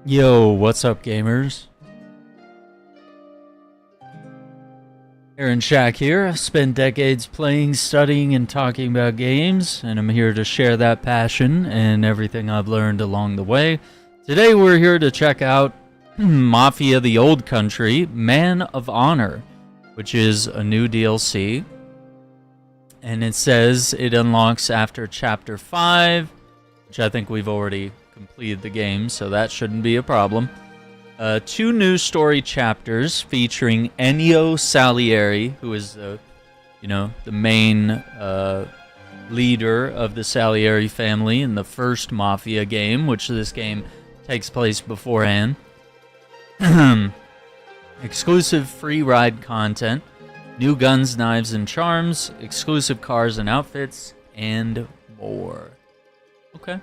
Yo, what's up, gamers? Aaron Shack here. I've spent decades playing, studying, and talking about games, and I'm here to share that passion and everything I've learned along the way. Today, we're here to check out Mafia: The Old Country, Man of Honor, which is a new DLC. And it says it unlocks after Chapter 5, which I think we've already completed the game, so that shouldn't be a problem. 2 new story chapters featuring Ennio Salieri, who is the main leader of the Salieri family in the first Mafia game, which this game takes place beforehand. Exclusive free ride content, new guns, knives, and charms, exclusive cars and outfits, and more. Okay.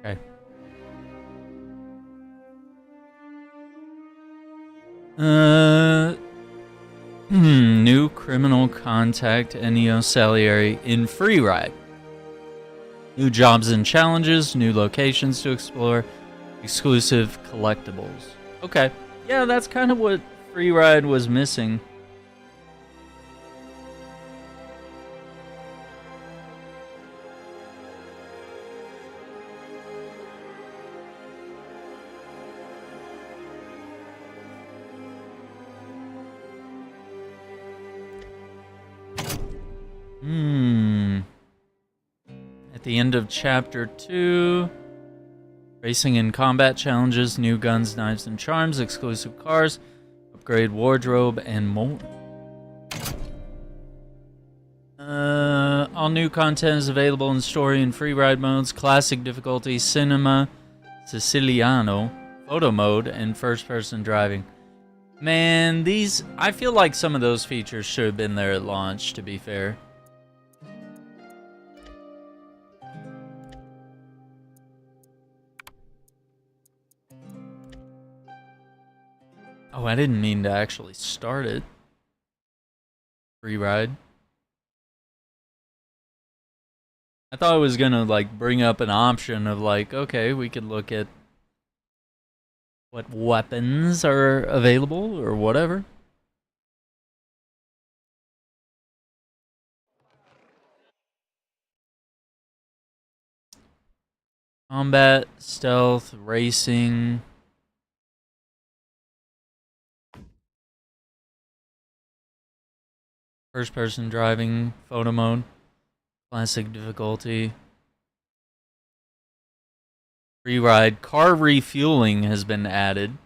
Okay. New criminal contact Ennio Salieri in free ride. New jobs and challenges, new locations to explore, exclusive collectibles. Okay. Yeah, that's kind of what free ride was missing. At the end of Chapter 2, racing and combat challenges, new guns, knives, and charms, exclusive cars, upgrade wardrobe, and more. All new content is available in story and free ride modes, classic difficulty, cinema, Siciliano, photo mode, and first-person driving. Man, I feel like some of those features should have been there at launch, to be fair. Oh, I didn't mean to actually start it. Free ride. I thought it was gonna, bring up an option of, okay, we could look at what weapons are available or whatever. Combat, stealth, racing. First person driving, photo mode, classic difficulty. Free ride, car refueling has been added.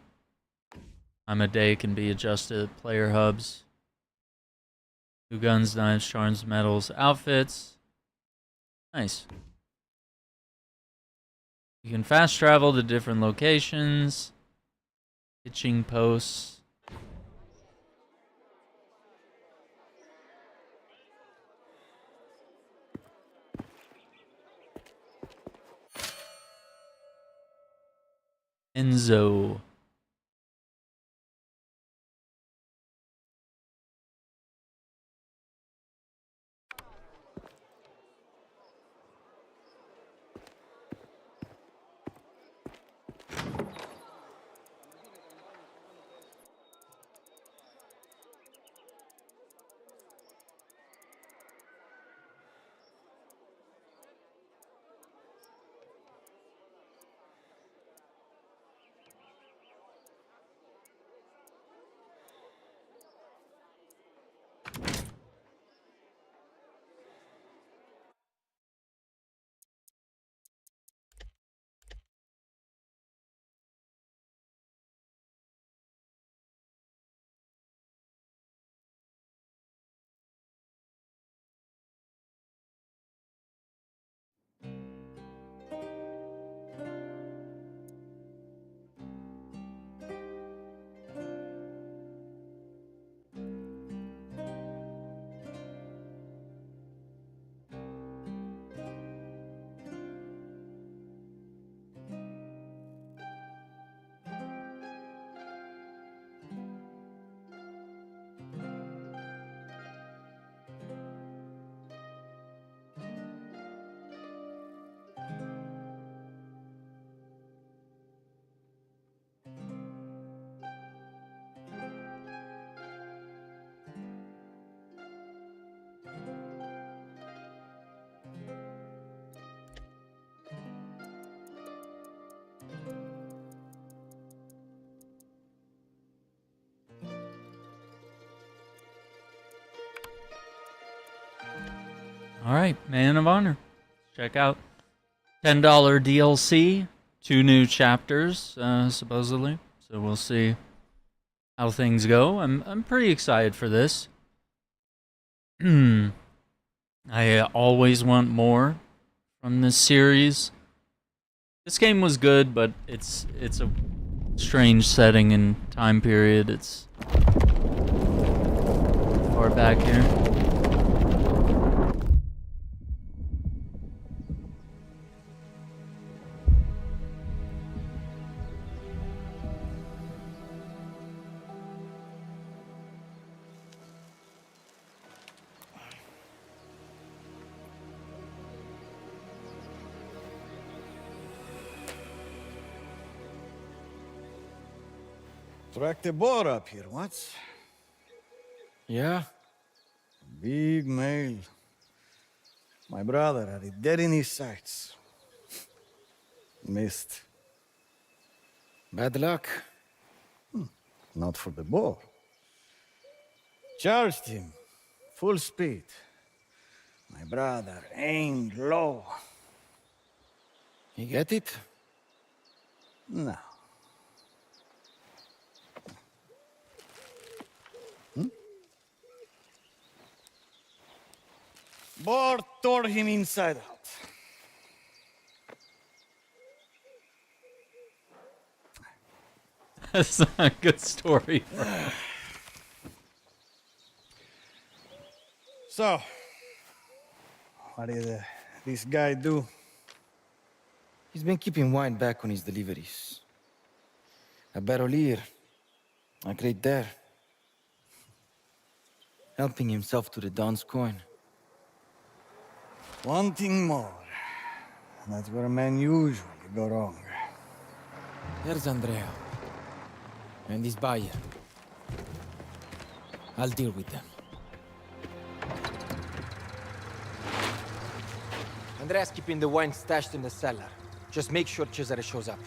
Time of day can be adjusted at player hubs. New guns, knives, charms, medals, outfits. Nice. You can fast travel to different locations. Hitching posts. Enzo. Alright, Man of Honor. Check out. $10 DLC, 2 new chapters, supposedly. So we'll see how things go. I'm pretty excited for this. I always want more from this series. This game was good, but it's a strange setting and time period. It's far back here. Track the boar up here, what? Yeah? Big male. My brother had it dead in his sights. Missed. Bad luck. Not for the boar. Charged him. Full speed. My brother aimed low. You get it? No. Boar tore him inside out. That's not a good story. So, what did this guy do? He's been keeping wine back on his deliveries. A barrel here, a crate there. Helping himself to the Don's coin. Wanting more. That's where men usually go wrong. There's Andrea. And his buyer. I'll deal with them. Andrea's keeping the wine stashed in the cellar. Just make sure Cesare shows up.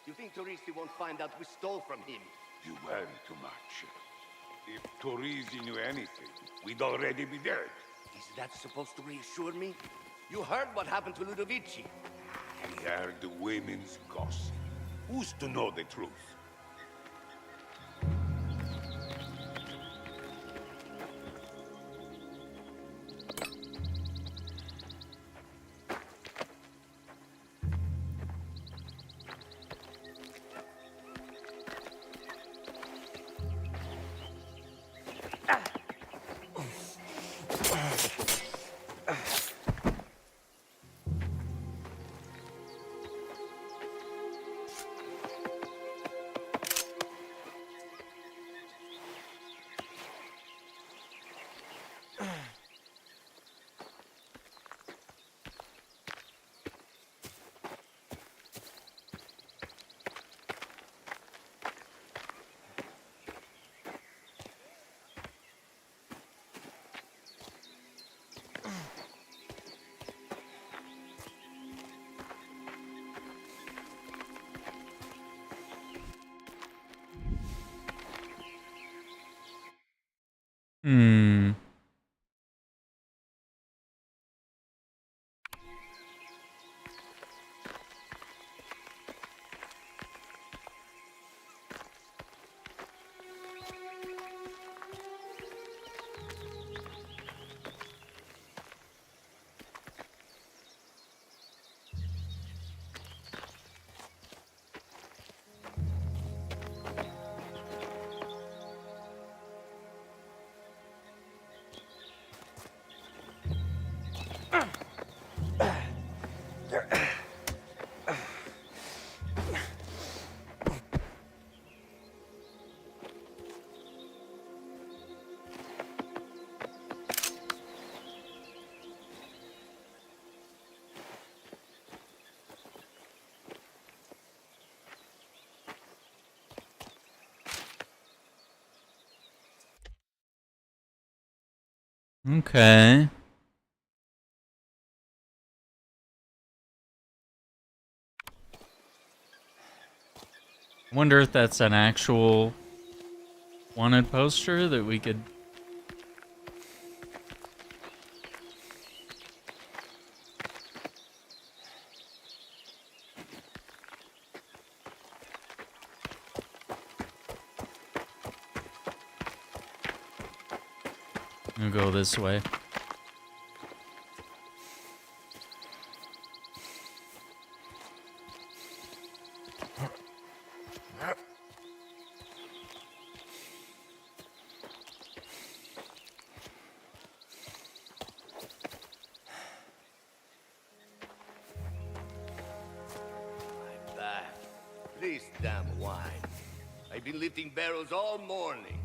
You think Torrisi won't find out we stole from him? You worry too much. If Torrisi knew anything, we'd already be dead. Is that supposed to reassure me? You heard what happened to Ludovici. I heard the women's gossip. Who's to know the truth? Hmm. Okay. Wonder if that's an actual wanted poster that we could... I'll go this way. This damn wine. I've been lifting barrels all morning.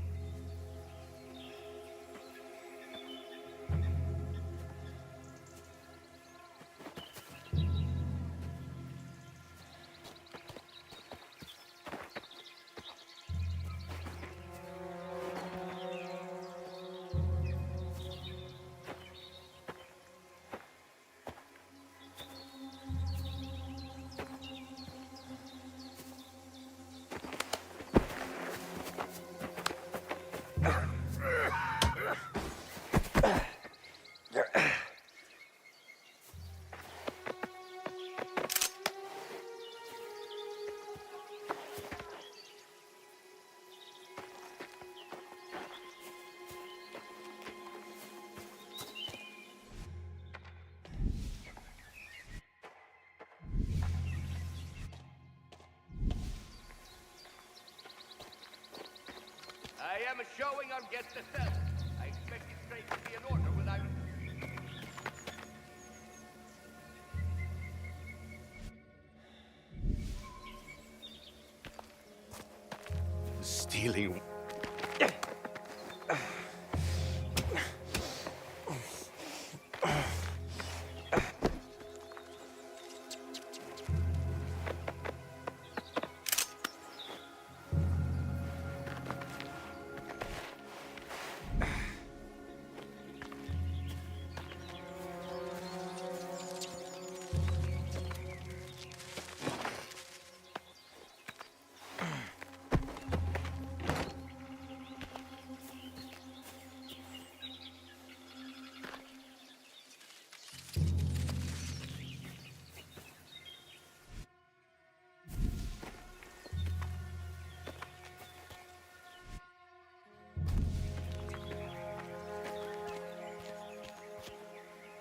I am showing on Get the Cell. I expect this train to be in order without... Stealing...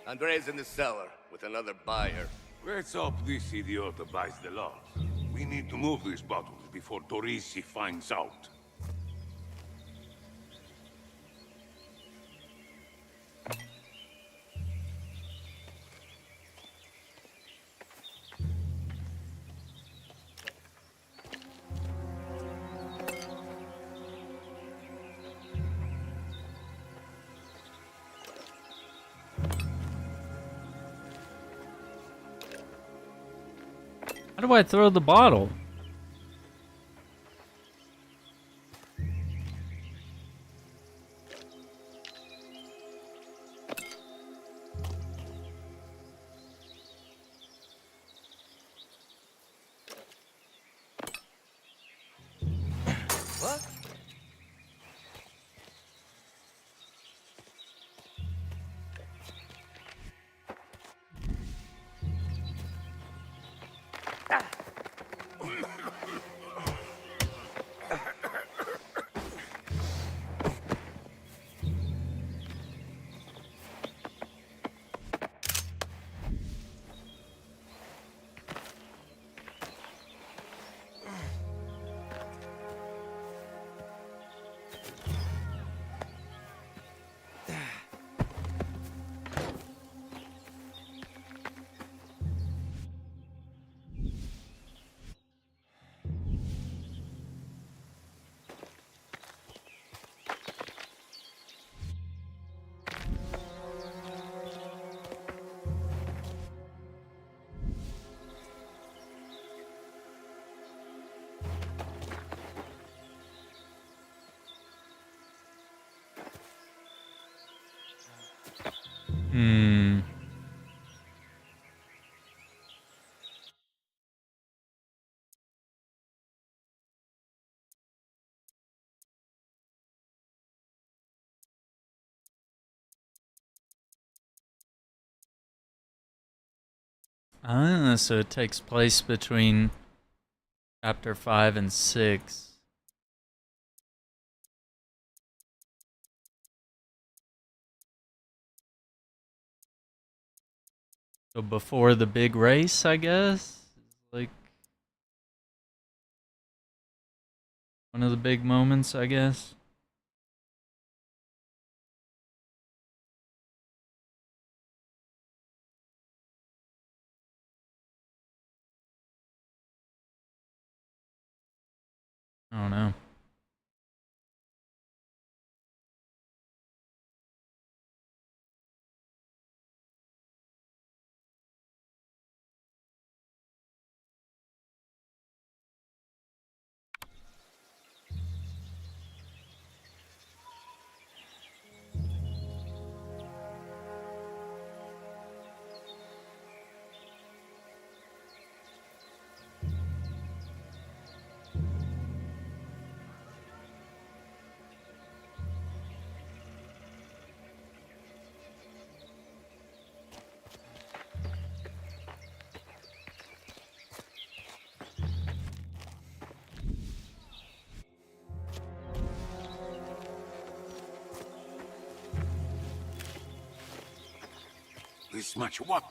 Andre's in the cellar with another buyer. Let's hope this idiot buys the lot. We need to move these bottles before Torrisi finds out. How do I throw the bottle? What? Hmm. Ah, so it takes place between chapter 5 and 6. So before the big race, I guess? Like one of the big moments, I guess. I don't know. This much what?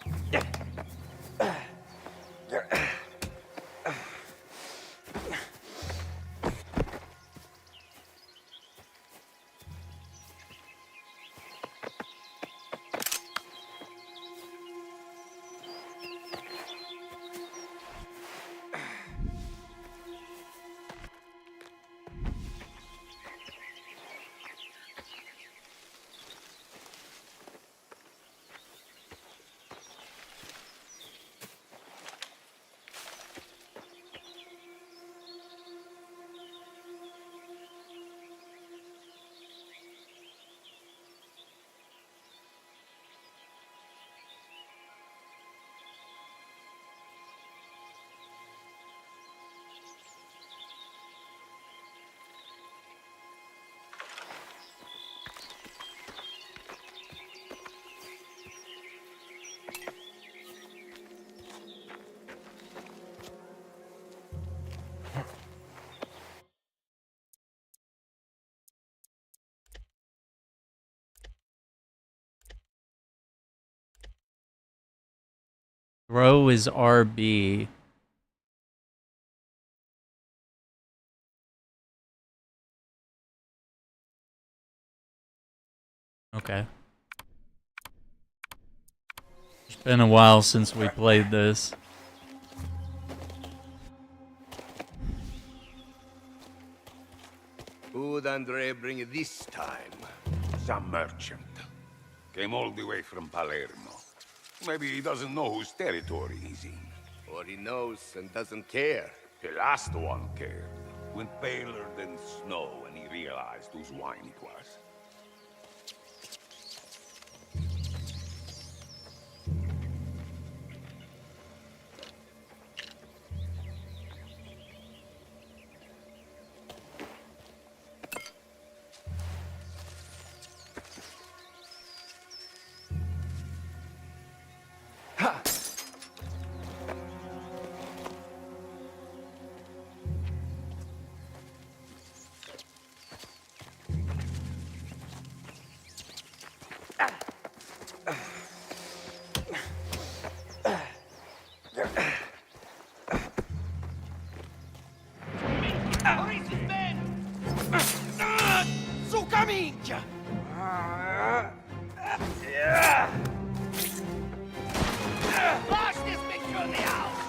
Throw is RB. Okay. It's been a while since we played this. Who'd Andre bring this time? Some merchant. Came all the way from Palermo. Maybe he doesn't know whose territory he's in. Or he knows and doesn't care. The last one cared. Went paler than snow when he realized whose wine it was. Suca minchia! Flush this picture in the house!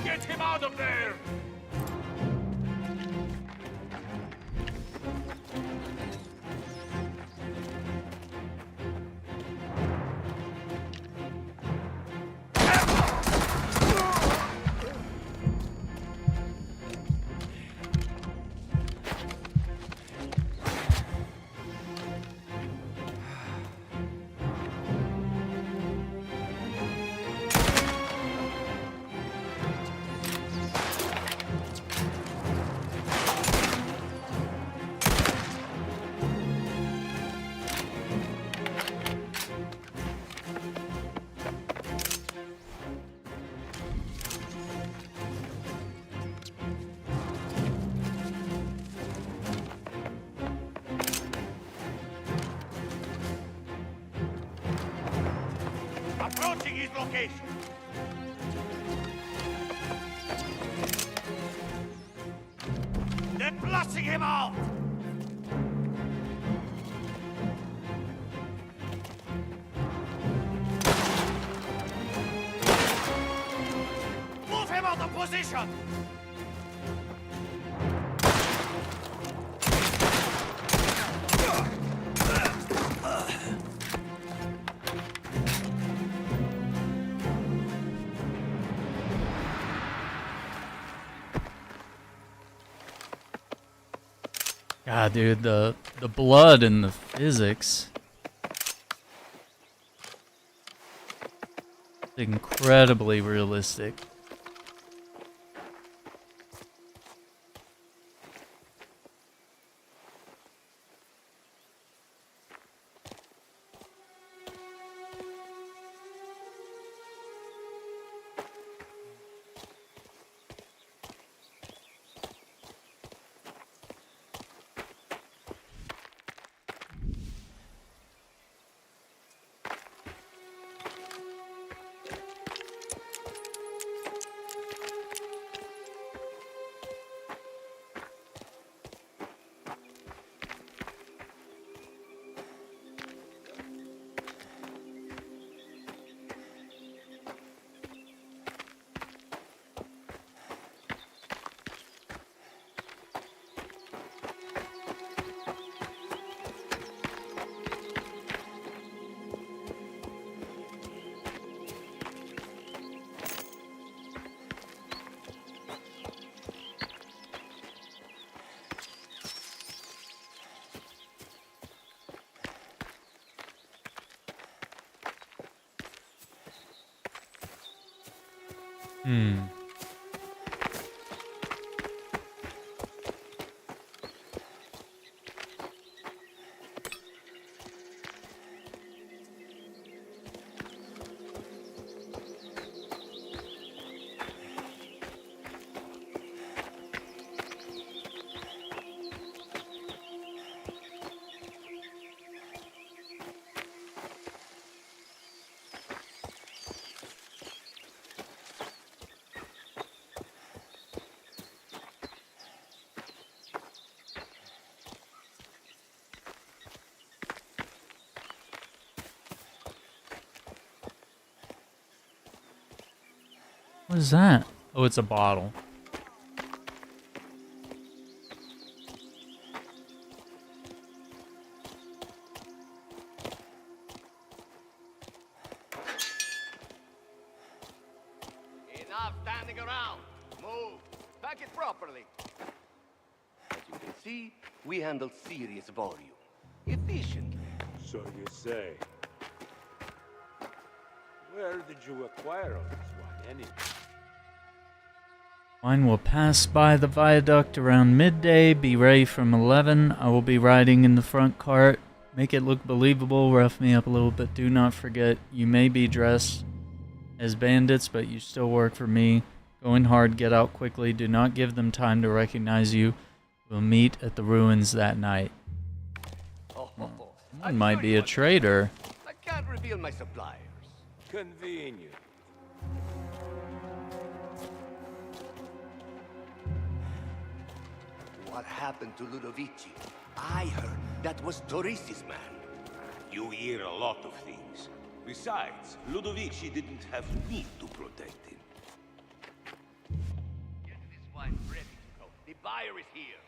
Get him out of there! location. They're blasting him out! Move him out of position! God, dude, the blood and the physics. It's incredibly realistic. What is that? Oh, it's a bottle. Enough standing around. Move. Pack it properly. As you can see, we handle serious volume. Efficiently. So you say. Where did you acquire all this wine, anyway? Wine will pass by the viaduct around midday. Be ready from 11. I will be riding in the front cart. Make it look believable. Rough me up a little bit. Do not forget, you may be dressed as bandits, but you still work for me. Go in hard, get out quickly. Do not give them time to recognize you. We'll meet at the ruins that night. One might be a traitor. I can't reveal my suppliers. Convenient. What happened to Ludovici? I heard that was Torrisi's man. You hear a lot of things. Besides, Ludovici didn't have me to protect him. Get this wine ready to go. The buyer is here.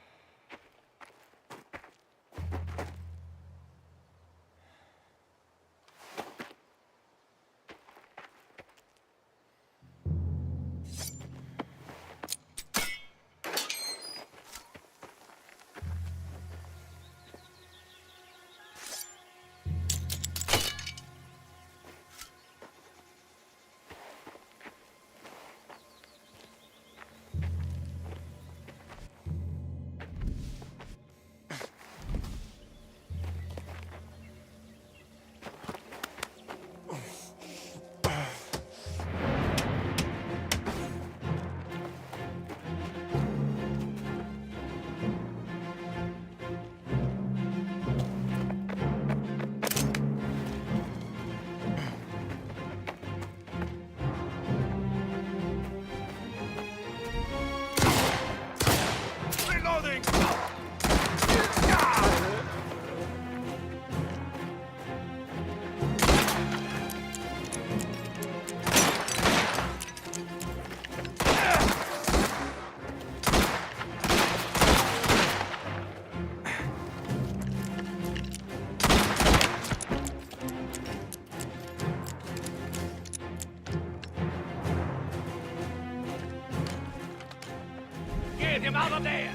him out of there!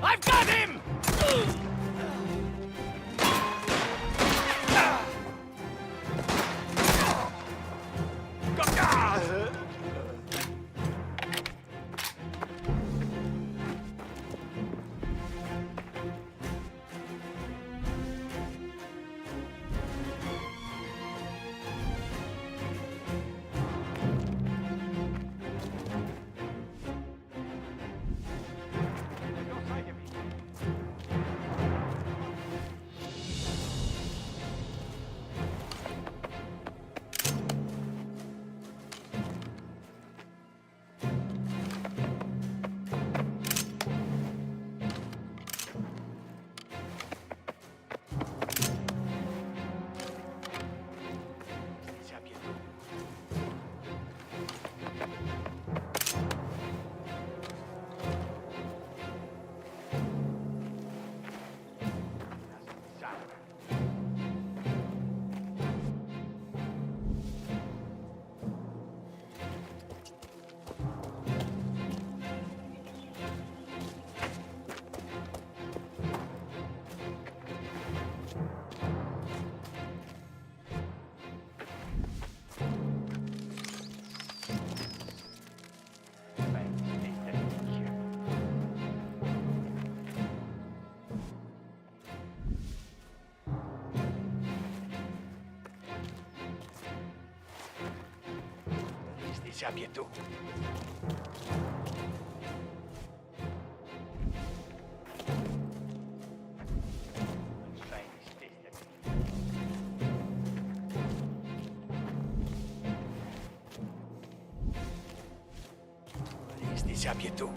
I've got him! Stia quieto. Stia quieto.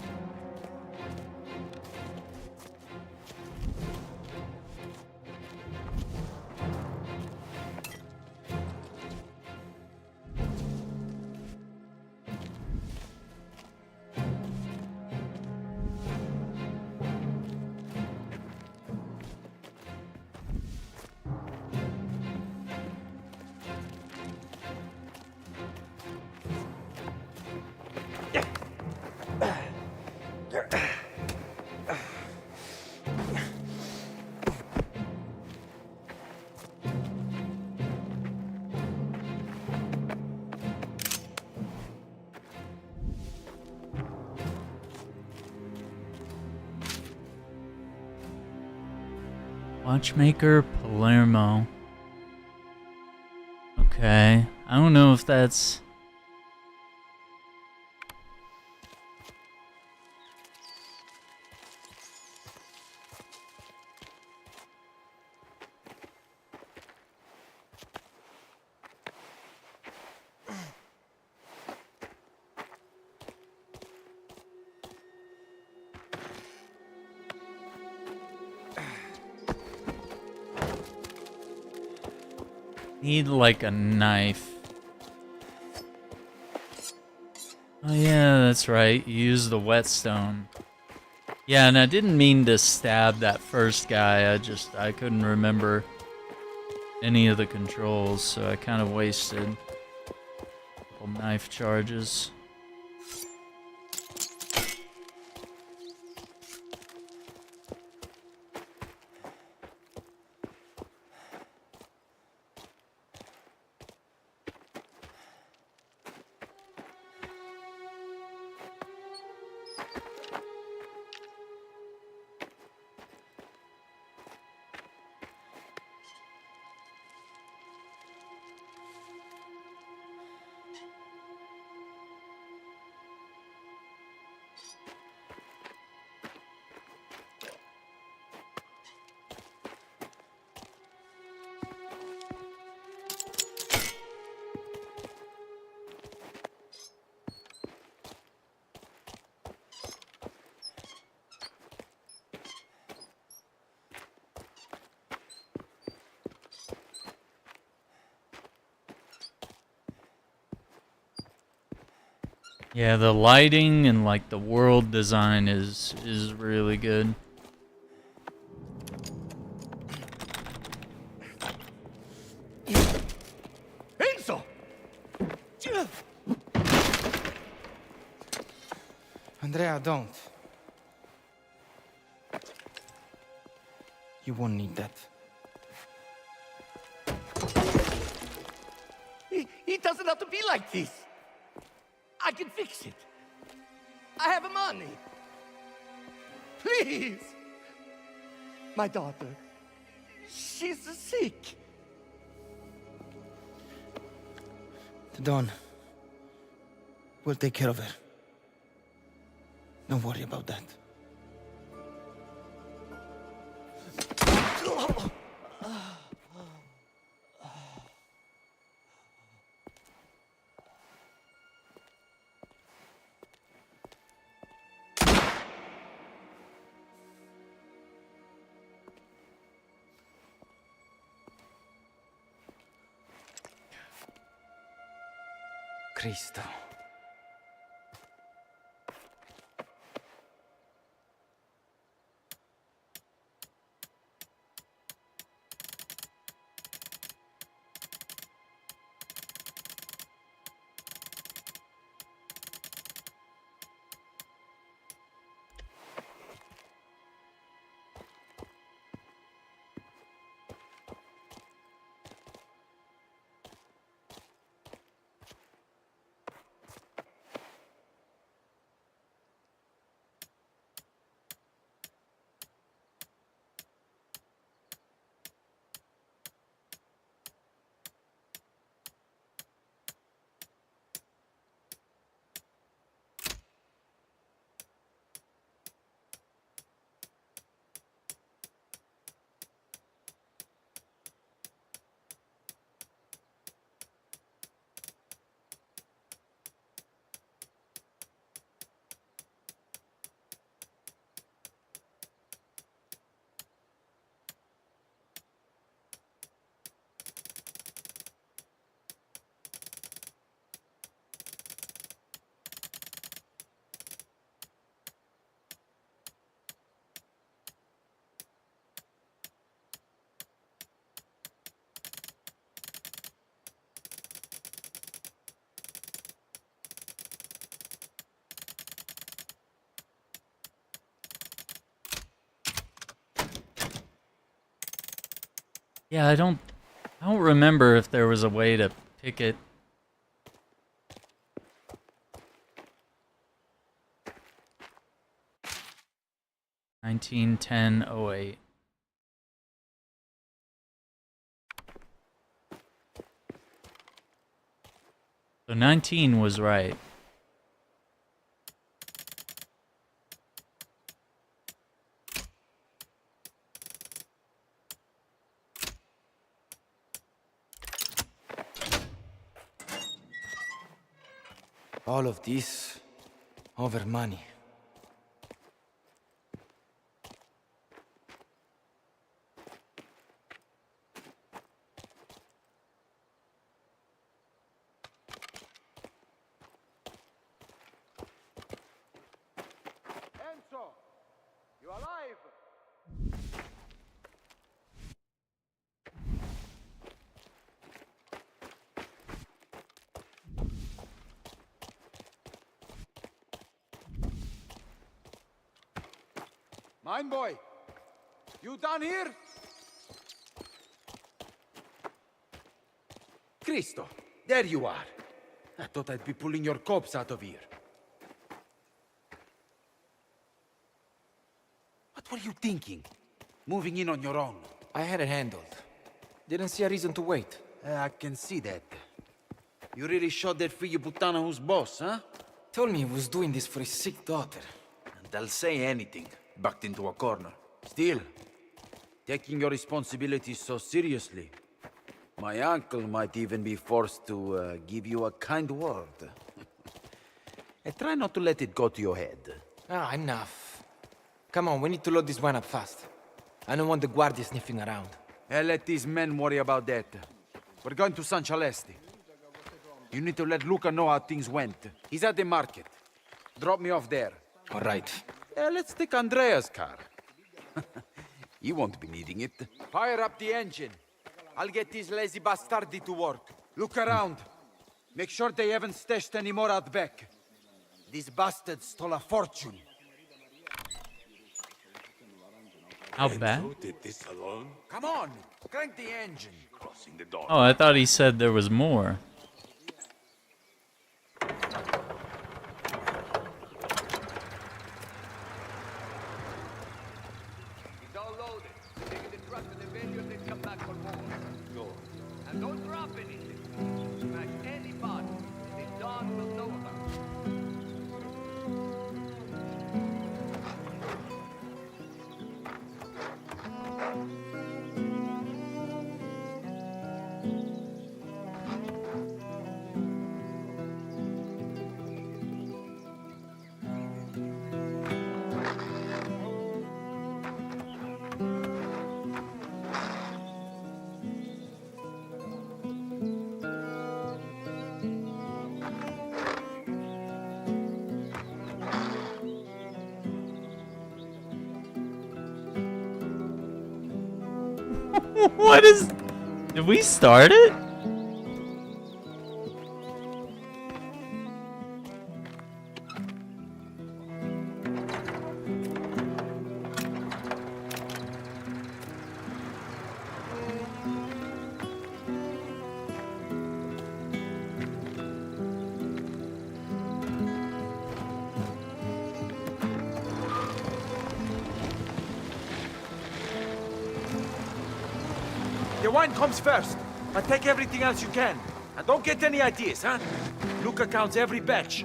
Watchmaker Palermo. Okay. I don't know if that's... Need like a knife. Oh yeah, that's right. You use the whetstone. Yeah, and I didn't mean to stab that first guy. I couldn't remember any of the controls, so I kind of wasted a couple knife charges. Yeah, the lighting and like the world design is really good. Andrea, don't. You won't need that. It doesn't have to be like this. I can fix it. I have money. Please. My daughter. She's sick. Don. We'll take care of her. Don't worry about that. Cristo. Yeah, I don't remember if there was a way to pick it. (1910-08). So 19 was right. All of this over money. Enzo! You alive? Mine boy! You down here? Cristo, there you are. I thought I'd be pulling your corpse out of here. What were you thinking? Moving in on your own? I had it handled. Didn't see a reason to wait. I can see that. You really shot that Figlio Puttana who's boss, huh? Told me he was doing this for his sick daughter. And I'll say anything, backed into a corner. Still, taking your responsibilities so seriously, my uncle might even be forced to give you a kind word. And try not to let it go to your head. Ah, enough. Come on, we need to load this wine up fast. I don't want the Guardia sniffing around. I'll let these men worry about that. We're going to San Celeste. You need to let Luca know how things went. He's at the market. Drop me off there. All right. Let's take Andrea's car. He won't be needing it. Fire up the engine. I'll get these lazy bastardi to work. Look around. Make sure they haven't stashed any more out back. These bastards stole a fortune. How bad? Enzo did this alone? Come on, crank the engine. Crossing the door. Oh, I thought he said there was more. It's all loaded. Take it to truck to the venue and then come back for more. Go. And don't drop anything. Smash any body. The Don will know about it. What is... Did we start it? The wine comes first, but take everything else you can. And don't get any ideas, huh? Luca counts every batch.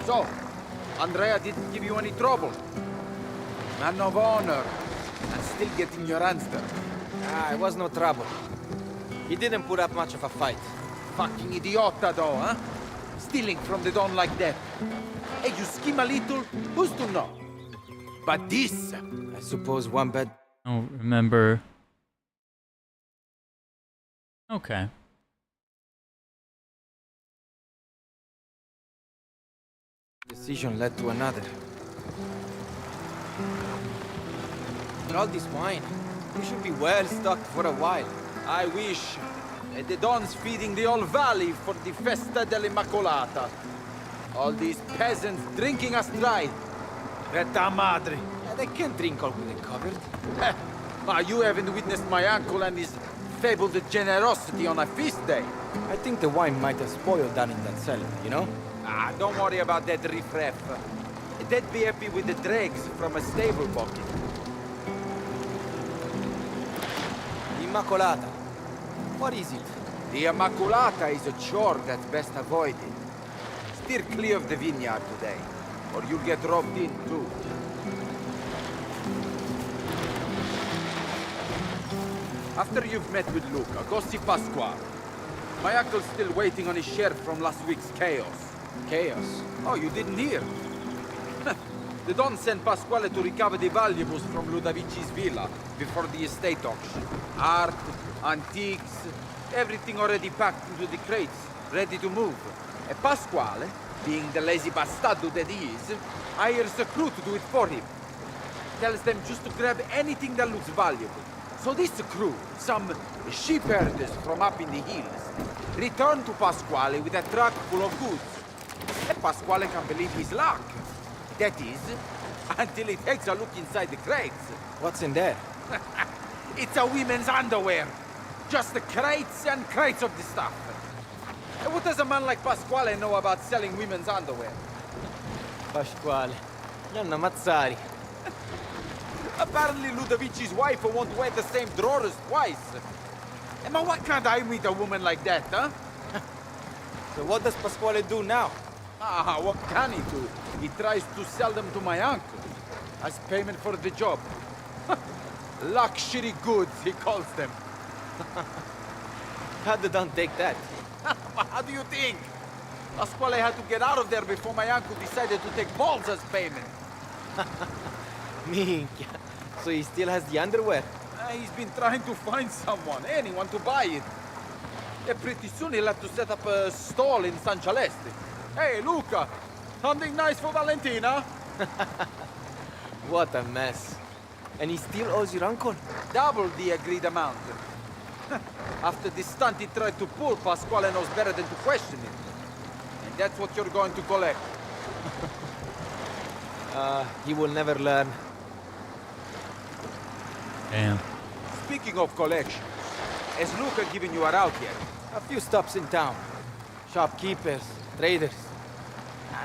So, Andrea didn't give you any trouble. Man of honor. And still getting your hands dirty. Ah, it was no trouble. He didn't put up much of a fight. Fucking idiota though, huh? Stealing from the Don like that. Hey, you scheme a little, who's to know? But this... I suppose one bad I don't remember. Okay. decision led to another. And all this wine, we should be well stocked for a while. I wish. And the Don's feeding the whole valley for the Festa dell'Immacolata. All these peasants drinking us dry. Retta madre. Yeah, they can't drink all with it covered. You haven't witnessed my uncle and his fabled generosity on a feast day. I think the wine might have spoiled down in that cellar, you know? Don't worry about that riffraff. They'd be happy with the dregs from a stable bucket. Immacolata. What is it? The Immacolata is a chore that's best avoided. Steer clear of the vineyard today, or you'll get robbed in too. After you've met with Luca, go see Pasquale. My uncle's still waiting on his share from last week's chaos. Chaos. Oh, you didn't hear? The Don sent Pasquale to recover the valuables from Ludovici's villa before the estate auction. Art, antiques, everything already packed into the crates, ready to move. And Pasquale, being the lazy bastardo that he is, hires a crew to do it for him. Tells them just to grab anything that looks valuable. So this crew, some sheep herders from up in the hills, return to Pasquale with a truck full of goods. And Pasquale can't believe his luck. That is, until he takes a look inside the crates. What's in there? It's a women's underwear. Just the crates and crates of the stuff. And what does a man like Pasquale know about selling women's underwear? Pasquale. Nanna Mazzari. Apparently Ludovici's wife won't wear the same drawers twice. But why can't I meet a woman like that, huh? So what does Pasquale do now? What can he do? He tries to sell them to my uncle as payment for the job. Luxury goods, he calls them. How did Don take that? How do you think? Pasquale had to get out of there before my uncle decided to take balls as payment. Minchia. So he still has the underwear? He's been trying to find someone, anyone to buy it. Pretty soon he'll have to set up a stall in San Celeste. Hey, Luca! Something nice for Valentina? What a mess. And he still owes your uncle? Double the agreed amount. After the stunt he tried to pull, Pasquale knows better than to question him. And that's what you're going to collect. He will never learn. Damn. Speaking of collections, has Luca given you a route yet? A few stops in town. Shopkeepers, traders.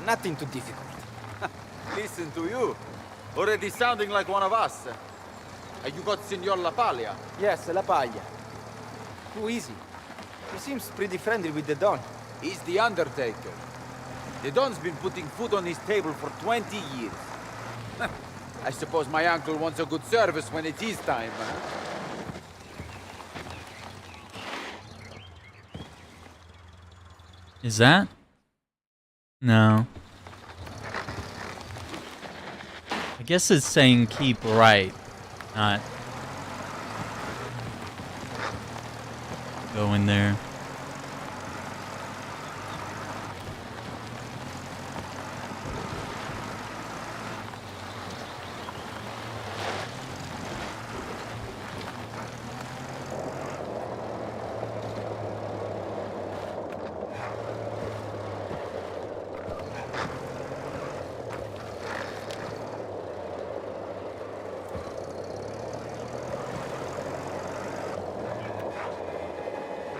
Nothing too difficult. Listen to you. Already sounding like one of us. You got Signor La Paglia? Yes, La Paglia. Too easy. He seems pretty friendly with the Don. He's the Undertaker. The Don's been putting food on his table for 20 years. I suppose my uncle wants a good service when it is time, huh? Is that? No. I guess it's saying keep right, not go in there.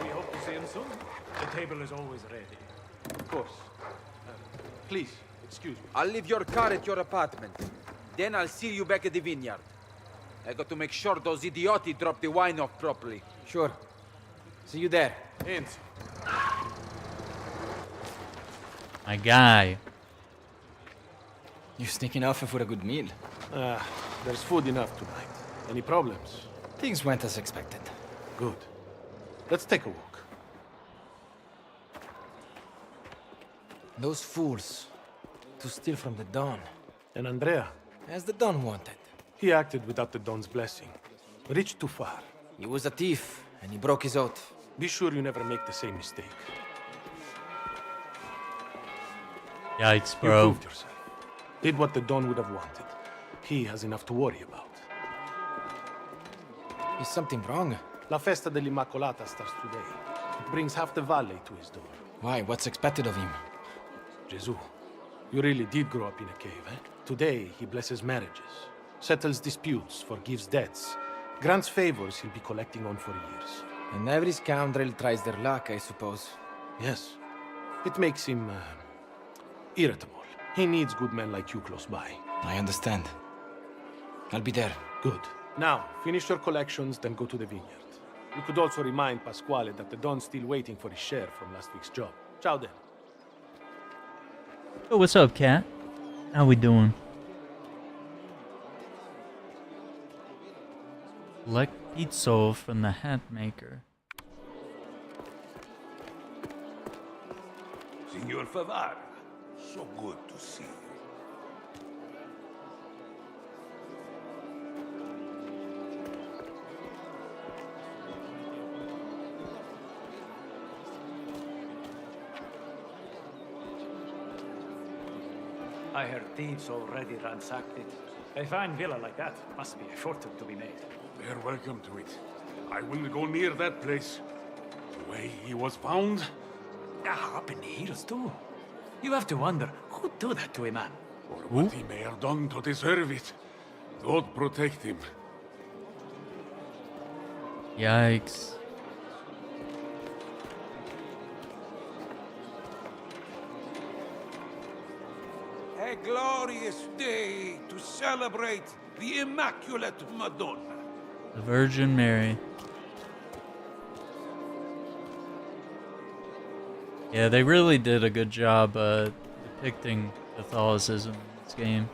We hope to see him soon. The table is always ready. Of course. Please, excuse me. I'll leave your car at your apartment. Then I'll see you back at the vineyard. I got to make sure those idioti drop the wine off properly. Sure. See you there. Enzo. My guy. You sneaking off for a good meal? There's food enough tonight. Any problems? Things went as expected. Good. Let's take a walk. Those fools. To steal from the Don. And Andrea? As the Don wanted. He acted without the Don's blessing. Reached too far. He was a thief, and he broke his oath. Be sure you never make the same mistake. Yikes, You bro. proved yourself. Did what the Don would have wanted. He has enough to worry about. Is something wrong? La Festa dell'Immacolata starts today. It brings half the valley to his door. Why? What's expected of him? Jesus, you really did grow up in a cave, eh? Today, he blesses marriages, settles disputes, forgives debts, grants favors he'll be collecting on for years. And every scoundrel tries their luck, I suppose. Yes, it makes him irritable. He needs good men like you close by. I understand. I'll be there. Good. Now, finish your collections, then go to the vineyard. You could also remind Pasquale that the Don's still waiting for his share from last week's job. Ciao then. Oh, what's up, cat? How we doing? Collect pizza from the hat maker. Signor Favara, so good to see you. I heard thieves already ransacked it. A fine villa like that must be a fortune to be made. They're welcome to it. I wouldn't go near that place. The way he was found. Up in the hills too. You have to wonder, who'd do that to a man? Or what he may have done to deserve it. God protect him. Yikes. A glorious day to celebrate the Immaculate Madonna. The Virgin Mary. Yeah, they really did a good job depicting Catholicism in this game.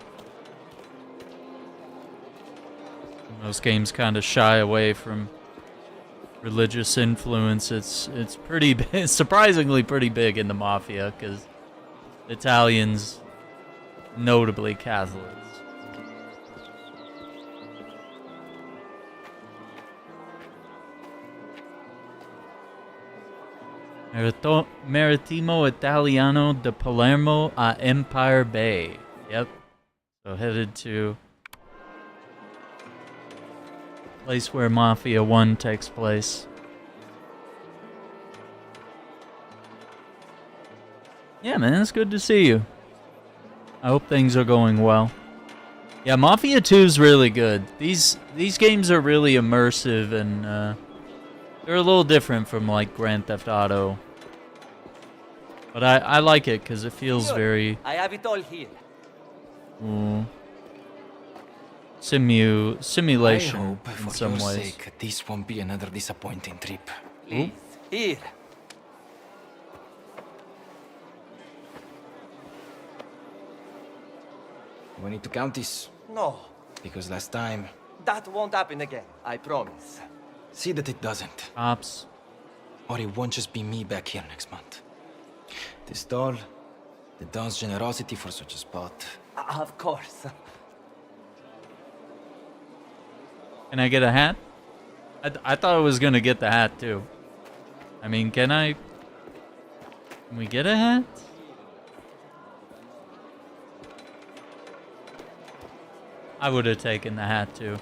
Most games kind of shy away from religious influence. It's pretty big, surprisingly pretty big in the Mafia, because Italians notably Catholics. Maritimo Italiano de Palermo a Empire Bay. Yep. So headed to place where Mafia 1 takes place. Yeah, man, it's good to see you. I hope things are going well. Yeah, Mafia 2 is really good. These games are really immersive, and they're a little different from like Grand Theft Auto. But I like it because it feels very I have it all here. simulation I hope, in for some your ways. sake, this won't be another disappointing trip. Please, here. We need to count this, No, because last time, that won't happen again. I promise. see that it doesn't. Ops. Or it won't just be me back here next month. This doll, the Don's generosity for such a spot. Of course. Can I get a hat? I thought I was gonna get the hat too. I mean, can we get a hat? I would have taken the hat too.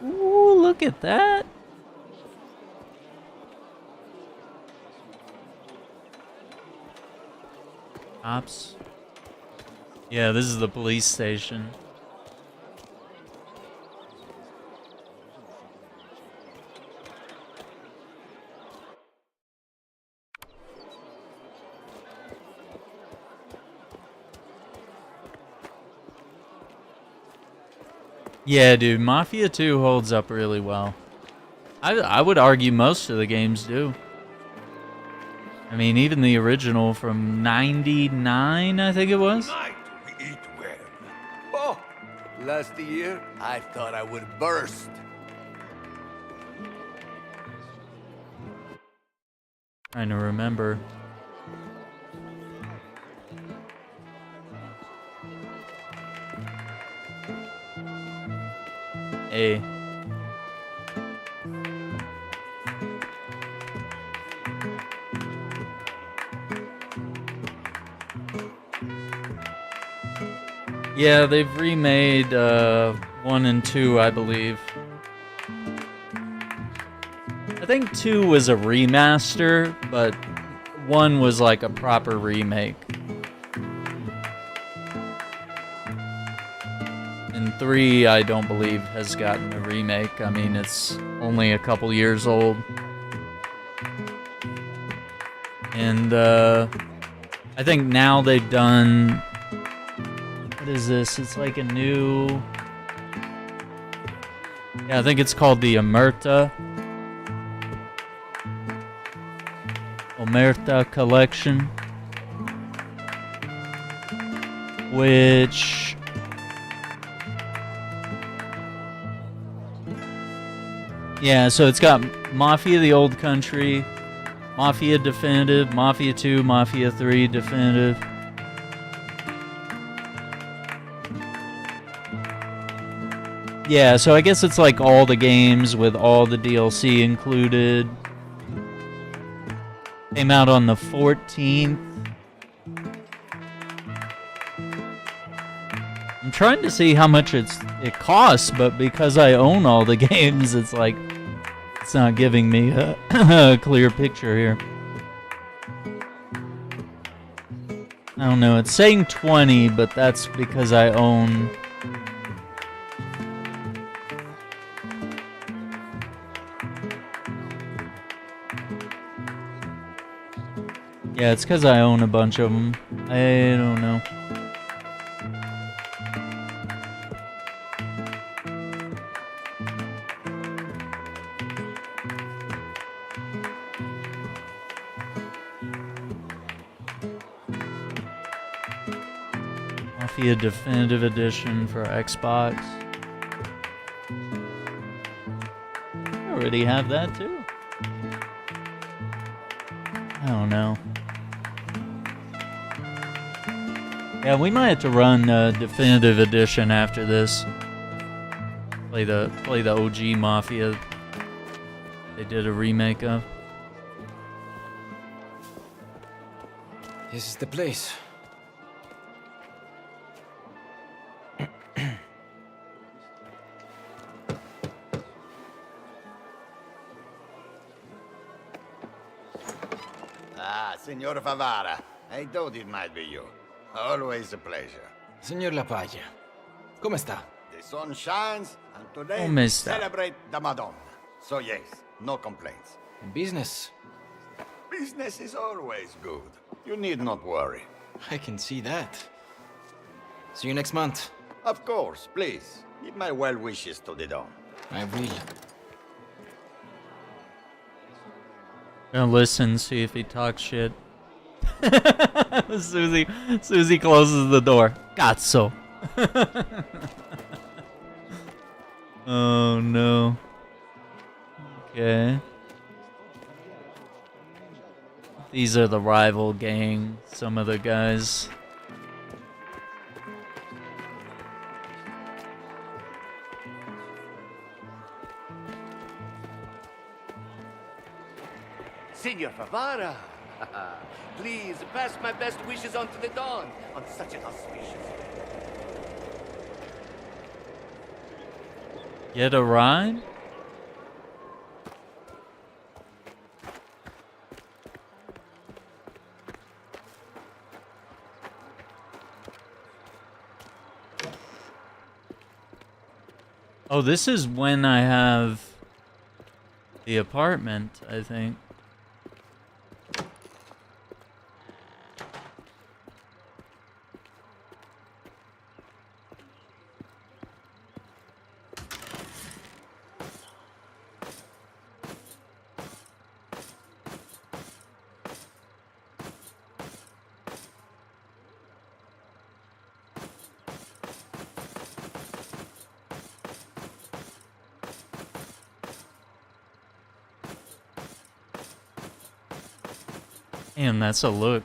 Ooh, look at that. Cops. Yeah, this is the police station. Yeah, dude, Mafia 2 holds up really well. I would argue most of the games do. I mean, even the original from '99, I think it was. Tonight we eat well. Oh, last year I thought I would burst. Trying to remember. A. Yeah, they've remade 1 and 2, I believe. I think 2 was a remaster, but 1 was like a proper remake. And 3, I don't believe, has gotten a remake. I mean, it's only a couple years old. And I think now they've done... What is this? It's like a new... Yeah, I think it's called the Omerta collection. Which... Yeah, so it's got Mafia the Old Country, Mafia Definitive, Mafia 2, Mafia 3 Definitive. Yeah, so I guess it's like all the games with all the DLC included. Came out on the 14th. I'm trying to see how much it costs, but because I own all the games, it's like it's not giving me a clear picture here. I don't know, it's saying 20, but that's because I own... Yeah, it's because I own a bunch of them. I don't know. Mafia Definitive Edition for Xbox. I already have that too. I don't know. Yeah, we might have to run Definitive Edition after this. Play the OG Mafia. They did a remake of. This is the place. Signor Favara. I thought it might be you. Always a pleasure. Signor La Paglia, come sta? The sun shines, and today Come we sta? celebrate the Madonna. So yes, no complaints. Business? Business is always good. You need not worry. I can see that. See you next month. Of course, please. Give my well wishes to the Don. I will. Gonna listen, see if he talks shit. Susie closes the door. Got so. Oh no. Okay. These are the rival gang, some of the guys. Signor Favara, please pass my best wishes on to the Don on such an auspicious day. Get a ride? Oh, this is when I have the apartment, I think. Damn, that's a look.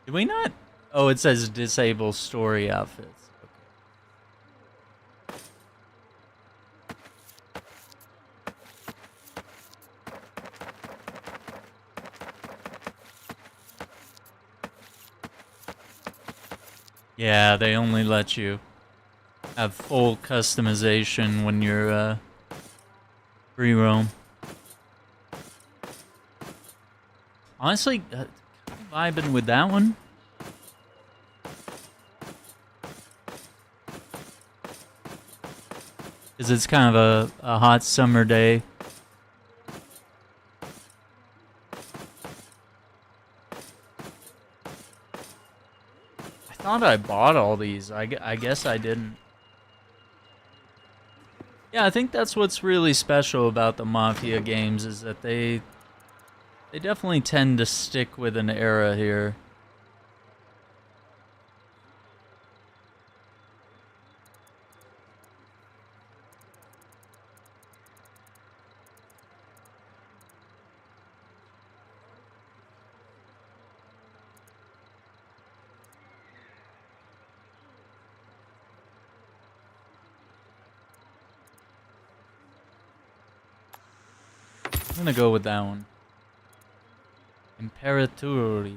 Did we not? Oh, it says disable story outfits. Yeah, they only let you have full customization when you're free roam. Honestly, vibing with that one. Because it's kind of a hot summer day. I thought I bought all these. I guess I didn't. Yeah, I think that's what's really special about the Mafia games is that they definitely tend to stick with an era here. I'm gonna go with that one. Imperatori.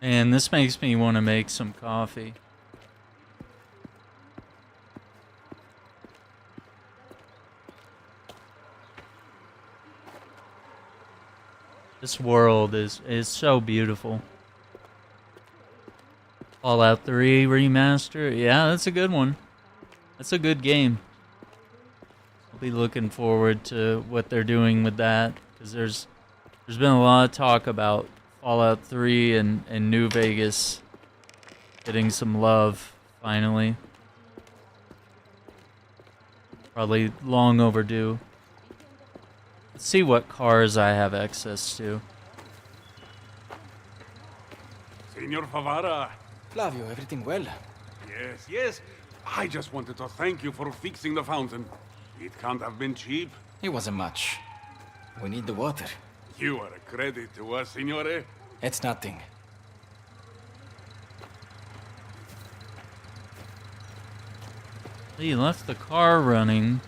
And this makes me want to make some coffee. This world is so beautiful. Fallout 3 remaster. Yeah, that's a good one. That's a good game. I'll be looking forward to what they're doing with that because there's been a lot of talk about Fallout 3 and New Vegas getting some love, finally. Probably long overdue. Let's see what cars I have access to. Signor Favara. Flavio, everything well? Yes, yes. I just wanted to thank you for fixing the fountain. It can't have been cheap. It wasn't much. We need the water. You are a credit to us, Signore. It's nothing. He left the car running.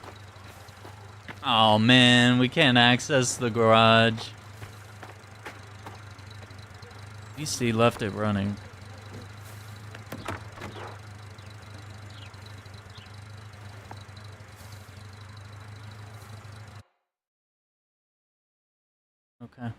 Oh man, we can't access the garage. At least he left it running. Okay.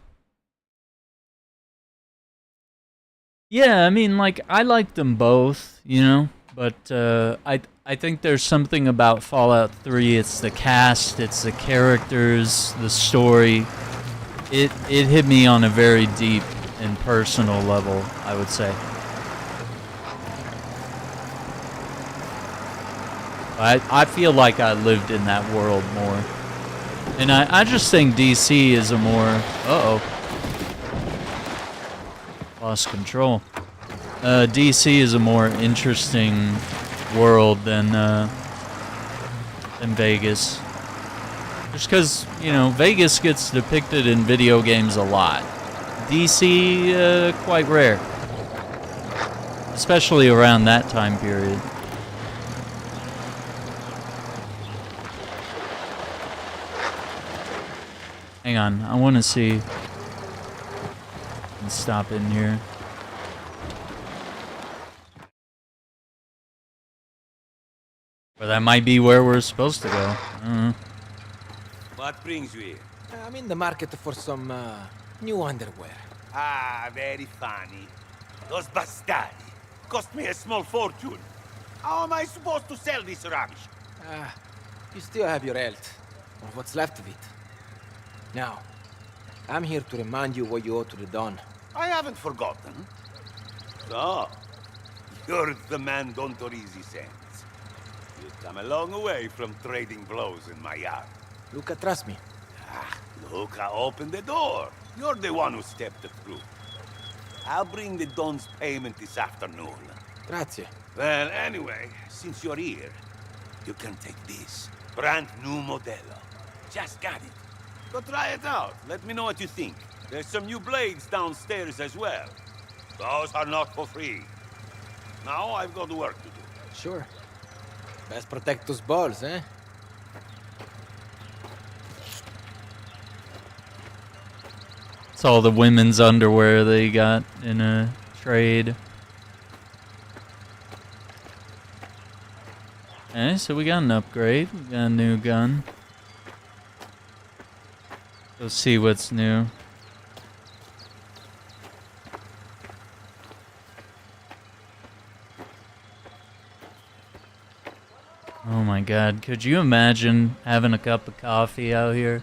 Yeah, I mean, like, I like them both, you know? But I think there's something about Fallout 3. It's the cast, it's the characters, the story. It hit me on a very deep and personal level, I would say. I feel like I lived in that world more. And I just think DC is a more... Uh-oh. Lost control. DC is a more interesting world than Vegas. Just because, you know, Vegas gets depicted in video games a lot. DC, quite rare. Especially around that time period. Hang on, I want to see. Let's stop in here. Or that might be where we're supposed to go. I don't know. What brings you here? I'm in the market for some new underwear. Ah, very funny. Those bastardi cost me a small fortune. How am I supposed to sell this rubbish? You still have your health, or what's left of it. Now, I'm here to remind you what you owe to the Don. I haven't forgotten. So, you're the man Don Torrisi sends. You've come a long way from trading blows in my yard. Luca, trust me. Luca, open the door. You're the one who stepped through. I'll bring the Don's payment this afternoon. Grazie. Well, anyway, since you're here, you can take this. Brand new Modello. Just got it. Go try it out. Let me know what you think. There's some new blades downstairs as well. Those are not for free. Now I've got work to do. Sure. Best protect those balls, eh? It's all the women's underwear they got in a trade. Okay, so we got an upgrade. We got a new gun. Let's see what's new. Oh my god, could you imagine having a cup of coffee out here?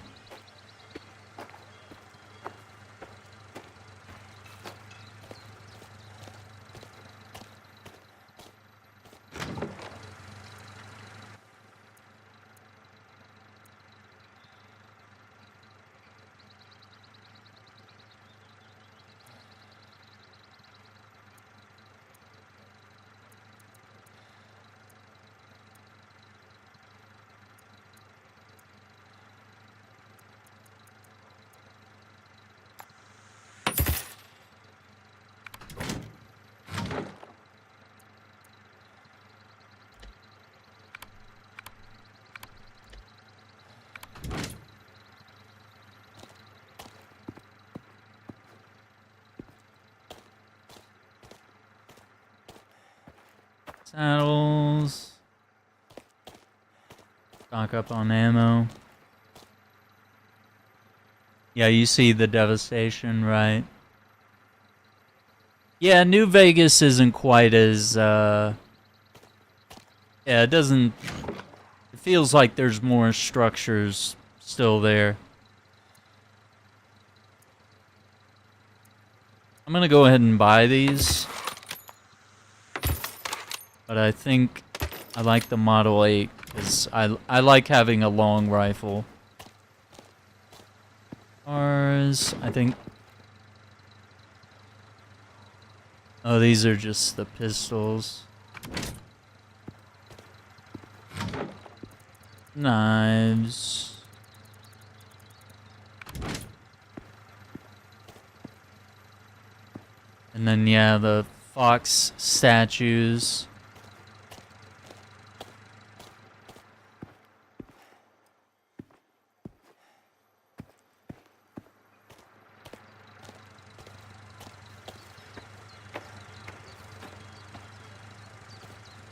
Saddles. Stock up on ammo. Yeah, you see the devastation, right? Yeah, New Vegas isn't quite as, yeah, it doesn't... It feels like there's more structures still there. I'm gonna go ahead and buy these. But I think I like the Model 8 because I like having a long rifle. Cars, I think Oh, these are just the pistols. Knives. And then, yeah, the fox statues.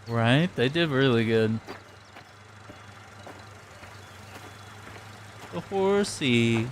Right? They did really good. The horsey.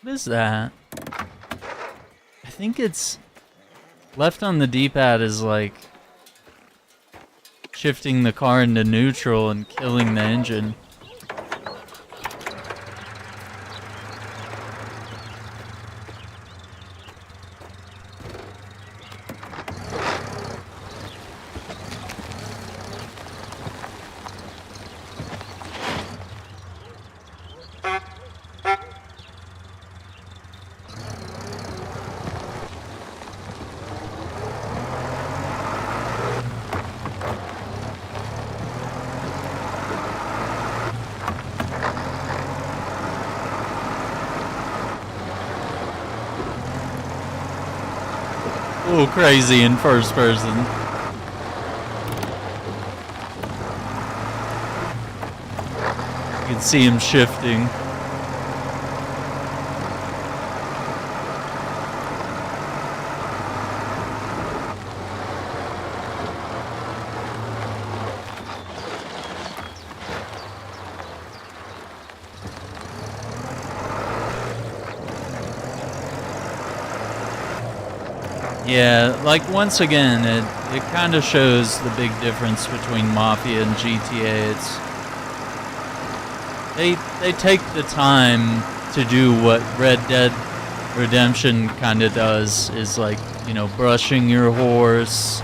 What is that? I think it's left on the D-pad is like shifting the car into neutral and killing the engine. A little crazy in first person. You can see him shifting. Yeah, like once again, it kind of shows the big difference between Mafia and GTA. It's they take the time to do what Red Dead Redemption kind of does, is like, you know, brushing your horse,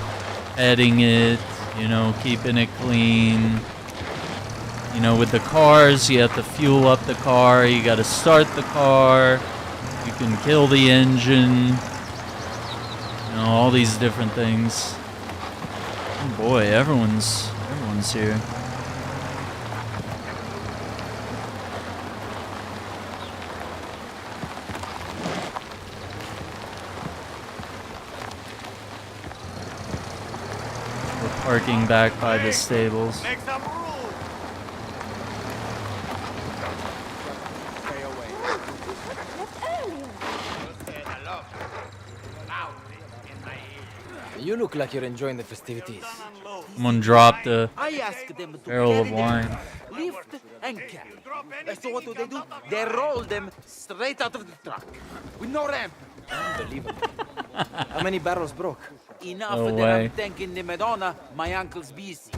petting it, you know, keeping it clean. You know, with the cars, you have to fuel up the car, you got to start the car, you can kill the engine. You know, all these different things. Oh boy, everyone's here. We're parking back by the stables. Make some room. You look like you're enjoying the festivities. Someone dropped a I asked them to barrel of carry them, wine. lift and carry. So what do? They roll them straight out of the truck with no ramp. Unbelievable. How many barrels broke? Enough No that way. I'm thanking the Madonna. My uncle's busy.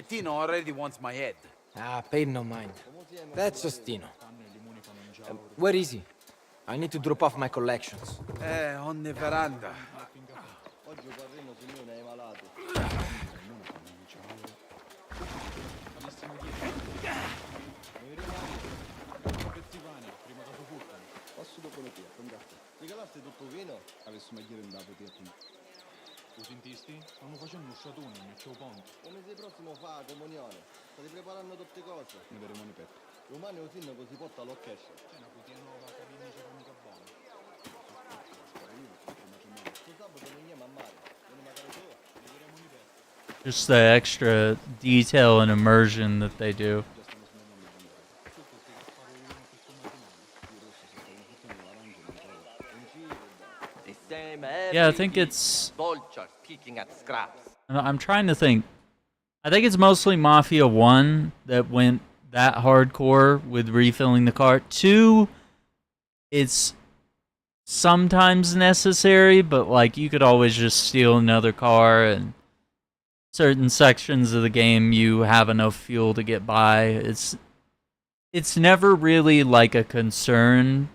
Tino already wants my head. Ah, paid no mind. That's just Tino. Where is he? I need to drop off my collections. On the veranda. Lo sentisti? Stanno facendo un sciatone nel ciao ponte. Un mese prossimo fa comunione. State preparando tutte cose. Ne vedremo un petto. Domani il sindaco si porta all'orchestra. C'è una cutia nuova che vince con mica buona. Questo sabato veniamo a mare. Vieni magari tu. Ne vedremo un petto. Just the extra detail and immersion that they do. Yeah, I think it's... vultures picking at scraps. I'm trying to think. I think it's mostly Mafia 1 that went that hardcore with refilling the cart. 2, it's sometimes necessary, but like you could always just steal another car, and certain sections of the game you have enough fuel to get by. It's never really like a concern,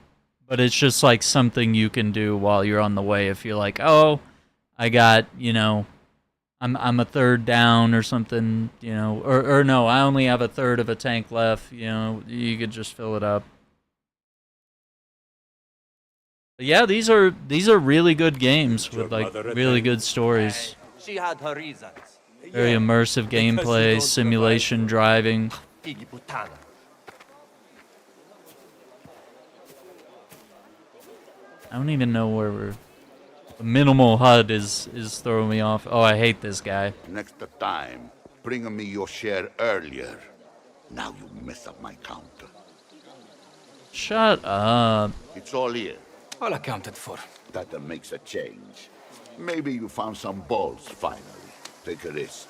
but it's just like something you can do while you're on the way if you're like, oh, I got, you know, I'm a third down or something, you know, or no, I only have a third of a tank left, you know, you could just fill it up. But yeah, these are really good games with like really good stories. She had her reasons. Very immersive gameplay, simulation driving. I don't even know where we're... The minimal HUD is throwing me off. Oh, I hate this guy. Next time, bring me your share earlier. Now you mess up my count. Shut up. It's all here. All accounted for. That makes a change. Maybe you found some balls, finally. Take this.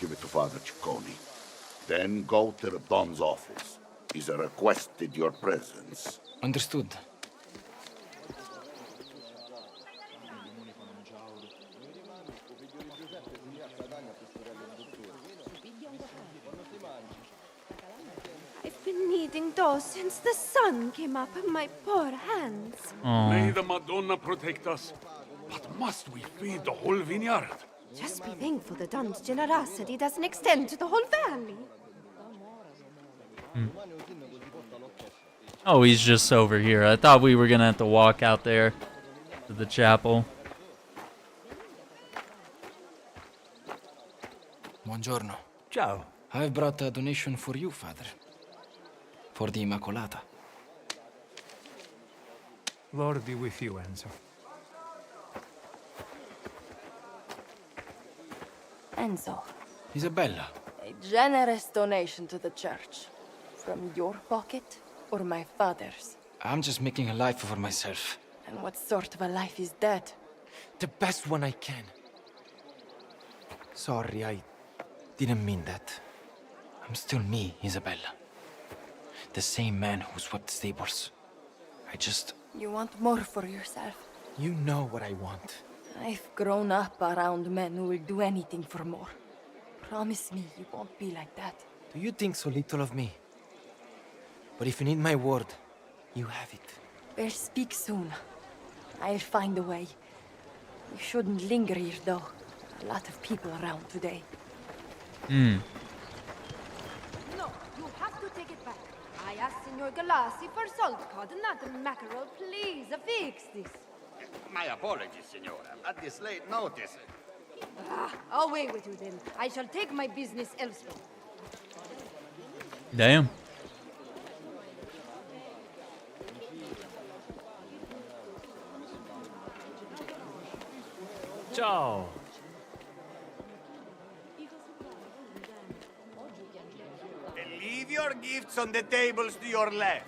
Give it to Father Ciccone. Then go to the Don's office. He's requested your presence. Understood. I've been needing dough since the sun came up in my poor hands. May the Madonna protect us. But must we feed the whole vineyard? Just be thankful the Don's generosity doesn't extend to the whole valley. Oh, he's just over here. I thought we were gonna have to walk out there to the chapel. Buongiorno. Ciao. I've brought a donation for you, Father. For the Immacolata. Lord be with you, Enzo. Enzo, Isabella. a generous donation to the church. From your pocket or my father's? I'm just making a life for myself. And what sort of a life is that? The best one I can. Sorry, I didn't mean that. I'm still me, Isabella. The same man who swept the stables. I just... You want more for yourself. You know what I want. I've grown up around men who will do anything for more. Promise me you won't be like that. Do you think so little of me? But if you need my word, you have it. We'll speak soon. I'll find a way. You shouldn't linger here, though. A lot of people around today. No, you have to take it back. I asked Signor Galassi for salt cod, not mackerel. Please, fix this. My apologies, Signora. At this late notice. Away with you then. I shall take my business elsewhere. Damn. Ciao. Leave your gifts on the tables to your left.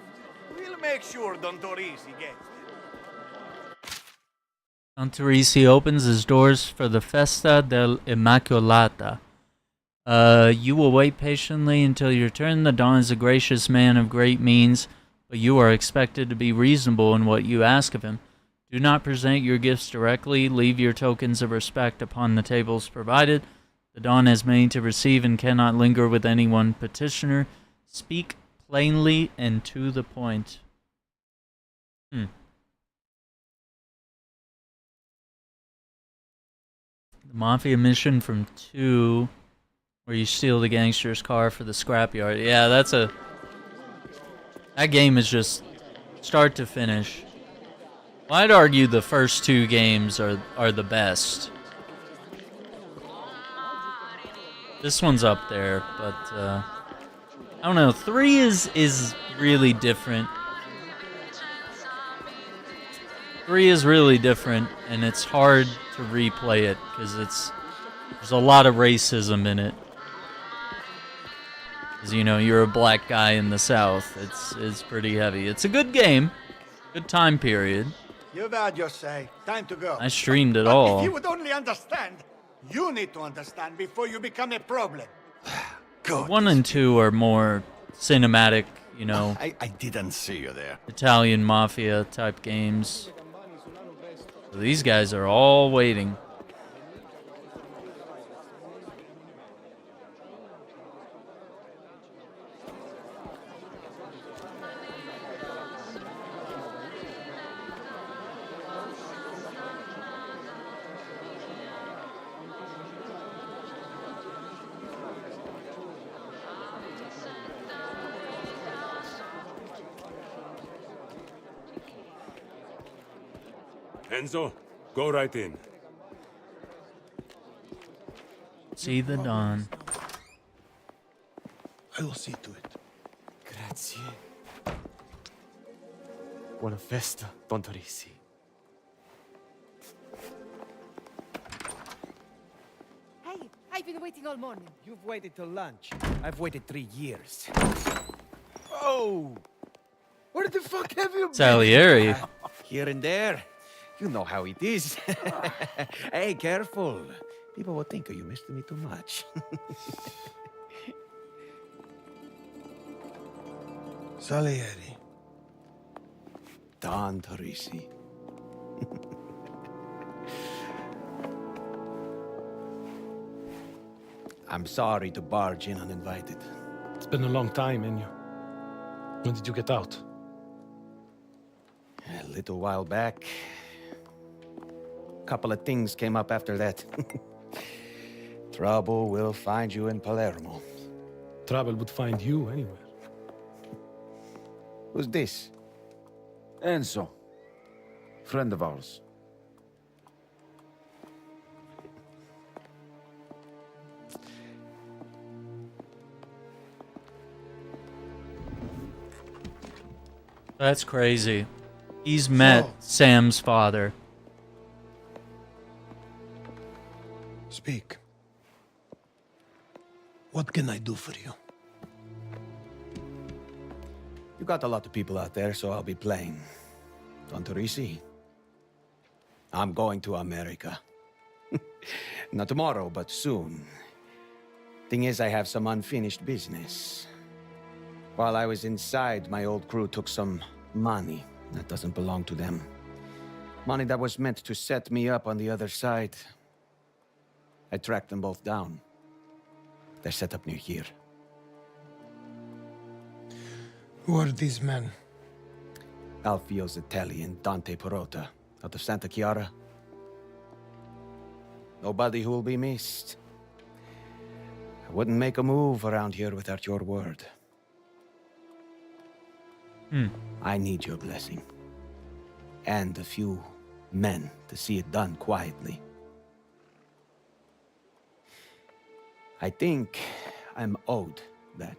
We'll make sure Don Torrisi gets them. Don Torrisi opens his doors for the Festa del Immacolata. You will wait patiently until your turn. The Don is a gracious man of great means, but you are expected to be reasonable in what you ask of him. Do not present your gifts directly. Leave your tokens of respect upon the tables provided. The Don has many to receive and cannot linger with any one petitioner. Speak plainly and to the point. The Mafia mission from 2, where you steal the gangster's car for the scrapyard. Yeah, that game is just start to finish. Well, I'd argue the first 2 games are the best. This one's up there, but I don't know. 3 is really different. 3 is really different, and it's hard to replay it because there's a lot of racism in it. Because, you know, you're a black guy in the South. It's pretty heavy. It's a good game, good time period. You've had your say. Time to go. I streamed it But all. if you would only understand, you need to understand before you become a problem. Good. 1 and 2 are more cinematic, you know, I didn't see you there. Italian mafia type games. So these guys are all waiting. Enzo, go right in. See the dawn. I will see to it. Grazie. Buona festa, Don Torrisi. Hey, I've been waiting all morning. You've waited till lunch. I've waited 3 years. Oh! Where the fuck have you been? Salieri. Here and there. You know how it is. Hey, careful. People will think you missed me too much. Salieri. Don Torrisi. I'm sorry to barge in uninvited. It's been a long time, Ennio. When did you get out? A little while back. Couple of things came up after that. Trouble will find you in Palermo. Trouble would find you anywhere. Who's this? Enzo. Friend of ours. That's crazy. He's met Sam's father. Speak. What can I do for you? You got a lot of people out there, so I'll be playing. Don Torrisi, I'm going to America. Not tomorrow, but soon. Thing is, I have some unfinished business. While I was inside, my old crew took some money that doesn't belong to them. Money that was meant to set me up on the other side. I tracked them both down. They're set up near here. Who are these men? Alfio Zitelli and Dante Perota, out of Santa Chiara. Nobody who will be missed. I wouldn't make a move around here without your word. I need your blessing. And a few men to see it done quietly. I think I'm owed that.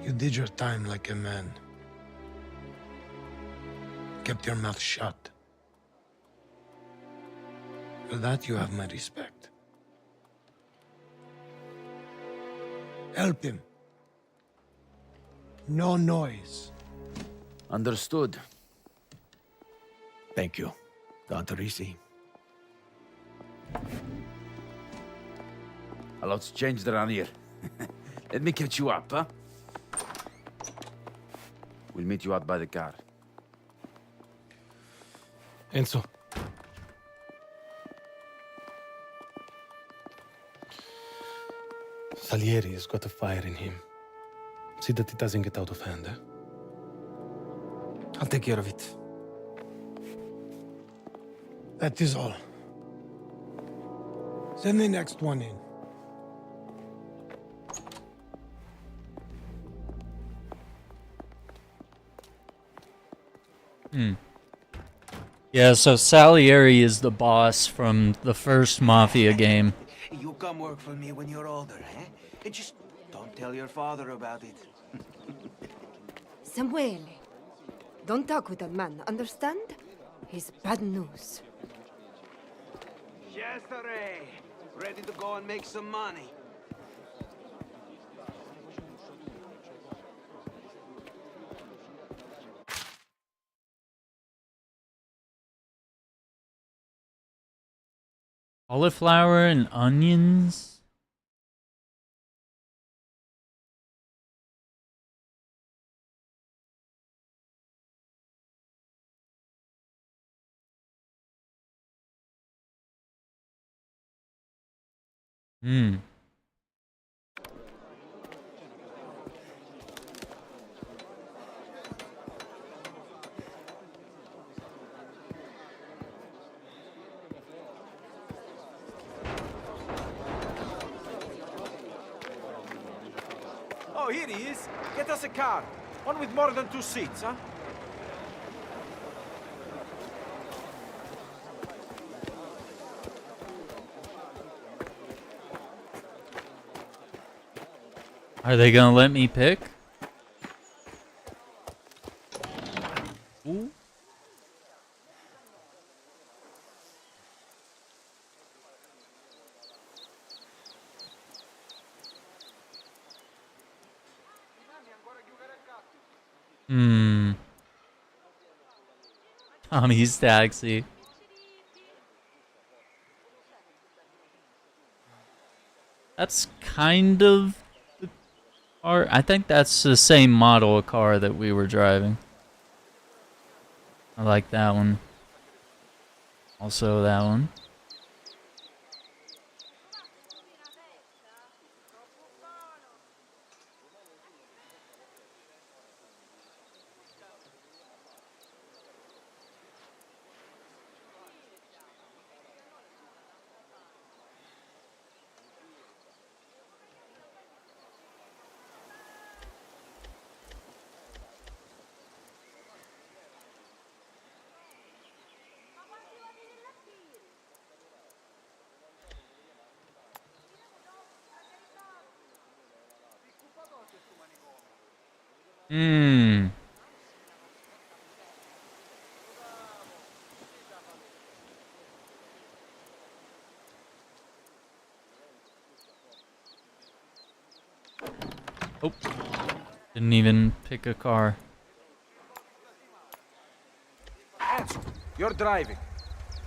You did your time like a man. Kept your mouth shut. For that you have my respect. Help him. No noise. Understood. Thank you, Don Torrisi. A lot's changed around here. Let me catch you up, huh? We'll meet you out by the car. Enzo. Salieri has got a fire in him. See that it doesn't get out of hand, eh? I'll take care of it. That is all. Send the next one in. Yeah, so Salieri is the boss from the first Mafia game. You come work for me when you're older, eh? And just don't tell your father about it. Samuele, don't talk with that man, understand? He's bad news. Cesare, ready to go and make some money. Cauliflower and onions. Hmm. Oh, here he is. Get us a car. One with more than 2 seats, huh? Are they gonna let me pick? Ooh. Hmm. Tommy's taxi. That's kind of the car. I think that's the same model of car that we were driving. I like that one. Also that one. Hmm. Oh. Didn't even pick a car. Enzo, you're driving.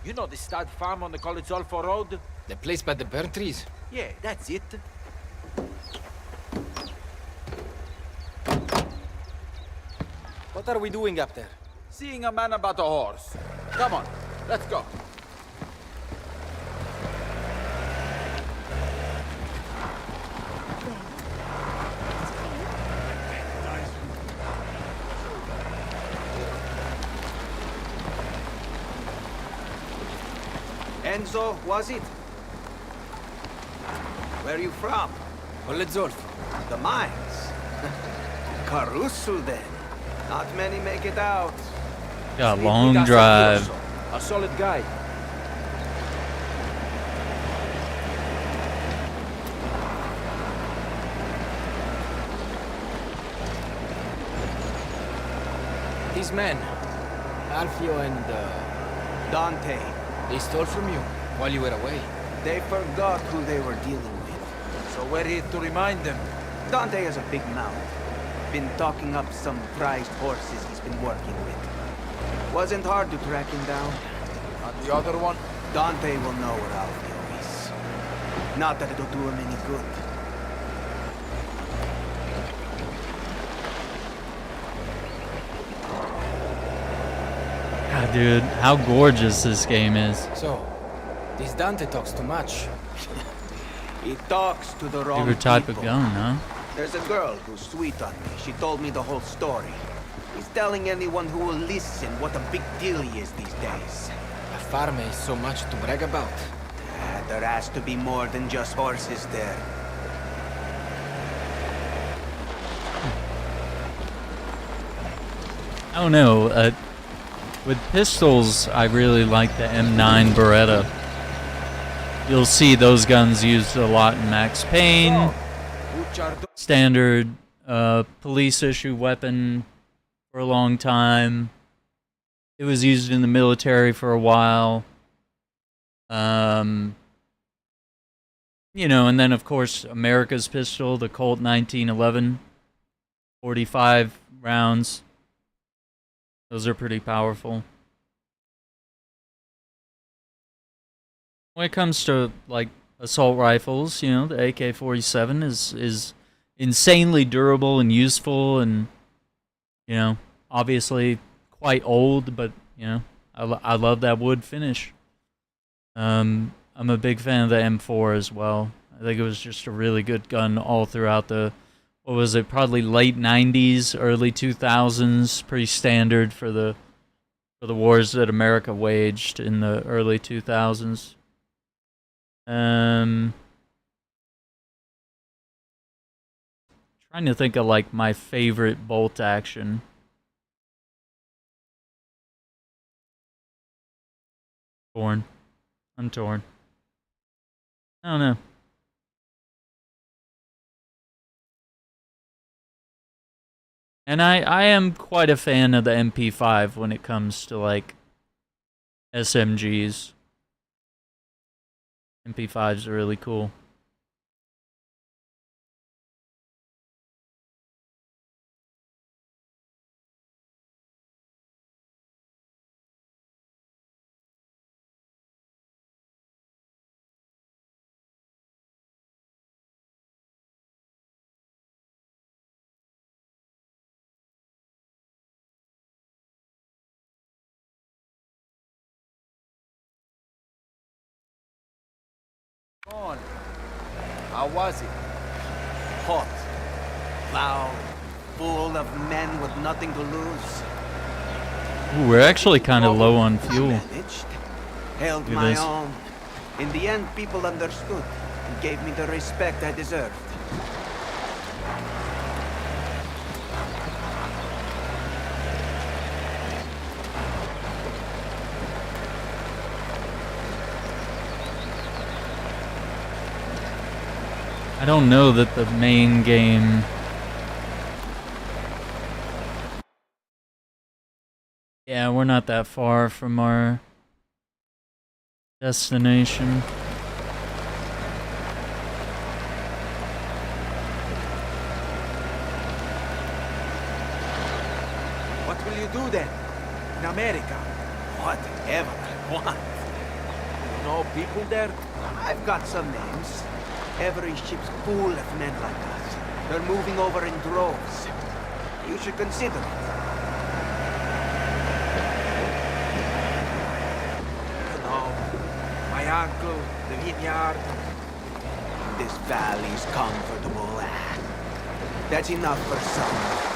You know the stud farm on the College Olfo Road? The place by the burnt trees? Yeah, that's it. What are we doing up there? Seeing a man about a horse. Come on, let's go. Enzo, was it? Where are you from? Zolfo. The mines. Caruso, then. Not many make it out. Got a long drive. A solid guy. These men, Alfio and Dante. They stole from you while you were away. They forgot who they were dealing with. So we're here to remind them. Dante has a big mouth. Been talking up some prized horses he's been working with. Wasn't hard to track him down. And the other one? Dante will know where Alfio is. Not that it'll do him any good. God, dude, how gorgeous this game is. So, this Dante talks too much. He talks to the wrong Favorite type people. of gun, huh? There's a girl who's sweet on me. She told me the whole story. He's telling anyone who will listen what a big deal he is these days. A farm is so much to brag about. There has to be more than just horses there. I don't know. With pistols, I really like the M9 Beretta. You'll see those guns used a lot in Max Payne. Standard police issue weapon for a long time. It was used in the military for a while. You know, and then of course America's pistol, the Colt 1911, 45 rounds. Those are pretty powerful. When it comes to like assault rifles, you know, the AK-47 is insanely durable and useful, and you know, obviously quite old, but you know, I love that wood finish. I'm a big fan of the M4 as well. I think it was just a really good gun all throughout the, what was it, probably late 90s, early 2000s, pretty standard for the wars that America waged in the early 2000s. Trying to think of like my favorite bolt action. I'm torn. I don't know. And I am quite a fan of the MP5 when it comes to like SMGs. MP5s are really cool. On. How was it? Hot, loud, full of men with nothing to lose. Ooh, we're actually kind of low on fuel. Managed. Held my own. In the end, people understood and gave me the respect I deserved. I don't know that the main game... Yeah, we're not that far from our destination. What will you do then? In America? Whatever I want. You know people there? I've got some names. Every ship's full of men like us. They're moving over in droves. You should consider it. You know, my uncle, the vineyard. This valley's comfortable. That's enough for some.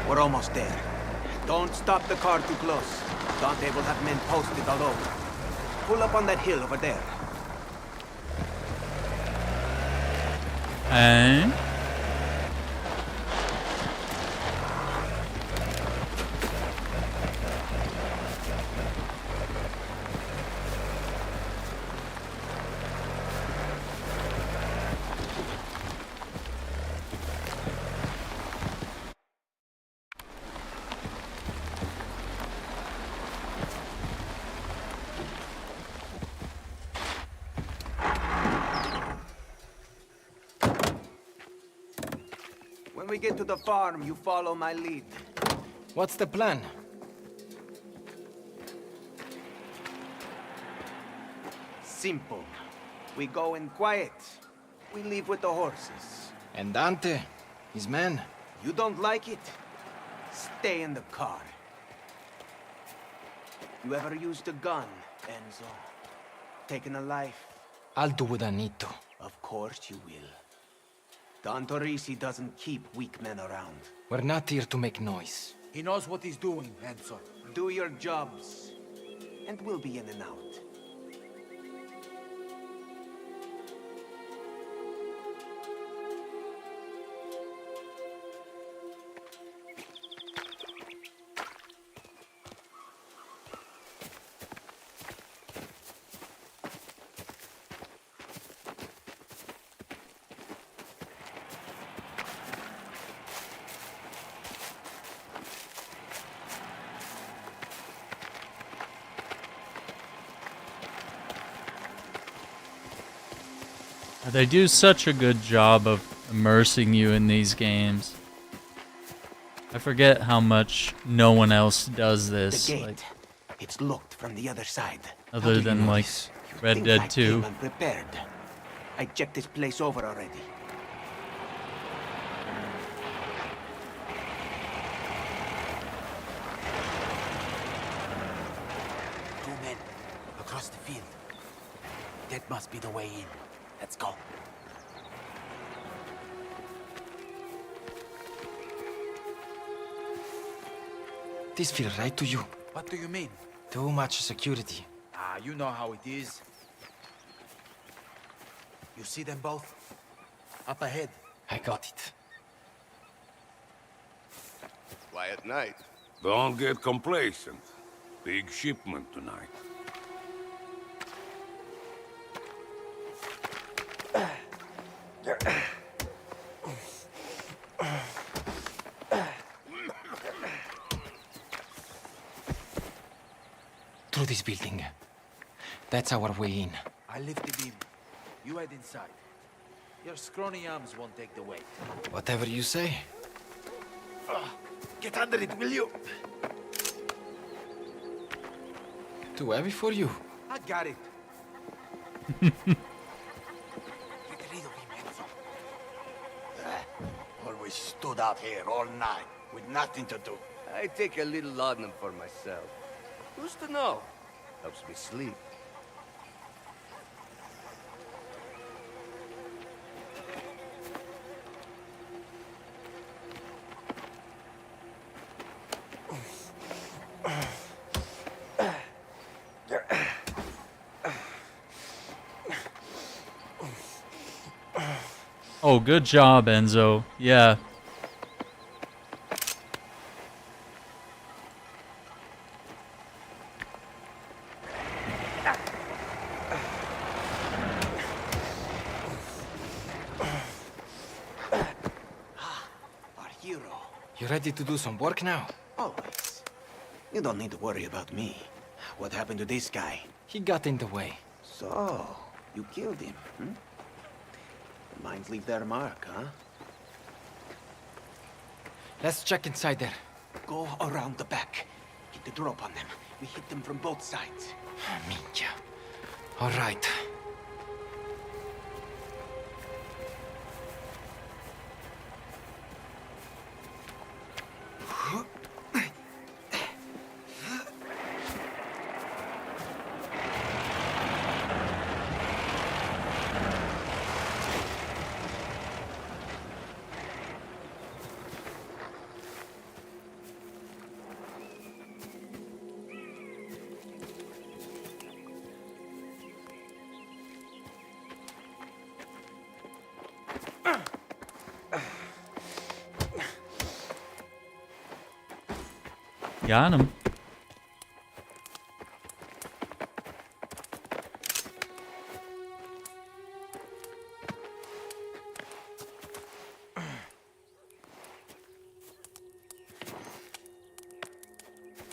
We're almost there. Don't stop the car too close. Dante will have men posted all over. Pull up on that hill over there. And... When we get to the farm, you follow my lead. What's the plan? Simple. We go in quiet. We leave with the horses. And Dante? His men? You don't like it? Stay in the car. You ever used a gun, Enzo? Taken a life? I'll do what I need to. Of course you will. Don Torrisi doesn't keep weak men around. We're not here to make noise. He knows what he's doing, Enzo. Do your jobs, and we'll be in and out. They do such a good job of immersing you in these games. I forget how much no one else does this. The gate. Like, It's locked from the other side. other than like Red Dead 2. Unprepared. I checked this place over already. Two men across the field. That must be the way in. Let's go. This feels right to you. What do you mean? Too much security. Ah, you know how it is. You see them both? Up ahead. I got it. Quiet night. Don't get complacent. Big shipment tonight. Through this building. That's our way in. I lift the beam. You head inside. Your scrawny arms won't take the weight. Whatever you say. Get under it, will you? Too heavy for you. I got it. Always stood out here all night with nothing to do. I take a little laudanum for myself. Who's to know? Helps me sleep. Oh, good job, Enzo. Yeah. Our hero. You ready to do some work now? Always. You don't need to worry about me. What happened to this guy? He got in the way. So, you killed him, hmm? Mines leave their mark, huh? Let's check inside there. Go around the back. Get the drop on them. We hit them from both sides. Minchia. All right. Got him.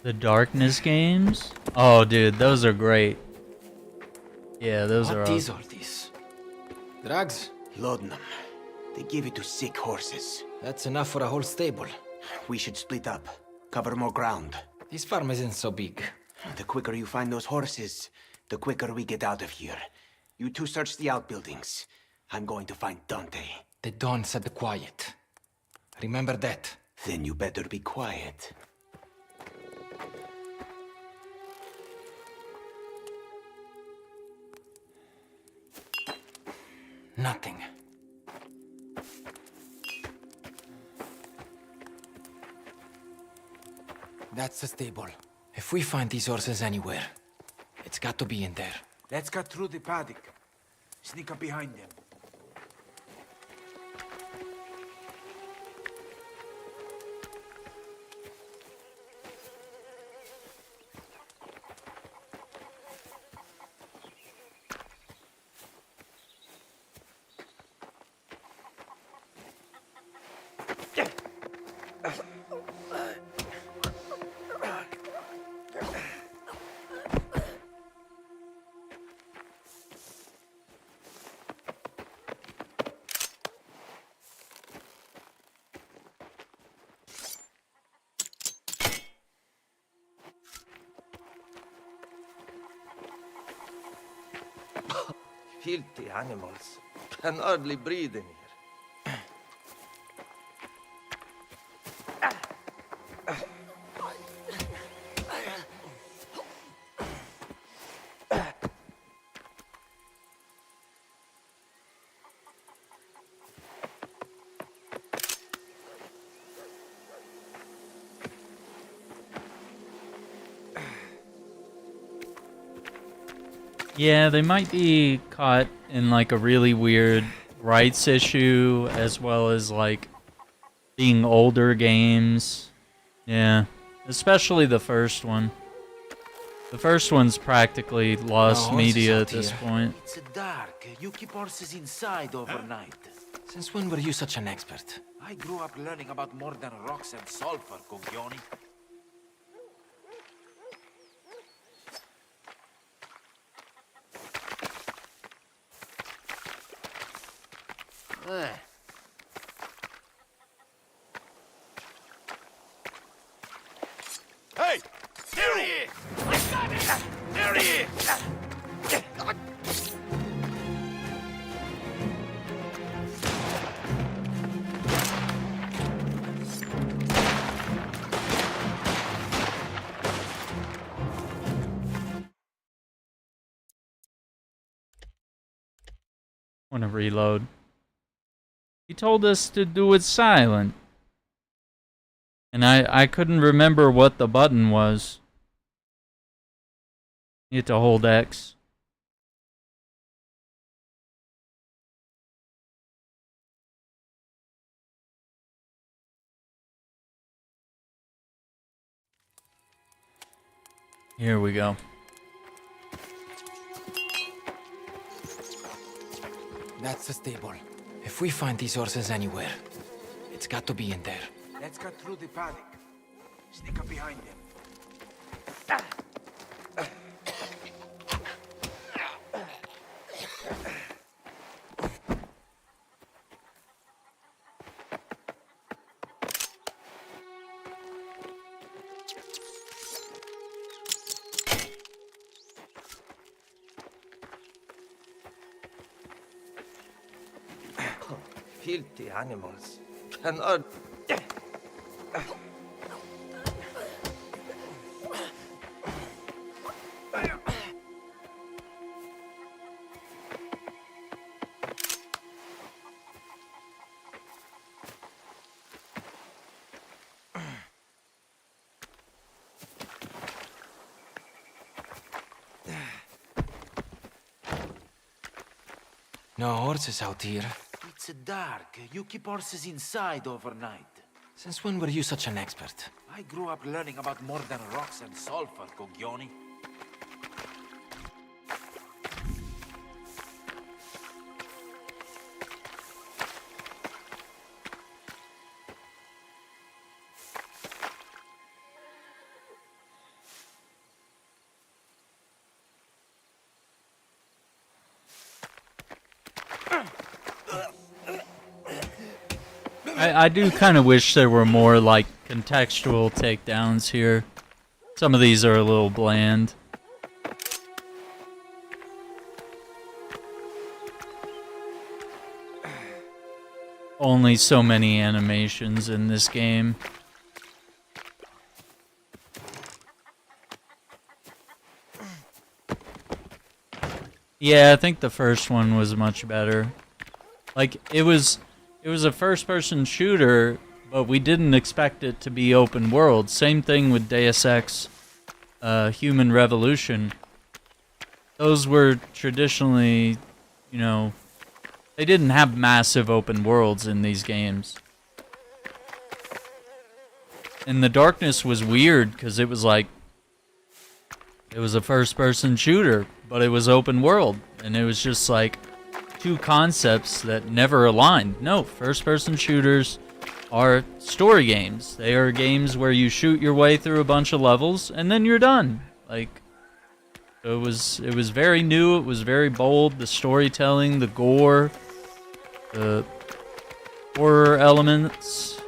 The Darkness games? Oh, dude, those are great. Yeah, those are What is awesome. all this? Drugs? Laudanum. They give it to sick horses. That's enough for a whole stable. We should split up. Cover more ground. This farm isn't so big. The quicker you find those horses, the quicker we get out of here. You two search the outbuildings. I'm going to find Dante. The Don said quiet. Remember that. Then you better be quiet. Nothing. That's the stable. If we find these horses anywhere, it's got to be in there. Let's cut through the paddock. Sneak up behind them. Filthy animals. Can hardly breathe in here. Yeah, they might be caught in like a really weird rights issue as well as like being older games. Yeah, especially the first one. The first one's practically lost media at this point. It's dark. You keep horses inside overnight. Since when were you such an expert? I grew up learning about more than rocks and sulfur, Coglioni. Hey! There he is! I got it! There he is! Want to reload. He told us to do it silent. And I couldn't remember what the button was. You have to hold X. Here we go. That's the stable. If we find these horses anywhere, it's got to be in there. Let's cut through the paddock. Sneak up behind them. Filthy animals. Cannot. No horses out here. It's dark. You keep horses inside overnight. Since when were you such an expert? I grew up learning about more than rocks and sulfur, Coglioni. I do kind of wish there were more, like, contextual takedowns here. Some of these are a little bland. Only so many animations in this game. Yeah, I think the first one was much better. Like, it was a first-person shooter, but we didn't expect it to be open world. Same thing with Deus Ex, Human Revolution. Those were traditionally, you know, they didn't have massive open worlds in these games. And the darkness was weird, because it was like, it was a first-person shooter, but it was open world. And it was just like two concepts that never aligned. No, first-person shooters are story games. They are games where you shoot your way through a bunch of levels, and then you're done. Like, it was very new, it was very bold, the storytelling, the gore, the horror elements.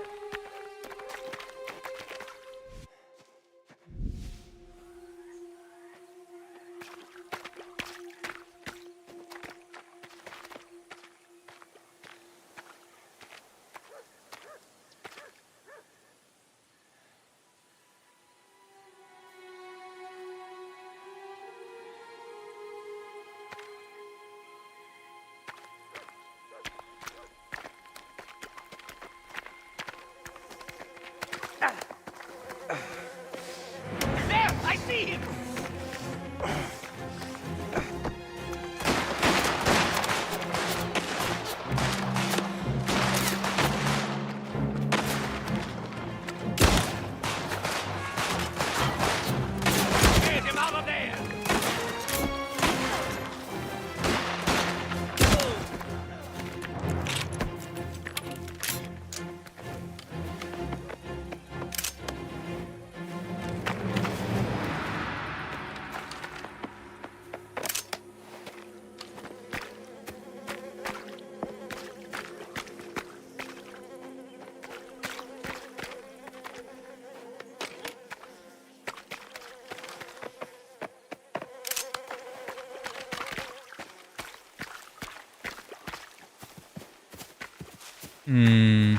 Hmm.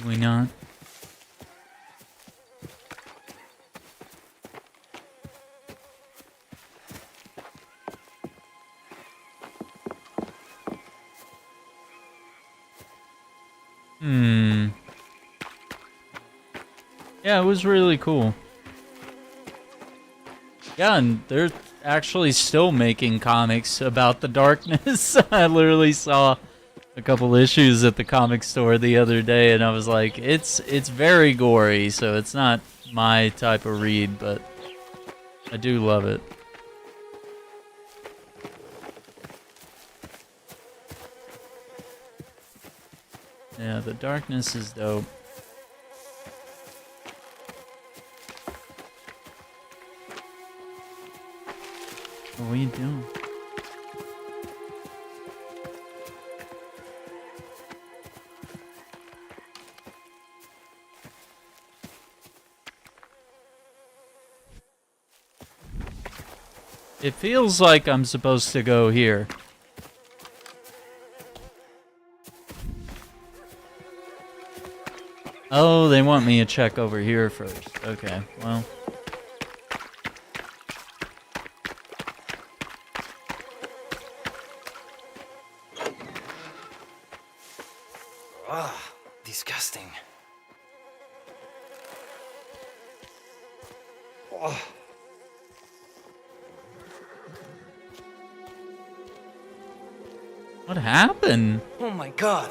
We not? Hmm. Yeah, it was really cool. Yeah, and they're actually still making comics about the darkness. I literally saw a couple issues at the comic store the other day, and I was like, it's very gory, so it's not my type of read, but I do love it. Yeah, the darkness is dope. What are you doing? It feels like I'm supposed to go here. Oh, they want me to check over here first. Okay, well. Ah, disgusting. Oh. What happened? Oh my god.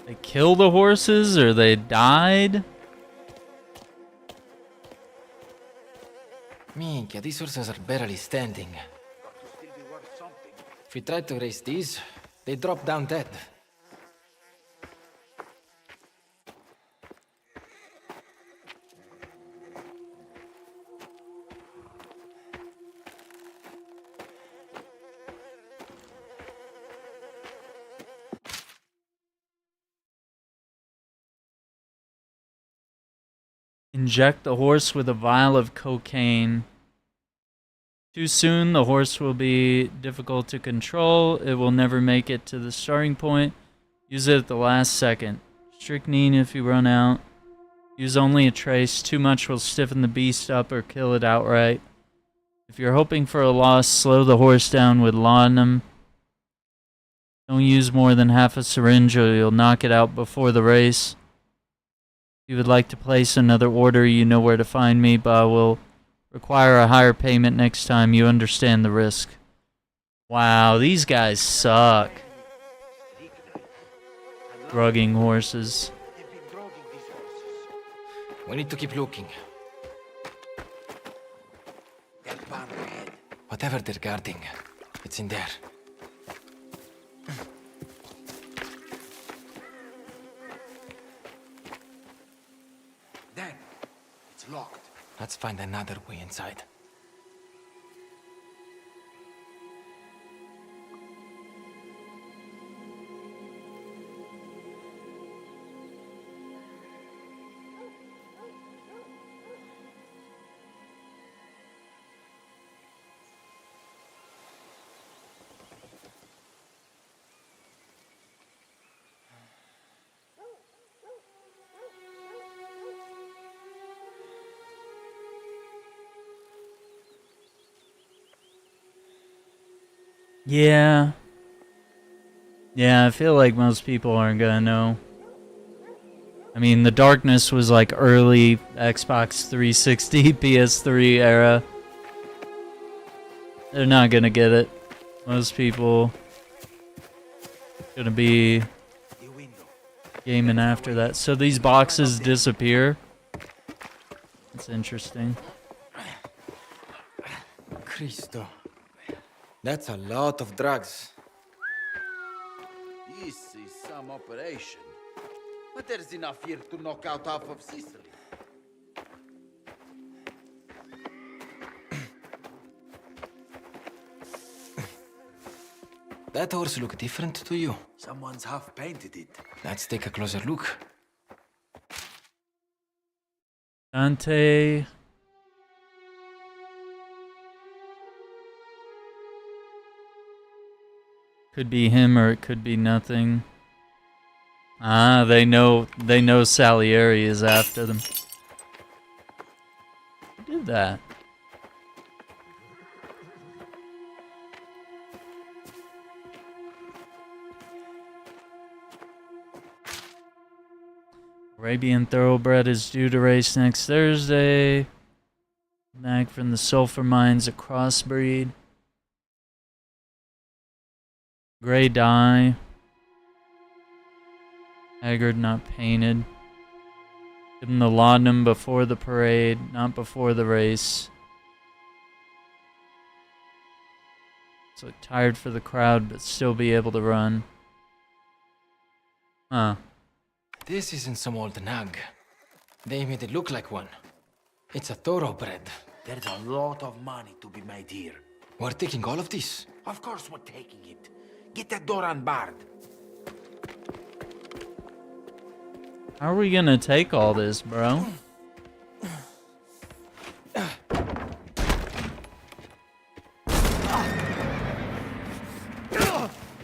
They killed the horses or they died? Minchia, these horses are barely standing. If we tried to race these, they drop down dead. Inject the horse with a vial of cocaine. Too soon, the horse will be difficult to control. It will never make it to the starting point. Use it at the last second. Strychnine if you run out. Use only a trace. Too much will stiffen the beast up or kill it outright. If you're hoping for a loss, slow the horse down with laudanum. Don't use more than half a syringe or you'll knock it out before the race. If you would like to place another order, you know where to find me, but I will require a higher payment next time. You understand the risk. Wow, these guys suck. Drugging horses. We need to keep looking. Whatever they're guarding, it's in there. Dan, it's locked. Let's find another way inside. Yeah. Yeah, I feel like most people aren't gonna know. I mean, the darkness was like early Xbox 360, PS3 era. They're not gonna get it. Most people gonna be gaming after that. So these boxes disappear. That's interesting. Cristo. That's a lot of drugs. This is some operation. But there's enough here to knock out half of Sicily. That horse look different to you. Someone's half painted it. Let's take a closer look. Dante. Could be him or it could be nothing. Ah, they know Salieri is after them. Who did that? Arabian Thoroughbred is due to race next Thursday. Back from the sulfur mines, a crossbreed. Gray dye. Haggard, not painted. Given the laudanum before the parade, not before the race. So tired for the crowd, but still be able to run. Huh. This isn't some old nag. They made it look like one. It's a thoroughbred. There's a lot of money to be made here. We're taking all of this? Of course we're taking it. Get that door unbarred. How are we gonna take all this, bro?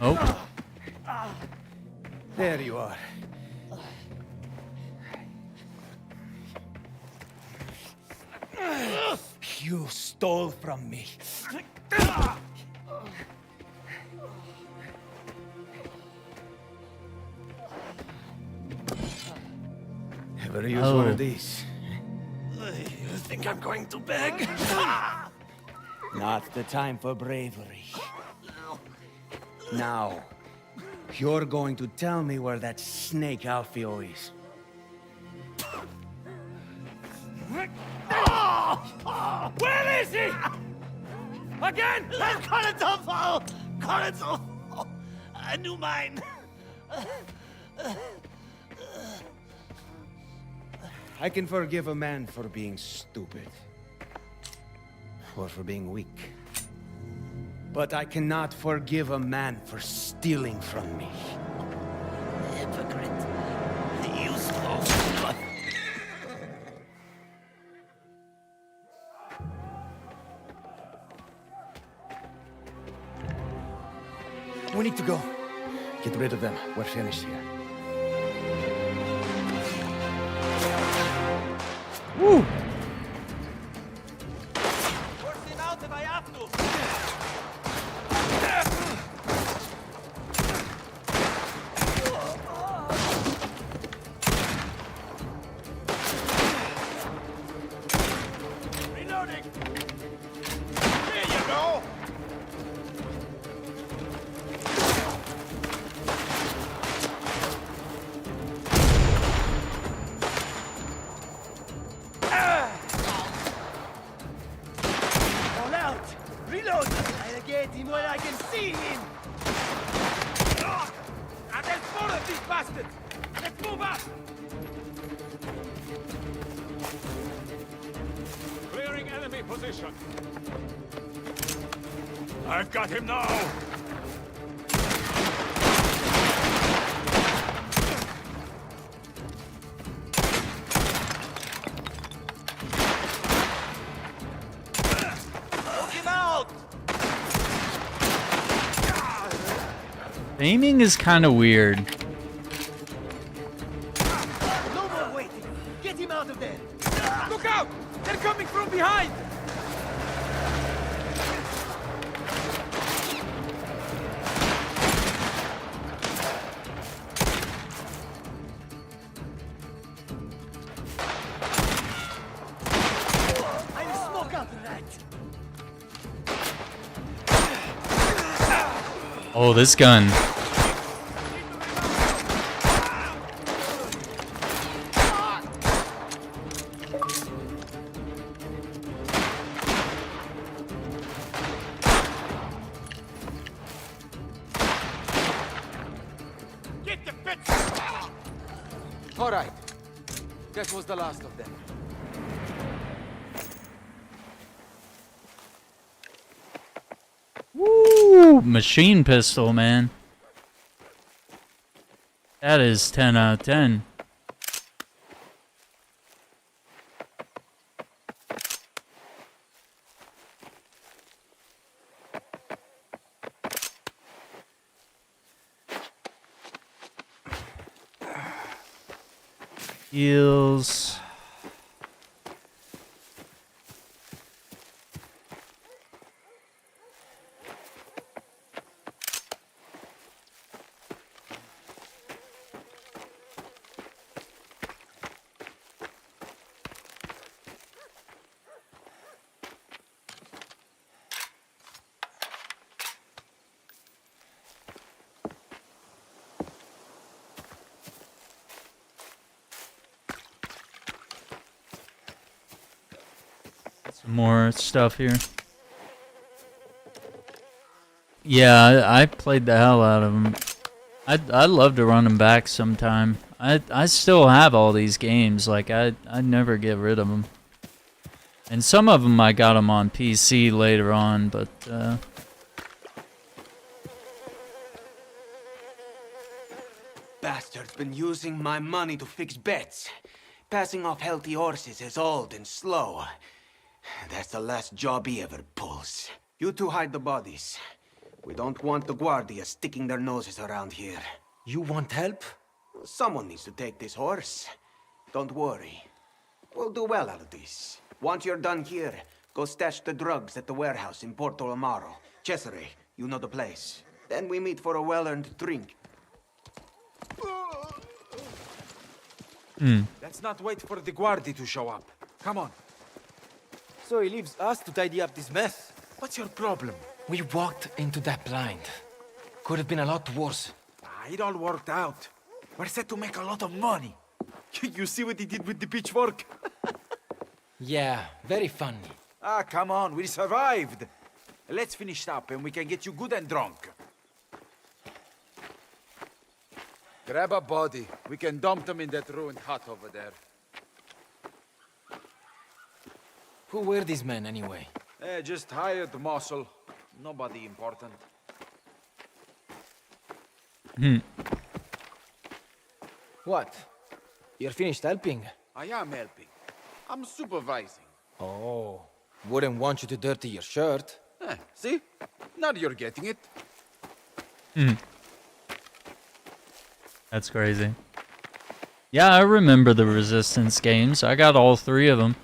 Oh. There you are. You stole from me. Ever use one of these? You think I'm going to beg? Not the time for bravery. Now, you're going to tell me where that snake Alfio is. Where is he? Again! Corridor! A new mine! I can forgive a man for being stupid. Or for being weak. But I cannot forgive a man for stealing from me. Hypocrite. You stole. We need to go. Get rid of them. We're finished here. Woo! Force him out if I have to. Reloading. Here you go. All out. Reload. I'll get him where I can see him. And there's more of these bastards. Let's move up. Clearing enemy position. I've got him now. Look him out. Aiming is kind of weird. No more waiting. Get him out of there. Look out! They're coming from behind. I'll smoke out the rat. Oh, this gun. Get the bitch All right. That was the last of them. Woo! Machine pistol, man. That is 10 out of 10. Heals. Some more stuff here. Yeah, I played the hell out of them. I'd love to run them back sometime. I still have all these games. Like I never get rid of them. And some of them I got them on PC later on, but Bastard's been using my money to fix bets. Passing off healthy horses as old and slow. That's the last job he ever pulls. You two hide the bodies. We don't want the Guardia sticking their noses around here. You want help? Someone needs to take this horse. Don't worry. We'll do well out of this. Once you're done here, go stash the drugs at the warehouse in Porto Amaro. Cesare, you know the place. Then we meet for a well-earned drink. Let's not wait for the Guardi to show up. Come on. So he leaves us to tidy up this mess. What's your problem? We walked into that blind. Could have been a lot worse. It all worked out. We're set to make a lot of money. You see what he did with the pitchfork? Yeah, very funny. Ah, come on, we survived. Let's finish up and we can get you good and drunk. Grab a body. We can dump them in that ruined hut over there. Who were these men, anyway? Just hired muscle. Nobody important. What? You're finished helping? I am helping. I'm supervising. Oh, wouldn't want you to dirty your shirt. See? Now you're getting it. That's crazy. Yeah, I remember the Resistance games. I got all 3 of them.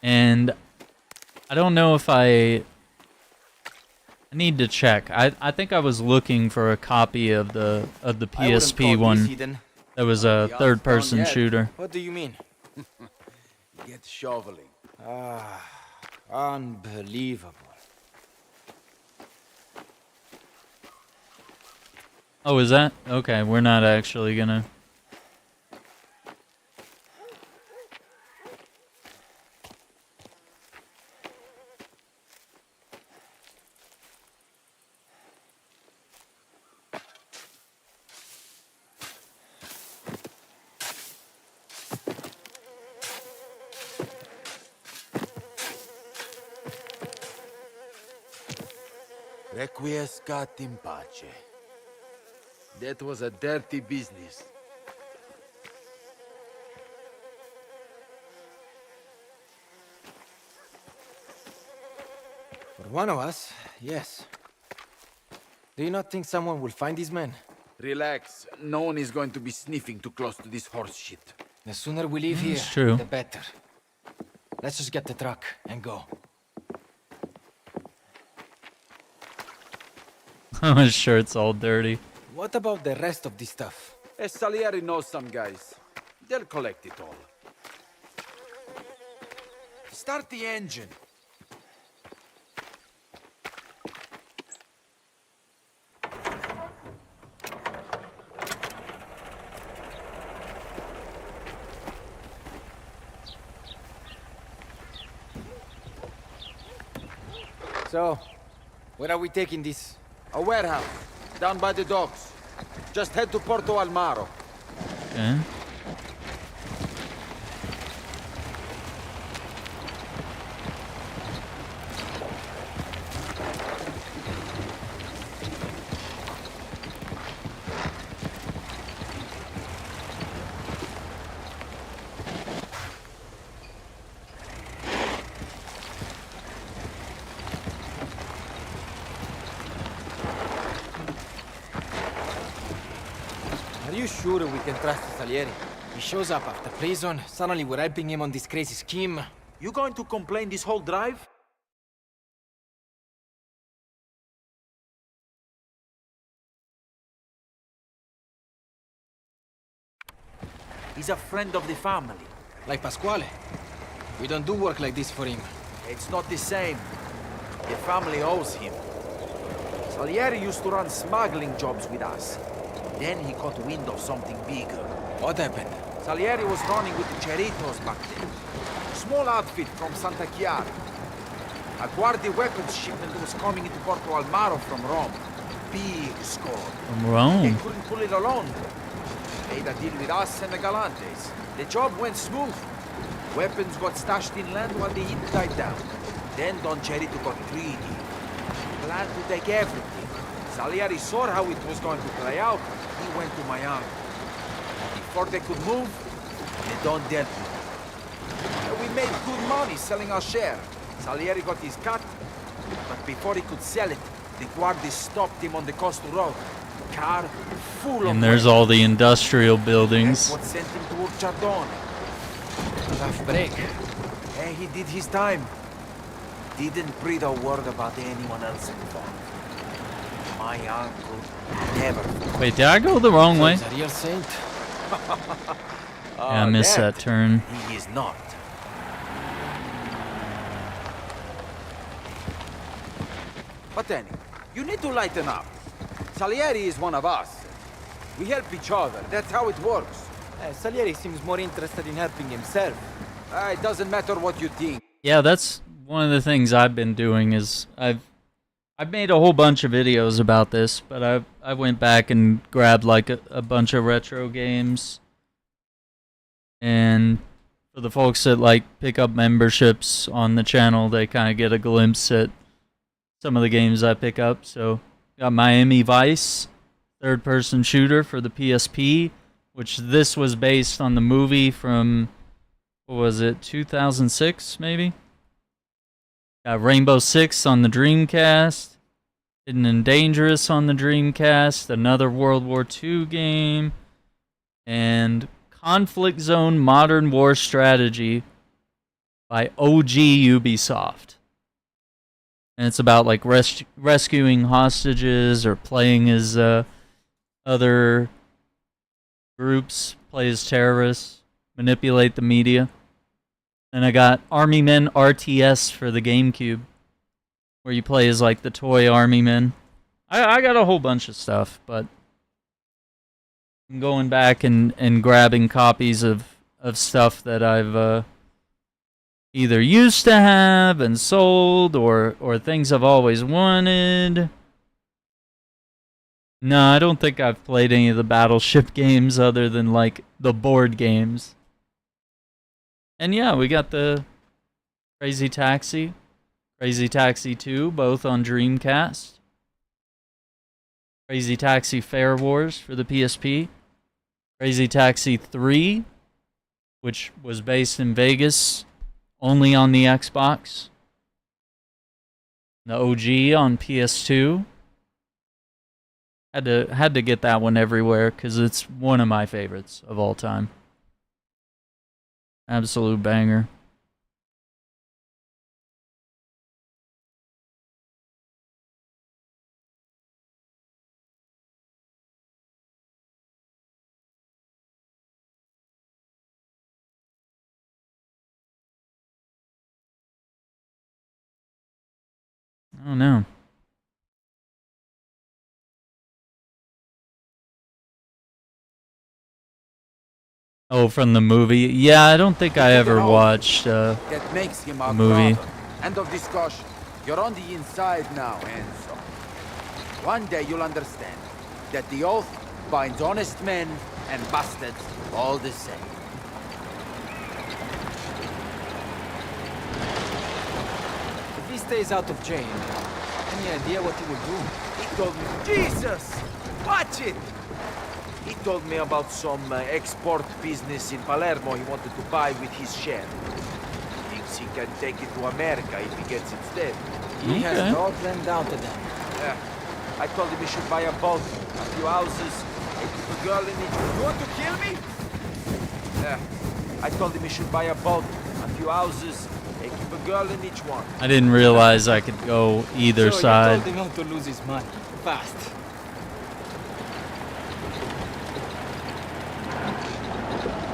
And I don't know if I need to check. I think I was looking for a copy of the PSP one. That was a third-person shooter. What do you mean? Get shoveling. Unbelievable. Oh, is that? Okay, we're not actually gonna... Requiescat in pace. That was a dirty business. For one of us, yes. Do you not think someone will find these men? Relax. No one is going to be sniffing too close to this horse shit. The sooner we leave here, true. the better. Let's just get the truck and go. His shirt's all dirty. What about the rest of this stuff? Salieri knows some guys. They'll collect it all. Start the engine. So, where are we taking this? A warehouse, down by the docks. Just head to Porto Almaro. Okay. Are you sure we can trust Salieri? He shows up after prison, suddenly we're helping him on this crazy scheme. You going to complain this whole drive? He's a friend of the family. Like Pasquale. We don't do work like this for him. It's not the same. The family owes him. Salieri used to run smuggling jobs with us. Then he caught wind of something bigger. What happened? Salieri was running with the Cerritos back then. Small outfit from Santa Chiara. A Guardia weapons shipment was coming into Porto Almaro from Rome. Big score. From Rome? They couldn't pull it alone. Made a deal with us and the Galantes. The job went smooth. Weapons got stashed inland while the heat died down. Then Don Cerrito got greedy. Planned to take everything. Salieri saw how it was going to play out. He went to my uncle. Before they could move, the Don dealt with them. We made good money selling our share. Salieri got his cut, but before he could sell it, the Guardi stopped him on the coastal road. Car full of And there's all the industrial buildings. That's what sent him to Urciardone. Tough break. And he did his time. Didn't breathe a word about anyone else involved. My uncle never... Wait, did I go the wrong way? He's a real saint. Yeah, I missed that turn. He is not. But then, you need to lighten up. Salieri is one of us. We help each other. That's how it works. Salieri seems more interested in helping himself. It doesn't matter what you think. Yeah, that's one of the things I've been doing is I've made a whole bunch of videos about this, but I went back and grabbed like a bunch of retro games. And for the folks that like pick up memberships on the channel, they kind of get a glimpse at some of the games I pick up. So got Miami Vice, third-person shooter for the PSP, which this was based on the movie from, what was it, 2006 maybe? Got Rainbow Six on the Dreamcast, Hidden and Dangerous on the Dreamcast, another World War II game, and Conflict Zone Modern War Strategy by OG Ubisoft. And it's about like rescuing hostages or playing as other groups, play as terrorists, manipulate the media. And I got Army Men RTS for the GameCube, where you play as like the toy Army Men. I got a whole bunch of stuff, but I'm going back and grabbing copies of stuff that I've either used to have and sold, or things I've always wanted. No, I don't think I've played any of the Battleship games other than like the board games. And yeah, we got the Crazy Taxi 2, both on Dreamcast. Crazy Taxi Fair Wars for the PSP. Crazy Taxi 3, which was based in Vegas, only on the Xbox. The OG on PS2. Had to get that one everywhere because it's one of my favorites of all time. Absolute banger. Oh no. Oh, from the movie? Yeah, I don't think I ever watched That makes him the our movie. brother. End of discussion. You're on the inside now, Enzo. One day you'll understand that the oath binds honest men and bastards All the same. If he stays out of jail, any idea what he will do? He told me, Jesus! Watch it! He told me about some export business in Palermo he wanted to buy with his share. Thinks he can take it to America if he gets it instead. He has brought them down to them. Yeah. I told him he should buy a boat, a few houses, and keep a girl in it. You want to kill me? Yeah. I told him he should buy a boat, a few houses, and keep a girl in each one. I didn't realize I could go either side. You told him not to lose his money. Fast.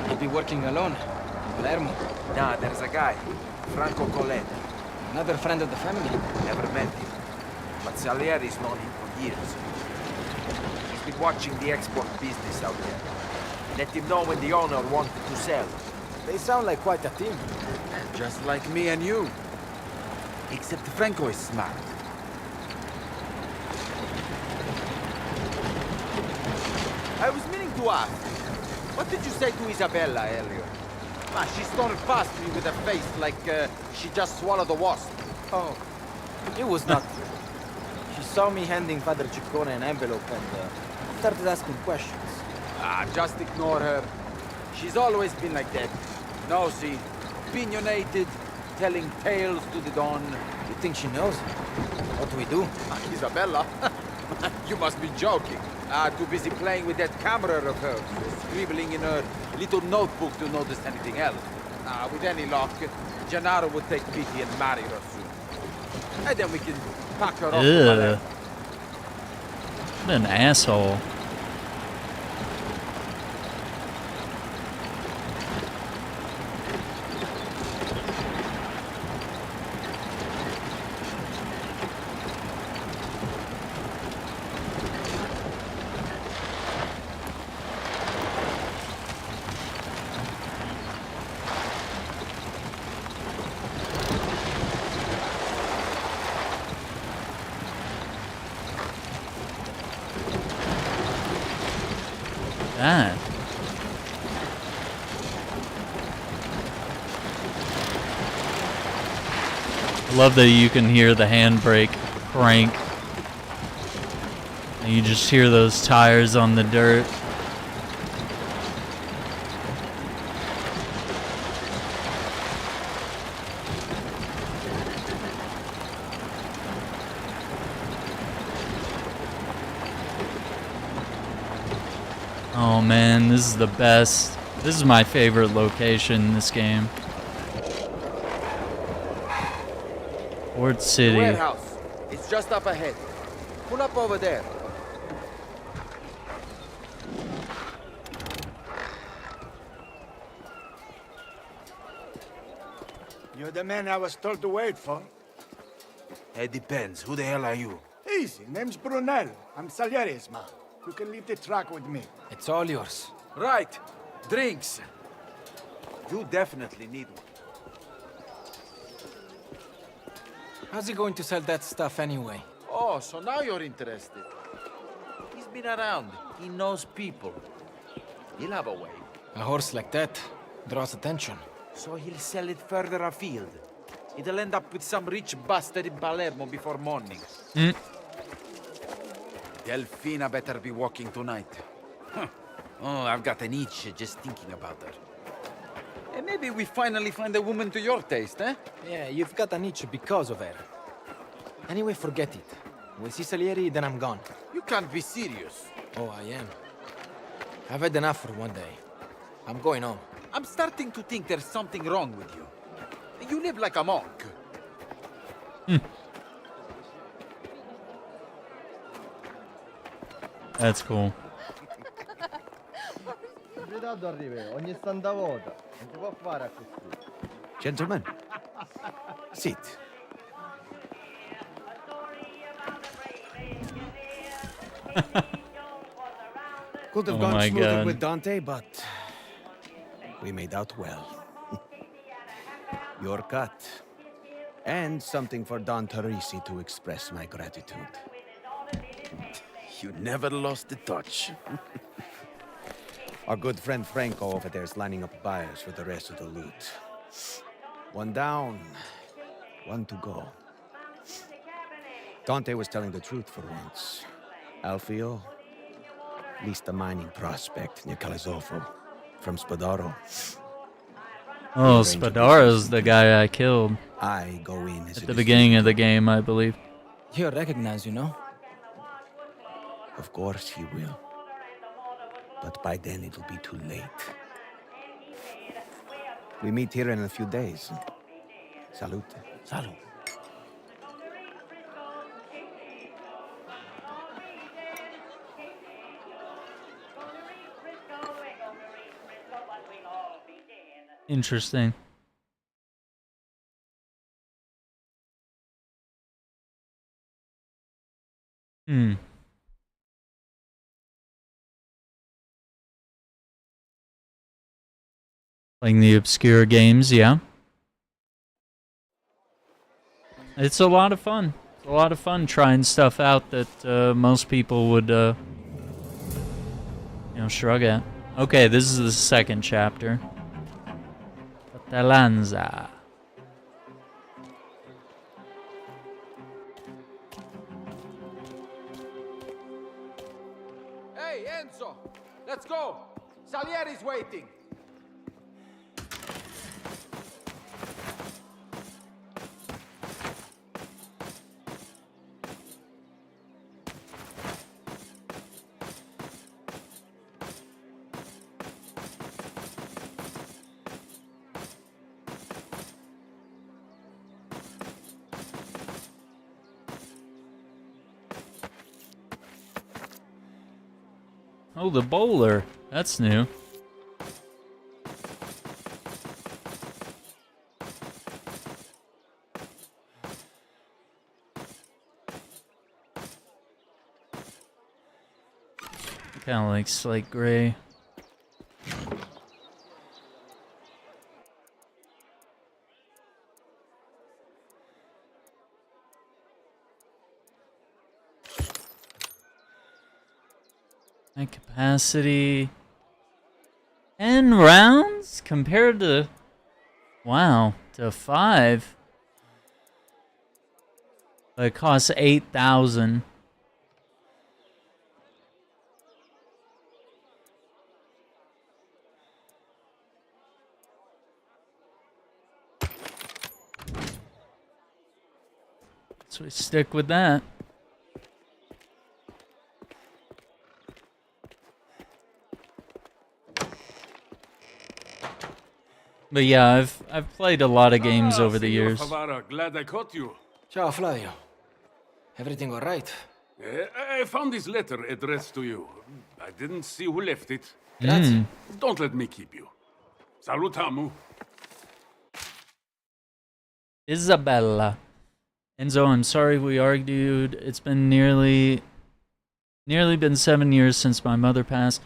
He'll be working alone. In Palermo. Nah, there's a guy, Franco Coletta. Another friend of the family. Never met him. But Salieri's known him for years. He's been watching the export business out there. Let him know when the owner wanted to sell. They sound like quite a team. Just like me and you. Except Franco is smart. I was meaning to ask, what did you say to Isabella earlier? Ah, she stormed past me with a face like she just swallowed a wasp. Oh, it was not. She saw me handing Father Ciccone an envelope and started asking questions. Ah, just ignore her. She's always been like that. Nosy, opinionated, telling tales to the dawn. You think she knows? What do we do? Isabella? You must be joking. Too busy playing with that camera of hers, scribbling in her little notebook to notice anything else. With any luck, Gennaro would take pity and marry her soon. And then we can pack her off to Palermo. What an asshole. That. I love that you can hear the handbrake crank. And you just hear those tires on the dirt. Oh man, this is the best. This is my favorite location in this game. Port City. The warehouse. It's just up ahead. Pull up over there. You're the man I was told to wait for. It depends. Who the hell are you? Easy. Name's Brunel. I'm Salieri's man. You can leave the truck with me. It's all yours. Right. Drinks. You definitely need one. How's he going to sell that stuff anyway? Oh, so now you're interested. He's been around. He knows people. He'll have a way. A horse like that draws attention. So he'll sell it further afield. It'll end up with some rich bastard in Palermo before morning. Delfina better be walking tonight. Huh. Oh, I've got an itch just thinking about her. And maybe we finally find a woman to your taste, eh? Yeah, you've got an itch because of her. Anyway, forget it. We'll see Salieri, then I'm gone. You can't be serious. Oh, I am. I've had enough for one day. I'm going home. I'm starting to think there's something wrong with you. You live like a monk. That's cool. Gentlemen, sit. Could have gone smoother with Dante, but we made out well. Your cut. And something for Don Torrisi to express my gratitude. You never lost the touch. Our good friend Franco over there is lining up buyers for the rest of the loot. One down, one to go. Dante was telling the truth for once. Alfio leased a mining prospect near Calazofo from Spadaro. Oh, Spadara's the guy I killed. I go in at the beginning of the game, I believe. He'll recognize you, no? Of course he will. But by then it'll be too late. We meet here in a few days. Salute. Salud. Interesting. Playing the obscure games, yeah. It's a lot of fun. It's a lot of fun trying stuff out that most people would, shrug at. Okay, this is the second chapter. Catalanza. Hey, Enzo! Let's go! Salieri's waiting! Oh, the bowler. That's new. Kind of like slate gray. High capacity. 10 rounds compared to, wow, to 5. But it costs 8,000. So we stick with that. But yeah, I've played a lot of games over the years. Favara, glad I caught you. Ciao, Flavio. Everything all right? I found this letter addressed to you. I didn't see who left it. Grazie. Don't let me keep you. Salutamu. Isabella. Enzo, I'm sorry we argued. It's been nearly been 7 years since my mother passed.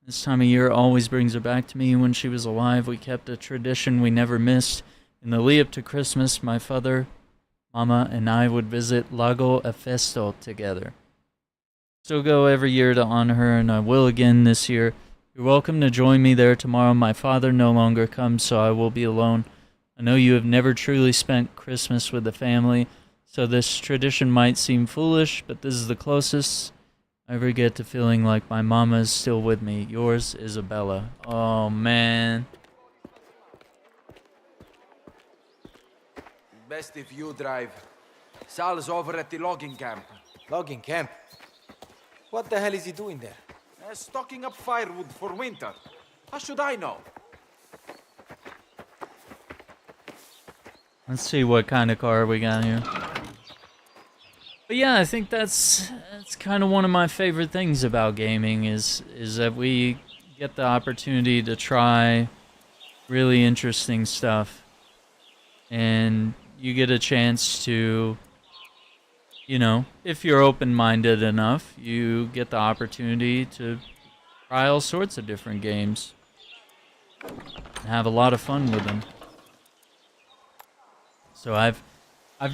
This time of year always brings her back to me. When she was alive, we kept a tradition we never missed. In the lead up to Christmas, my father, Mama, and I would visit Lago Efesto together. Still go every year to honor her, and I will again this year. You're welcome to join me there tomorrow. My father no longer comes, so I will be alone. I know you have never truly spent Christmas with the family, so this tradition might seem foolish, but this is the closest I ever get to feeling like my mama is still with me. Yours, Isabella. Oh, man. Best if you drive. Sal's over at the logging camp. Logging camp? What the hell is he doing there? Stocking up firewood for winter. How should I know? Let's see what kind of car we got here. But yeah, I think that's kind of one of my favorite things about gaming is that we get the opportunity to try really interesting stuff. And you get a chance to, you know, if you're open-minded enough, you get the opportunity to try all sorts of different games and have a lot of fun with them. So I've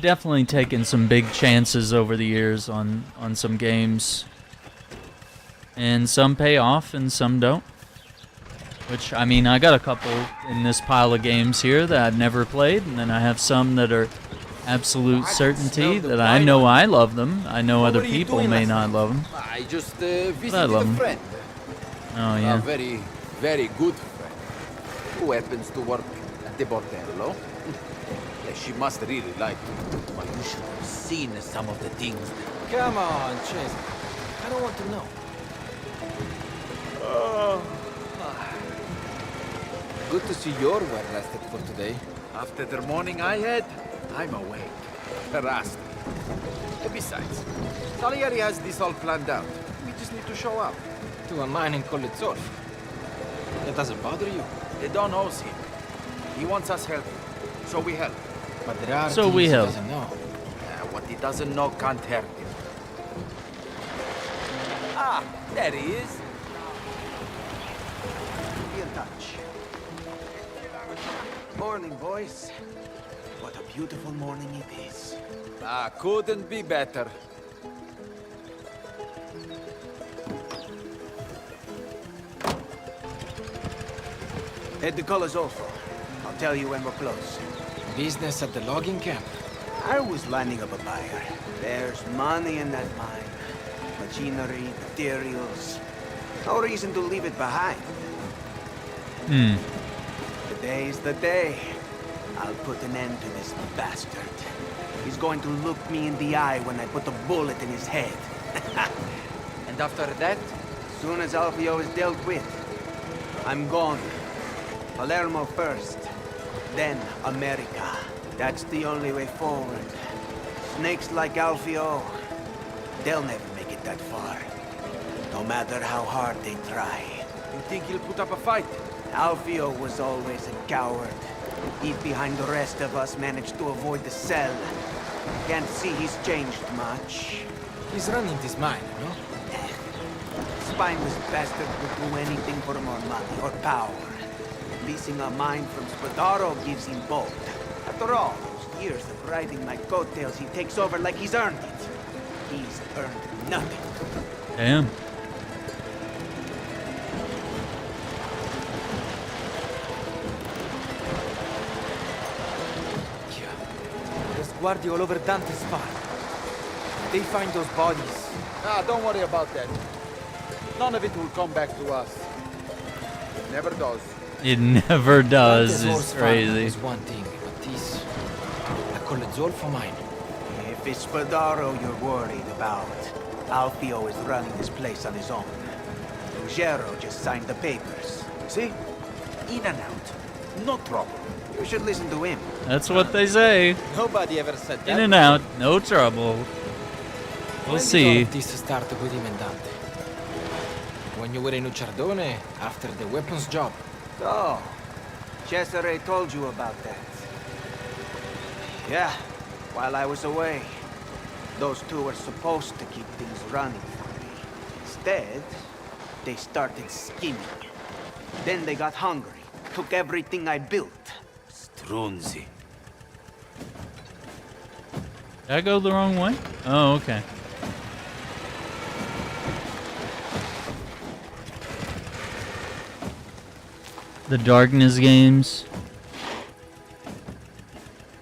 definitely taken some big chances over the years on some games, and some pay off and some don't. Which, I mean, I got a couple in this pile of games here that I've never played, and then I have some that are absolute certainty that I know I love them. I know other people may not love them. I just visited I love a 'em. friend. Oh, yeah. A very, very good friend. Who happens to work at the bordello. Yeah, she must really like you. But you should have seen some of the things. Come on, Chase. I don't want to know. Good to see you're well rested for today. After the morning I had, I'm awake. Harassed. And besides, Salieri has this all planned out. We just need to show up. To a mine in Colezzol. That doesn't bother you? The Don owes him. He wants us helping. So we help. But there are So things we he help. doesn't know. What he doesn't know can't hurt him. Ah, there he is. Be in touch. Morning, boys. What a beautiful morning it is. Ah, couldn't be better. Head to Colazolfo. I'll tell you when we're close. Business at the logging camp. I was lining up a buyer. There's money in that mine. Machinery, materials. No reason to leave it behind. Today's the day. I'll put an end to this bastard. He's going to look me in the eye when I put a bullet in his head. And after that? As soon as Alfio is dealt with, I'm gone. Palermo first, then America. That's the only way forward. Snakes like Alfio, they'll never make it that far. No matter how hard they try. You think he'll put up a fight? Alfio was always a coward. He, behind the rest of us, managed to avoid the cell. Can't see he's changed much. He's running this mine, no? Spineless bastard would do anything for more money or power. Leasing a mine from Spadaro gives him both. After all those years of riding my coattails, he takes over like he's earned it. He's earned nothing. Damn. There's Guardi all over Dante's farm. They find those bodies. Ah, don't worry about that. None of it will come back to us. It never does. It never does. Dante's It's horse farm crazy. is one thing, but this... A Colezzolfo mine. If it's Spadaro you're worried about, Alfio is running this place on his own. Ruggiero just signed the papers. See? In and out. No trouble. You should listen to him. That's what they say. Nobody ever said that. In and out, no trouble. We'll When see. did all of this start with him and Dante? When you were in Ucciardone, after the weapons job. Oh, Cesare told you about that. Yeah, while I was away. Those two were supposed to keep things running for me. Instead, they started scheming. Then they got hungry, took everything I built. Strunzi. Did I go the wrong way? Oh, okay. The Darkness games.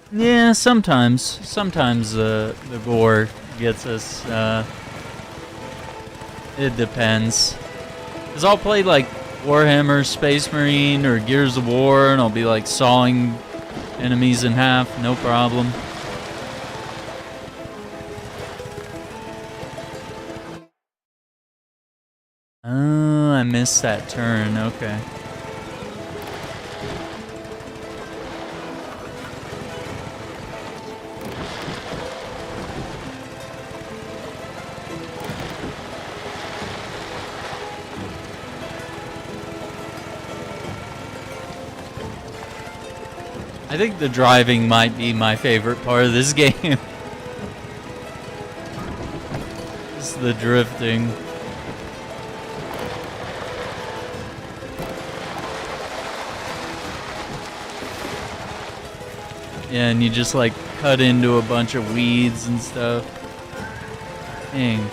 Yeah, sometimes. Sometimes the gore gets us. It depends. Because I'll play like Warhammer Space Marine or Gears of War and I'll be like sawing enemies in half, no problem. Oh, I missed that turn, okay. I think the driving might be my favorite part of this game. Just the drifting. Yeah, and you just like cut into a bunch of weeds and stuff. Dang.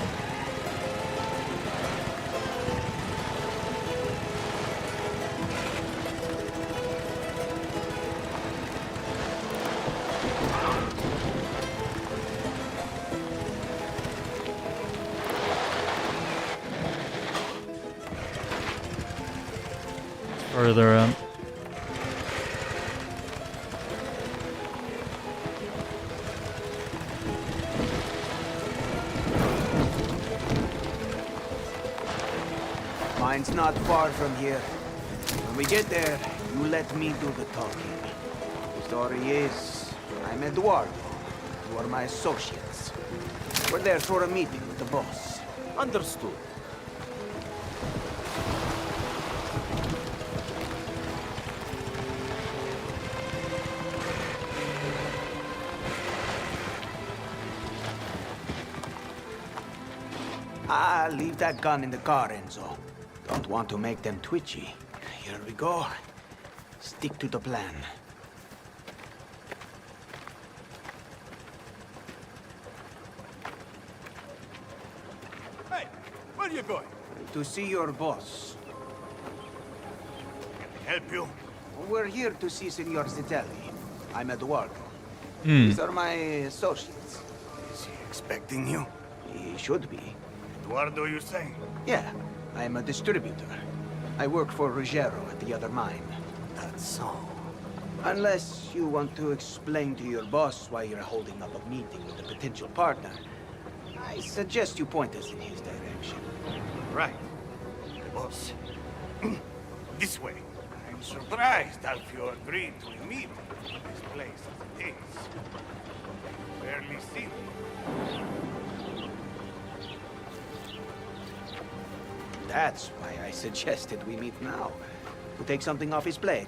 further up. Mine's not far from here. When we get there, you let me do the talking. The story is, I'm Eduardo. You are my associates. We're there for a meeting with the boss. Understood. Ah, leave that gun in the car, Enzo. Don't want to make them twitchy. Here we go. Stick to the plan. Hey, where are you going? To see your boss. Can I help you? We're here to see Signor Sicily. I'm Eduardo. Hmm. These are my associates. Is he expecting you? He should be. Eduardo, you say? Yeah, I'm a distributor. I work for Ruggiero at the other mine. That's so. Unless you want to explain to your boss why you're holding up a meeting with a potential partner, I suggest you point us in his direction. Right. The boss. This way. I'm surprised Alfio agreed to a meeting. This place as it is. Barely seen. That's why I suggested we meet now. To take something off his plate.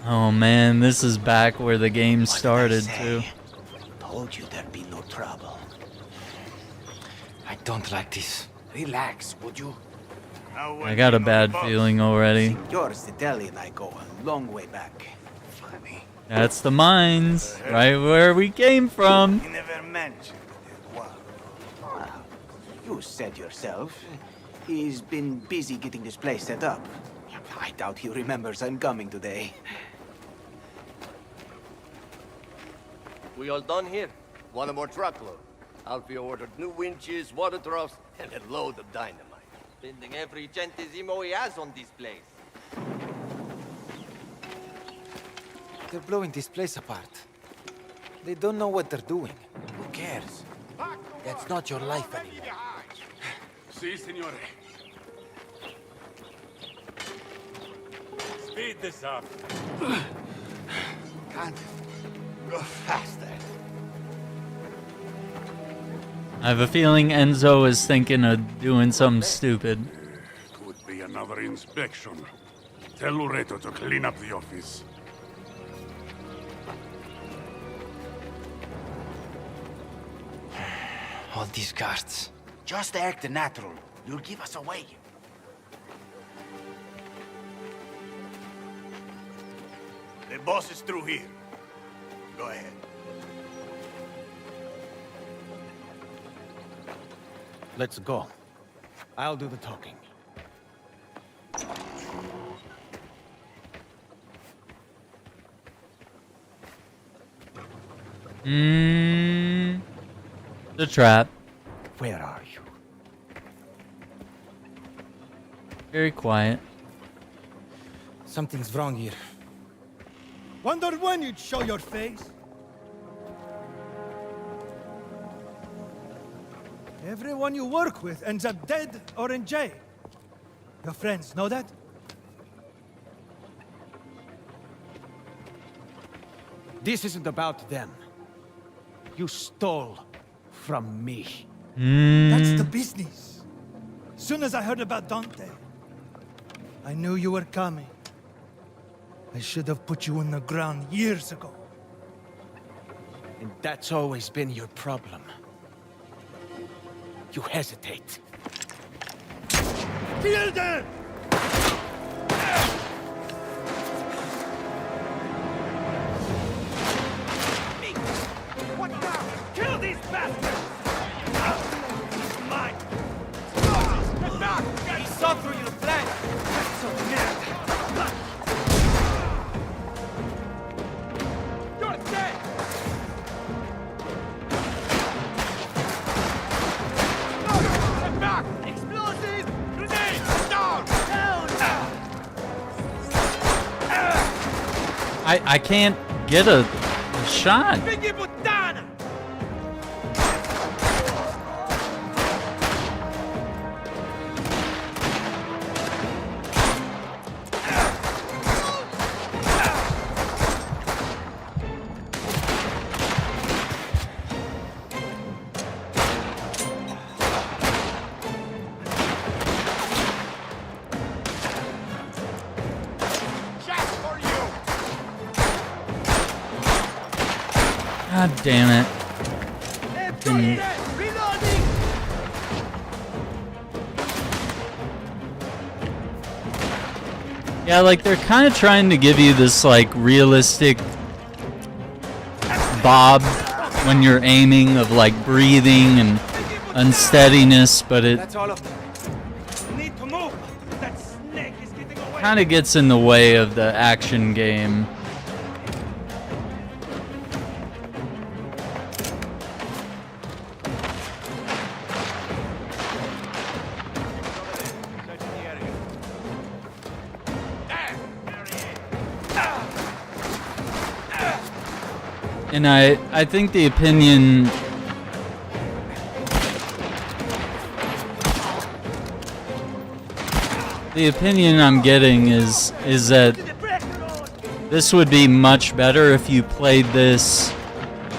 Oh man, this is back where the game started too. Told you there'd be no trouble. I don't like this. Relax, would you? I got a bad feeling already. Signor Sicily and I go a long way back. Funny. That's the mines, right where we came from. He never mentioned Eduardo. Well, you said yourself. He's been busy getting this place set up. I doubt he remembers I'm coming today. We all done here? Want a more truckload? Alfio ordered new winches, water troughs, and a load of dynamite. Spending every centesimo he has on this place. They're blowing this place apart. They don't know what they're doing. Who cares? That's not your life anymore. Si, signore. Speed this up. Can't go faster. I have a feeling Enzo is thinking of doing something stupid. Could be another inspection. Tell Loreto to clean up the office. All these guards. Just act natural. You'll give us away. The boss is through here. Go ahead. Let's go. I'll do the talking. The trap. Where are you? Very quiet. Something's wrong here. Wondered when you'd show your face. Everyone you work with ends up dead or in jail. Your friends know that? This isn't about them. You stole from me. That's the business. Soon as I heard about Dante, I knew you were coming. I should have put you in the ground years ago. And that's always been your problem. You hesitate. Kill them! What now? Kill these bastards! Mine! Get back! He saw through your plan! That's so mad! You're dead! Get back! Explosive! I can't get a shot. God damn it. Yeah, like they're kind of trying to give you this like realistic bob when you're aiming of like breathing and unsteadiness, but it kind of gets in the way of the action game. And I think the opinion I'm getting is that this would be much better if you played this,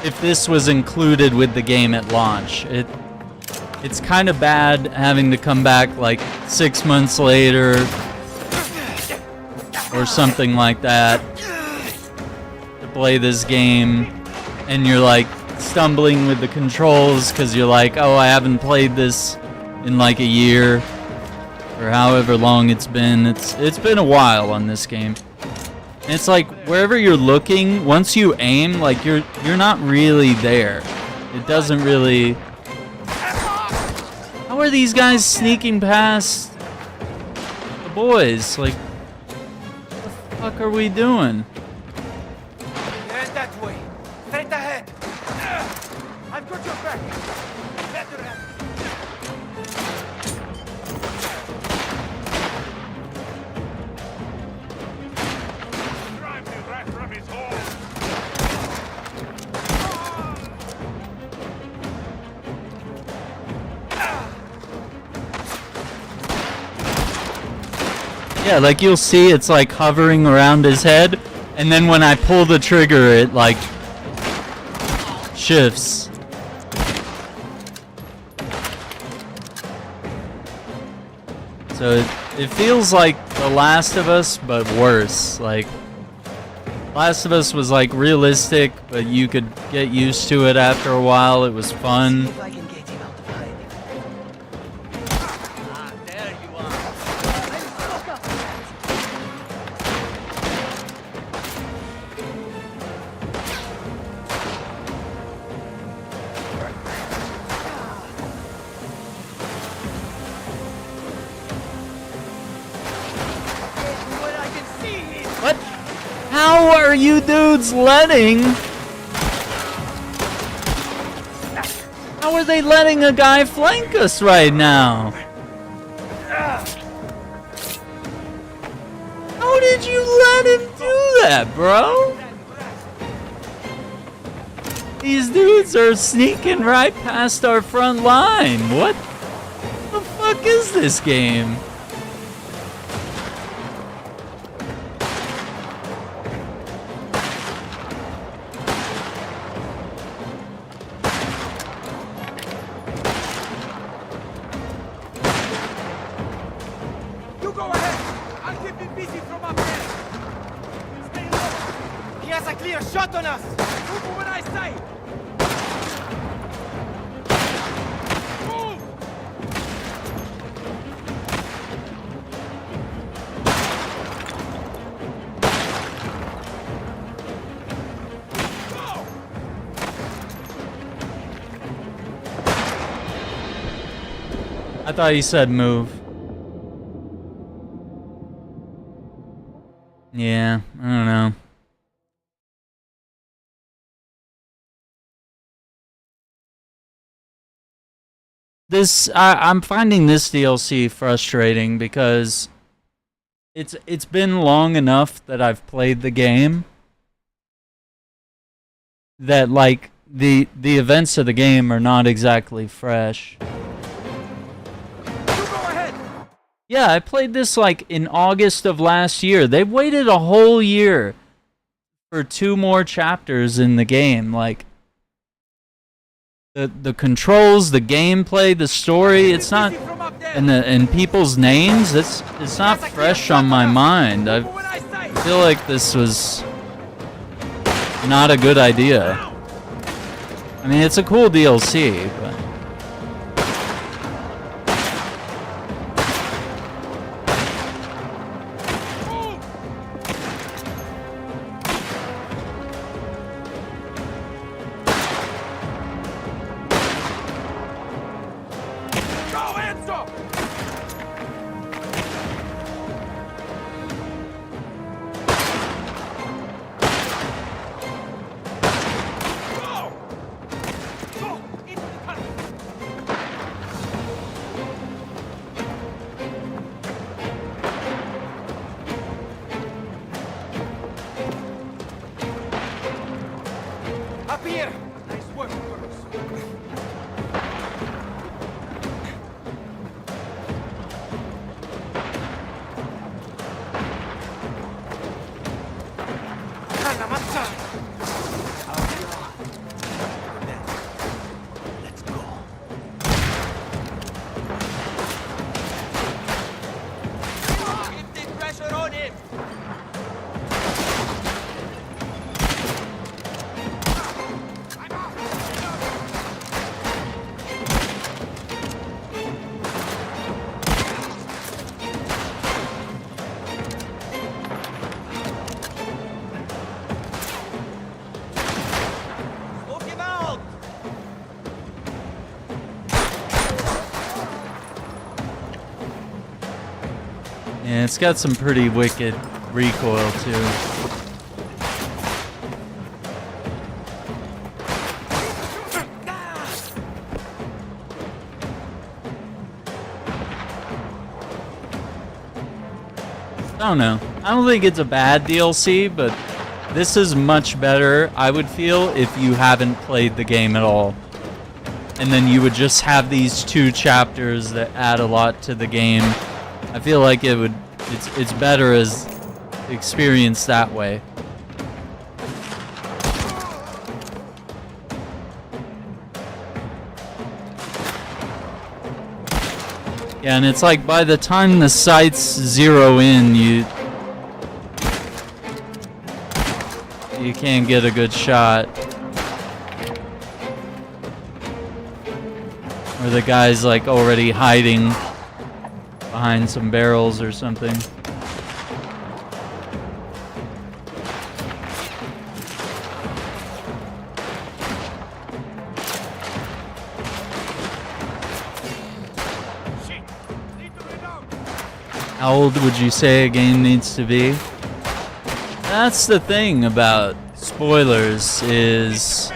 if this was included with the game at launch. It's kind of bad having to come back like 6 months later or something like that to play this game. And you're like stumbling with the controls because you're like, oh, I haven't played this in like a year or however long it's been. It's been a while on this game. And it's like wherever you're looking, once you aim, like you're not really there. It doesn't really. How are these guys sneaking past the boys? Like, what the fuck are we doing? Head that way. Straight ahead. I've got your back. Better hand. Drive me right from his hole. Yeah, like you'll see it's like hovering around his head, and then when I pull the trigger, it like shifts. So it feels like The Last of Us, but worse. Like, Last of Us was like realistic, but you could get used to it after a while. It was fun. What? How are you dudes letting? How are they letting a guy flank us right now? How did you let him do that, bro? These dudes are sneaking right past our front line. What the fuck is this game? You go ahead. I'll keep him busy from up there. Stay low. He has a clear shot on us. Move when I say. Move. Go. I thought you said move. Yeah, I don't know. I'm finding this DLC frustrating because it's been long enough that I've played the game that like the events of the game are not exactly fresh. Yeah, I played this like in August of last year. They waited a whole year for 2 more chapters in the game. Like the controls, the gameplay, the story, it's not, and people's names, it's not fresh on my mind. I feel like this was not a good idea. I mean, it's a cool DLC, but Up here! Nice work, girls. Let's go. Keep the pressure on him! yeah, it's got some pretty wicked recoil too. I don't know. I don't think it's a bad DLC, but this is much better, I would feel, if you haven't played the game at all. And then you would just have these 2 chapters that add a lot to the game. I feel like it's better as experience that way. Yeah, and it's like by the time the sights zero in, you can't get a good shot. Or the guy's like already hiding behind some barrels or something. How old would you say a game needs to be? That's the thing about spoilers is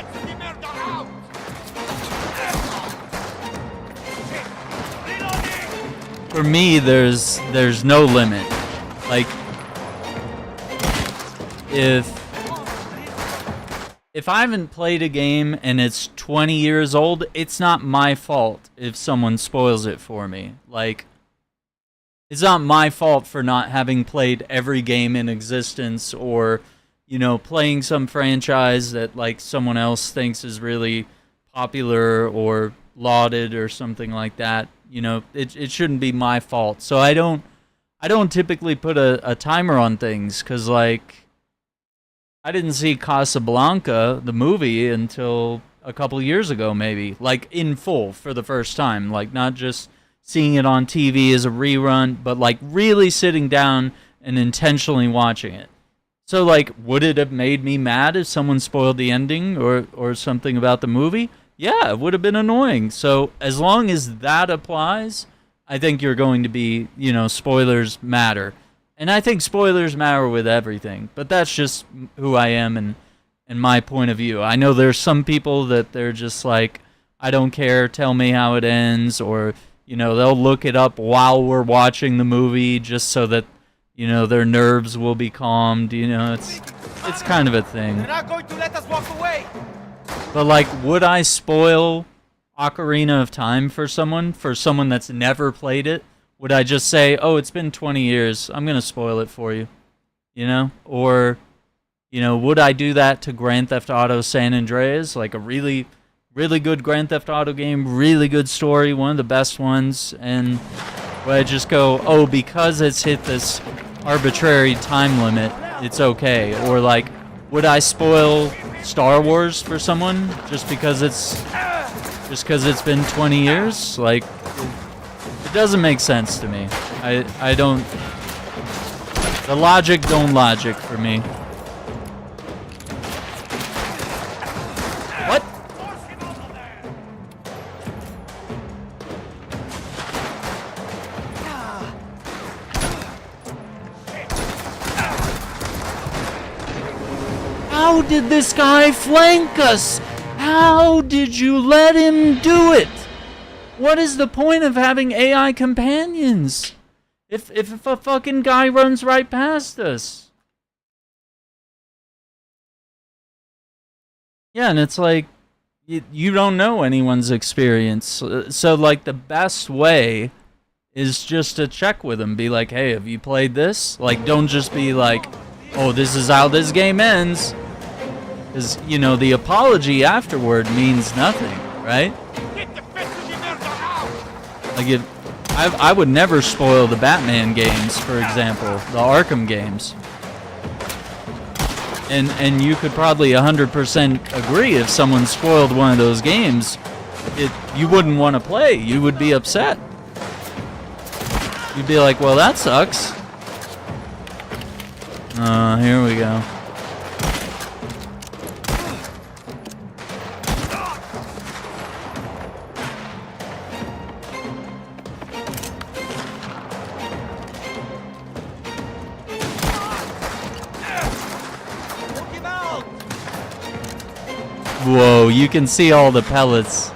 for me there's no limit. Like if I haven't played a game and it's 20 years old, it's not my fault if someone spoils it for me. Like, it's not my fault for not having played every game in existence, or, you know, playing some franchise that, like, someone else thinks is really popular or lauded or something like that. You know, it shouldn't be my fault. So I don't typically put a timer on things, because, like, I didn't see Casablanca, the movie, until a couple years ago, maybe. Like, in full for the first time. Like, not just seeing it on TV as a rerun, but, like, really sitting down and intentionally watching it. So, like, would it have made me mad if someone spoiled the ending or something about the movie? Yeah, it would have been annoying. So, as long as that applies, I think you're going to be, you know, spoilers matter. And I think spoilers matter with everything, but that's just who I am and my point of view. I know there's some people that they're just like, I don't care, tell me how it ends, or, you know, they'll look it up while we're watching the movie just so that, you know, their nerves will be calmed. You know, it's it's kind of a thing. They're not going to let us walk away. But like, would I spoil Ocarina of Time for someone that's never played it? Would I just say, "Oh, it's been 20 years. I'm gonna spoil it for you," you know? Or, you know, would I do that to Grand Theft Auto San Andreas, like a really, really good Grand Theft Auto game, really good story, one of the best ones, and would I just go, "Oh, because it's hit this arbitrary time limit, it's okay"? Or like, would I spoil Star Wars for someone just because it's been 20 years? Like, it doesn't make sense to me. I don't. The logic don't logic for me. What? How did this guy flank us? How did you let him do it? What is the point of having AI companions if a fucking guy runs right past us? Yeah, and it's like, you don't know anyone's experience. So, like, the best way is just to check with them. Be like, "Hey, have you played this?" Like, don't just be like, "Oh, this is how this game ends." Because, you know, the apology afterward means nothing, right? Like, I would never spoil the Batman games, for example, the Arkham games. And you could probably 100% agree, if someone spoiled one of those games, you wouldn't want to play. You would be upset. You'd be like, "Well, that sucks." Here we go. Whoa, you can see all the pellets.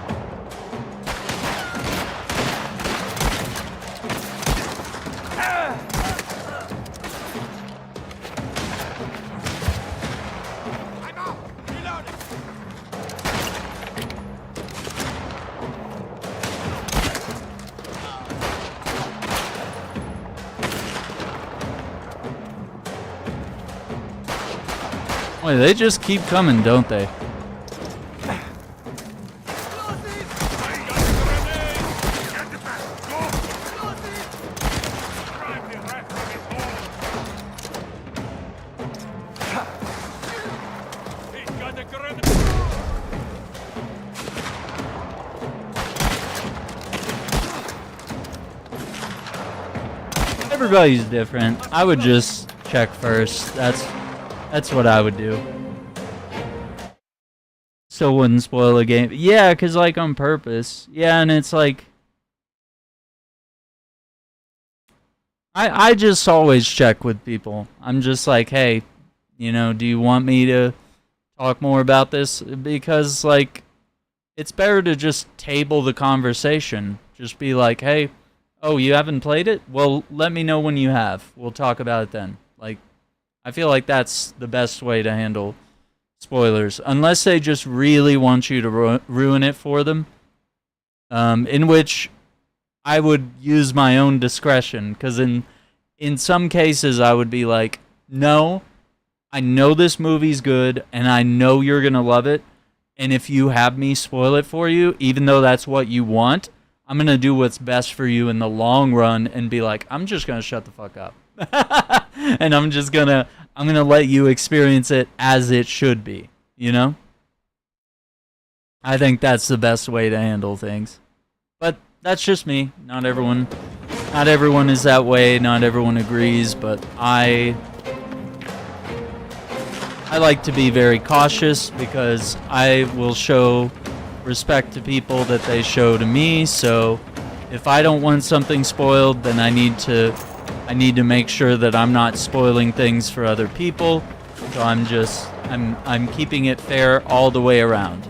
Wait, they just keep coming, don't they? Everybody's different. I would just check first. That's what I would do. Still wouldn't spoil a game. Yeah, because, like, on purpose. Yeah, and it's like, I just always check with people. I'm just like, "Hey, you know, do you want me to talk more about this?" Because, like, it's better to just table the conversation. Just be like, "Hey, oh, you haven't played it? Well, let me know when you have. We'll talk about it then." Like, I feel like that's the best way to handle spoilers. Unless they just really want you to ruin it for them. In which I would use my own discretion. Because in some cases, I would be like, "No, I know this movie's good, and I know you're going to love it. And if you have me spoil it for you, even though that's what you want, I'm going to do what's best for you in the long run," and be like, "I'm just going to shut the fuck up." And I'm going to let you experience it as it should be, you know? I think that's the best way to handle things. But that's just me. Not everyone is that way. Not everyone agrees, but I like to be very cautious because I will show respect to people that they show to me. So if I don't want something spoiled, then I need to make sure that I'm not spoiling things for other people. So I'm keeping it fair all the way around.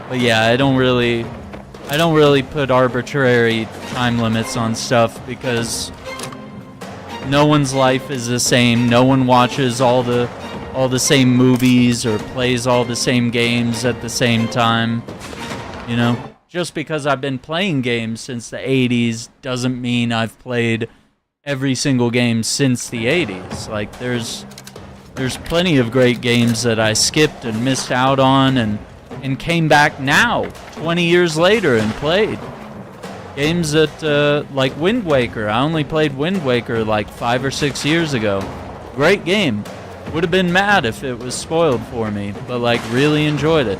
But yeah, I don't really I don't really put arbitrary time limits on stuff because no one's life is the same. No one watches all the same movies or plays all the same games at the same time. You know, just because I've been playing games since the 80s doesn't mean I've played every single game since the 80s. Like there's plenty of great games that I skipped and missed out on and came back now 20 years later and played. Games that like Wind Waker. I only played Wind Waker like 5 or 6 years ago. Great game. Would have been mad if it was spoiled for me, but like really enjoyed it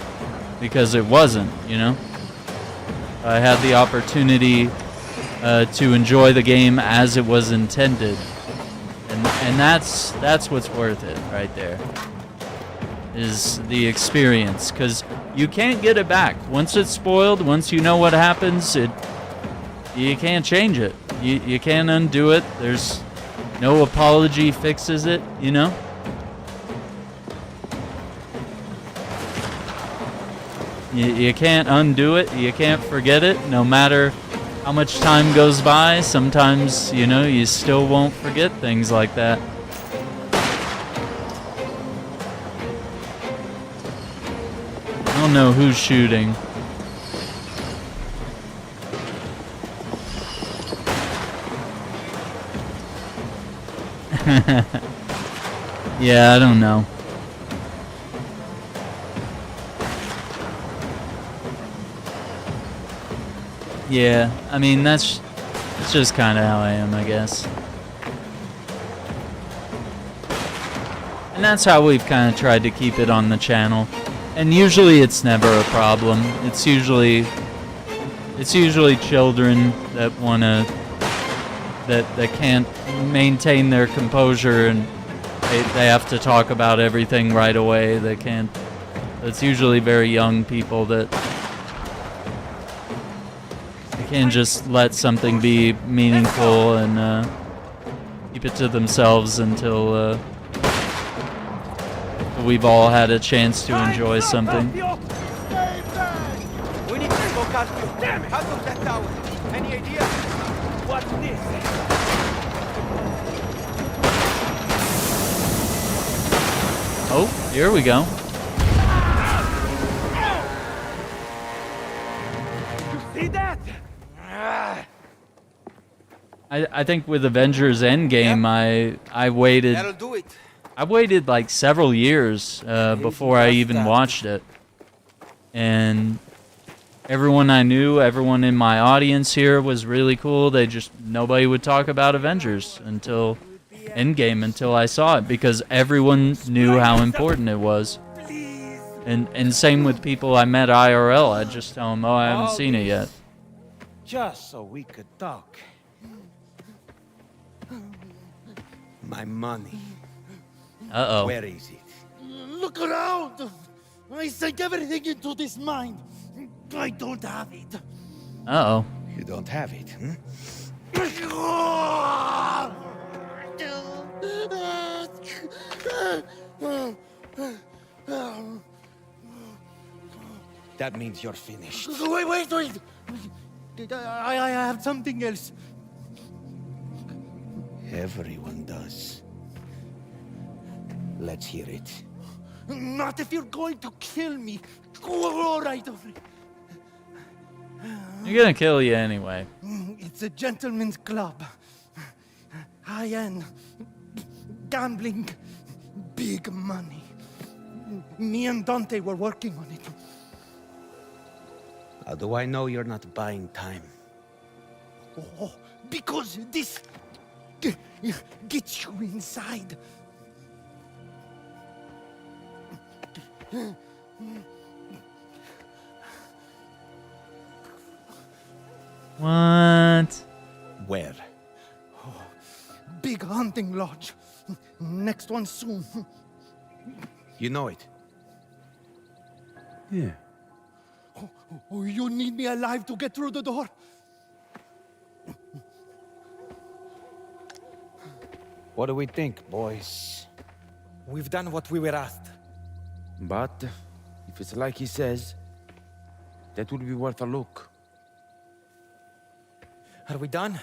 because it wasn't, you know. I had the opportunity to enjoy the game as it was intended, and that's what's worth it right there. Is the experience, because you can't get it back once it's spoiled. Once you know what happens, you can't change it. You can't undo it. There's no apology fixes it, you know. You can't undo it. You can't forget it. No matter how much time goes by, sometimes, you know, you still won't forget things like that. I don't know who's shooting. Yeah, I don't know. Yeah, I mean, it's just kind of how I am, I guess. And that's how we've kind of tried to keep it on the channel. And usually it's never a problem. It's usually children that wanna that can't maintain their composure and they have to talk about everything right away. They can't. It's usually very young people that can't just let something be meaningful and keep it to themselves until we've all had a chance to enjoy something. We need to go cut you. Damn it! How goes that tower? Any idea? What's this? Oh, here we go. You see that? I think with Avengers Endgame, I waited. That'll do it. I waited like several years before I even watched it, and everyone I knew, everyone in my audience here was really cool. Nobody would talk about Avengers until Endgame, until I saw it, because everyone knew how important it was. And same with people I met IRL. I just tell them, oh, I haven't seen it yet. Just so we could talk. My money. Uh-oh. Where is it? Look around! I sank everything into this mine. I don't have it. Uh-oh. You don't have it, hmm? That means you're finished. Wait! I have something else. Everyone does. Let's hear it. Not if you're going to kill me. Go right over it. You're gonna kill you anyway. It's a gentleman's club. High-end. Gambling. Big money. Me and Dante were working on it. How do I know you're not buying time? Oh, because this gets you inside. What? Where? Oh, big hunting lodge. Next one soon. You know it? Yeah. Oh, you need me alive to get through the door? What do we think, boys? We've done what we were asked. But if it's like he says, that would be worth a look. Are we done?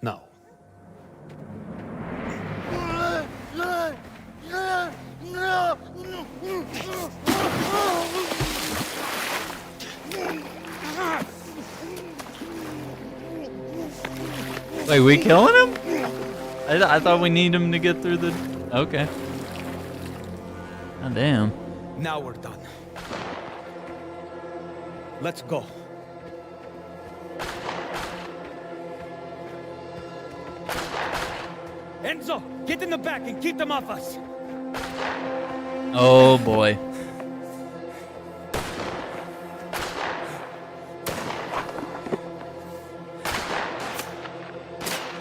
No. Wait, we killing him? I thought we need him to get through the... Okay. Oh, damn. Now we're done. Let's go. Enzo, get in the back and keep them off us. Oh, boy.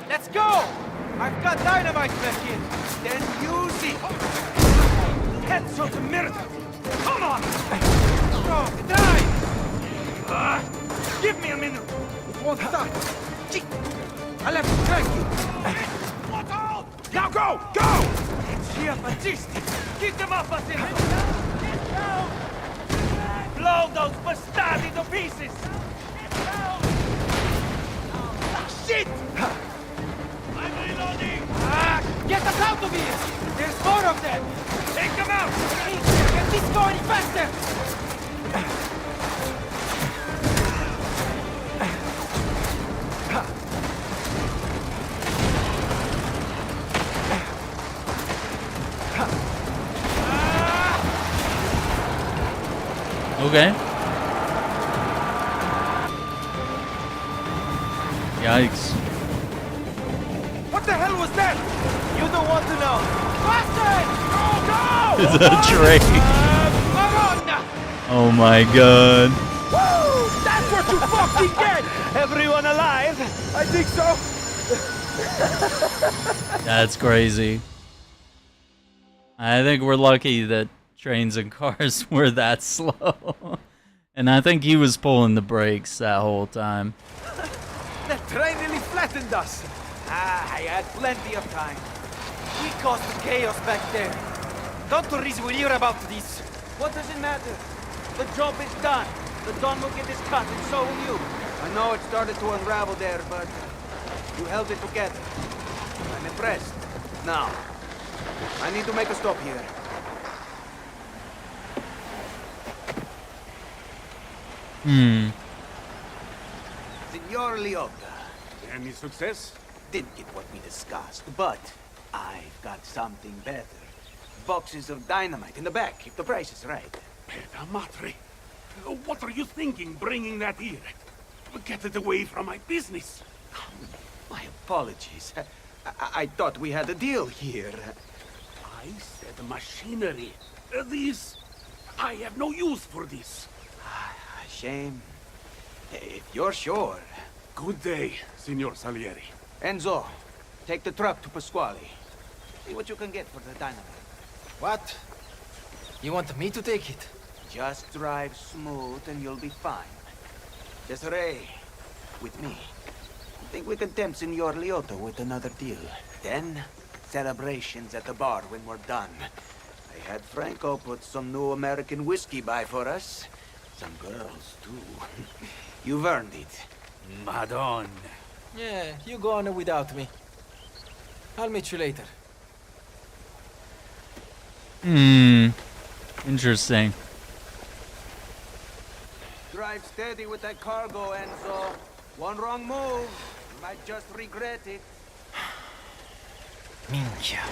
Let's go! I've got dynamite back in. Then use it. Enzo to murder. Come on! Go, die! Give me a minute. It won't start. Gee, I'll have to track you. Now go! Go! Chia Battisti! Keep them off us in! Blow those bastardi to pieces! Ah, shit! I'm reloading! Get us out of here! There's more of them! Take them out! Get this going faster! Okay. Yikes. What the hell was that? You don't want to know. Faster! Go! It's a train. Come on! Oh my god. Woo! That's what you fucking get! Everyone alive? I think so. That's crazy. I think we're lucky that trains and cars were that slow. And I think he was pulling the brakes that whole time. That train nearly flattened us. I had plenty of time. We caused the chaos back there. Don't Torrisi will hear about this. What does it matter? The job is done. The Don will get his cut, and so will you. I know it started to unravel there, but you held it together. I'm impressed. Now, I need to make a stop here. Signor Liotta. Any success? Didn't get what we discussed, but I've got something better. Boxes of dynamite in the back, if the price is right. Peta madre. What are you thinking, bringing that here? Get it away from my business. My apologies. I thought we had a deal here. I said machinery. This... I have no use for this. Shame. If you're sure. Good day, Signor Salieri. Enzo, take the truck to Pasquale. See what you can get for the dynamite. What? You want me to take it? Just drive smooth and you'll be fine. Cesare, with me. I think we can tempt Signor Liotta with another deal. Then, celebrations at the bar when we're done. I had Franco put some new American whiskey by for us. Some girls, too. You've earned it. Madonna. Yeah, you go on without me. I'll meet you later. Interesting. Drive steady with that cargo, Enzo. One wrong move, you might just regret it. Minchia.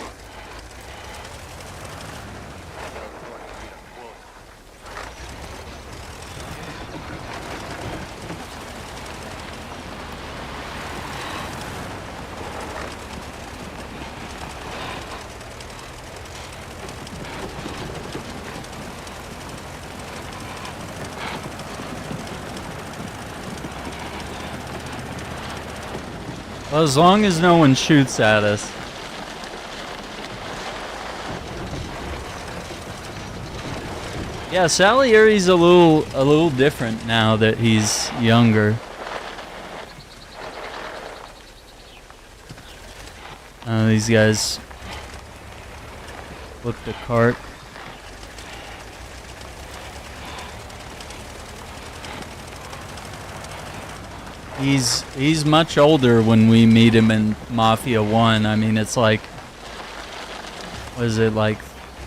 Well, as long as no one shoots at us. Yeah, Salieri's a little different now that he's younger. These guys flip the cart. He's much older when we meet him in Mafia 1. I mean, it's like, was it like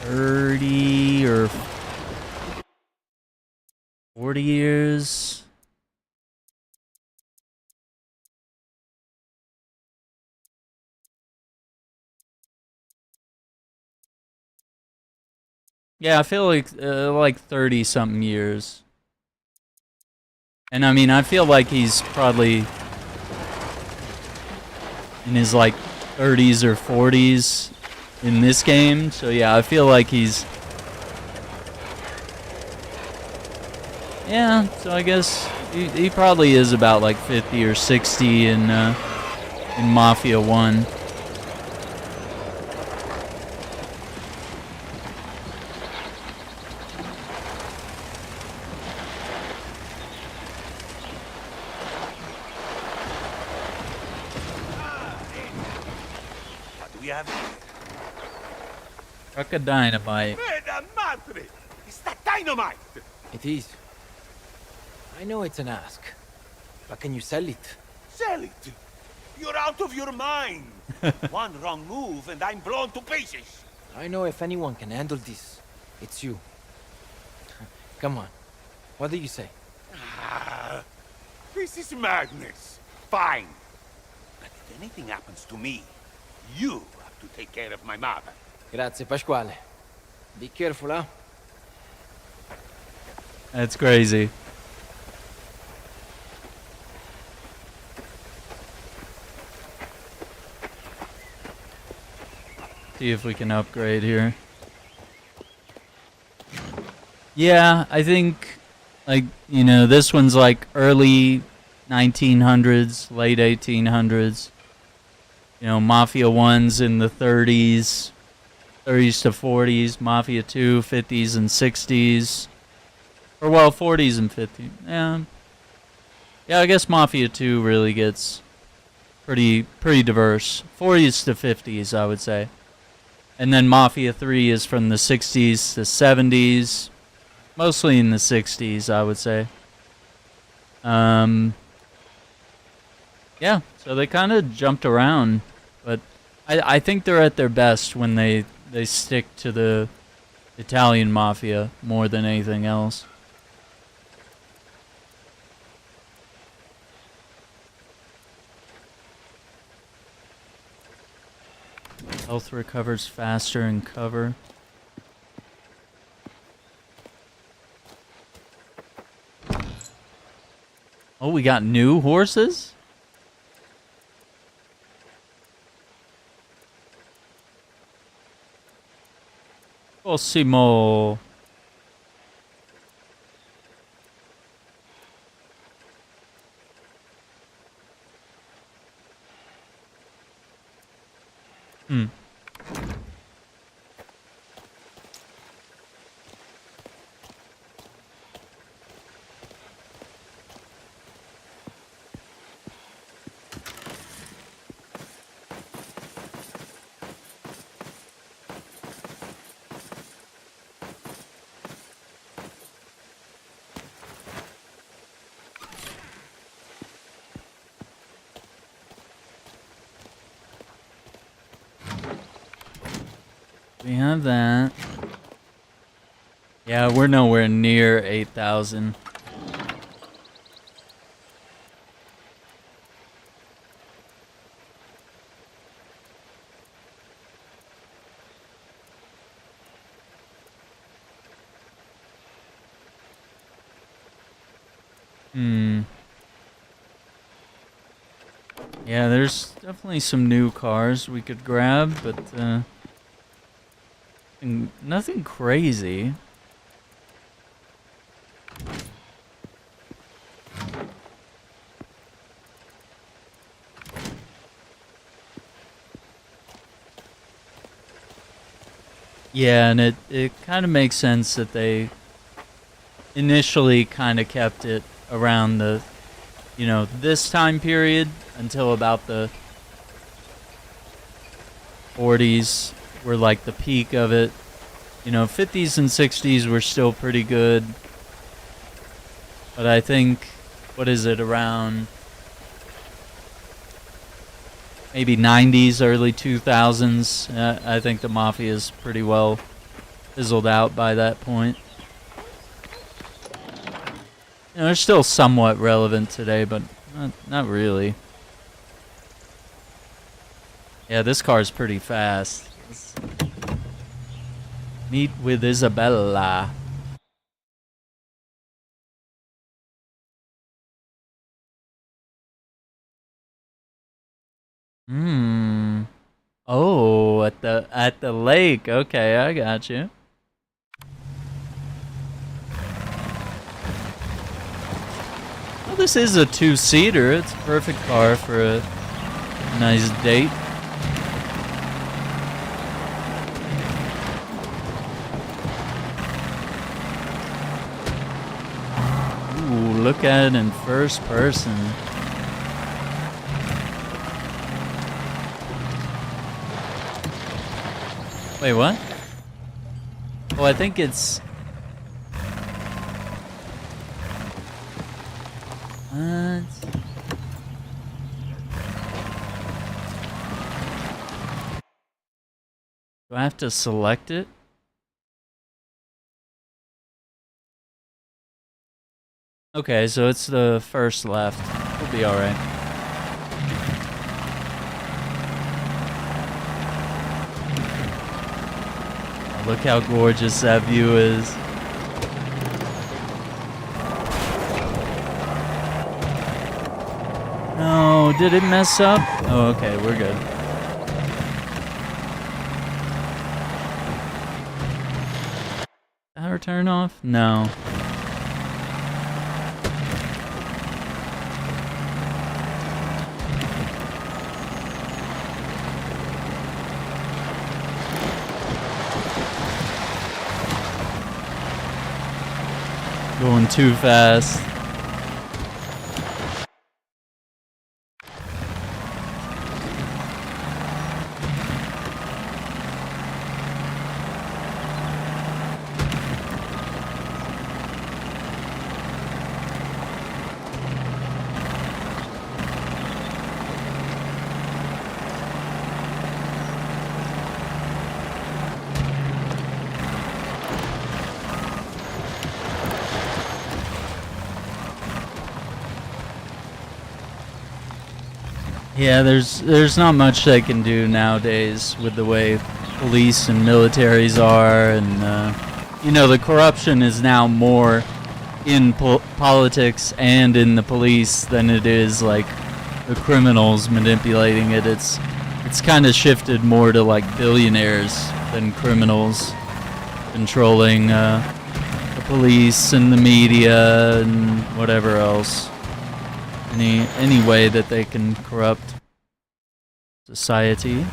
30 or 40 years? Yeah, I feel like 30 something years. And I mean, I feel like he's probably in his like 30s or 40s in this game. So yeah, I feel like he's, yeah, so I guess he probably is about like 50 or 60 in Mafia 1. What do we have here? Truck of dynamite. Meda madre! Is that dynamite? It is. I know it's an ask, but can you sell it? Sell it! You're out of your mind! One wrong move and I'm blown to pieces! I know if anyone can handle this, it's you. Come on. What do you say? Ah, this is madness. Fine. But if anything happens to me, you have to take care of my mother. Grazie, Pasquale. Be careful, huh? That's crazy. See if we can upgrade here. Yeah, I think, like, you know, this one's like early 1900s, late 1800s. You know, Mafia 1's in the 30s to 40s. Mafia 2, 50s and 60s. Or, well, 40s and 50s. Yeah. Yeah, I guess Mafia 2 really gets pretty diverse. 40s to 50s, I would say. And then Mafia 3 is from the 60s to 70s. Mostly in the 60s, I would say. Yeah, so they kind of jumped around. But I think they're at their best when they stick to the Italian Mafia more than anything else. Health recovers faster in cover. Oh, we got new horses? Cosimo. Hmm. We have that. Yeah, we're nowhere near 8,000. Yeah, there's definitely some new cars we could grab, but nothing crazy. Yeah, and it kind of makes sense that they initially kind of kept it around the, you know, this time period until about the 40s were like the peak of it. You know, 50s and 60s were still pretty good. But I think, what is it, around maybe 90s, early 2000s. I think the Mafia is pretty well fizzled out by that point. You know, they're still somewhat relevant today, but not really. Yeah, this car's pretty fast. Let's meet with Isabella. Oh, at the lake. Okay, I got you. Well, this is a two-seater. It's a perfect car for a nice date. Ooh, look at it in first person. Wait, what? Oh, I think it's... What? Do I have to select it? Okay, so it's the first left. We'll be alright. Look how gorgeous that view is. No, did it mess up? Oh, okay, we're good. Power turn off? No. Going too fast. Yeah, there's not much they can do nowadays with the way police and militaries are, and you know, the corruption is now more in politics and in the police than it is like the criminals manipulating it. It's kind of shifted more to like billionaires than criminals controlling the police and the media and whatever else. Any way that they can corrupt society.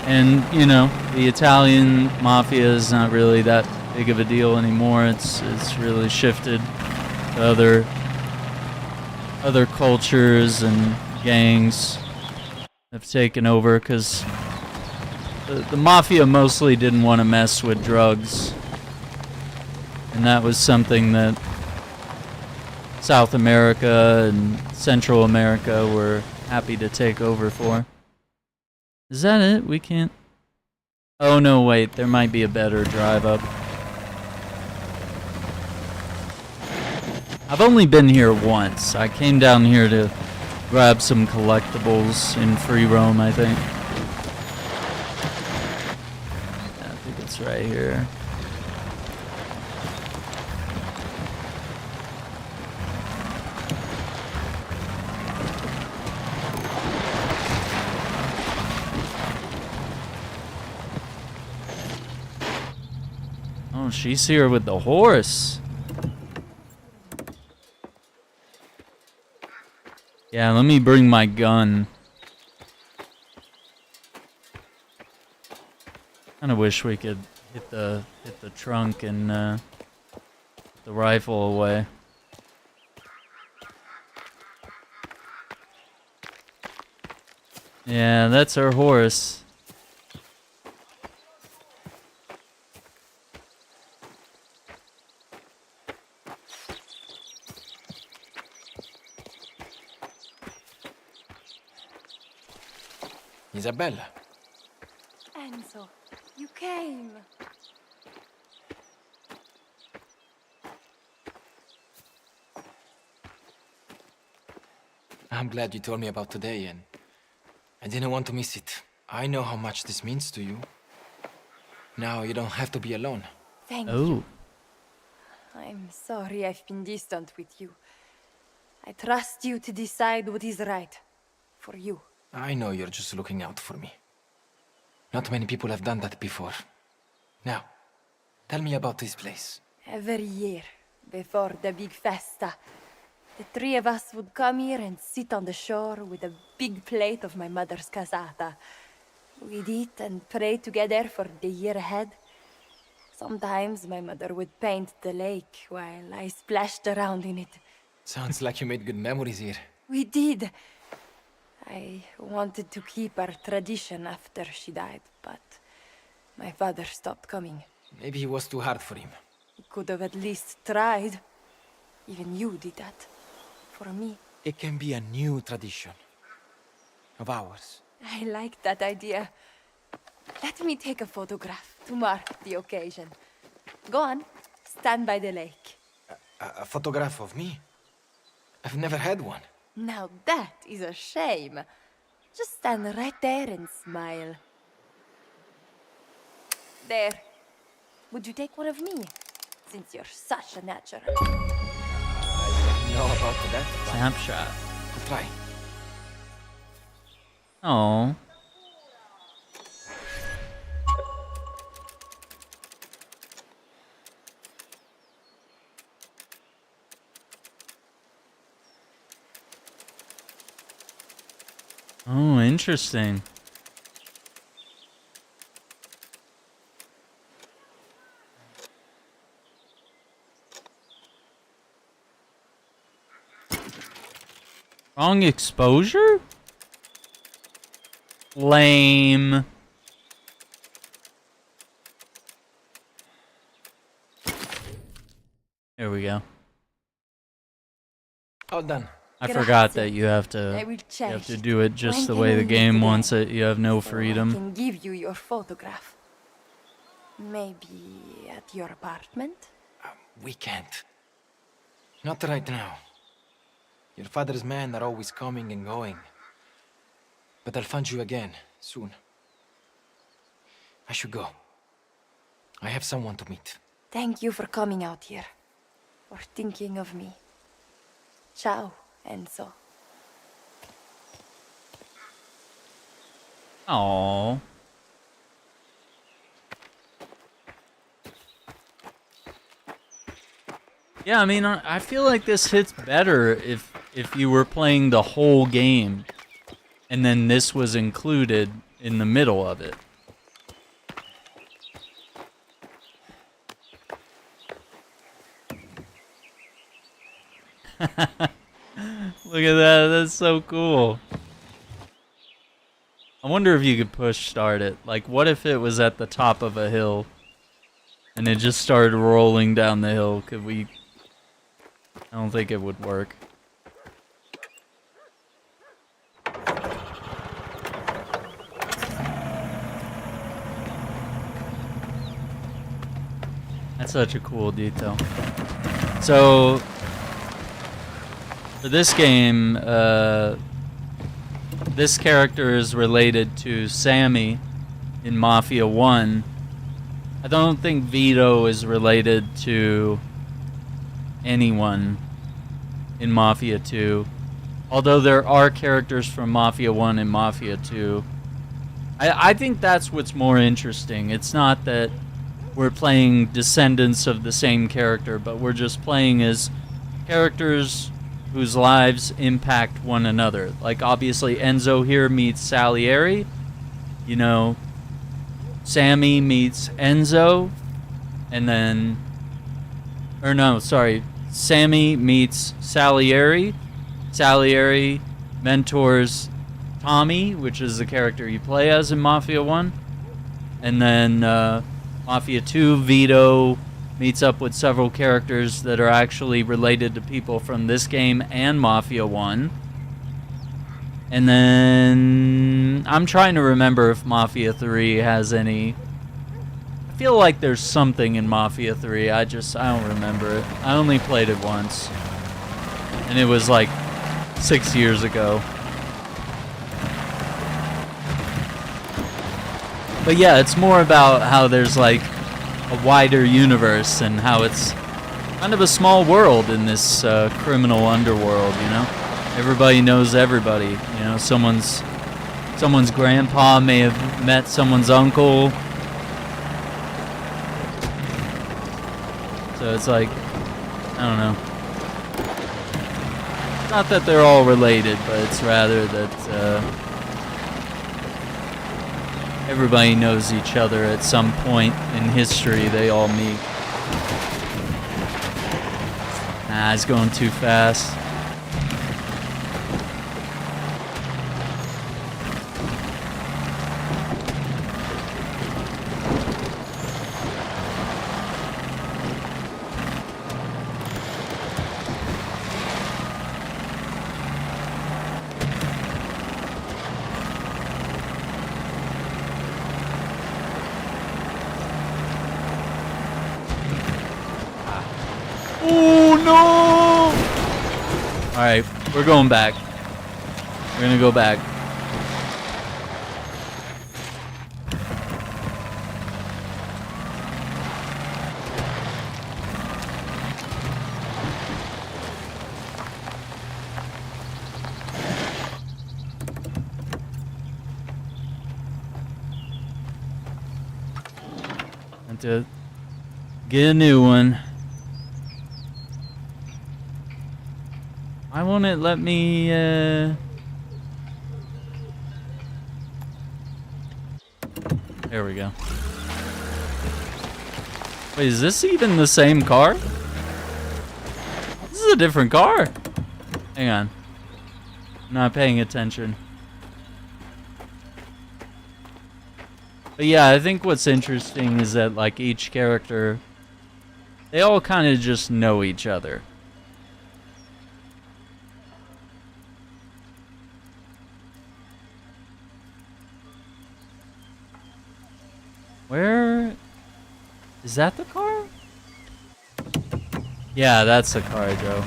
And, you know, the Italian mafia is not really that big of a deal anymore. It's really shifted to other cultures, and gangs have taken over because the mafia mostly didn't want to mess with drugs. And that was something that South America and Central America were happy to take over for. Is that it? We can't... Oh no, wait, there might be a better drive up. I've only been here once. I came down here to grab some collectibles in free roam, I think. Yeah, I think it's right here. Oh, she's here with the horse. Yeah, let me bring my gun. Kinda wish we could hit the trunk and put the rifle away. Yeah, that's her horse. Isabella. Enzo, you came. I'm glad you told me about today, and I didn't want to miss it. I know how much this means to you. Now you don't have to be alone. Thank you. I'm sorry I've been distant with you. I trust you to decide what is right for you. I know you're just looking out for me. Not many people have done that before. Now, tell me about this place. Every year, before the big festa, the three of us would come here and sit on the shore with a big plate of my mother's casata. We'd eat and pray together for the year ahead. Sometimes my mother would paint the lake while I splashed around in it. Sounds like you made good memories here. We did. I wanted to keep our tradition after she died, but my father stopped coming. Maybe it was too hard for him. He could have at least tried. Even you did that. For me. It can be a new tradition. Of ours. I like that idea. Let me take a photograph to mark the occasion. Go on. Stand by the lake. A photograph of me? I've never had one. Now that is a shame. Just stand right there and smile. There. Would you take one of me? Since you're such a natural. I don't know about that. Snapshot. I'll try. Oh. Oh, interesting. Wrong exposure? Lame. There we go. All done. I forgot that you have to do it just the way the game wants it. You have no freedom. I can give you your photograph. Maybe at your apartment? We can't. Not right now. Your father's men are always coming and going. But I'll find you again, soon. I should go. I have someone to meet. Thank you for coming out here. For thinking of me. Ciao, Enzo. Aww. Yeah, I mean, I feel like this hits better if you were playing the whole game, and then this was included in the middle of it. Look at that, that's so cool. I wonder if you could push start it. Like, what if it was at the top of a hill and it just started rolling down the hill? Could we... I don't think it would work. That's such a cool detail. So, for this game, this character is related to Sammy in Mafia 1. I don't think Vito is related to anyone in Mafia 2. Although there are characters from Mafia 1 and Mafia 2. I think that's what's more interesting. It's not that we're playing descendants of the same character, but we're just playing as characters whose lives impact one another. Like, obviously, Enzo here meets Salieri. You know, Sammy meets Enzo. And then... Or no, sorry. Sammy meets Salieri. Salieri mentors Tommy, which is the character you play as in Mafia 1. And then Mafia 2, Vito meets up with several characters that are actually related to people from this game and Mafia 1. And then I'm trying to remember if Mafia 3 has any. I feel like there's something in Mafia 3. I don't remember it. I only played it once. And it was like 6 years ago. But yeah, it's more about how there's like a wider universe and how it's kind of a small world in this criminal underworld, you know? Everybody knows everybody, you know? Someone's grandpa may have met someone's uncle. So it's like, I don't know. Not that they're all related, but it's rather that everybody knows each other at some point in history. They all meet. Nah, it's going too fast. Oh no! Alright, we're going back. We're gonna go back. Have to get a new one. Why won't it let me, There we go. Wait, is this even the same car? This is a different car. Hang on. I'm not paying attention. But yeah, I think what's interesting is that, like, each character, they all kind of just know each other. Where is that the car? Yeah, that's the car I drove.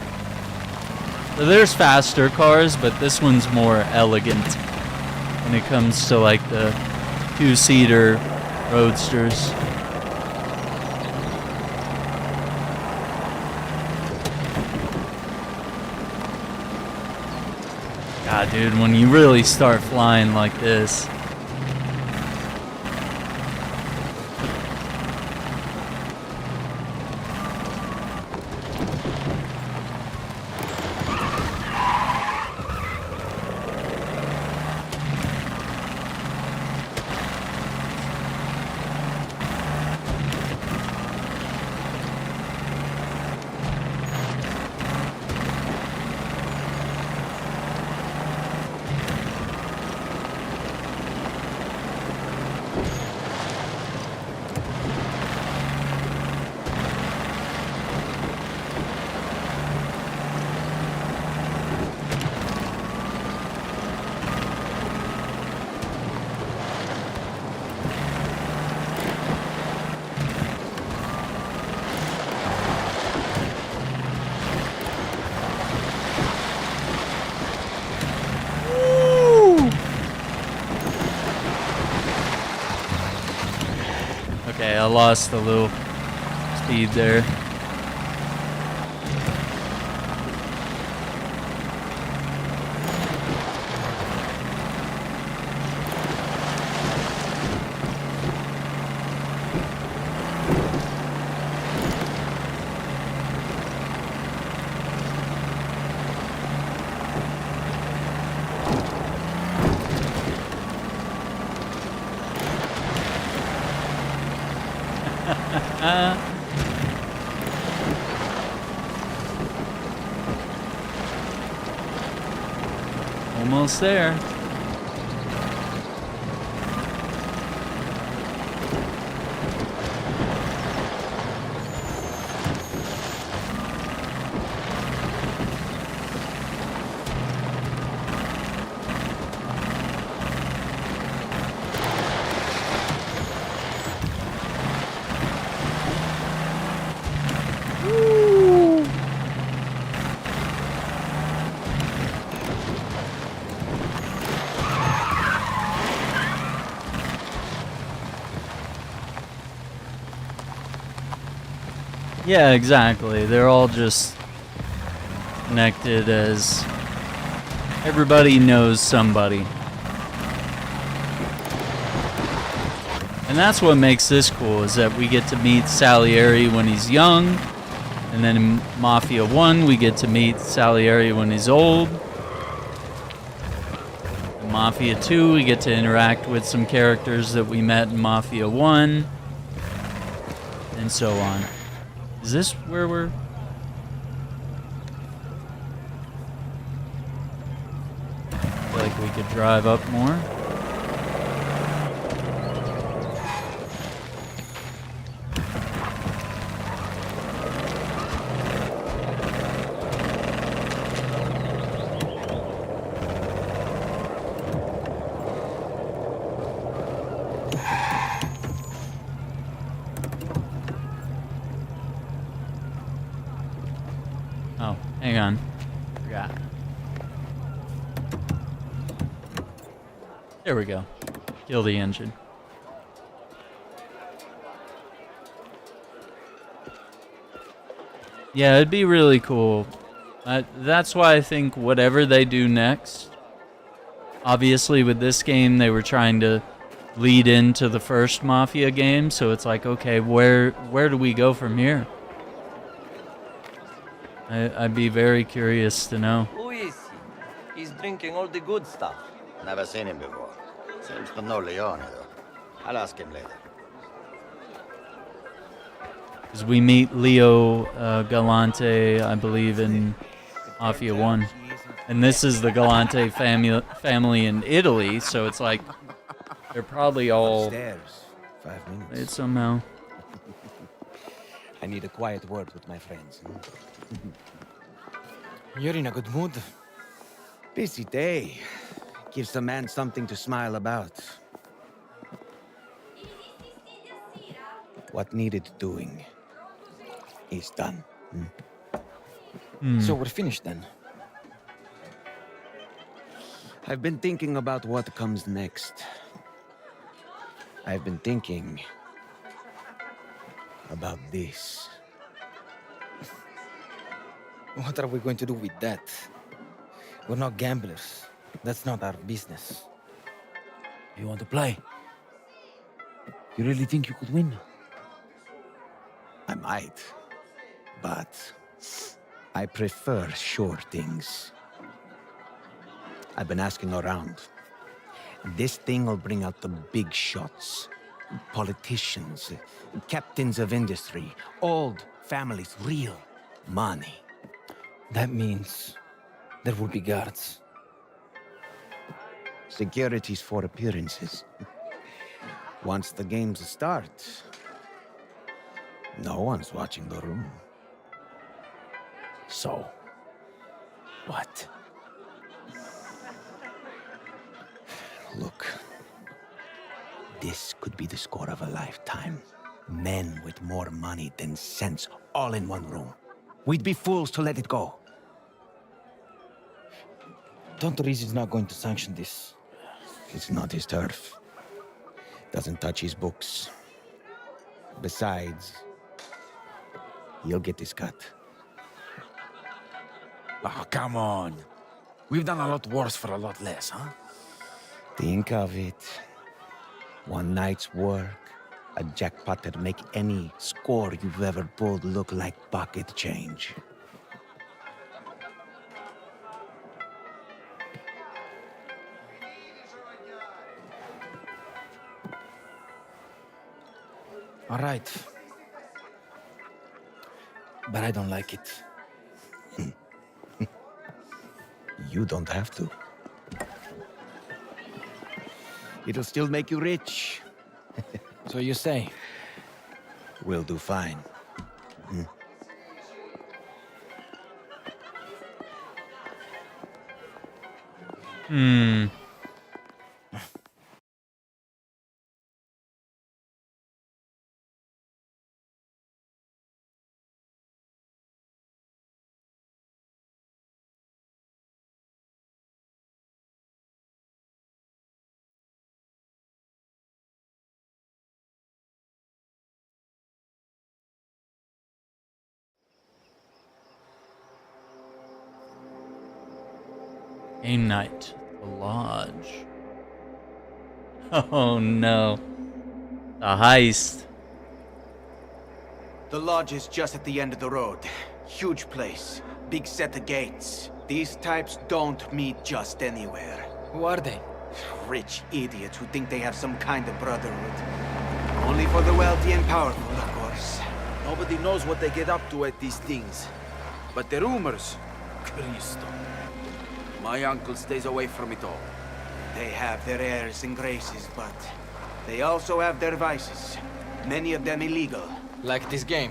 So there's faster cars, but this one's more elegant when it comes to like the two-seater roadsters. God, dude, when you really start flying like this. Okay, I lost a little speed there. Almost there. Yeah, exactly. They're all just connected as everybody knows somebody. And that's what makes this cool, is that we get to meet Salieri when he's young, and then in Mafia 1 we get to meet Salieri when he's old. In Mafia 2 we get to interact with some characters that we met in Mafia 1, and so on. Is this where we're... I feel like we could drive up more. Oh, hang on. Forgot. There we go. Kill the engine. Yeah, it'd be really cool. That's why I think whatever they do next, obviously with this game they were trying to lead into the first Mafia game, so it's like, okay, where do we go from here? I'd be very curious to know. Who is he? He's drinking all the good stuff. Never seen him before. Seems to know Leone, though. I'll ask him later. Because we meet Leo Galante, I believe, in Mafia 1. And this is the Galante family in Italy, so it's like they're probably all Upstairs. 5 minutes. related somehow. I need a quiet word with my friends. You're in a good mood. Busy day. Gives a man something to smile about. What needed doing is done. So we're finished then. I've been thinking about what comes next. I've been thinking about this. What are we going to do with that? We're not gamblers. That's not our business. You want to play? You really think you could win? I might, but I prefer sure things. I've been asking around. This thing will bring out the big shots. Politicians, captains of industry, old families, real money. That means there will be guards. Security's for appearances. Once the games start, no one's watching the room. So, what? Look, this could be the score of a lifetime. Men with more money than sense, all in one room. We'd be fools to let it go. Don Torrisi is not going to sanction this. It's not his turf. Doesn't touch his books. Besides, he'll get his cut. Oh, come on. We've done a lot worse for a lot less, huh? Think of it. One night's work, a jackpot that'd make any score you've ever pulled look like pocket change. All right. But I don't like it. You don't have to. It'll still make you rich. So you say? We'll do fine. Hmm. Game night. The lodge. Oh no. The heist. The lodge is just at the end of the road. Huge place. Big set of gates. These types don't meet just anywhere. Who are they? Rich idiots who think they have some kind of brotherhood. Only for the wealthy and powerful, of course. Nobody knows what they get up to at these things. But the rumors... Cristo. My uncle stays away from it all. They have their airs and graces, but they also have their vices. Many of them illegal. Like this game.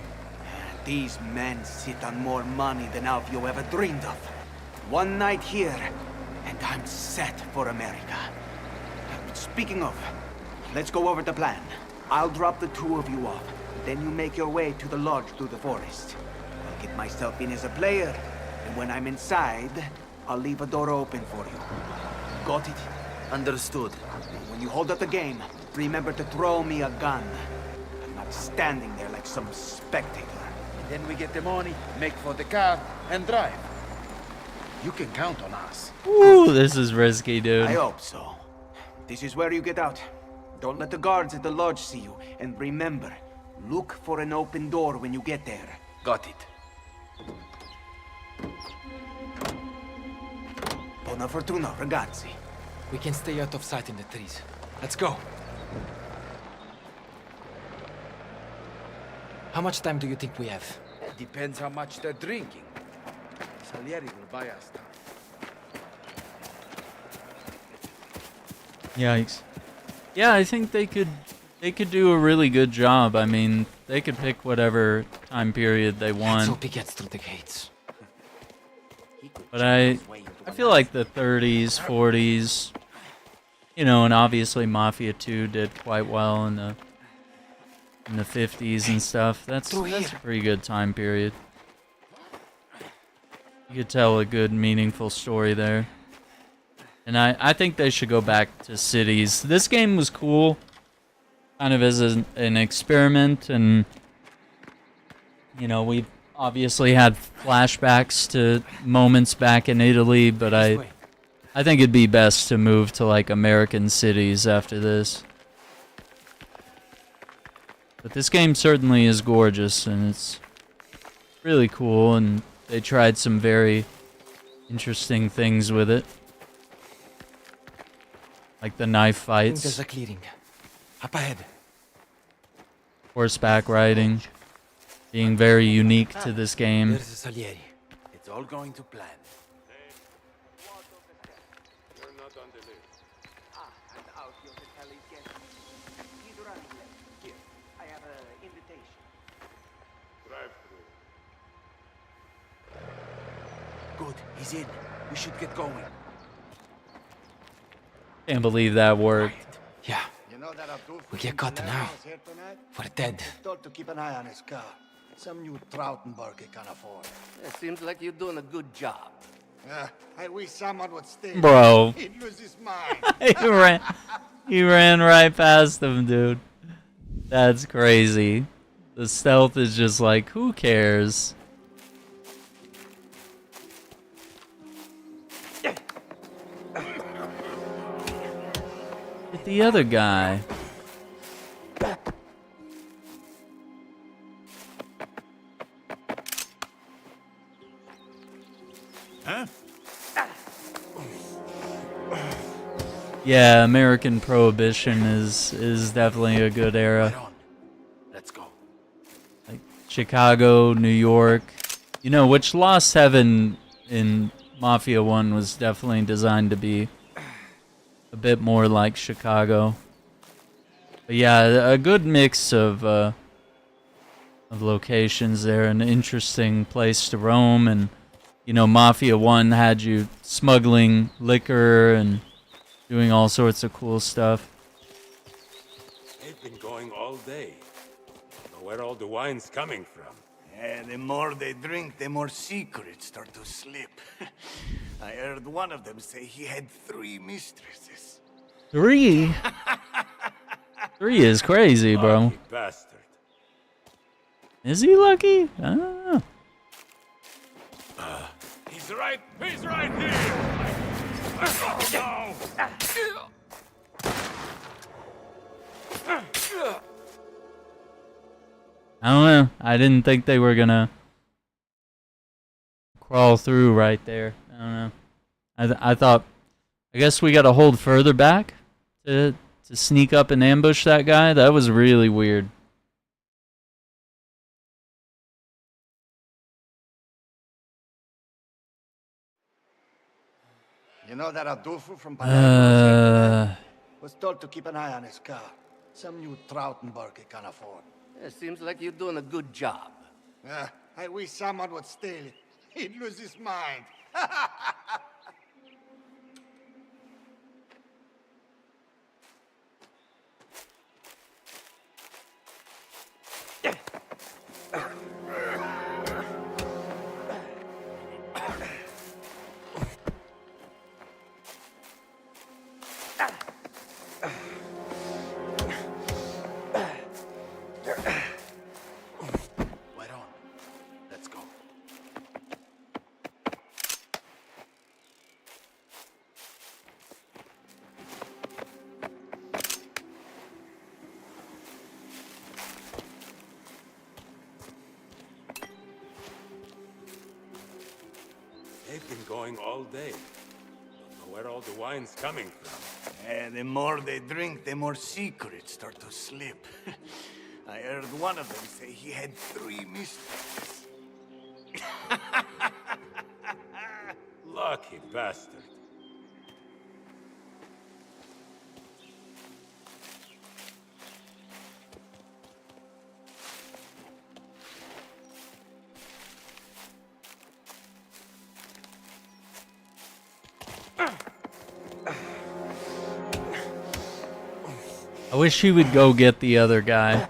These men sit on more money than Alfio ever dreamed of. One night here, and I'm set for America. Speaking of, let's go over the plan. I'll drop the two of you off. Then you make your way to the lodge through the forest. I'll get myself in as a player, and when I'm inside, I'll leave a door open for you. Got it? Understood. When you hold up the game, remember to throw me a gun. I'm not standing there like some spectator. Then we get the money, make for the car, and drive. You can count on us. Ooh, this is risky, dude. I hope so. This is where you get out. Don't let the guards at the lodge see you. And remember, look for an open door when you get there. Got it. Buona fortuna, ragazzi. We can stay out of sight in the trees. Let's go. How much time do you think we have? It depends how much they're drinking. Salieri will buy us time. Yikes. Yeah, I think they could do a really good job. I mean, they could pick whatever time period they want. Let's hope he gets through the gates. But I feel like the 30s, 40s, you know, and obviously Mafia 2 did quite well in the 50s and stuff. That's a pretty good time period. You could tell a good, meaningful story there. And I think they should go back to cities. This game was cool, kind of as an experiment, and, you know, we obviously had flashbacks to moments back in Italy, but I think it'd be best to move to, like, American cities after this. But this game certainly is gorgeous, and it's really cool, and they tried some very interesting things with it. Like the knife fights. I think there's a clearing. Up ahead. Horseback riding. Being very unique to this game. There's a Salieri. It's all going to plan. Good, he's in. We should get going. Can't believe that worked. Yeah. We get caught now. We're dead. Told to keep an eye on his car. Some new Trautenberg he can afford. It seems like you're doing a good job. I wish someone would stay. Bro. He'd lose his mind. he ran right past him, dude. That's crazy. The stealth is just like, who cares? Get the other guy. Huh? Yeah, American Prohibition is definitely a good era. Let's go. Like Chicago, New York. You know, which Lost Heaven in Mafia 1 was definitely designed to be a bit more like Chicago. But yeah, a good mix of locations there, an interesting place to roam, and you know, Mafia 1 had you smuggling liquor and doing all sorts of cool stuff. They've been going all day. Don't know where all the wine's coming from. Yeah, the more they drink, the more secrets start to slip. I heard one of them say he had 3 mistresses. 3? 3 is crazy, bro. Lucky bastard. Is he lucky? I don't know. He's right here! I don't know. I didn't think they were gonna crawl through right there. I don't know. I thought, I guess we gotta hold further back to sneak up and ambush that guy. That was really weird. You know that Adolfo from Palermo was told to keep an eye on his car. Some new Trautenberg he can afford. It seems like you're doing a good job. I wish someone would steal it. He'd lose his mind. They've been going all day. Don't know where all the wine's coming from. The more they drink, the more secrets start to slip. I heard one of them say he had 3 mistresses. Lucky bastard. I wish he would go get the other guy.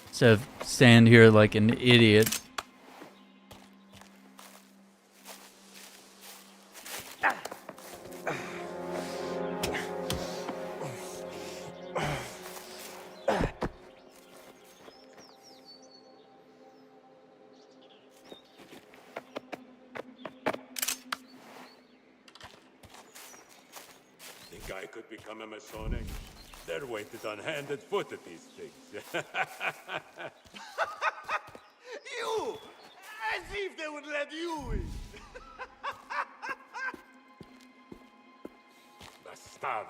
Instead of stand here like an idiot. Think I could become a Masonic? They're weighted on hand and foot at these things. You! As if they would let you in! Bastardo.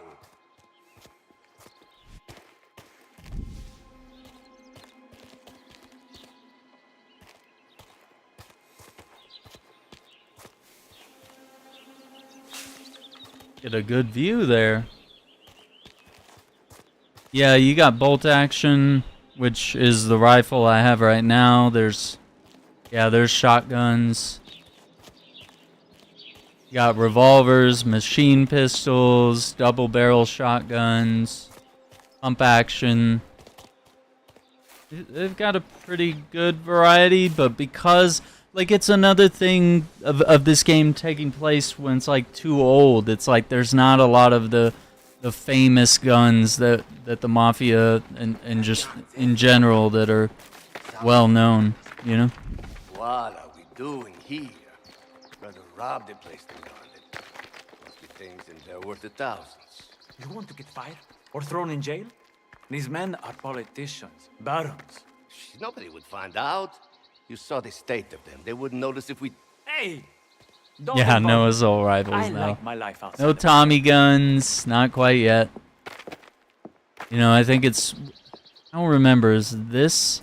Get a good view there. Yeah, you got bolt action, which is the rifle I have right now. There's shotguns. You got revolvers, machine pistols, double barrel shotguns, pump action. They've got a pretty good variety, but because like it's another thing of this game taking place when it's like too old. It's like there's not a lot of the famous guns that the Mafia and just in general that are well known, you know? What are we doing here? Rather rob the place than guard it. Must be things in there worth the thousands. You want to get fired? Or thrown in jail? These men are politicians, barons. Nobody would find out. You saw the state of them. They wouldn't notice if we... Hey! Yeah, Noah's all rivals I now. like my life outside. No Tommy guns, not quite yet. You know, I think it's... I don't remember, is this...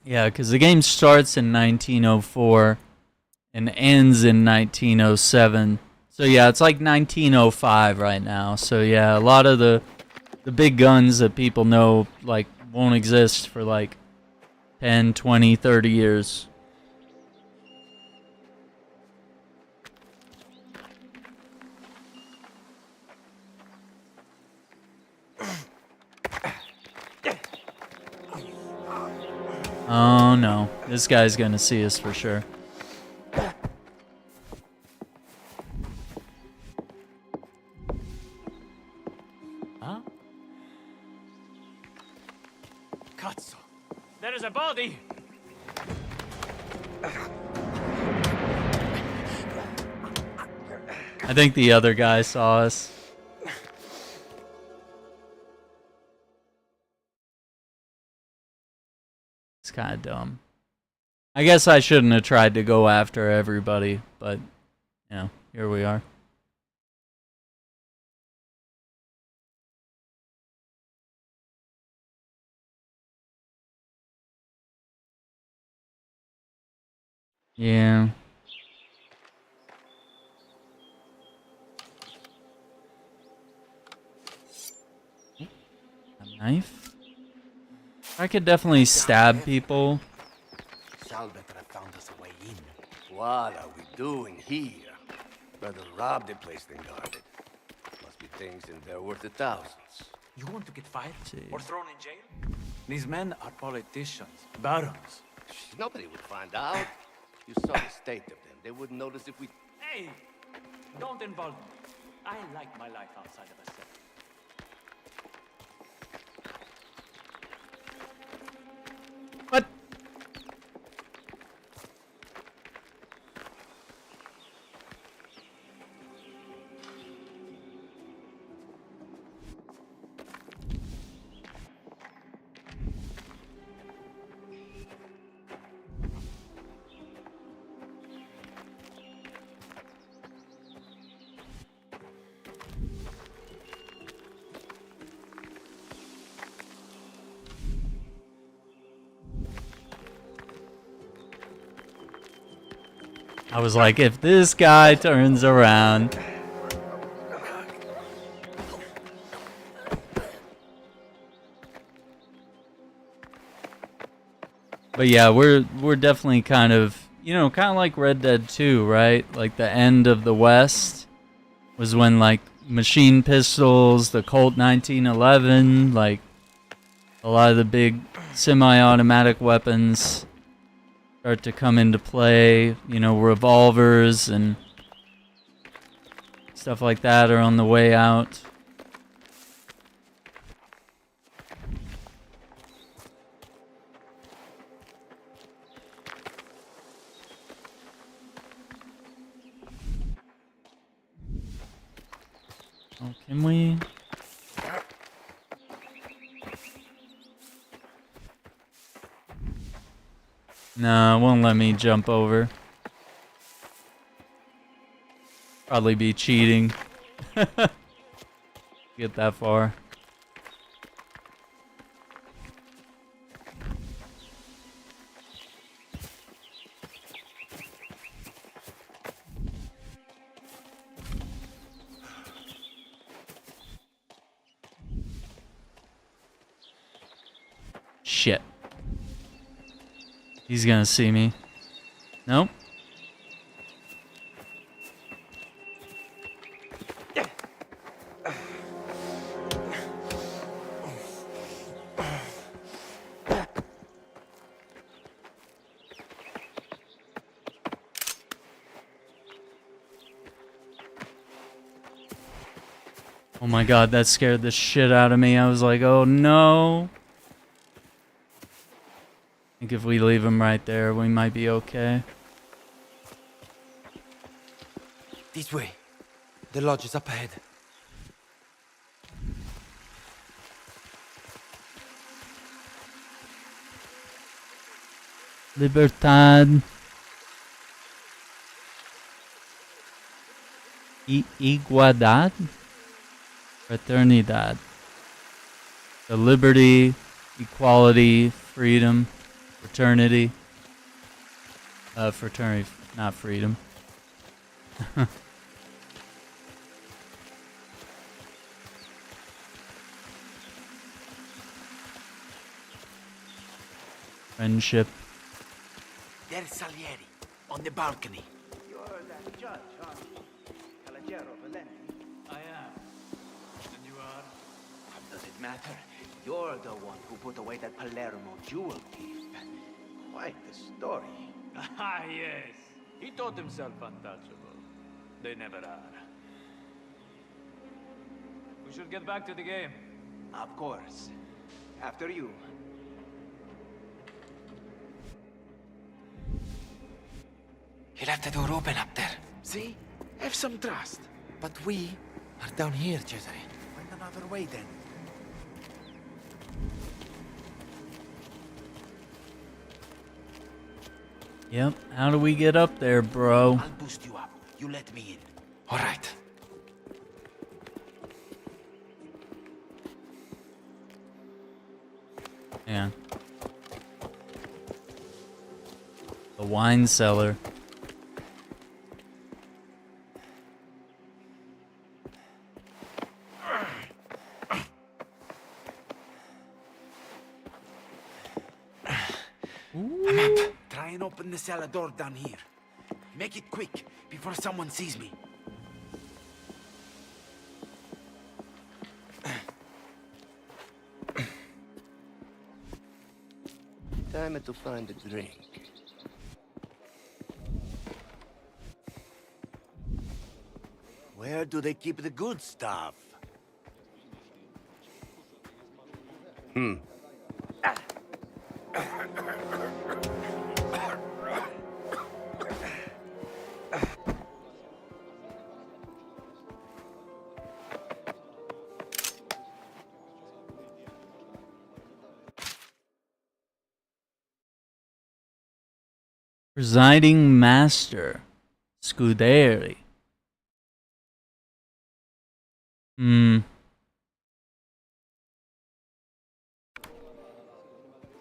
Yeah, because the game starts in 1904 and ends in 1907. So yeah, it's like 1905 right now. So yeah, a lot of the big guns that people know like won't exist for like 10, 20, 30 years. Oh no, this guy's gonna see us for sure. I think the other guy saw us. It's kind of dumb. I guess I shouldn't have tried to go after everybody, but, you know, here we are. Yeah. A knife? I could definitely stab people. Sal better have found us a way in. What are we doing here? Better rob the place than guard it. Must be things in there worth the thousands. You want to get fired? Or thrown in jail? These men are politicians, barons. Nobody would find out. You saw the state of them. They wouldn't notice if we... Hey! Don't involve me. I like my life outside of a cell. What? I was like, if this guy turns around. But yeah, we're definitely kind of, you know, kind of like Red Dead 2, right? Like the end of the West was when like machine pistols, the Colt 1911, like a lot of the big semi-automatic weapons start to come into play. You know, revolvers and stuff like that are on the way out. Oh, can we? No, it won't let me jump over. Probably be cheating. Get that far. Shit. He's gonna see me. Nope. Oh my god, that scared the shit out of me. I was like, oh no. I think if we leave him right there, we might be okay. This way. The lodge is up ahead. Libertad. Igualdad. Fraternidad. The liberty, equality, freedom, fraternity. Fraternity, not freedom. Friendship. There's Salieri, on the balcony. You're that judge, aren't you? Calogero Valenti. I am. And you are? How does it matter? You're the one who put away that Palermo jewel thief. Quite the story. Ah, yes. He thought himself untouchable. They never are. We should get back to the game. Of course. After you. He left the door open up there. See? Have some trust. But we are down here, Cesare. Find another way then. Yep. How do we get up there, bro? I'll boost you up. You let me in. All right. Yeah. The wine cellar. I'm up. Try and open the cellar door down here. Make it quick, before someone sees me. Time to find a drink. Where do they keep the good stuff? Presiding Master. Scuderi.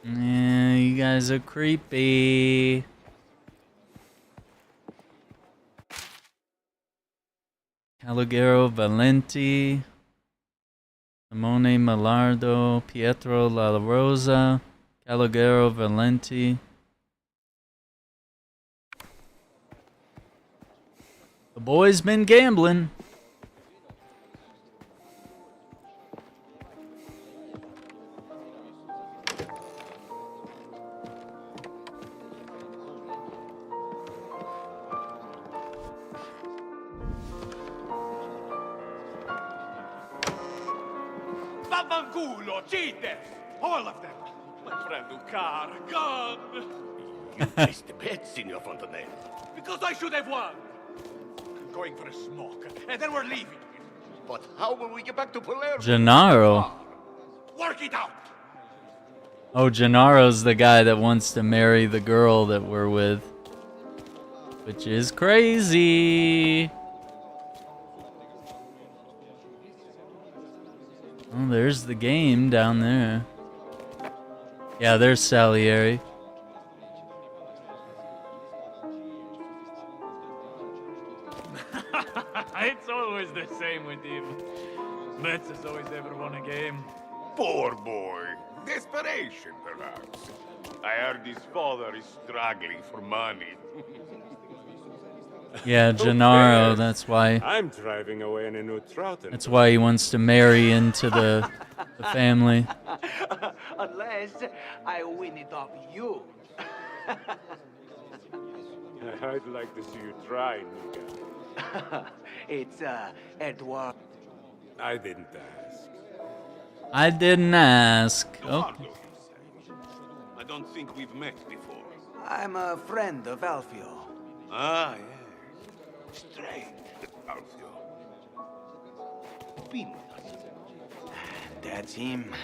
Yeah, you guys are creepy. Calogero Valenti. Simone Mallardo. Pietro La Rosa. Calogero Valenti. The boy's been gambling. Vaffanculo, cheaters! All of them! My friend Ucar, gone! You placed the bet, Signor Fontanelli. Because I should have won! Going for a smoke, and then we're leaving. But how will we get back to Palermo? Gennaro. Work it out! Oh, Gennaro's the guy that wants to marry the girl that we're with. Which is crazy. Oh, there's the game down there. Yeah, there's Salieri. It's always the same with him. Metz has always ever won a game. Poor boy. Desperation, perhaps. I heard his father is struggling for money. Yeah, Gennaro, that's why. I'm driving away in a new trout. That's why he wants to marry into the family. Unless I win it off you. I'd like to see you try, Nika. It's, Edward. I didn't ask. I didn't ask. Okay. I don't think we've met before. I'm a friend of Alfio. Ah, yes. Strange, Alfio. Been with us. That's him.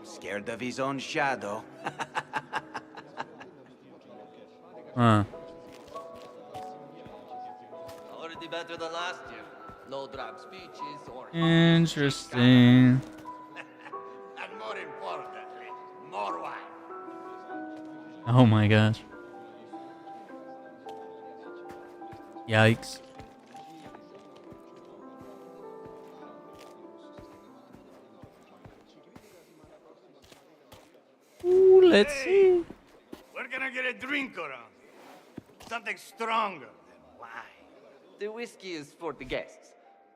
Scared of his own shadow. Huh. Already better than last year. No drab speeches or... Interesting. And more importantly, more wine. Oh my gosh. Yikes. Ooh, let's see. We're gonna get a drink around here. Something stronger than wine. The whiskey is for the guests,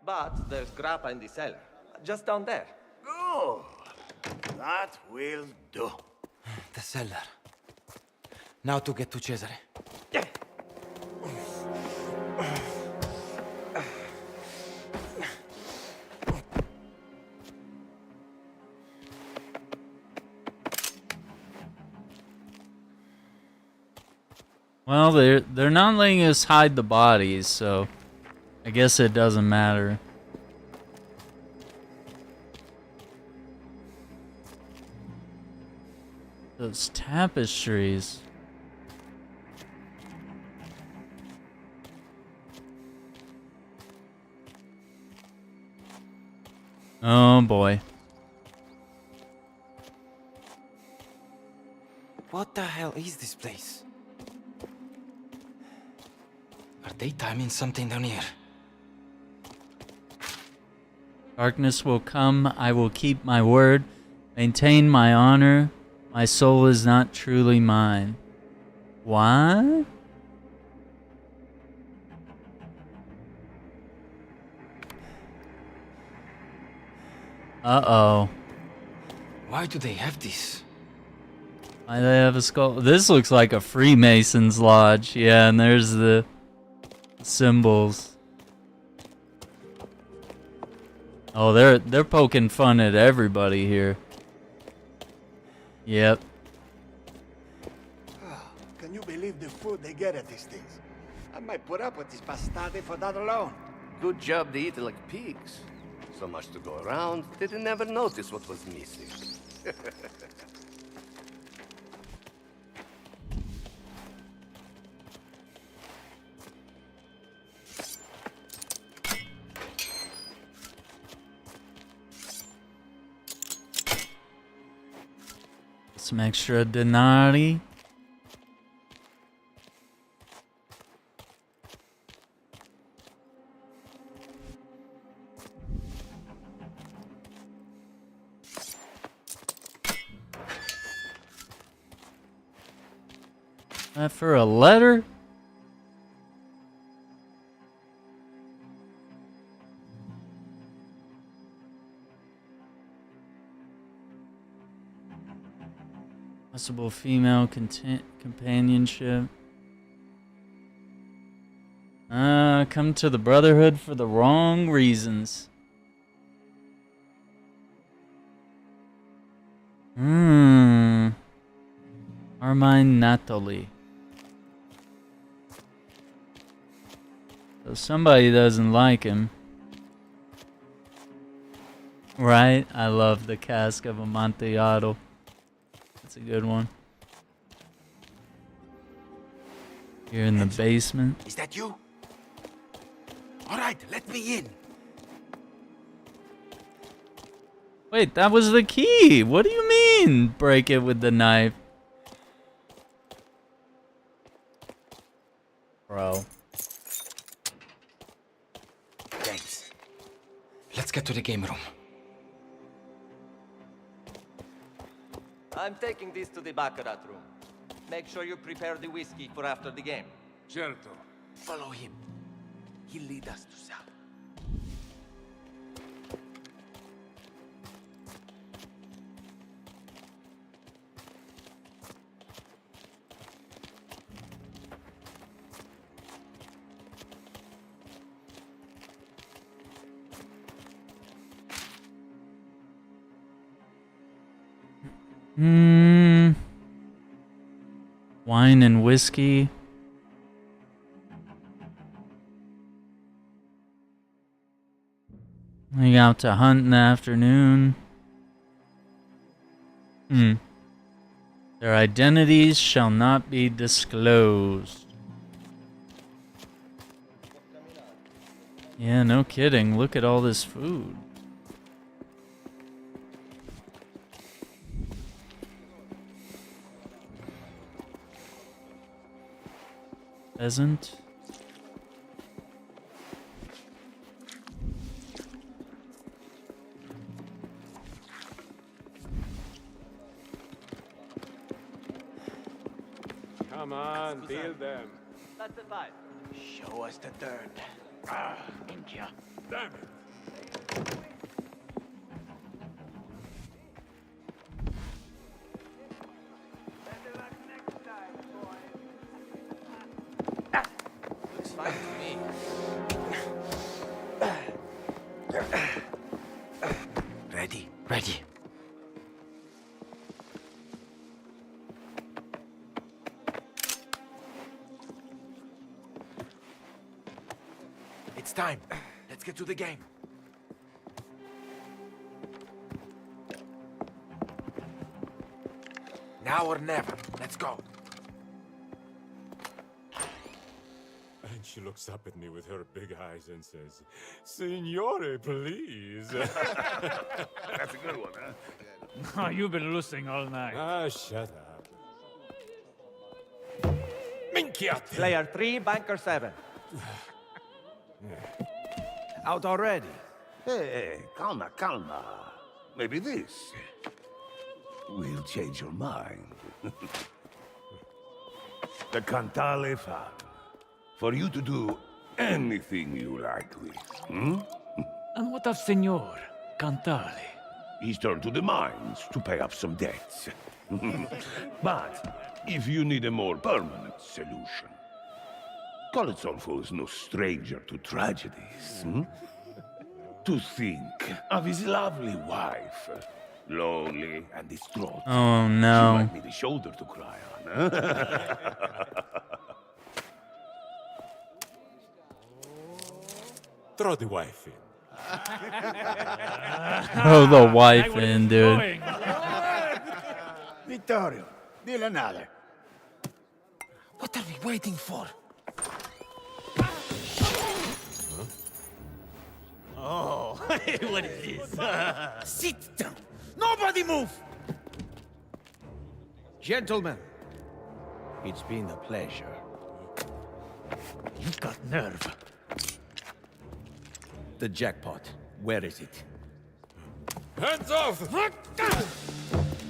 but there's grappa in the cellar, just down there. Good. That will do. The cellar. Now to get to Cesare. Well, they're not letting us hide the bodies, so I guess it doesn't matter. Those tapestries. Oh boy. What the hell is this place? Are they timing something down here? Darkness will come, I will keep my word, maintain my honor, my soul is not truly mine. What? Uh-oh. Why do they have this? Why do they have a skull? This looks like a Freemason's lodge. Yeah, and there's the symbols. Oh, they're poking fun at everybody here. Yep. Can you believe the food they get at these things? I might put up with this pastate for that alone. Good job they eat like pigs. So much to go around, didn't ever notice what was missing. Some extra denari. That for a letter? Possible female companionship. Come to the Brotherhood for the wrong reasons. Armine Nathalie. So somebody doesn't like him. Right? I love the cask of Amontillado. That's a good one. Here in the basement. Is that you? All right, let me in. Wait, that was the key. What do you mean? Break it with the knife. Bro. Thanks. Let's get to the game room. I'm taking this to the Baccarat room. Make sure you prepare the whiskey for after the game. Certo. Follow him. He'll lead us to South. Wine and whiskey. We out to hunt in the afternoon. Their identities shall not be disclosed. Yeah, no kidding. Look at all this food. Pheasant. Come on, build them. That's the five. Show us the dirt. India. Damn it. Looks fine to me. Ready? Ready. It's time. Let's get to the game. Now or never. Let's go. And she looks up at me with her big eyes and says, Signore, please. That's a good one, huh? Oh, you've been losing all night. Ah, shut up. Minchiate! Player 3, banker 7. Out already? Hey, calma, calma. Maybe this will change your mind. The Cantale Farm. For you to do anything you like with. And what of Signor Cantale? He's turned to the mines to pay up some debts. But if you need a more permanent solution, Colazzolfo is no stranger to tragedies. To think of his lovely wife, lonely and distraught. Oh no. She might need a shoulder to cry on. Throw the wife in. Throw the wife in, dude. Vittorio, deal another. What are we waiting for? Oh, what is this? Sit down. Nobody move. Gentlemen, it's been a pleasure. You've got nerve. The jackpot, where is it? Hands off!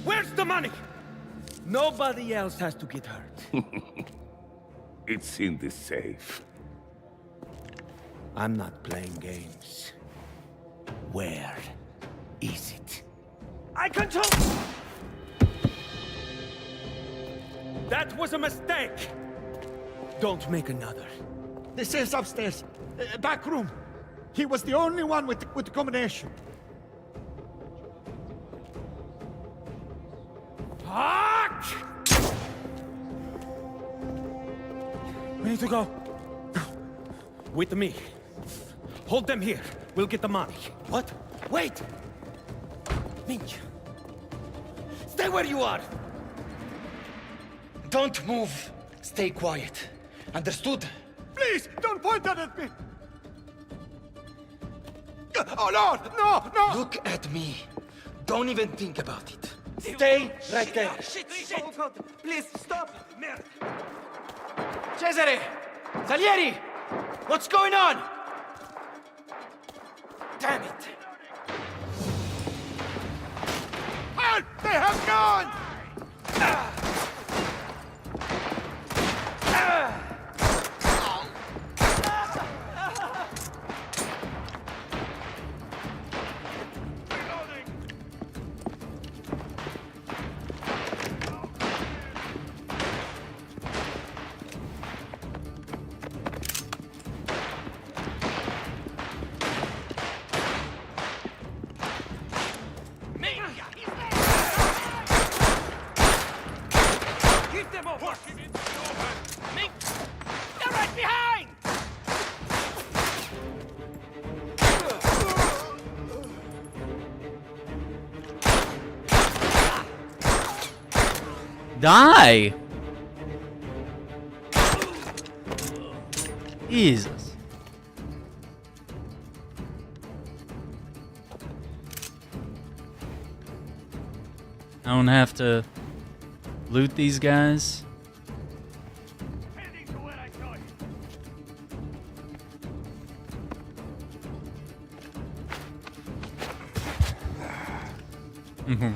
Where's the money? Nobody else has to get hurt. It's in the safe. I'm not playing games. Where is it? I control! That was a mistake! Don't make another. The safe's upstairs. Back room. He was the only one with the combination. Fuck! We need to go. With me. Hold them here. We'll get the money. What? Wait! Minch. Stay where you are! Don't move. Stay quiet. Understood? Please, don't point that at me! Oh, Lord! No, no! Look at me. Don't even think about it. Stay right there. Shit! Oh, God. Please, stop! Cesare! Salieri! What's going on? Damn it! Help! They have gone! Die! Jesus. I don't have to loot these guys.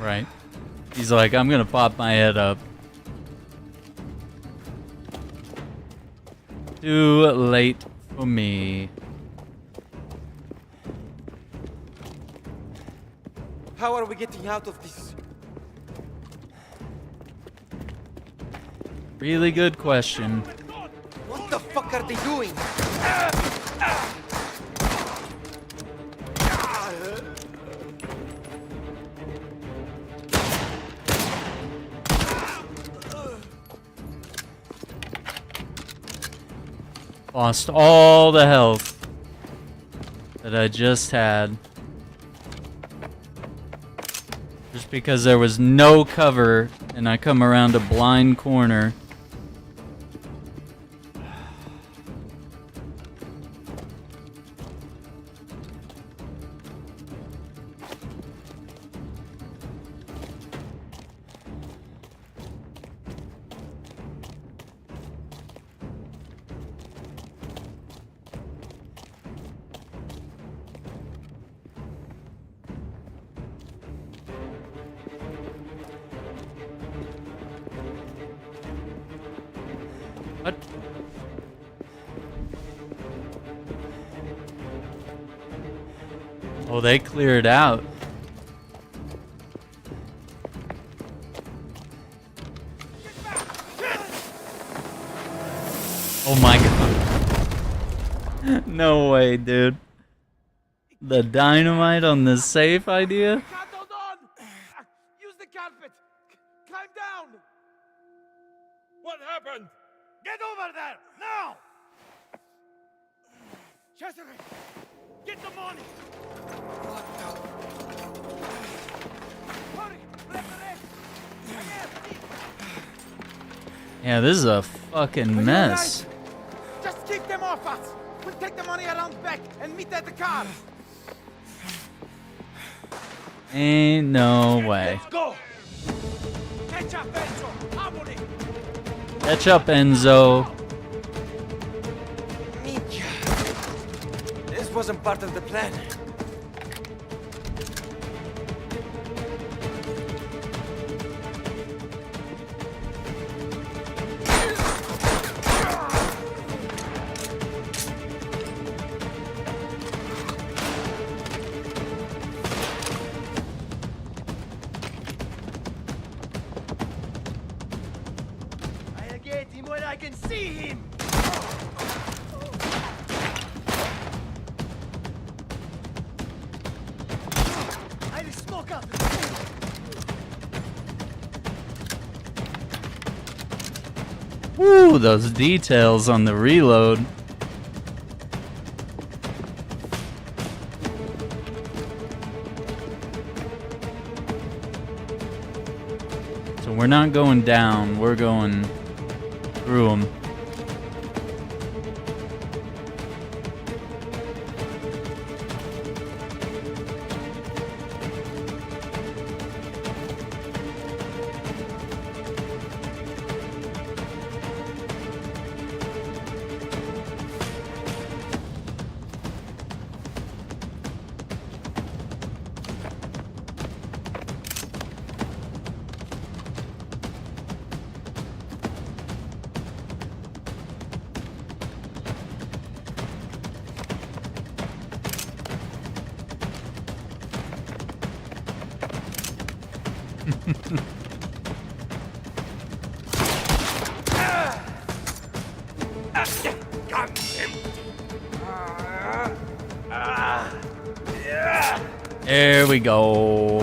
Right. He's like, I'm gonna pop my head up. Too late for me. How are we getting out of this? Really good question. What the fuck are they doing? Lost all the health. that I just had. Just because there was no cover and I come around a blind corner. What? Oh, they cleared out. Oh my god. No way, dude. The dynamite on the safe idea? Hold on! Use the carpet! Climb down! What happened? Get over there! Now! Cesare! Get the money! Hurry! Grab the rest! Yeah, this is a fucking mess. Just keep them off us! We'll take the money around back and meet at the car! Ain't no way. Let's go! Catch up, Enzo! Amore! Catch up, Enzo. This wasn't part of the plan. I'll get him where I can see him! I'll smoke up! Woo, those details on the reload. So we're not going down, we're going through them. There we go.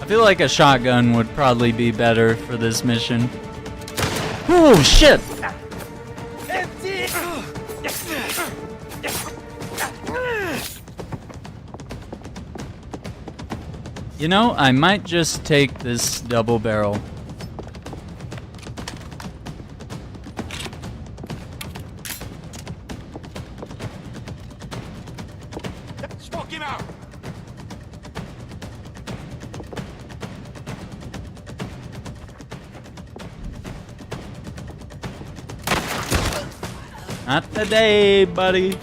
I feel like a shotgun would probably be better for this mission. Oh shit! You know, I might just take this double barrel. Smoke him out! Not today, buddy.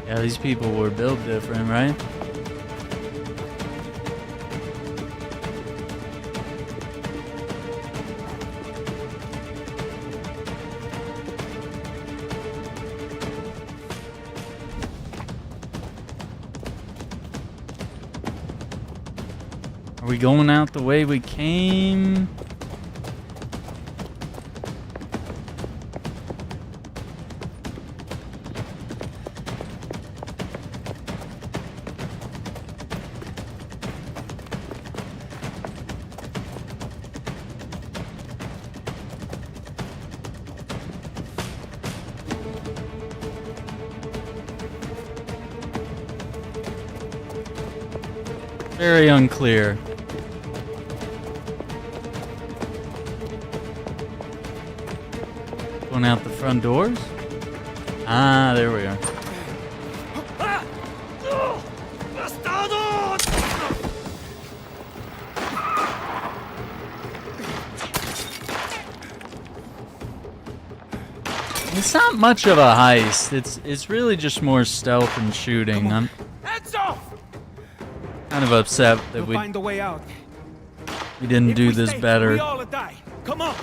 Yeah, these people were built different, right? Are we going out the way we came? Very unclear. Going out the front doors? Ah, there we are. It's not much of a heist. It's really just more stealth and shooting. I'm kind of upset that we find a way out. we didn't do this better. We all die. Come on.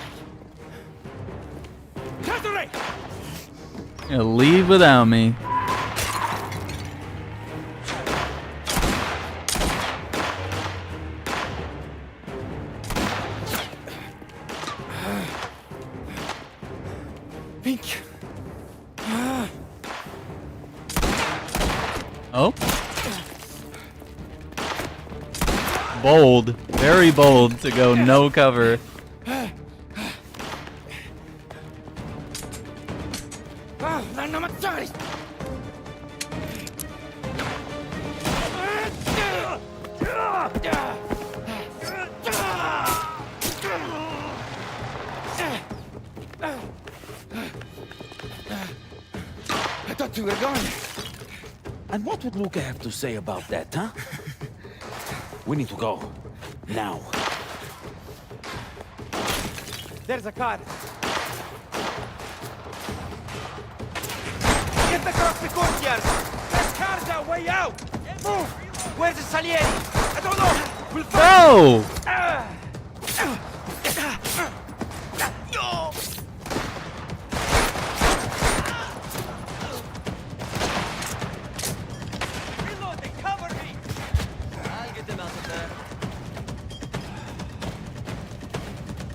Gonna leave without me. Pink. Oh. Bold. Very bold to go no cover. I thought you were gone. And what would Luca have to say about that, huh? We need to go. Now. There's a car. Get across the courtyard. There's cars our way out. Move. Where's the Salieri? I don't know. We'll find No!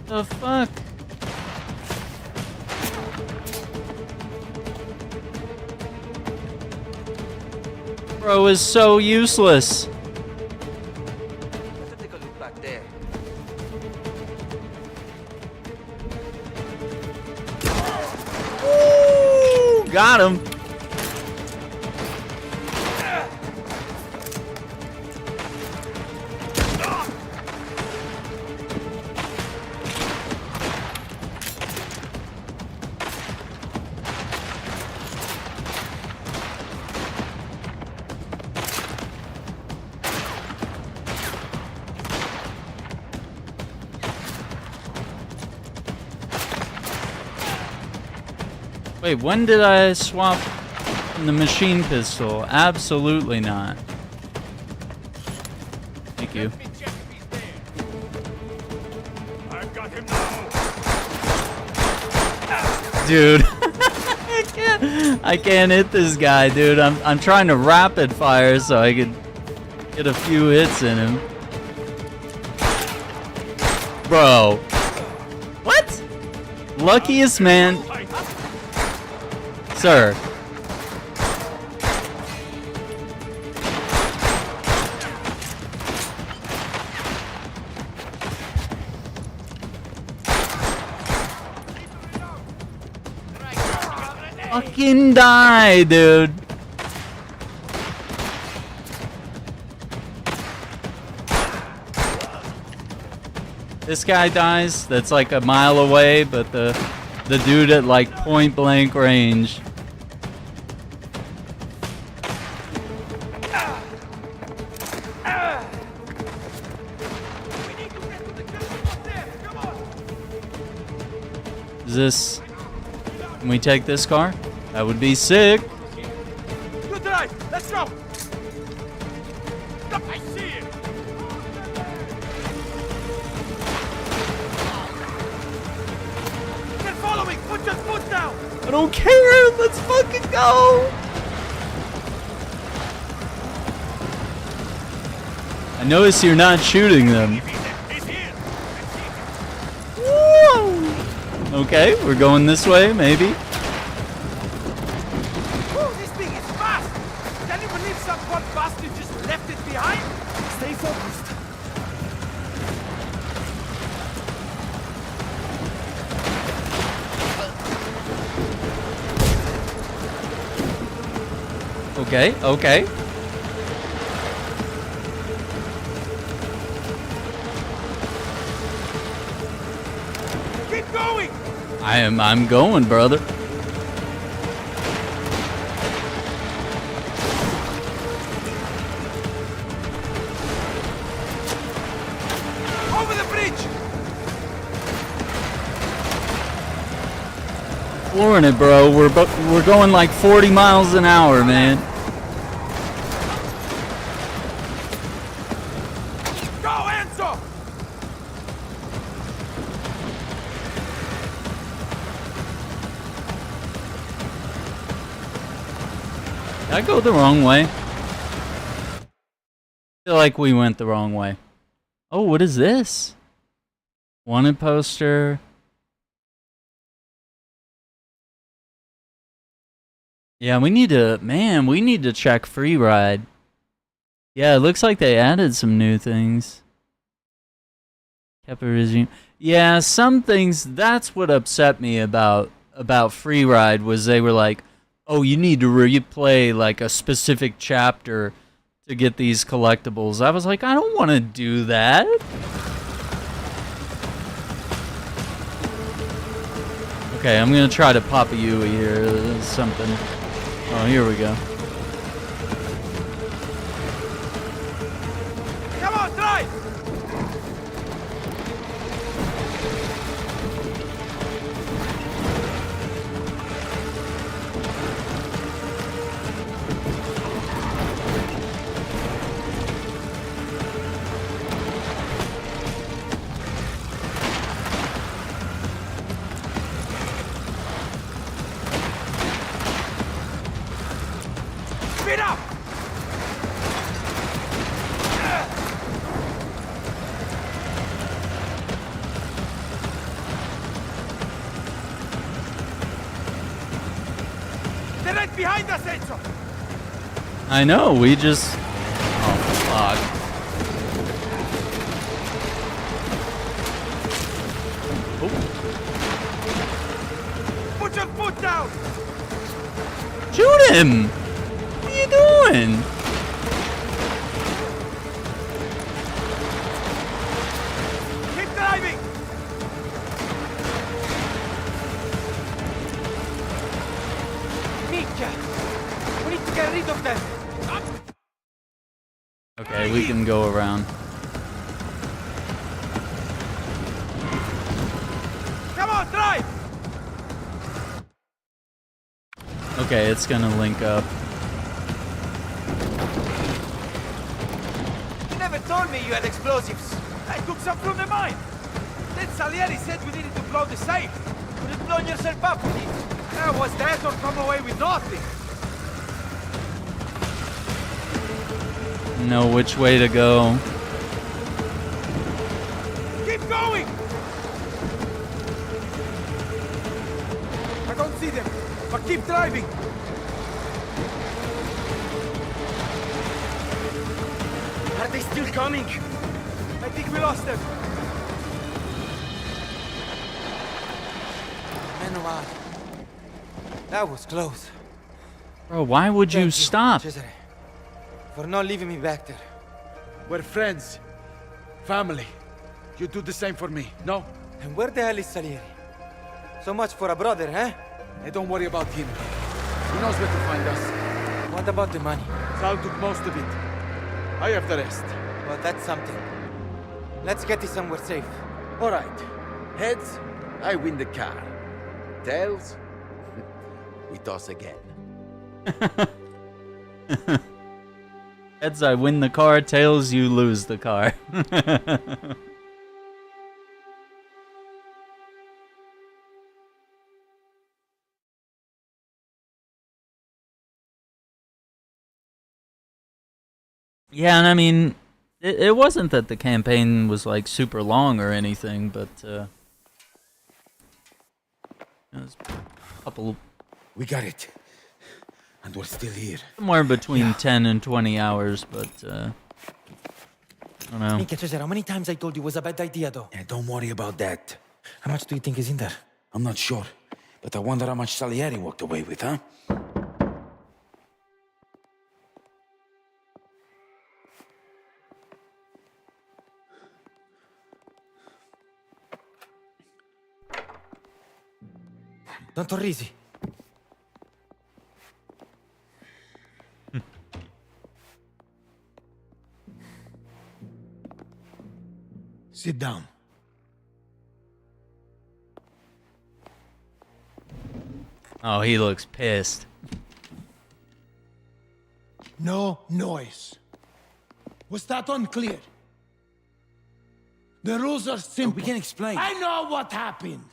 The fuck? Bro is so useless. Let's take a look back there. Ooh, got him. Wait, when did I swap the machine pistol? Absolutely not. Thank you. Dude, I can't hit this guy, dude. I'm trying to rapid fire so I could get a few hits in him. Bro. What? Luckiest man. Sir. Fucking die, dude. This guy dies. That's like a mile away, but the dude at like point blank range. Is this? Can we take this car? That would be sick. Good drive. Let's go. I see it. They're following. Put your foot down. I don't care. Let's fucking go. I notice you're not shooting them. Woo! Okay, we're going this way, maybe. Whoa, this thing is fast. Can you believe some poor bastard just left it behind? Stay focused. Okay, okay. going? I'm going, brother. Over the bridge! Flooring it, bro. We're going like 40 miles an hour, man. Go, Enzo! Did I go the wrong way? I feel like we went the wrong way. Oh, what is this? Wanted poster. Yeah, we need to check free ride. Yeah, it looks like they added some new things. Torrisi. Yeah, some things, that's what upset me about free ride was they were like, "Oh, you need to replay like a specific chapter to get these collectibles." I was like, "I don't want to do that." Okay, I'm going to try to pop a Yui here, something. Oh, here we go. Come on, drive! Speed up! They're right behind us, Enzo! I know, we just... Oh, fuck. Put your foot down! Shoot him! What are you doing? Keep driving! Micchia! We need to get rid of them! Okay, we can go around. Come on, drive! Okay, it's gonna link up. You never told me you had explosives. I took some from the mine. Then Salieri said we needed to blow the safe. Could have blown yourself up with it. That was that or come away with nothing. Know which way to go. Keep going! I don't see them, but keep driving. Are they still coming? I think we lost them. Manuel. That was close. Bro, why would you stop? Cesare, for not leaving me back there. We're friends. Family. You do the same for me, no? And where the hell is Salieri? So much for a brother, huh? Hey, don't worry about him. He knows where to find us. What about the money? Sal took most of it. I have the rest. Well, that's something. Let's get it somewhere safe. All right. Heads, I win the car. Tails, we toss again. Heads, I win the car. Tails, you lose the car. Yeah, and I mean, it wasn't that the campaign was like super long or anything, but it was a couple. We got it. And we're still here. Somewhere between 10 and 20 hours, but I don't know. Minchia, Cesare, how many times I told you it was a bad idea, though? Yeah, don't worry about that. How much do you think is in there? I'm not sure, but I wonder how much Salieri walked away with, huh? Don Torrisi. Sit down. Oh, he looks pissed. No noise. Was that unclear? The rules are simple. We can explain. I know what happened.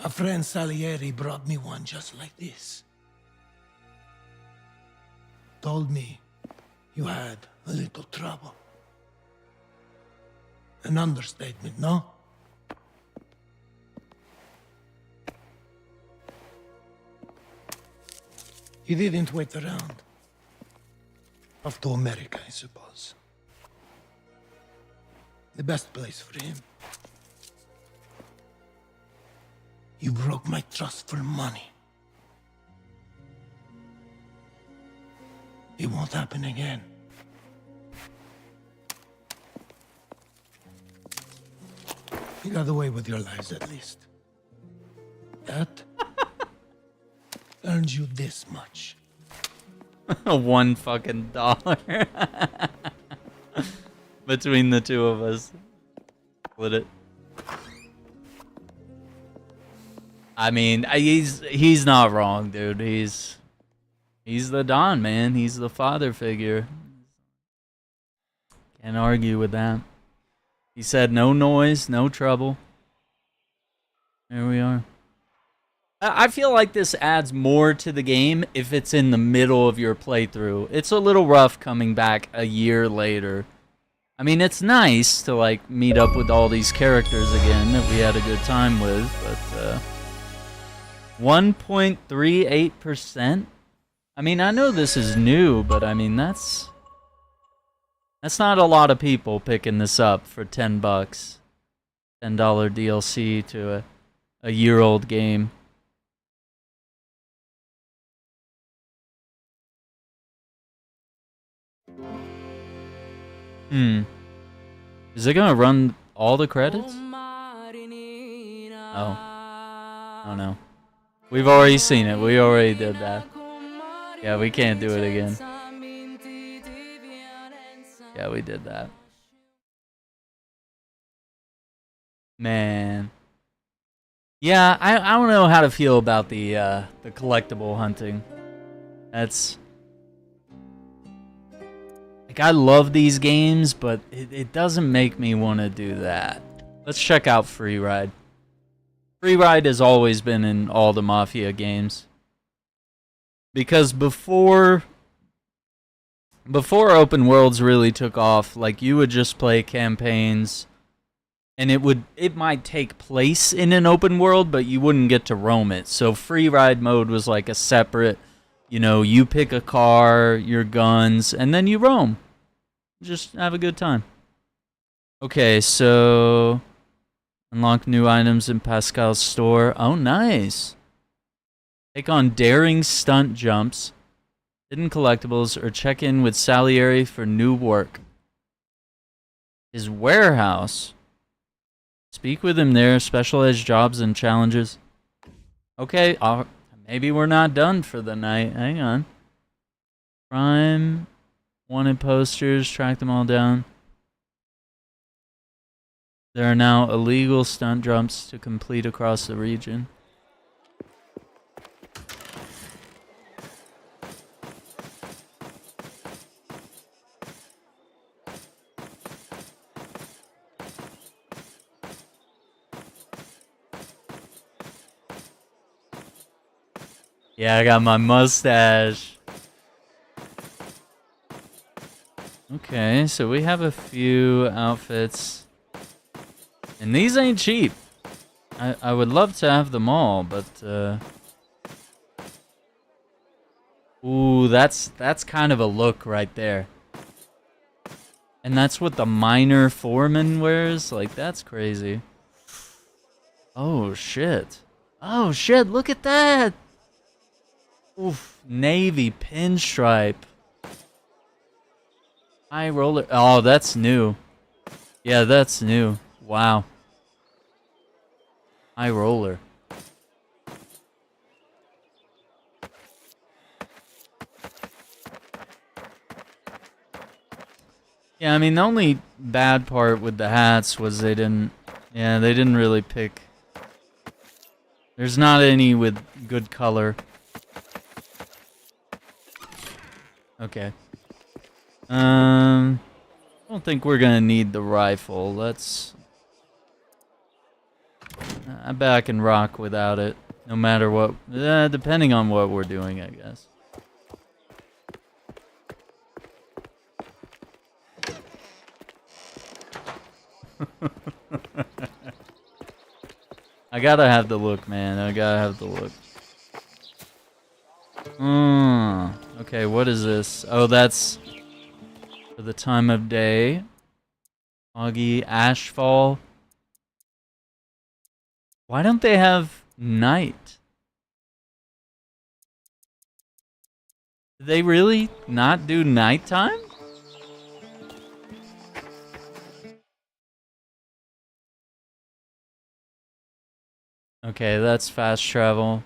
A friend Salieri brought me one just like this. Told me you had a little trouble. An understatement, no? He didn't wait around. Off to America, I suppose. The best place for him. You broke my trust for money. It won't happen again. You got away with your lives, at least. That earned you this much. $1 fucking dollar. Between the two of us. Split it. I mean, he's not wrong, dude. He's the Don, man. He's the father figure. Can't argue with that. He said no noise, no trouble. There we are. I feel like this adds more to the game if it's in the middle of your playthrough. It's a little rough coming back a year later. I mean, it's nice to, like, meet up with all these characters again that we had a good time with, but, 1.38%? I mean, I know this is new, but, I mean, that's not a lot of people picking this up for $10. $10 DLC to a year-old game. Is it gonna run all the credits? Oh. Oh no. We've already seen it. We already did that. Yeah, we can't do it again. Yeah, we did that. Man. Yeah, I don't know how to feel about the collectible hunting. That's... Like, I love these games, but it doesn't make me want to do that. Let's check out Free Ride. Free Ride has always been in all the Mafia games. Because before open worlds really took off, like, you would just play campaigns, and it might take place in an open world, but you wouldn't get to roam it. So Free Ride mode was like a separate... You know, you pick a car, your guns, and then you roam. Just have a good time. Okay, so... Unlock new items in Pascal's store. Oh, nice. Take on daring stunt jumps, hidden collectibles, or check in with Salieri for new work. His warehouse. Speak with him there. Specialized jobs and challenges. Okay, maybe we're not done for the night. Hang on. Crime. Wanted posters. Track them all down. There are now illegal stunt jumps to complete across the region. Yeah, I got my mustache. Okay, so we have a few outfits. And these ain't cheap. I would love to have them all, but ooh, that's kind of a look right there. And that's what the minor foreman wears? Like, that's crazy. Oh shit. Oh shit, look at that! Oof, navy pinstripe. High roller. Oh, that's new. Yeah, that's new. Wow. High roller. Yeah, I mean, the only bad part with the hats was they didn't really pick. There's not any with good color. Okay. I don't think we're gonna need the rifle. Let's... I bet I can rock without it, no matter what, depending on what we're doing, I guess. I gotta have the look, man. I gotta have the look. Okay, what is this? Oh, that's for the time of day. Foggy ashfall. Why don't they have night? Did they really not do nighttime? Okay, that's fast travel.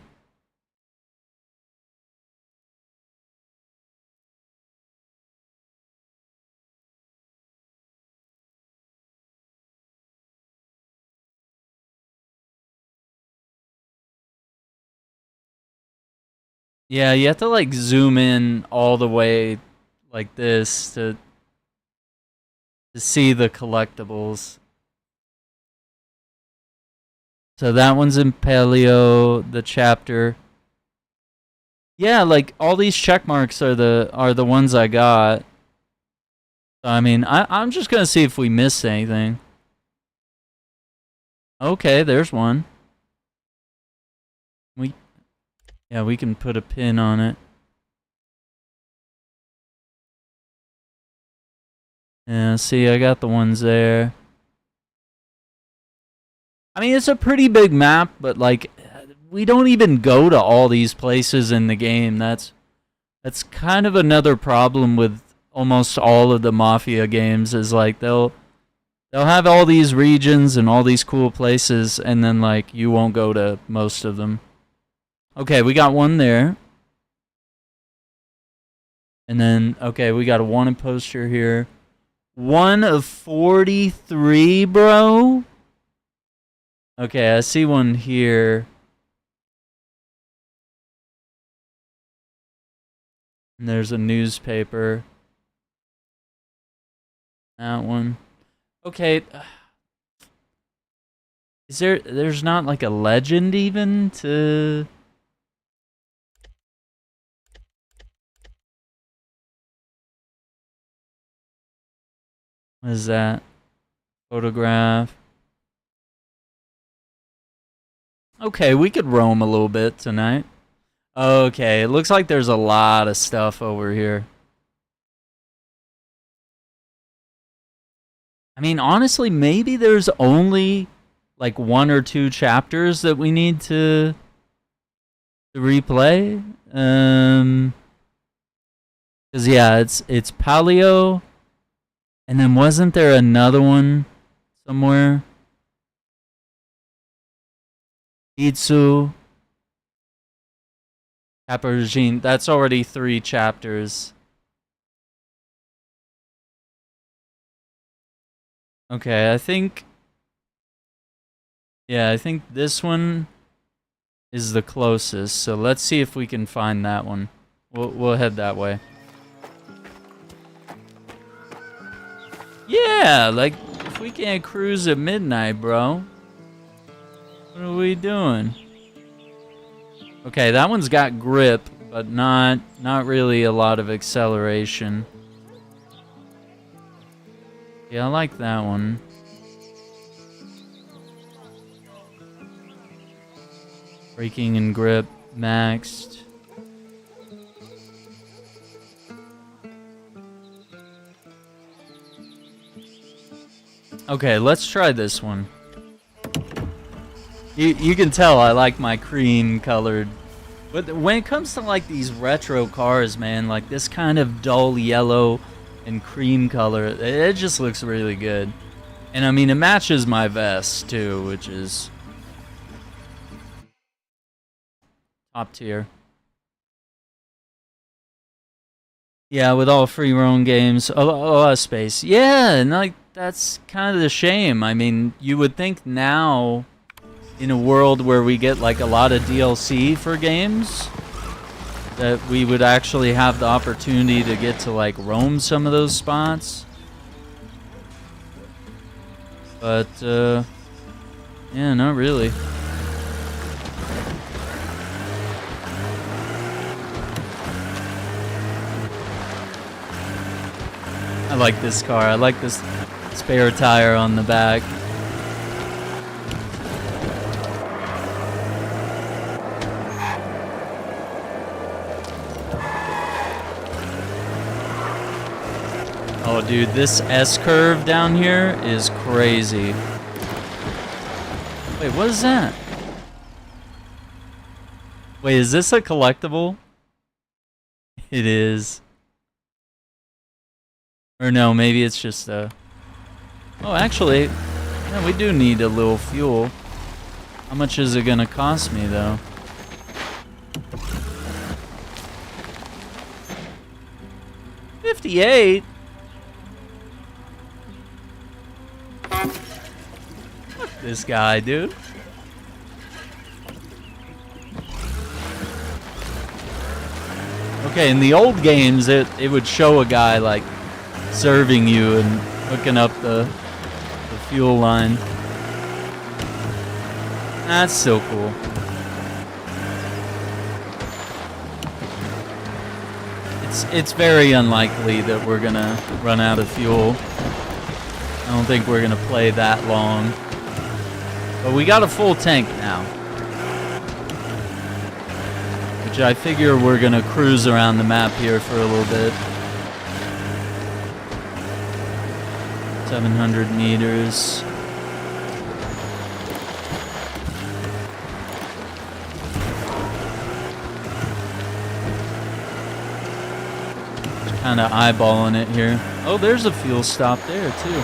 Yeah, you have to like zoom in all the way like this to see the collectibles. So that one's in Paleo, the chapter. Yeah, like all these check marks are the ones I got. So I mean, I'm just gonna see if we missed anything. Okay, there's one. Yeah, we can put a pin on it. Yeah, see, I got the ones there. I mean, it's a pretty big map, but like, we don't even go to all these places in the game. That's kind of another problem with almost all of the Mafia games, is like they'll have all these regions and all these cool places, and then like you won't go to most of them. Okay, we got one there. And then, okay, we got a wanted poster here. 1 of 43, bro? Okay, I see one here. And there's a newspaper. That one. Okay. There's not like a legend even to... What is that? Photograph. Okay, we could roam a little bit tonight. Okay, it looks like there's a lot of stuff over here. I mean, honestly, maybe there's only like 1 or 2 chapters that we need to replay. 'Cause yeah, it's Paleo. And then wasn't there another one somewhere? Itsu. Capergine. That's already 3 chapters. Okay, I think... Yeah, I think this one is the closest. So let's see if we can find that one. We'll head that way. Yeah, like, if we can't cruise at midnight, bro, what are we doing? Okay, that one's got grip, but not really a lot of acceleration. Yeah, I like that one. Braking and grip maxed. Okay, let's try this one. You can tell I like my cream colored. But when it comes to like these retro cars, man, like this kind of dull yellow and cream color, it just looks really good. And I mean, it matches my vest too, which is Top tier. Yeah, with all free roam games, a lot of space. Yeah, and like that's kind of the shame. I mean, you would think now, in a world where we get like a lot of DLC for games, that we would actually have the opportunity to get to like roam some of those spots. But yeah, not really. I like this car. I like this spare tire on the back. Oh, dude, this S-curve down here is crazy. Wait, what is that? Wait, is this a collectible? It is. Or no, maybe it's just a... Oh, actually, yeah, we do need a little fuel. How much is it gonna cost me, though? $58? Fuck this guy, dude. Okay, in the old games, it would show a guy, like, serving you and hooking up the fuel line. That's so cool. It's very unlikely that we're gonna run out of fuel. I don't think we're gonna play that long. But we got a full tank now, which I figure we're gonna cruise around the map here for a little bit. 700 meters. Just kind of eyeballing it here. Oh, there's a fuel stop there too.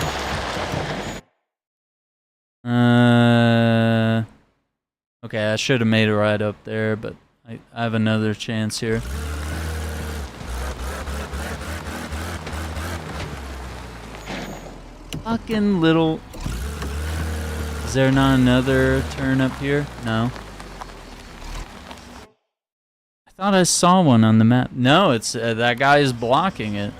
Okay, I should have made it right up there, but I have another chance here. Fucking little... Is there not another turn up here? No. I thought I saw one on the map. No, it's that guy is blocking it.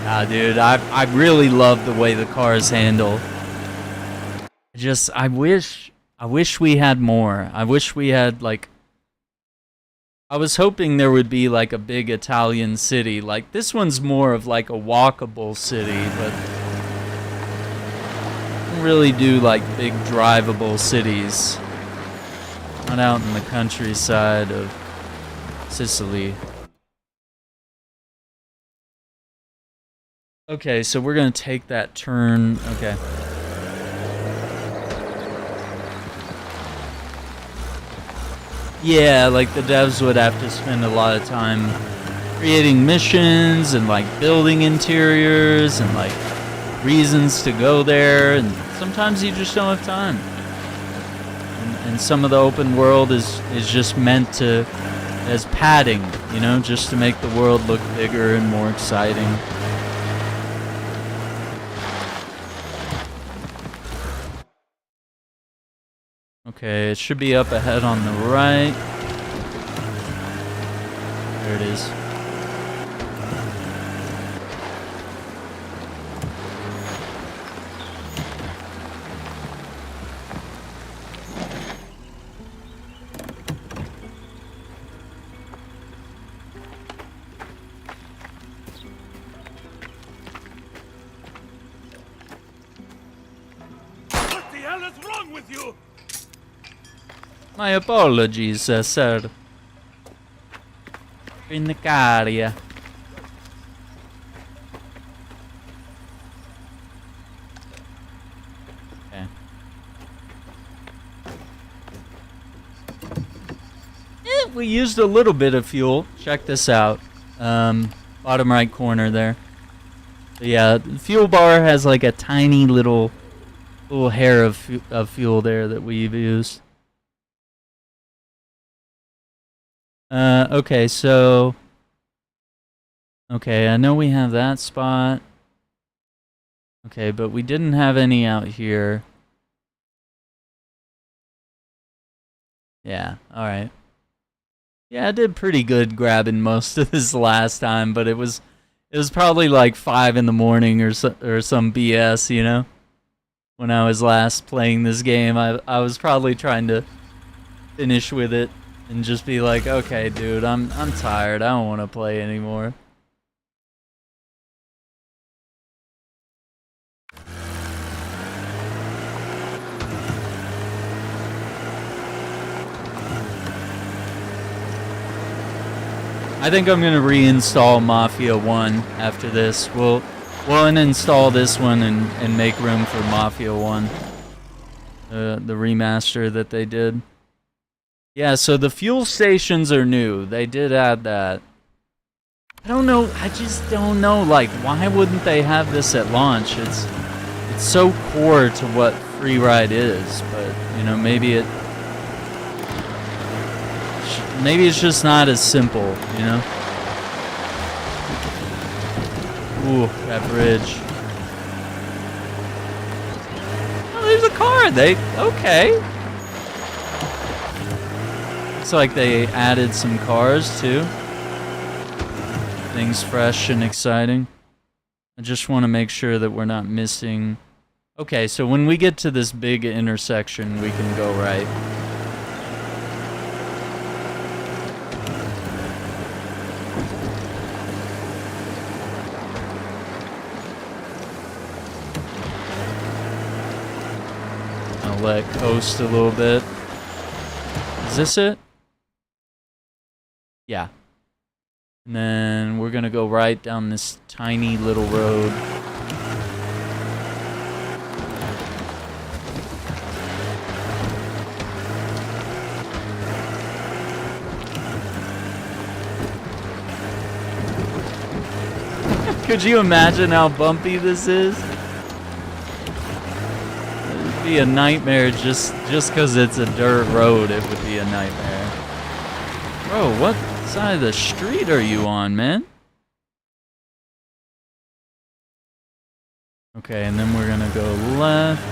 Ah, dude, I really love the way the cars handle. I wish we had more. I wish we had, like... I was hoping there would be, like, a big Italian city. Like, this one's more of, like, a walkable city, but... I don't really do, like, big drivable cities. Not out in the countryside of Sicily. Okay, so we're gonna take that turn. Okay. Yeah, like the devs would have to spend a lot of time creating missions and like building interiors and like reasons to go there, and sometimes you just don't have time. And some of the open world is just meant to as padding, you know, just to make the world look bigger and more exciting. Okay, it should be up ahead on the right. There it is. What the hell is wrong with you? My apologies, sir. In the area. Okay. We used a little bit of fuel. Check this out. Bottom right corner there. So yeah, the fuel bar has like a tiny little hair of fuel there that we've used. Okay, so... Okay, I know we have that spot. Okay, but we didn't have any out here. Yeah, alright. Yeah, I did pretty good grabbing most of this last time, but it was probably like 5 in the morning or some BS, you know? When I was last playing this game, I was probably trying to finish with it and just be like, okay, dude, I'm tired. I don't want to play anymore. I think I'm gonna reinstall Mafia 1 after this. We'll uninstall this one and make room for Mafia 1. The remaster that they did. Yeah, so the fuel stations are new. They did add that. I don't know, I just don't know, like, why wouldn't they have this at launch? It's so core to what free ride is, but, you know, maybe it's just not as simple, you know? Ooh, that bridge. Oh, there's a car! Okay. Looks like they added some cars, too. Things fresh and exciting. I just want to make sure that we're not missing... Okay, so when we get to this big intersection, we can go right. Let coast a little bit. Is this it? Yeah. And then we're gonna go right down this tiny little road. Could you imagine how bumpy this is? Be a nightmare just because it's a dirt road. It would be a nightmare. Bro, what side of the street are you on, man? Okay, and then we're gonna go left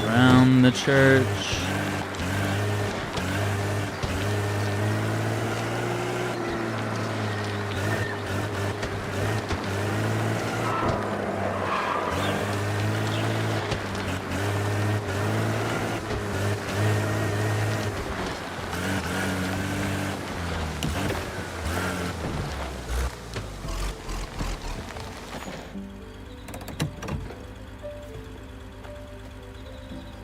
around the church.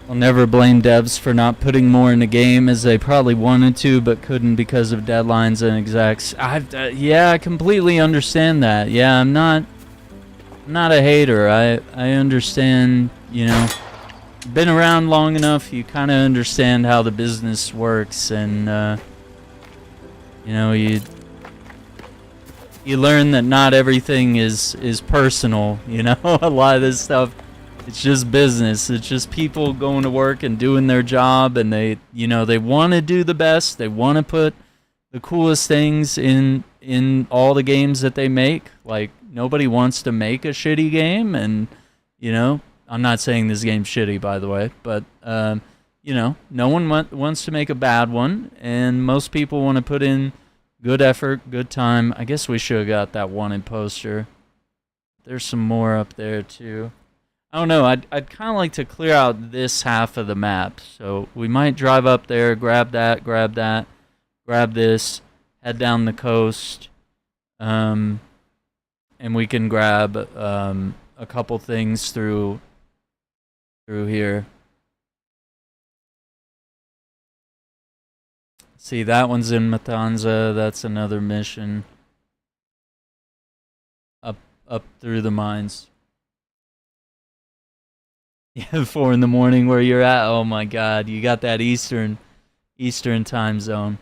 I'll never blame devs for not putting more in the game as they probably wanted to but couldn't because of deadlines and execs. Yeah, I completely understand that. Yeah, I'm not a hater. I understand, you know, been around long enough, you kind of understand how the business works, and you know, you learn that not everything is personal, you know. A lot of this stuff, it's just business. It's just people going to work and doing their job, and they, you know, they want to do the best. They want to put the coolest things in all the games that they make. Like, nobody wants to make a shitty game, and, you know, I'm not saying this game's shitty, by the way, but, you know, no one wants to make a bad one, and most people want to put in good effort, good time. I guess we should have got that wanted poster. There's some more up there, too. I don't know, I'd kind of like to clear out this half of the map. So we might drive up there, grab grab this, head down the coast, and we can grab a couple things through here. See, that one's in Matanza. That's another mission. Up through the mines. Yeah, 4 in the morning where you're at. Oh my God, you got that Eastern time zone.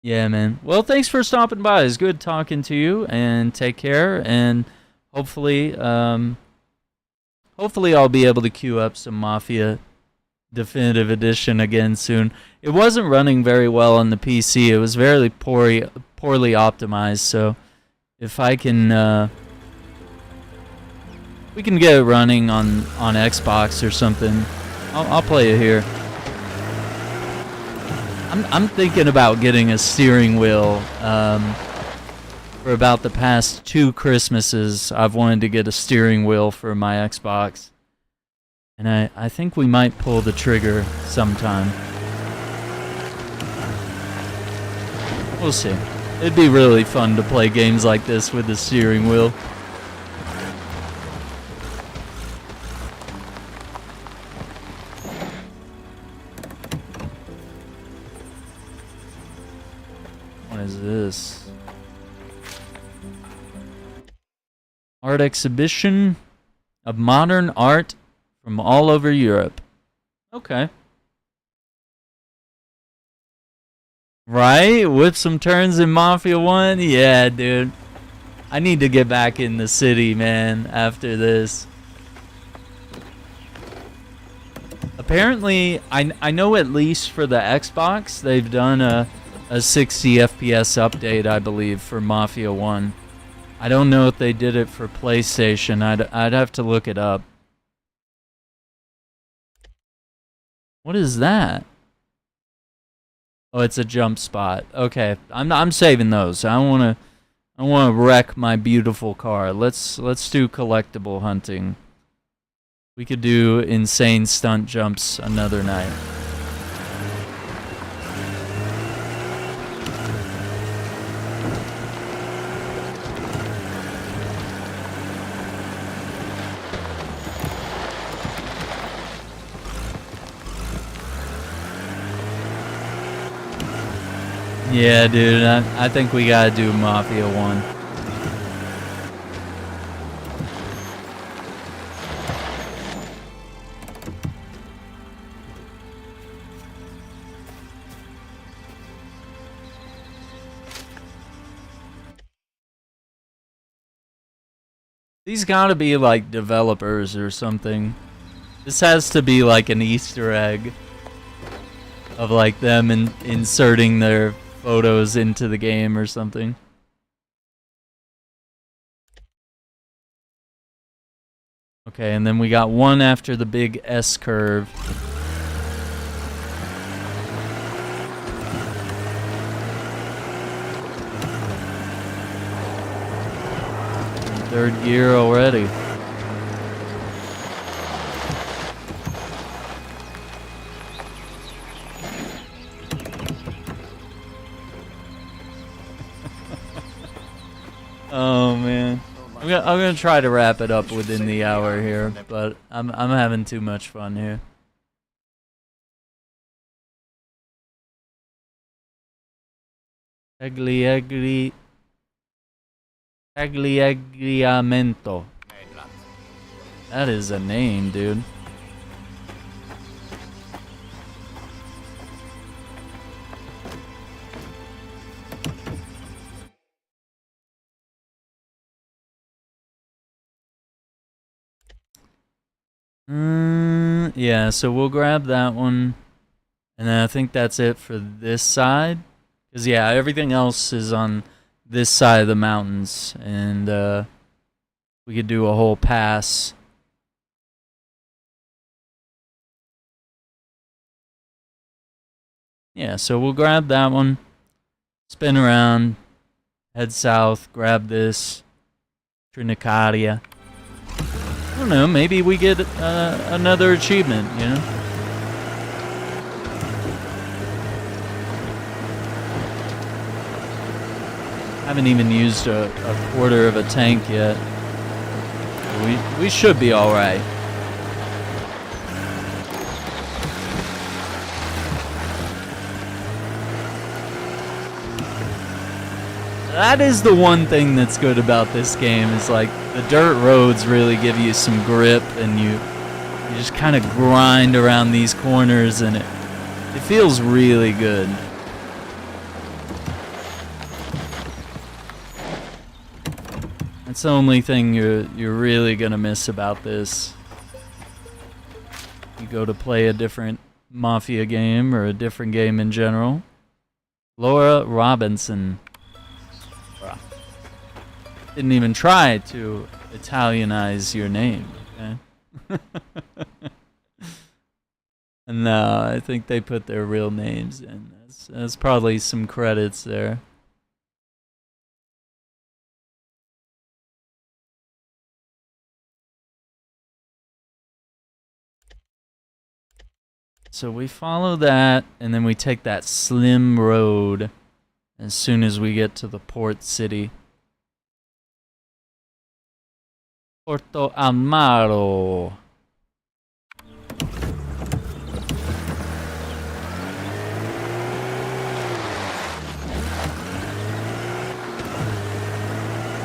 Yeah, man. Well, thanks for stopping by. It's good talking to you, and take care. And hopefully, hopefully I'll be able to queue up some Mafia Definitive Edition again soon. It wasn't running very well on the PC. It was very poorly optimized. So if I can, we can get it running on Xbox or something, I'll play it here. I'm thinking about getting a steering wheel. For about the past 2 Christmases, I've wanted to get a steering wheel for my Xbox. And I think we might pull the trigger sometime. We'll see. It'd be really fun to play games like this with the steering wheel. What is this? Art exhibition of modern art from all over Europe. Okay. Right? With some turns in Mafia 1? Yeah, dude. I need to get back in the city, man, after this. Apparently, I know at least for the Xbox, they've done a 60 FPS update, I believe, for Mafia 1. I don't know if they did it for PlayStation. I'd have to look it up. What is that? Oh, it's a jump spot. Okay, I'm saving those. I wanna wreck my beautiful car. Let's do collectible hunting. We could do insane stunt jumps another night. Yeah, dude, I think we gotta do Mafia 1. These gotta be like developers or something. This has to be like an Easter egg of like them inserting their photos into the game or something. Okay, and then we got one after the big S curve. Third gear already. Oh man, I'm gonna try to wrap it up within the hour here, but I'm having too much fun here. Tagliamento. That is a name, dude. Yeah, so we'll grab that one. And then I think that's it for this side. Because, yeah, everything else is on this side of the mountains. And we could do a whole pass. Yeah, so we'll grab that one. Spin around. Head south. Grab this. Trinicaria. I don't know, maybe we get another achievement, you know? Haven't even used a quarter of a tank yet. We should be alright. That is the one thing that's good about this game, is like the dirt roads really give you some grip, and you just kind of grind around these corners, and it feels really good. That's the only thing you're really gonna miss about this. You go to play a different Mafia game or a different game in general. Laura Robinson. Didn't even try to Italianize your name, okay? No, I think they put their real names in. That's probably some credits there. So we follow that, and then we take that slim road as soon as we get to the port city. Porto Amaro.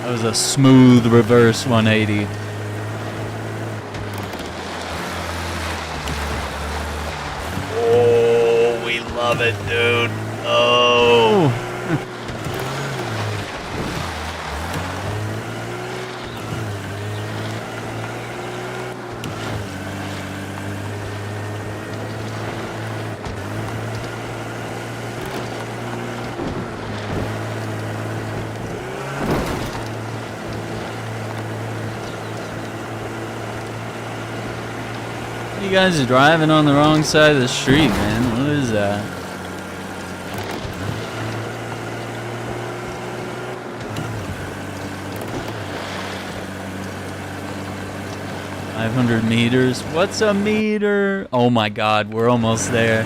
That was a smooth reverse 180. Oh, we love it, dude. Oh. You guys are driving on the wrong side of the street, man. What is that? $500 meters. What's a meter? Oh my God, we're almost there.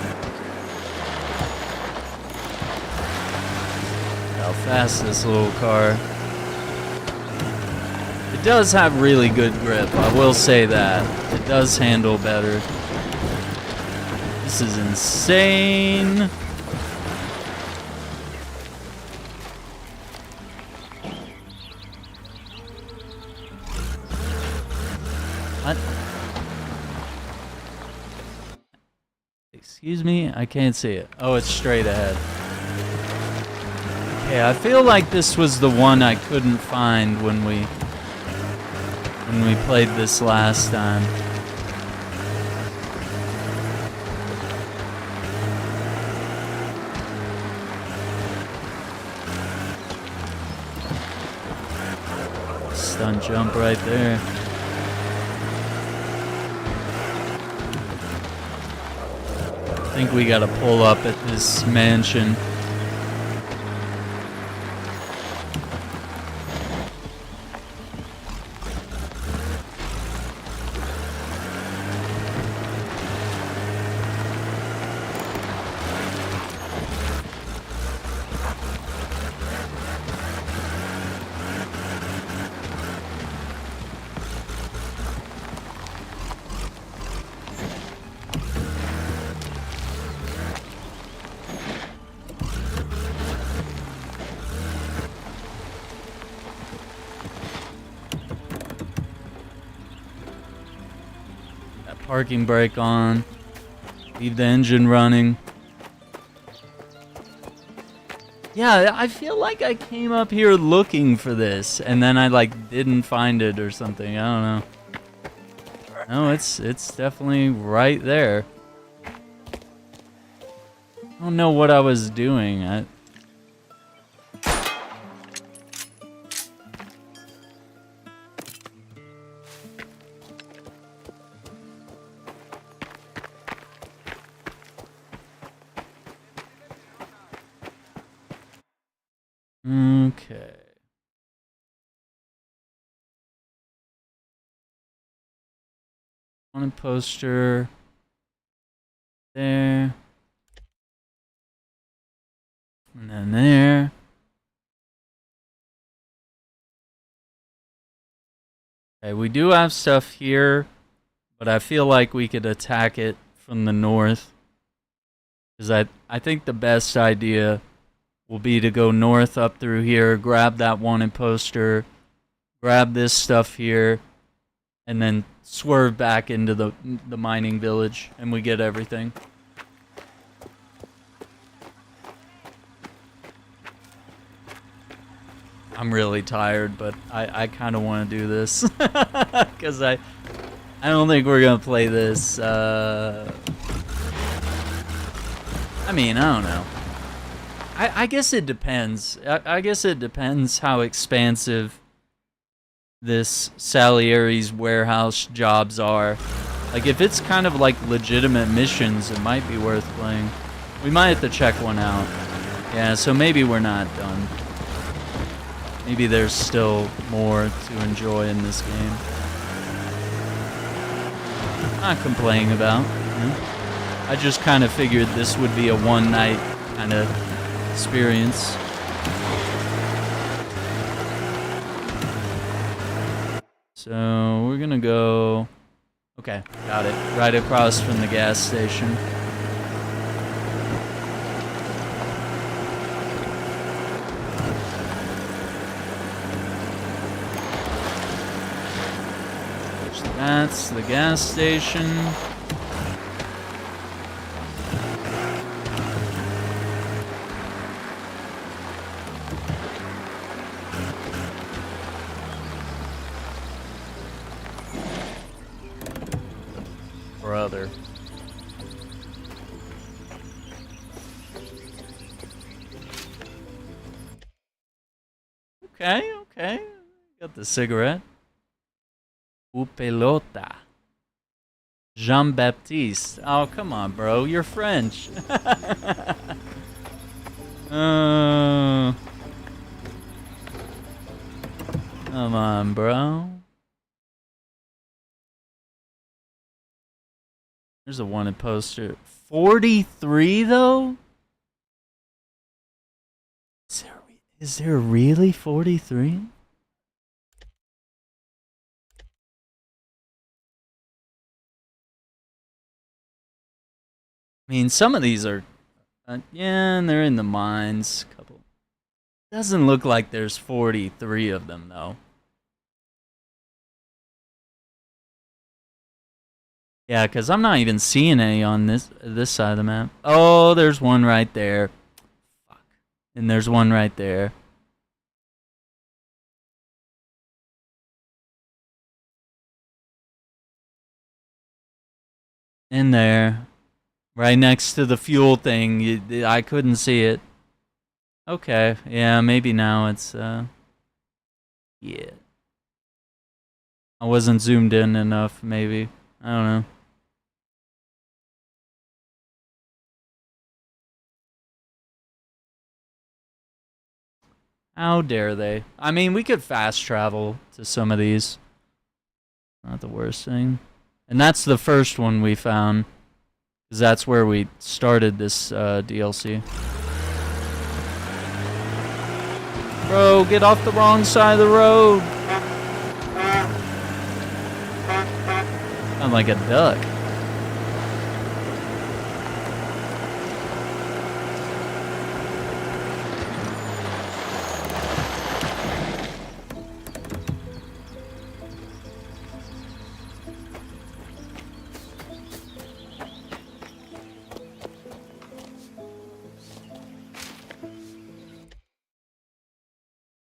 How fast this little car. It does have really good grip, I will say that. It does handle better. This is insane. What? Excuse me? I can't see it. Oh, it's straight ahead. Okay, I feel like this was the one I couldn't find when we played this last time. Stunt jump right there. I think we gotta pull up at this mansion. Parking brake on. Leave the engine running. Yeah, I feel like I came up here looking for this, and then I like didn't find it or something. I don't know. No, it's definitely right there. I don't know what I was doing. Okay. On a poster there. And then there. Okay, we do have stuff here, but I feel like we could attack it from the north. Because I think the best idea will be to go north up through here, grab that wanted poster, grab this stuff here, and then swerve back into the mining village, and we get everything. I'm really tired, but I kind of want to do this because I don't think we're gonna play this. I mean, I don't know. I guess it depends. I guess it depends how expansive this Salieri's warehouse jobs are. Like, if it's kind of like legitimate missions, it might be worth playing. We might have to check one out. Yeah, so maybe we're not done. Maybe there's still more to enjoy in this game. Not complaining about. I just kind of figured this would be a one-night kind of experience. So we're gonna go... Okay, got it. Right across from the gas station. That's the gas station. Brother. Okay. Got the cigarette. U pelota. Jean-Baptiste. Oh, come on, bro. You're French. Come on, bro. There's a wanted poster. 43, though? Is there really 43? I mean, some of these are, yeah, and they're in the mines. Couple. Doesn't look like there's 43 of them, though. Yeah, because I'm not even seeing any on this side of the map. Oh, there's one right there. Fuck. And there's one right there. In there. Right next to the fuel thing. I couldn't see it. Okay. Yeah, maybe now it's, yeah. I wasn't zoomed in enough, maybe. I don't know. How dare they? I mean, we could fast travel to some of these. Not the worst thing. And that's the first one we found. Because that's where we started this DLC. Bro, get off the wrong side of the road. I'm like a duck.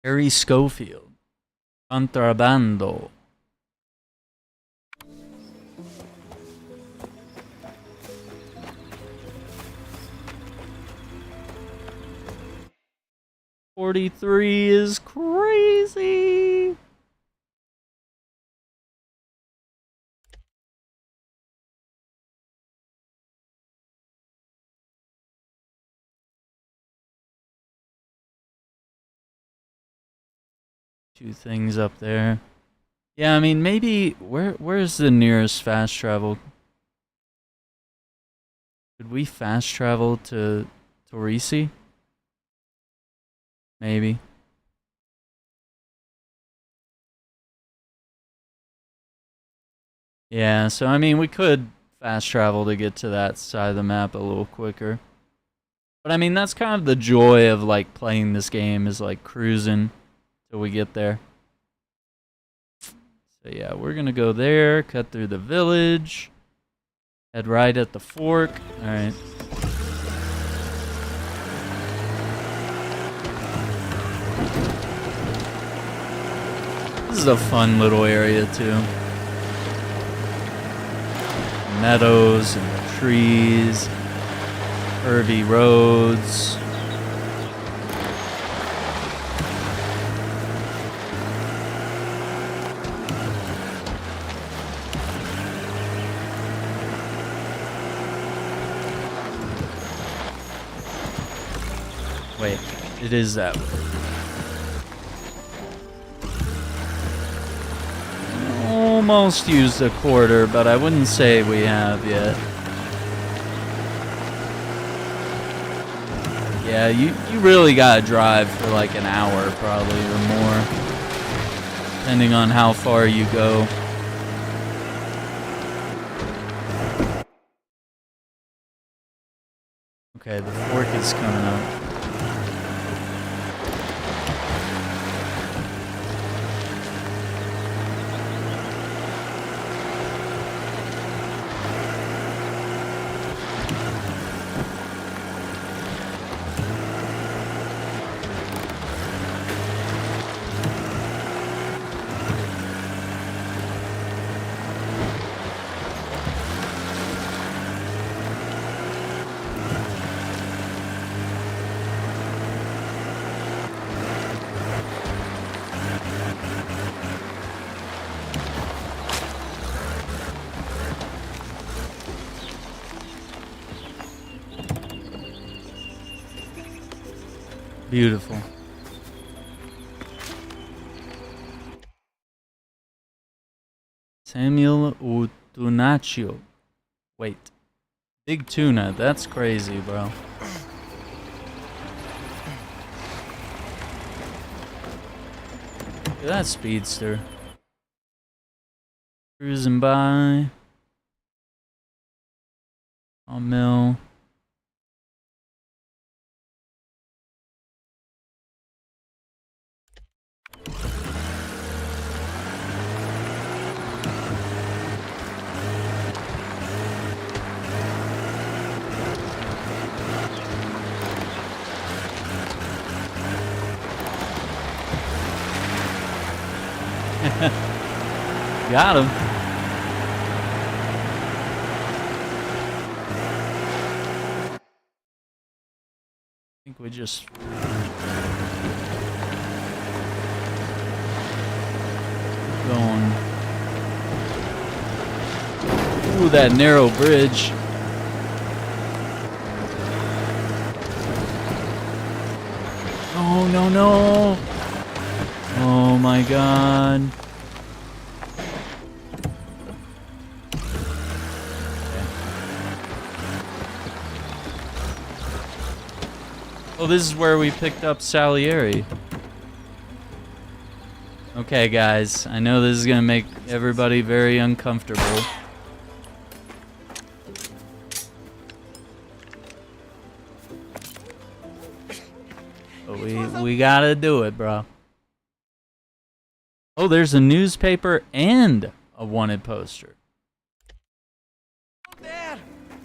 Harry Schofield. Contrabando. $43 is crazy. Two things up there. Yeah, I mean, maybe where's the nearest fast travel? Could we fast travel to Torrisi? Maybe. Yeah, so I mean, we could fast travel to get to that side of the map a little quicker. But I mean, that's kind of the joy of like playing this game, is like cruising till we get there. So yeah, we're gonna go there, cut through the village, head right at the fork. Alright. This is a fun little area too. Meadows and trees, curvy roads. Wait, it is that way. Almost used a quarter, but I wouldn't say we have yet. Yeah, you really gotta drive for like an hour probably or more, depending on how far you go. Okay, the fork is coming up. Beautiful. Samuel Utunaccio. Wait. Big tuna. That's crazy, bro. Look at that speedster. Cruising by. On mill. Got him. I think we just going. Ooh, that narrow bridge. Oh, no, no. Oh my god. Oh, this is where we picked up Salieri. Okay, guys. I know this is gonna make everybody very uncomfortable. But we gotta do it, bro. Oh, there's a newspaper and a wanted poster. There,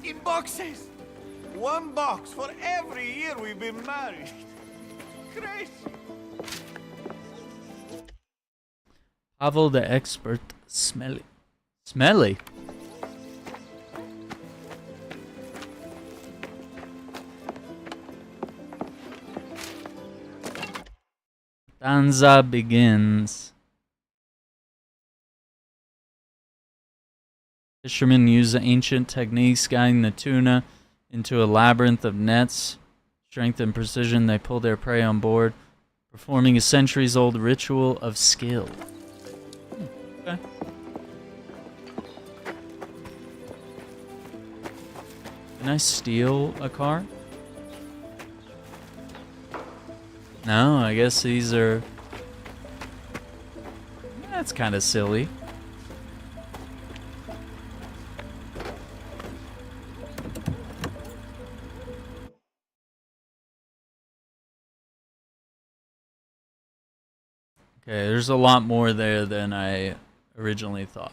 in boxes. One box for every year we've been married. Crazy. Pavel the expert, smelly. Smelly? Danza begins. Fishermen use ancient techniques guiding the tuna into a labyrinth of nets. Strength and precision, they pull their prey on board, performing a centuries-old ritual of skill. Okay. Can I steal a car? No, I guess these are... That's kind of silly. Okay, there's a lot more there than I originally thought.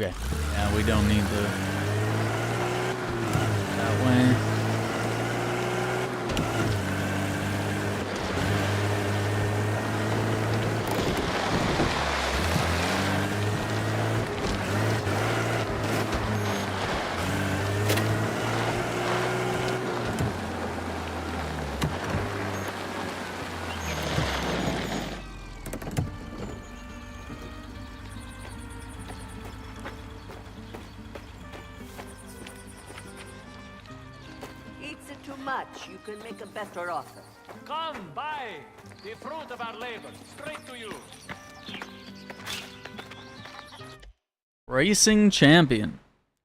Okay. Yeah, we don't need to... that way. Too much, you can make a better offer. Come, buy the fruit of our labor, straight to you. Racing champion.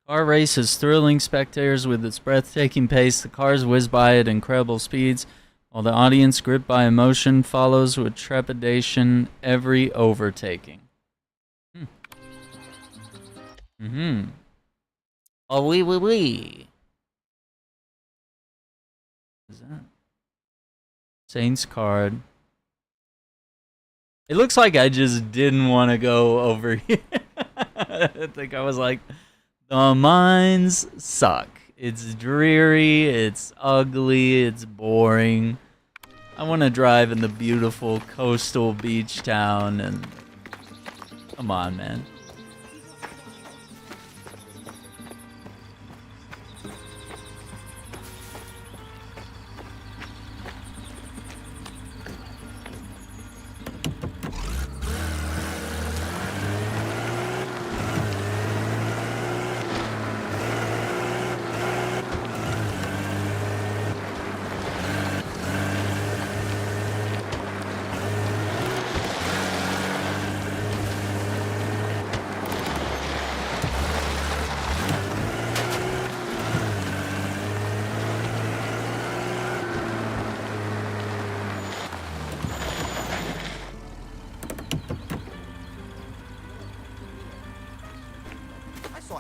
Car races thrilling spectators with its breathtaking pace. The cars whiz by at incredible speeds, while the audience, gripped by emotion, follows with trepidation every overtaking. Oh, wee wee wee. What is that? Saints card. It looks like I just didn't want to go over here. I think I was like, the mines suck. It's dreary, it's ugly, it's boring. I want to drive in the beautiful coastal beach town and... Come on, man.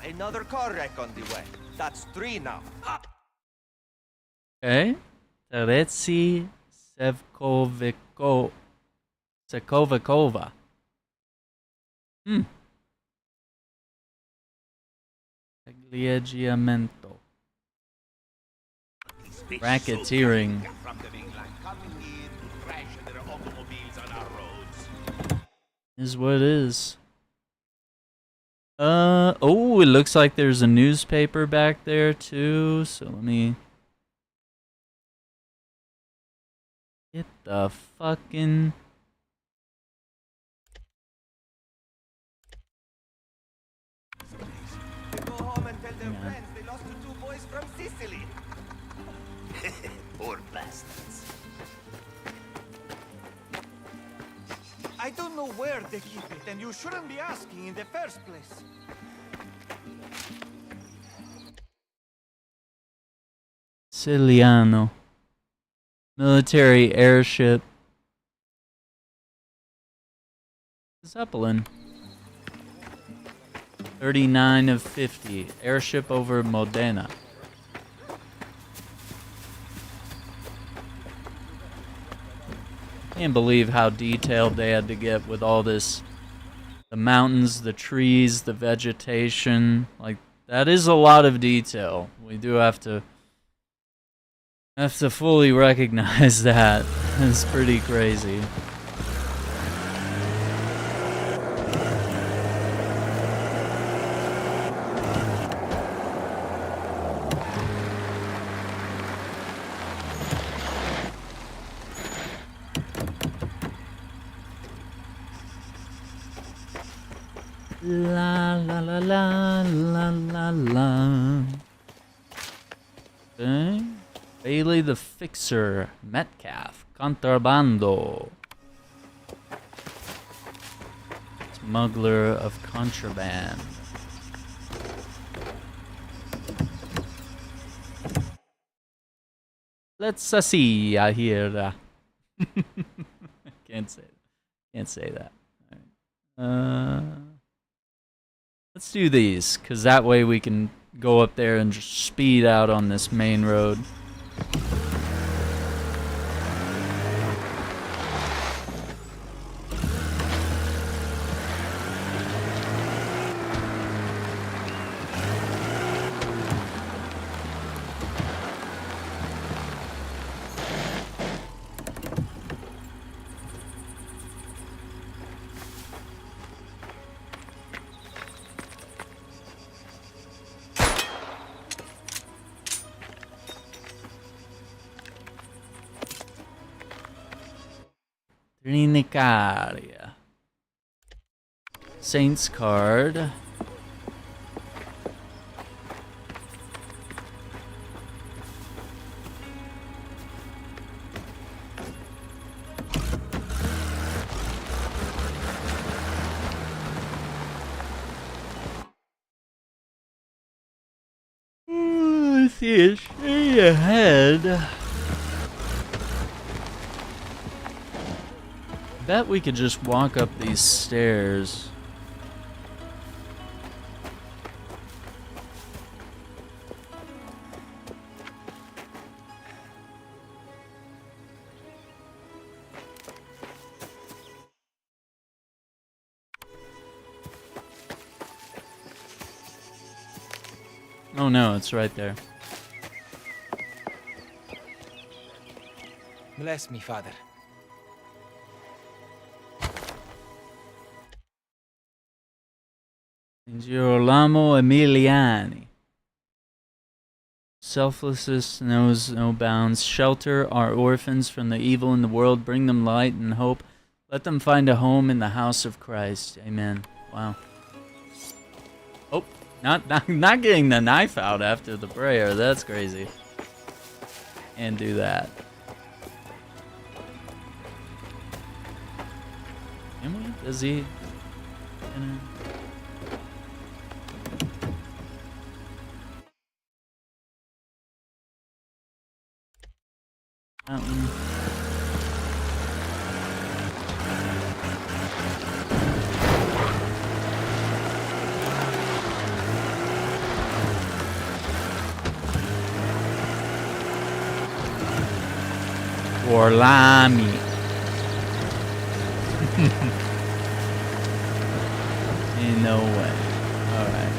Another car wreck on the way. That's 3 now. Okay. Torrisi Sekovikova. Taglieggiamento. Racketeering. Is what it is. Oh, it looks like there's a newspaper back there too, so let me get the fucking... Go home and tell their friends they lost to 2 boys from Sicily. Poor bastards. I don't know where they keep it, and you shouldn't be asking in the first place. Siciliano. Military airship. Zeppelin. 39 of 50. Airship over Modena. Can't believe how detailed they had to get with all this. The mountains, the trees, the vegetation. Like, that is a lot of detail. We do have to fully recognize that. It's pretty crazy. La la la la la la la. Okay. Bailey the Fixer, Metcalf, Contrabando. Smuggler of contraband. Let's see here. Can't say that. All right. Let's do these, because that way we can go up there and just speed out on this main road. Trinicaria. Saints card. Let's see it straight ahead. Bet we could just walk up these stairs. Oh no, it's right there. Bless me, Father. Girolamo Emiliani. Selflessness knows no bounds. Shelter our orphans from the evil in the world. Bring them light and hope. Let them find a home in the house of Christ. Amen. Wow. Oh, not getting the knife out after the prayer. That's crazy. Can't do that. Can we? Does he? Orlami. Ain't no way. Alright.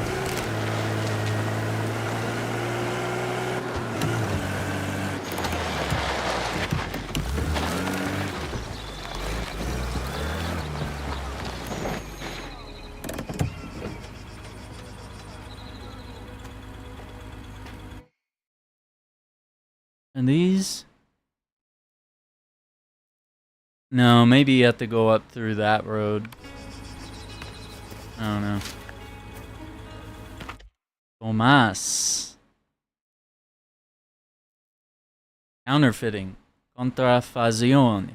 And these? No, maybe you have to go up through that road. I don't know. Tomas. Counterfeiting. Contraffazione.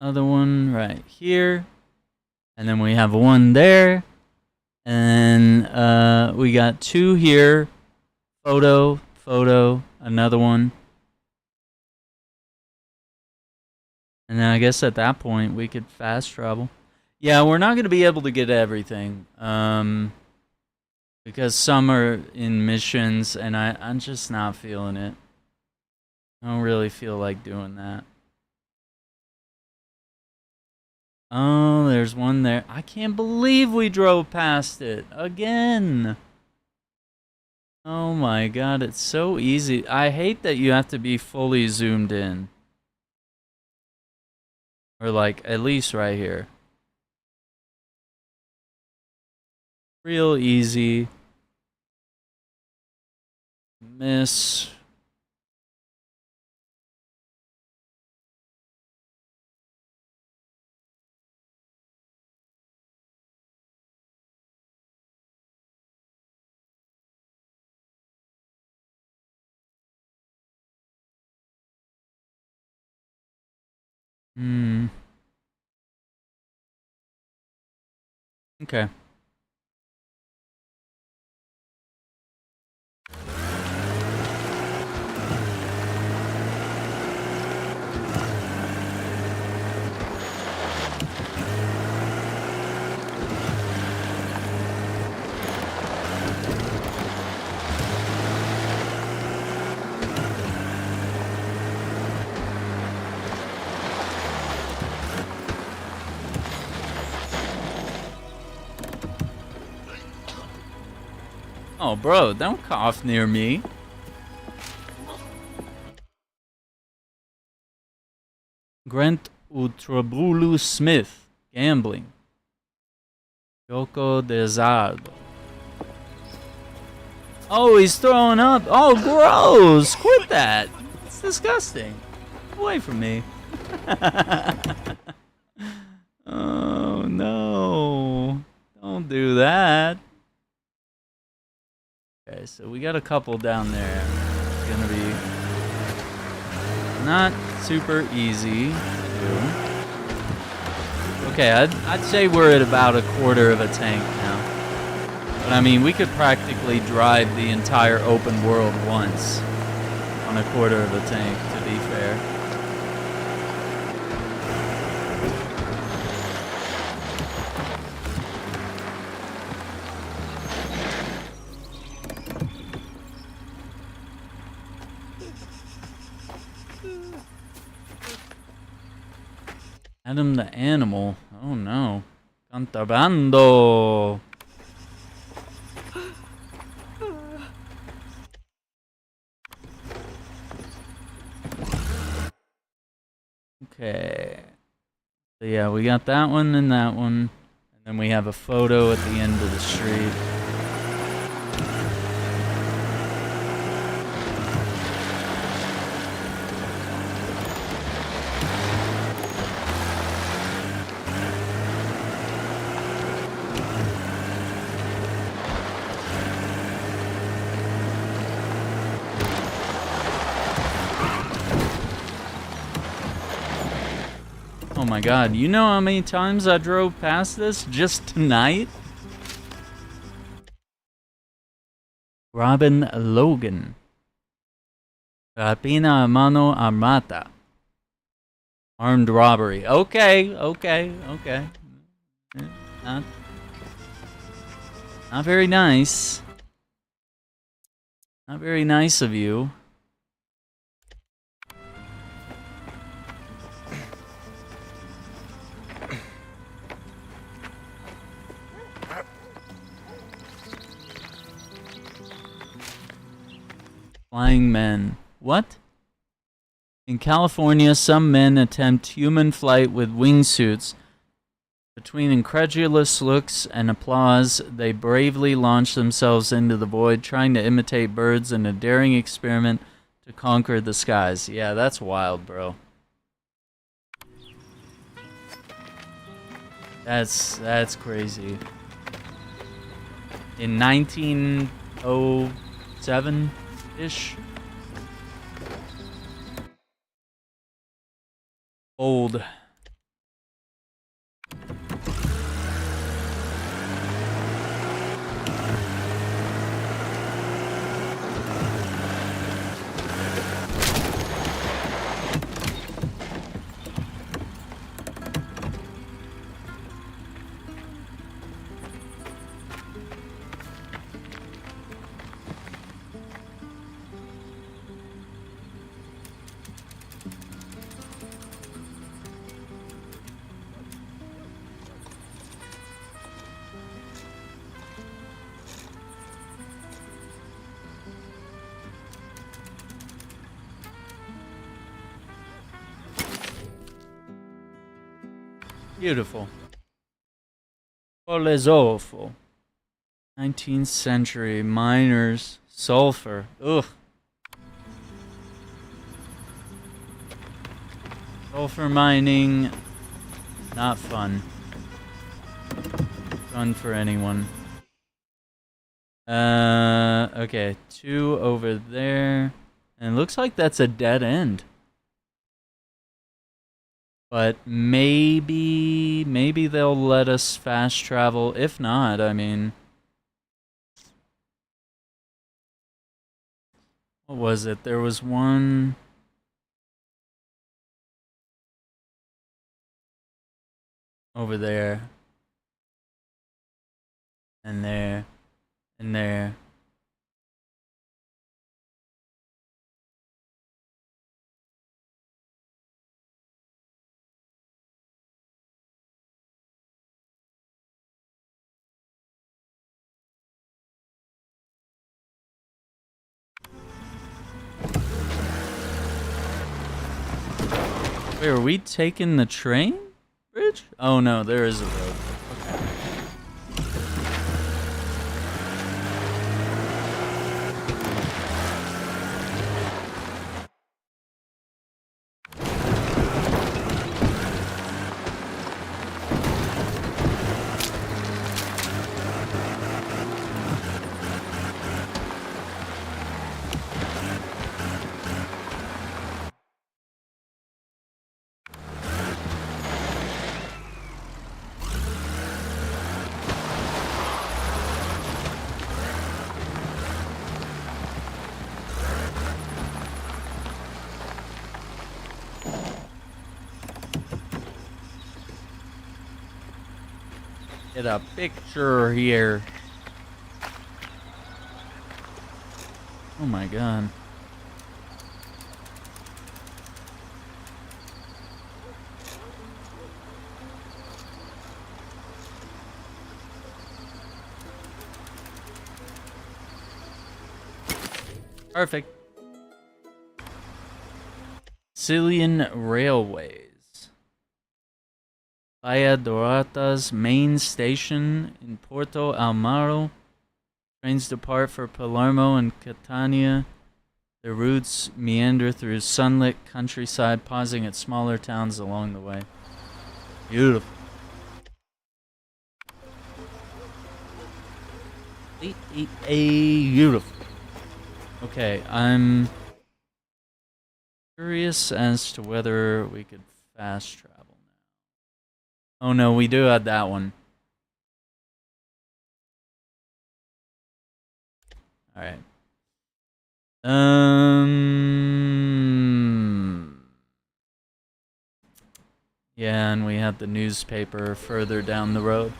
Other one right here. And then we have one there. And we got two here. Photo, another one. And then I guess at that point we could fast travel. Yeah, we're not going to be able to get everything. Because some are in missions and I'm just not feeling it. I don't really feel like doing that. Oh, there's one there. I can't believe we drove past it again. Oh my god, it's so easy. I hate that you have to be fully zoomed in. Or like, at least right here. Real easy. Miss. Okay. Oh, bro, don't cough near me. Grant Utrabulu Smith. Gambling. Gioco d'azzardo. Oh, he's throwing up. Oh, gross. Quit that. It's disgusting. Away from me. Oh, no. Don't do that. Okay, so we got a couple down there. It's gonna be not super easy to do. Okay, I'd say we're at about a quarter of a tank now. But I mean, we could practically drive the entire open world once on a quarter of a tank, to be fair. Adam the animal. Oh no. Contrabando. Okay. So yeah, we got that one and that one. And then we have a photo at the end of the street. Oh my god, you know how many times I drove past this just tonight? Robin Logan. Rapina a mano armata. Armed robbery. Okay. Not very nice. Not very nice of you. Flying men. What? In California, some men attempt human flight with wingsuits. Between incredulous looks and applause, they bravely launch themselves into the void, trying to imitate birds in a daring experiment to conquer the skies. Yeah, that's wild, bro. That's crazy. In 1907-ish? Old. Beautiful. Polezofo. 19th century miners. Sulfur. Ugh. Sulfur mining. Not fun. Fun for anyone. Okay. 2 over there. And it looks like that's a dead end. But maybe they'll let us fast travel. If not, I mean, what was it? There was one over there, and there, and there. Wait, are we taking the train bridge? Oh no, there is a road. Okay. Get a picture here. Oh my god. Perfect. Sicilian Railways. Valladolid's main station in Porto Almaro. Trains depart for Palermo and Catania. Their routes meander through sunlit countryside, pausing at smaller towns along the way. Beautiful. Beautiful. Okay, I'm curious as to whether we could fast travel now. Oh no, we do have that one. Alright. Yeah, and we have the newspaper further down the road.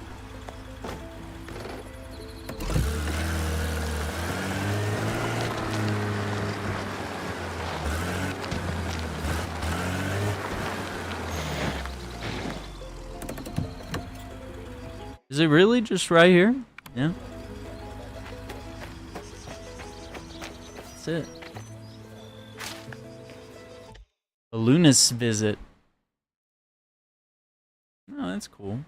Is it really just right here? Yeah. That's it. A Lunas visit. Oh, that's cool.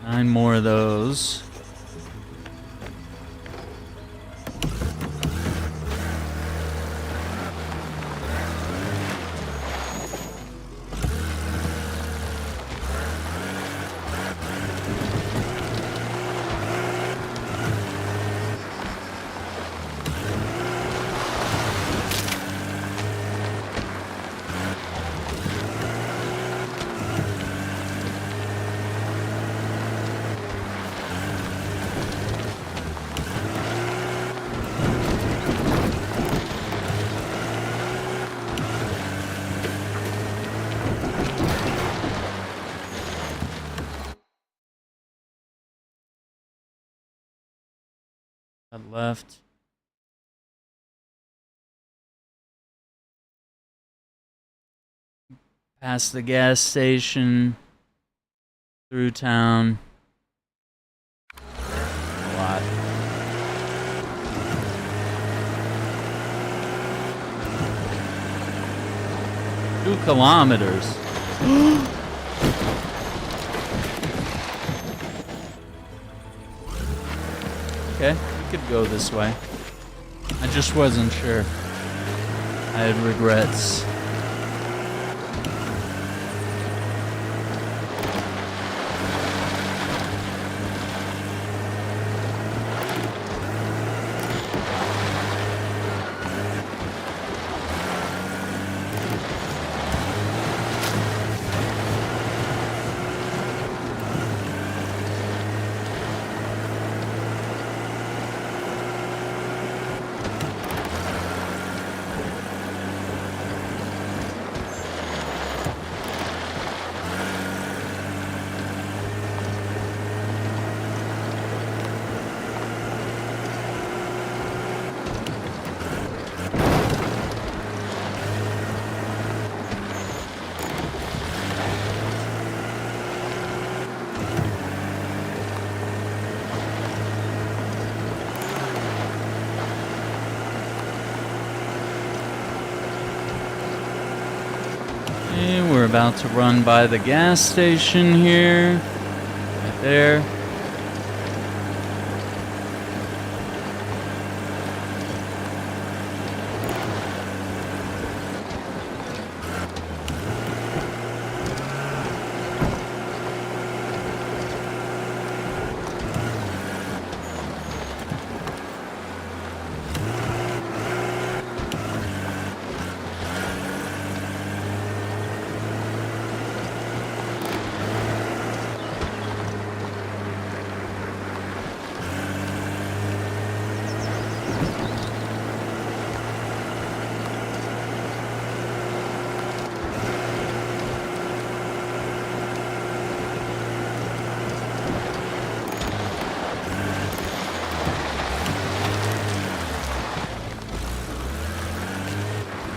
9 more of those. Left. Past the gas station. Through town. A lot. Two kilometers. Okay. Could go this way. I just wasn't sure. I had regrets. We're about to run by the gas station here. Right there.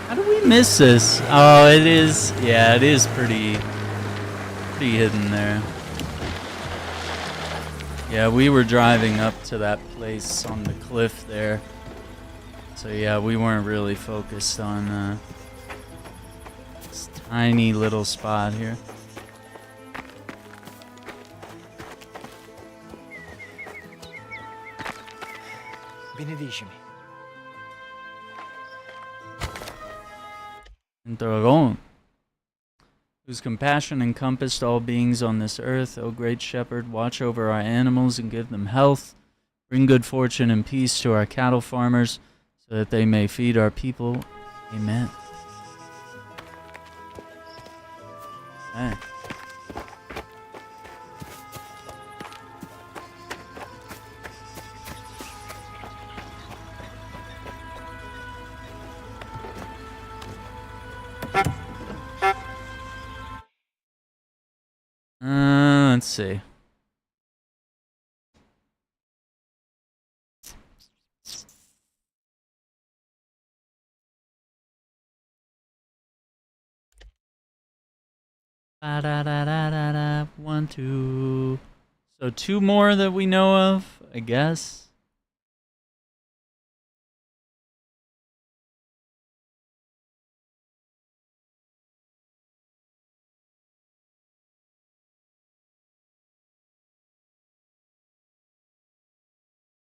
How do we miss this? Oh, it is. Yeah, it is pretty hidden there. Yeah, we were driving up to that place on the cliff there. So yeah, we weren't really focused on this tiny little spot here. Benedicimi. Dragon, whose compassion encompassed all beings on this earth, O great shepherd, watch over our animals and give them health. Bring good fortune and peace to our cattle farmers, so that they may feed our people. Amen. Okay. Let's see. Da, da, da, da, da, da. 1, 2. So 2 more that we know of, I guess.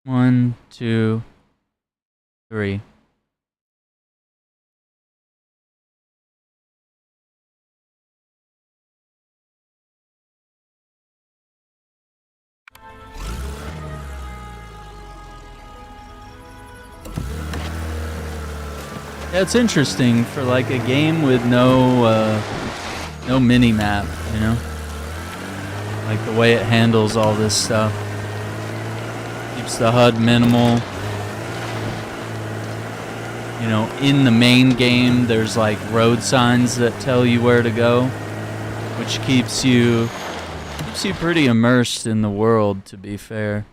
One, 2, 3. Yeah, it's interesting for like a game with no mini map, you know, like the way it handles all this stuff. Keeps the HUD minimal. You know, in the main game, there's like road signs that tell you where to go, which keeps you pretty immersed in the world, to be fair.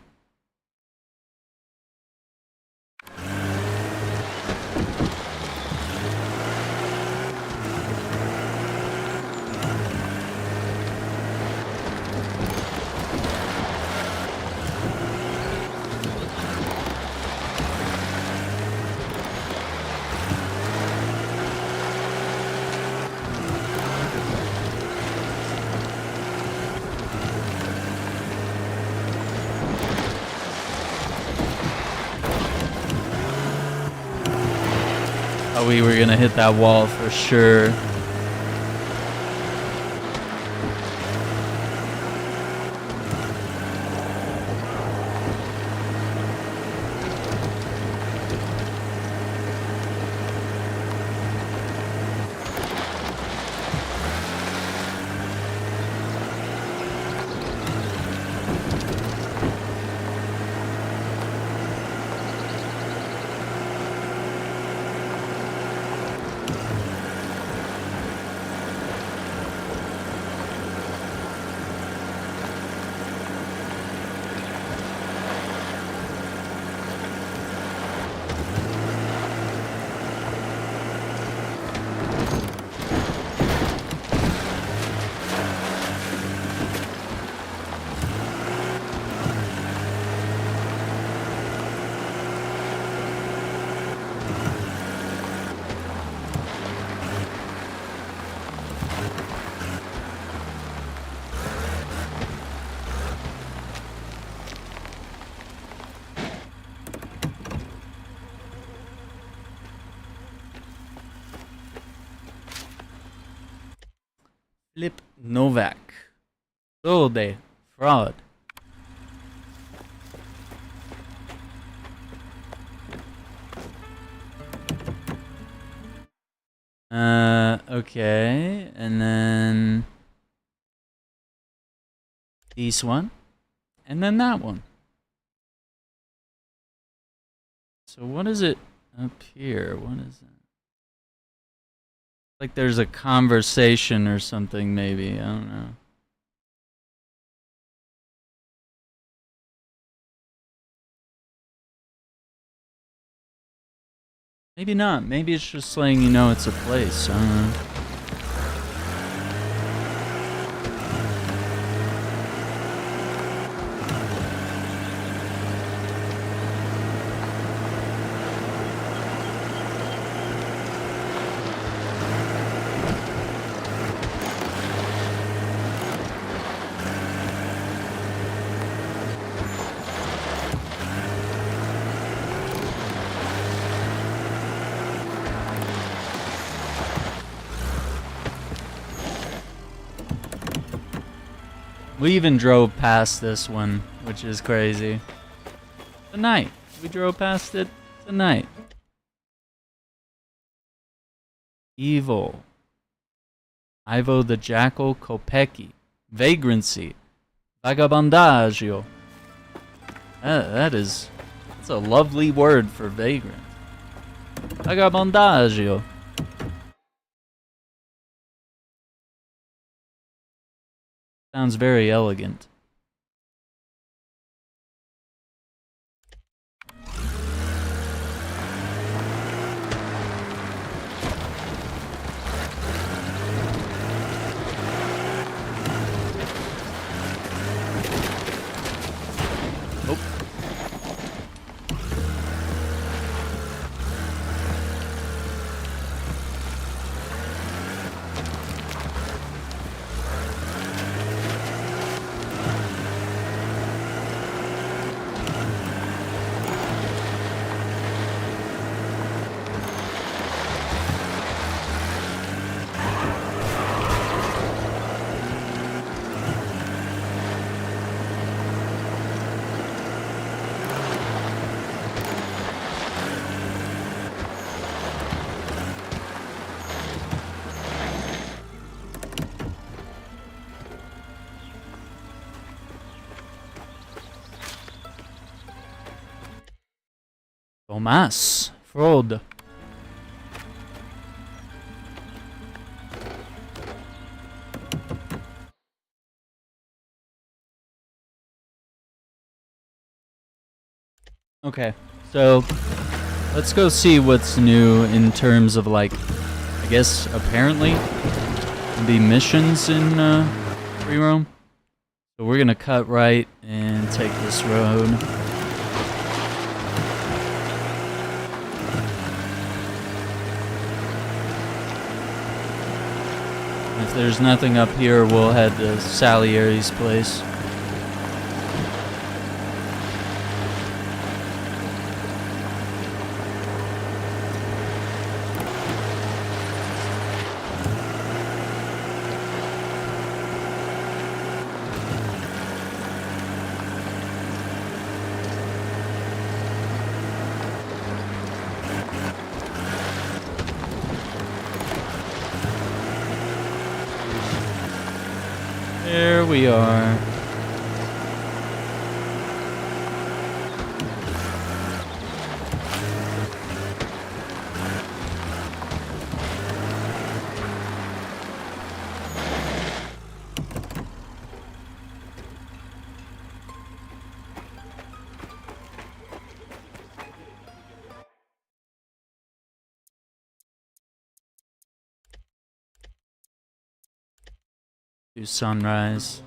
Oh, we were gonna hit that wall for sure. Flip Novak. Fraude. Fraud. Okay, and then this one, and then that one. So what is it up here? What is it? Like there's a conversation or something, maybe. I don't know. Maybe not. Maybe it's just letting you know it's a place. I don't know. We even drove past this one, which is crazy. Tonight. We drove past it tonight. Evil. Ivo the Jackal Kopecki. Vagrancy. Vagabondaggio. That's a lovely word for vagrant. Vagabondaggio. Sounds very elegant. Tomas. Fraud. Okay, so let's go see what's new in terms of, like, I guess apparently the missions in free roam. So we're gonna cut right and take this road. If there's nothing up here, we'll head to Salieri's place. There we are. To sunrise.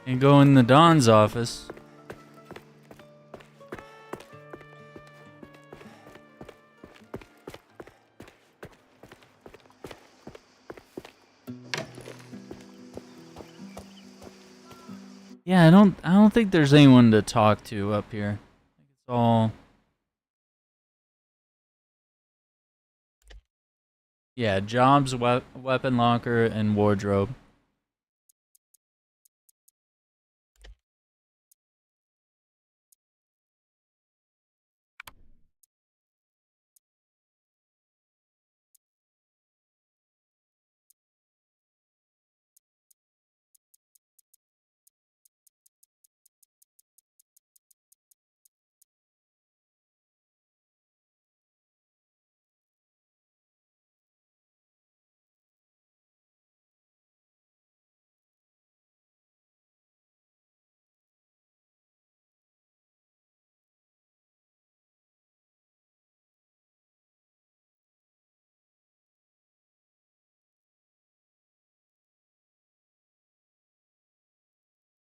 And go in the Don's office. Yeah, I don't think there's anyone to talk to up here. It's all. Yeah, jobs, weapon locker, and wardrobe.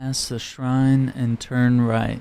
Pass the shrine and turn right.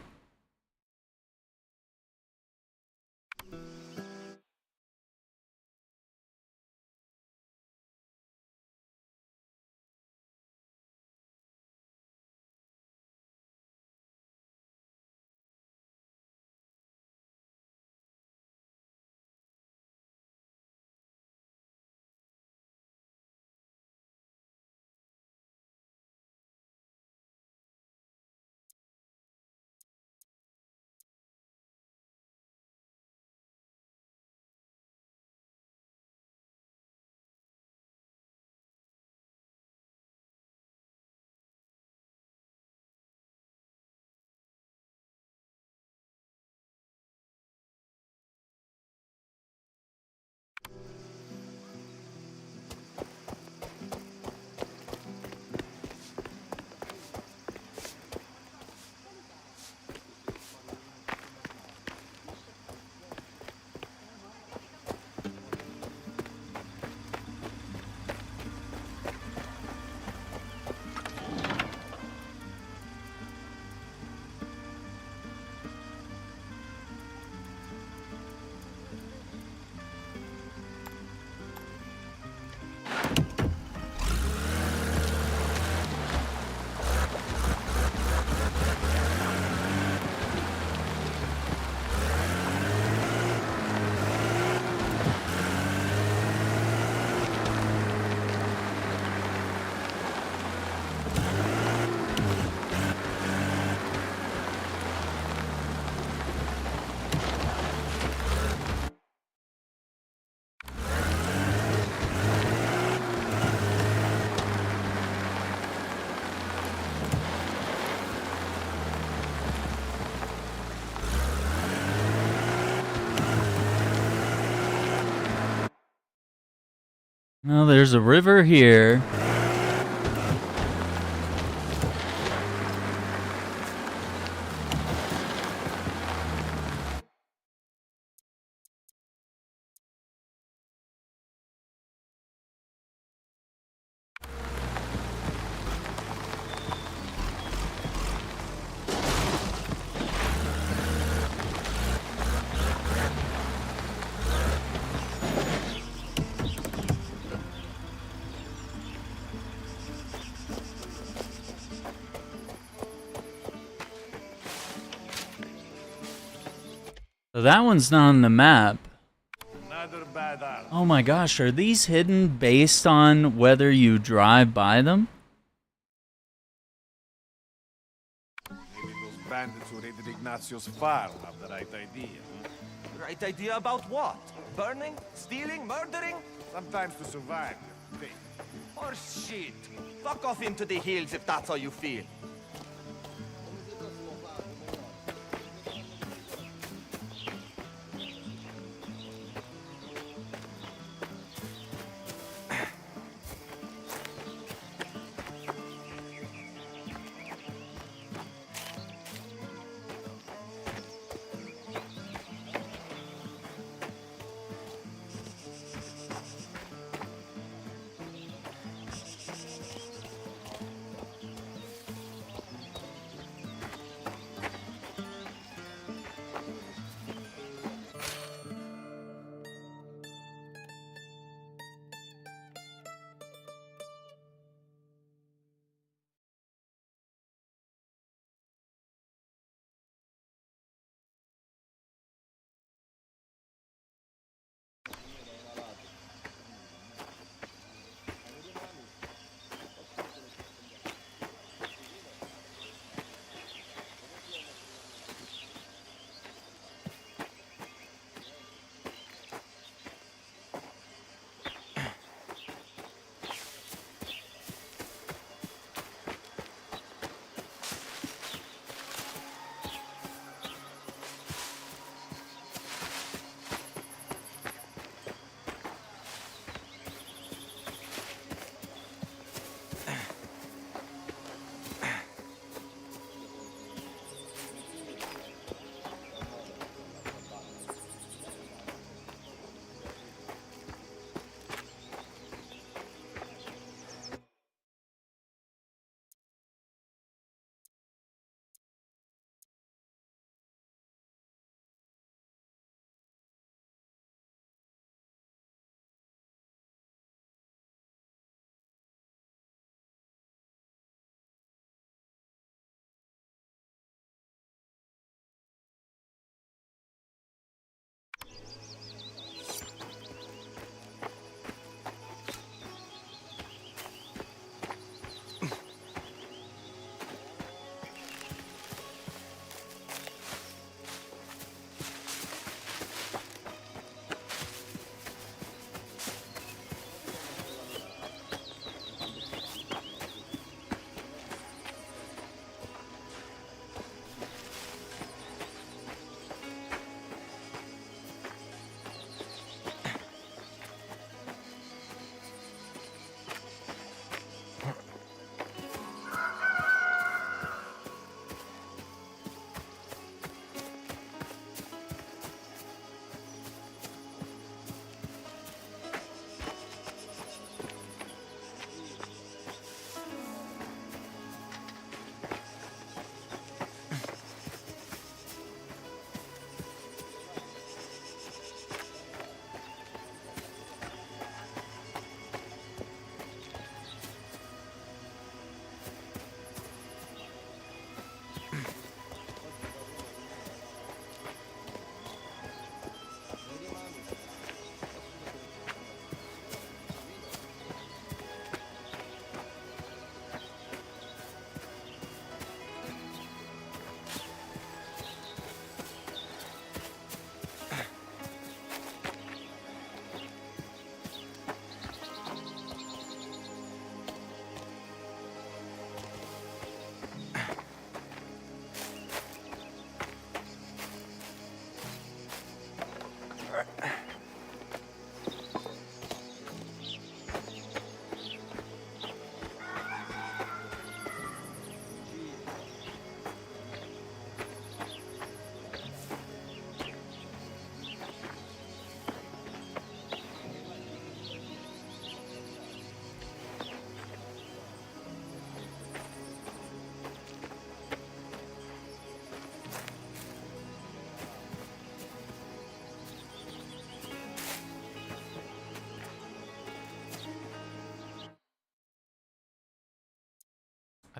Well, there's a river here. So that one's not on the map. Oh my gosh, are these hidden based on whether you drive by them? Maybe those bandits who raided Ignacio's farm have the right idea. Right idea about what? Burning? Stealing? Murdering? Sometimes to survive, they Or shit. Fuck off into the hills if that's how you feel.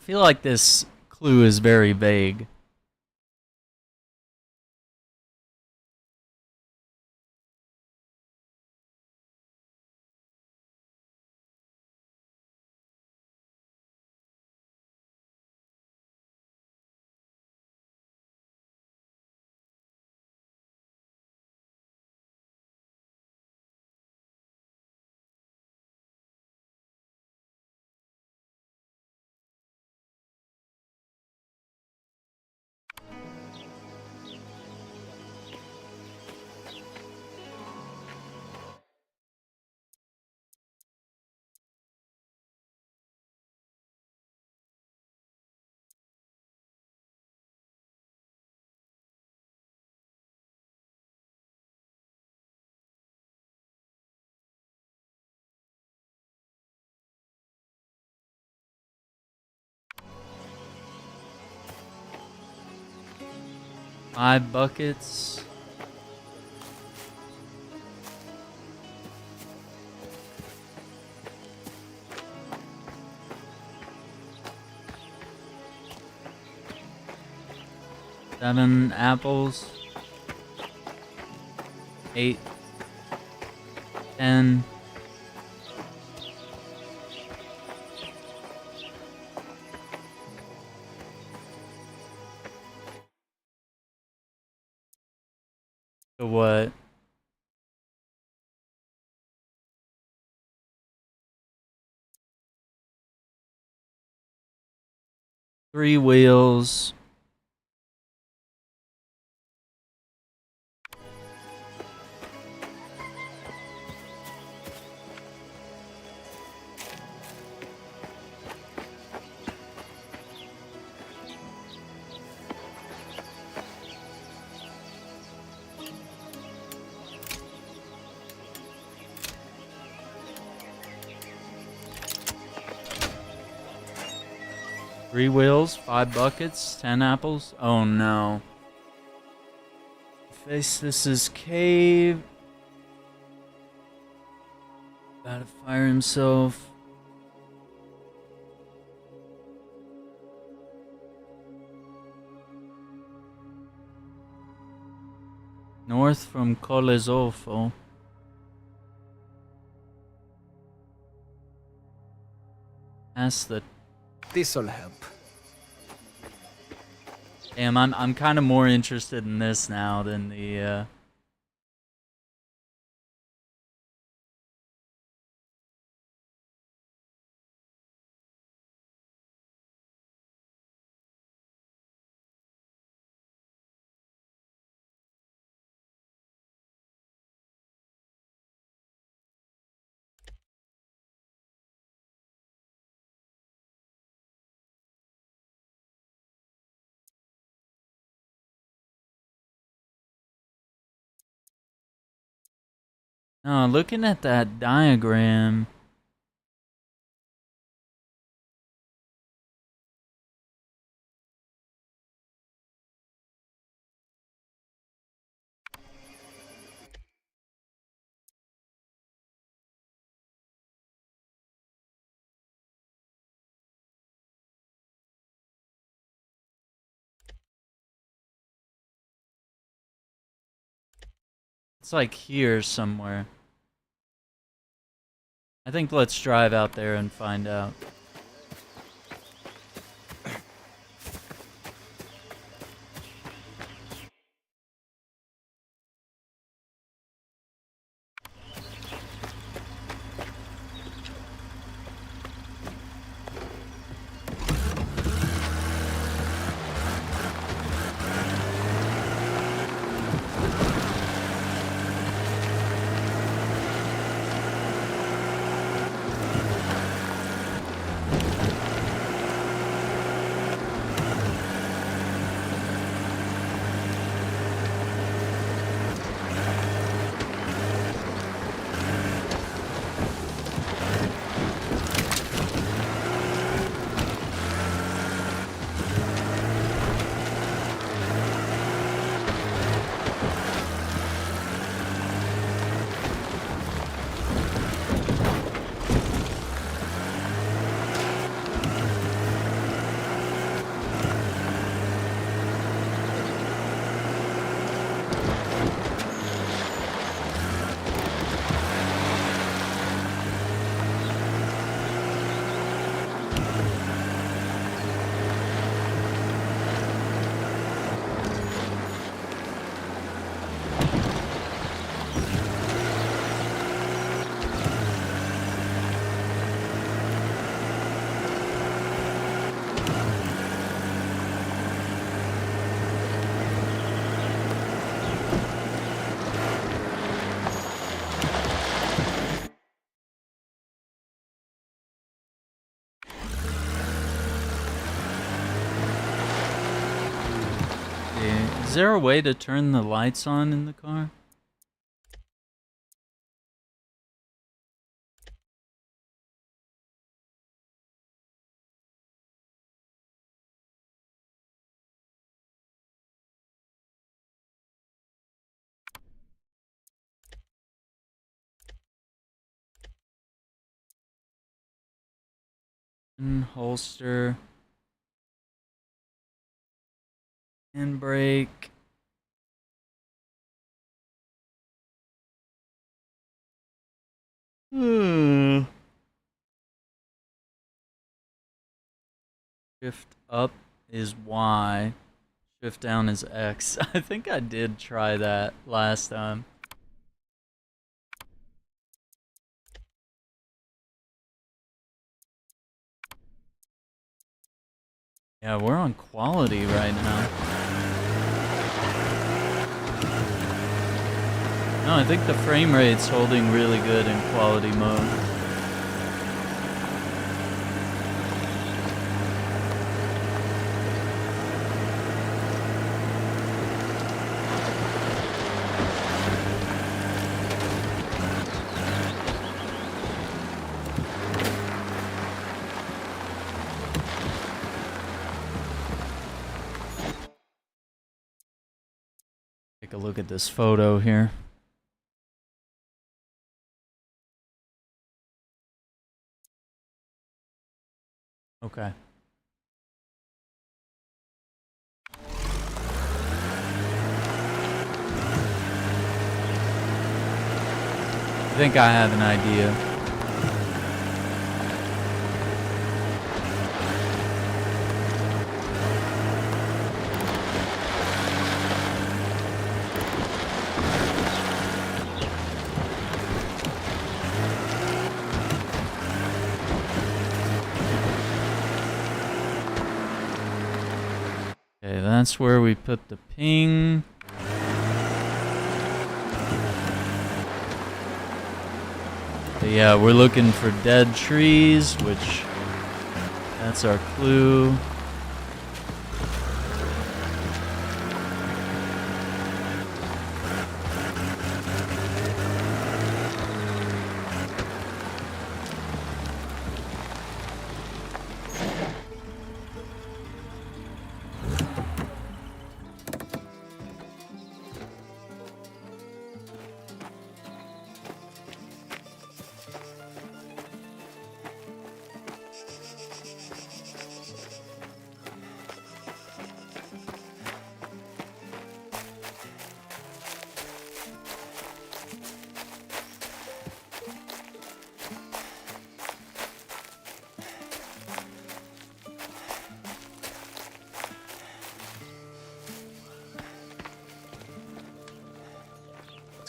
feel like this clue is very vague. Five buckets. Seven apples. 8. 10. So what? Three wheels. Three wheels, 5 buckets, 10 apples. Oh no. Face this is cave. About to fire himself. North from Colesofo. That's the. This'll help. Damn, I'm kind of more interested in this now than the. No, looking at that diagram. It's like here somewhere. I think let's drive out there and find out. Is there a way to turn the lights on in the car? Holster. Handbrake. Shift up is Y. Shift down is X. I think I did try that last time. Yeah, we're on quality right now. No, I think the frame rate's holding really good in quality mode. Take a look at this photo here. Okay. I think I have an idea. Okay, that's where we put the ping. But yeah, we're looking for dead trees, which that's our clue.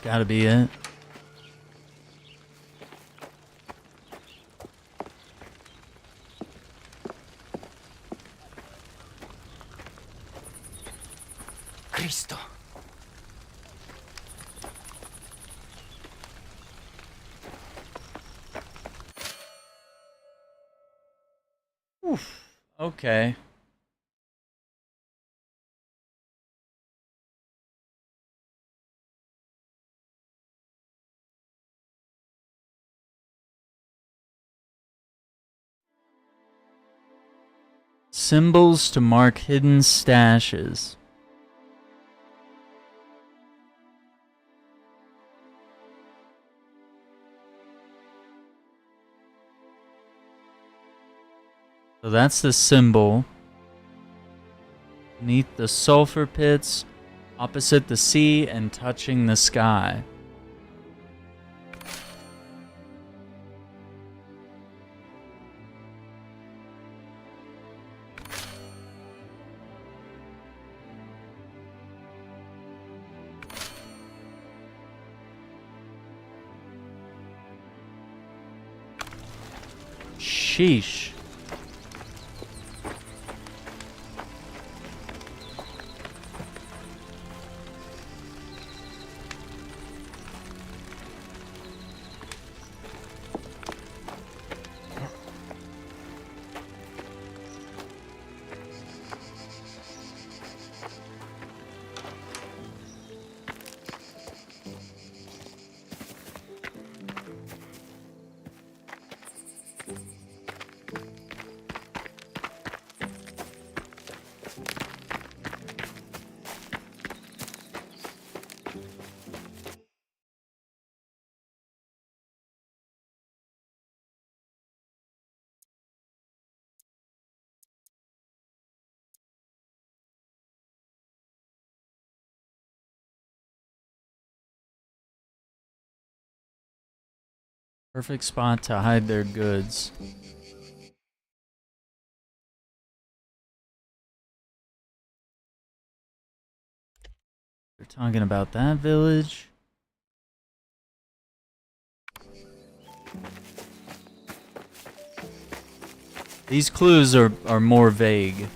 Gotta be it. Cristo. Oof. Okay. Symbols to mark hidden stashes. So that's the symbol. Beneath the sulfur pits, opposite the sea and touching the sky. Sheesh. Perfect spot to hide their goods. They're talking about that village. These clues are more vague.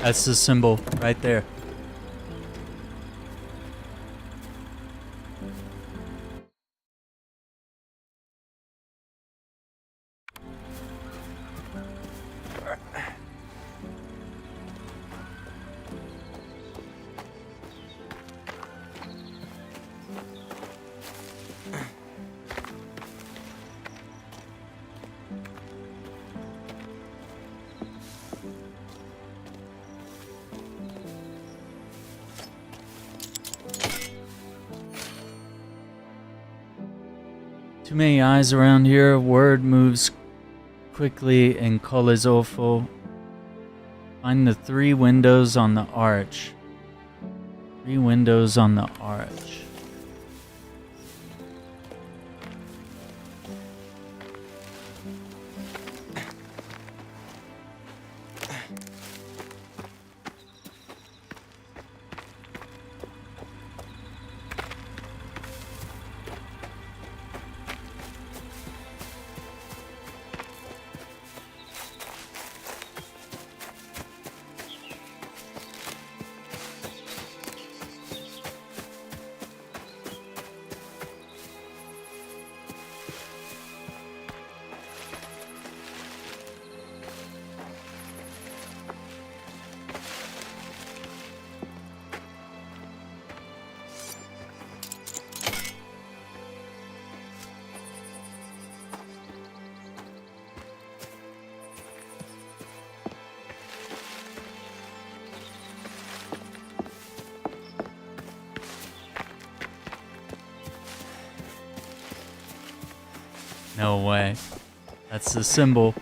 That's the symbol right there. Too many eyes around here. Word moves quickly and call is awful. Find the 3 windows on the arch. 3 windows on the arch. No way. That's the symbol.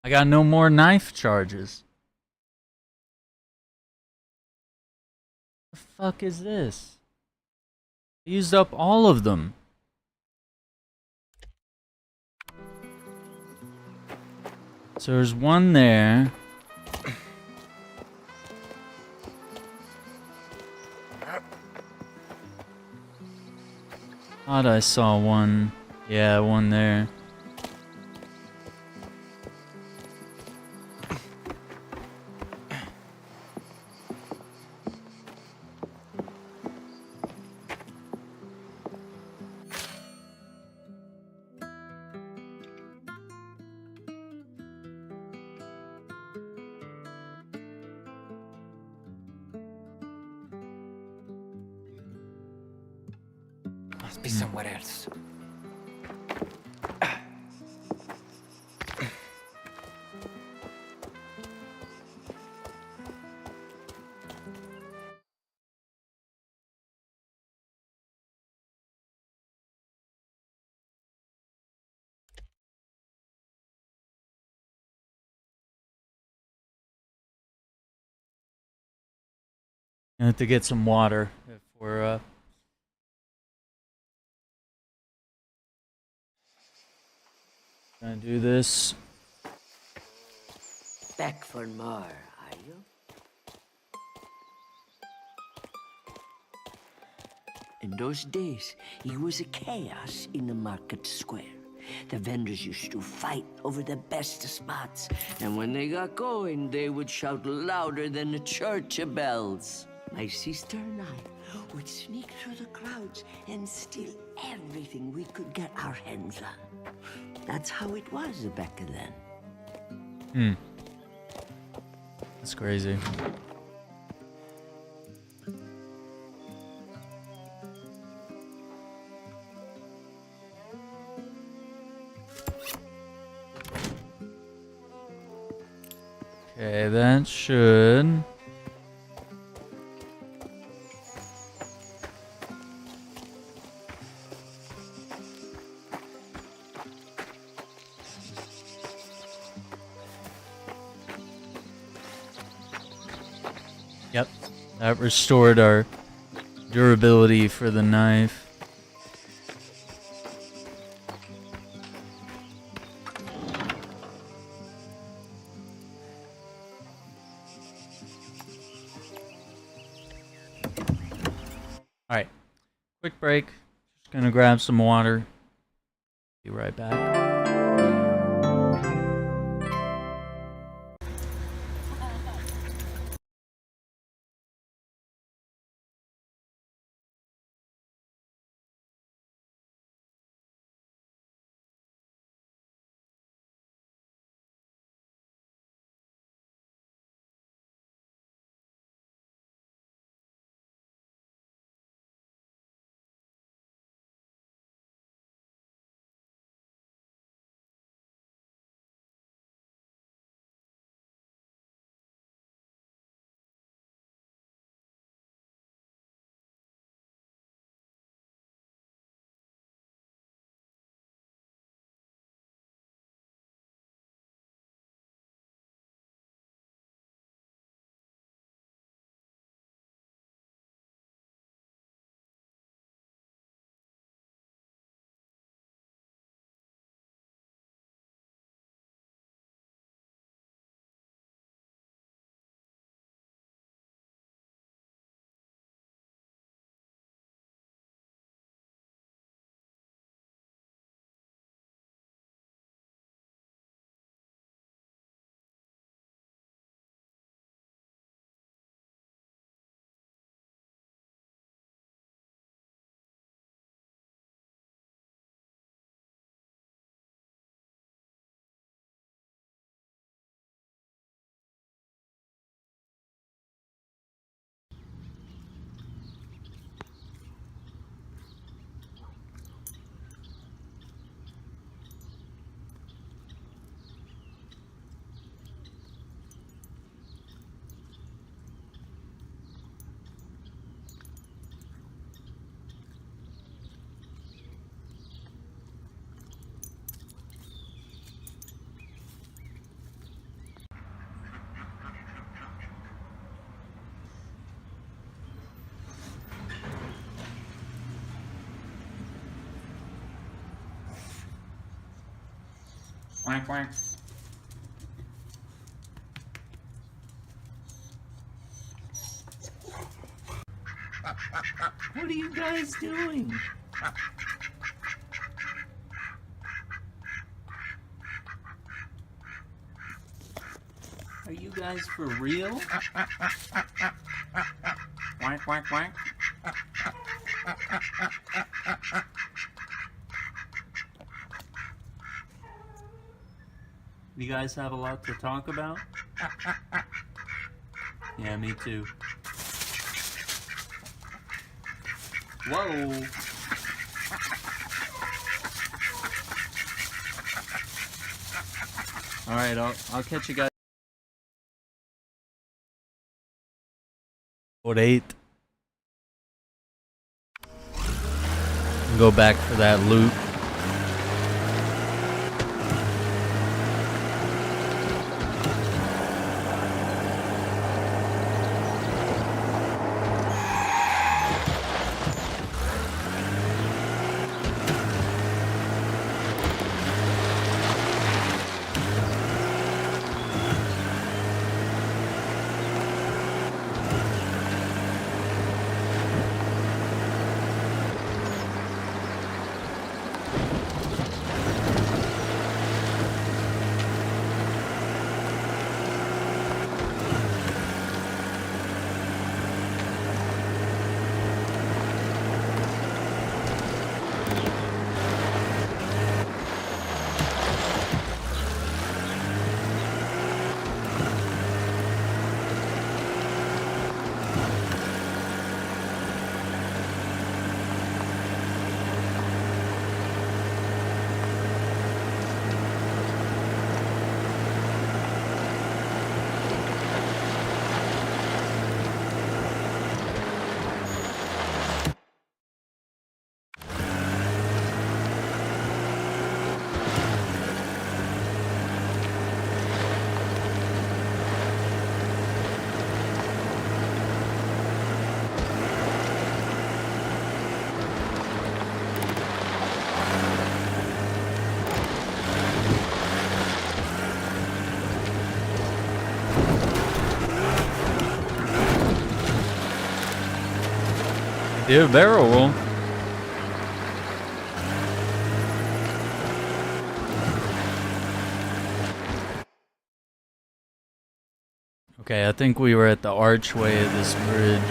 I got no more knife charges. fuck is this? I used up all of them. So there's one there. Thought I saw one. Yeah, one there. Must be somewhere else. I have to get some water if we're gonna do this. Back for more, are you? In those days, it was a chaos in the market square. The vendors used to fight over the best spots, and when they got going, they would shout louder than the church bells. My sister and I would sneak through the crowds and steal everything we could get our hands on. That's how it was back then. That's crazy. Okay, that should... Yep, that restored our durability for the knife. Alright, quick break. Just gonna grab some water. Be right back. Quack, quack. What are you guys doing? Are you guys for real? Quack, quack, quack. You guys have a lot to talk about? Yeah, me too. Whoa. Alright, I'll catch you guys. What 8? Go back for that loot. Yeah, barrel roll. Okay, I think we were at the archway of this bridge.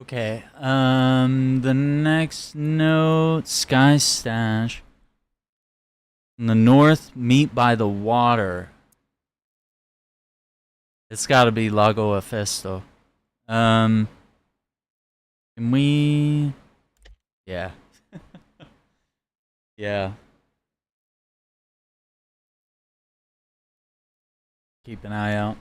Okay, the next note, Sky Stash. In the north, meet by the water. It's gotta be Lago Efesto. Can we... Yeah. Yeah. Keep an eye out.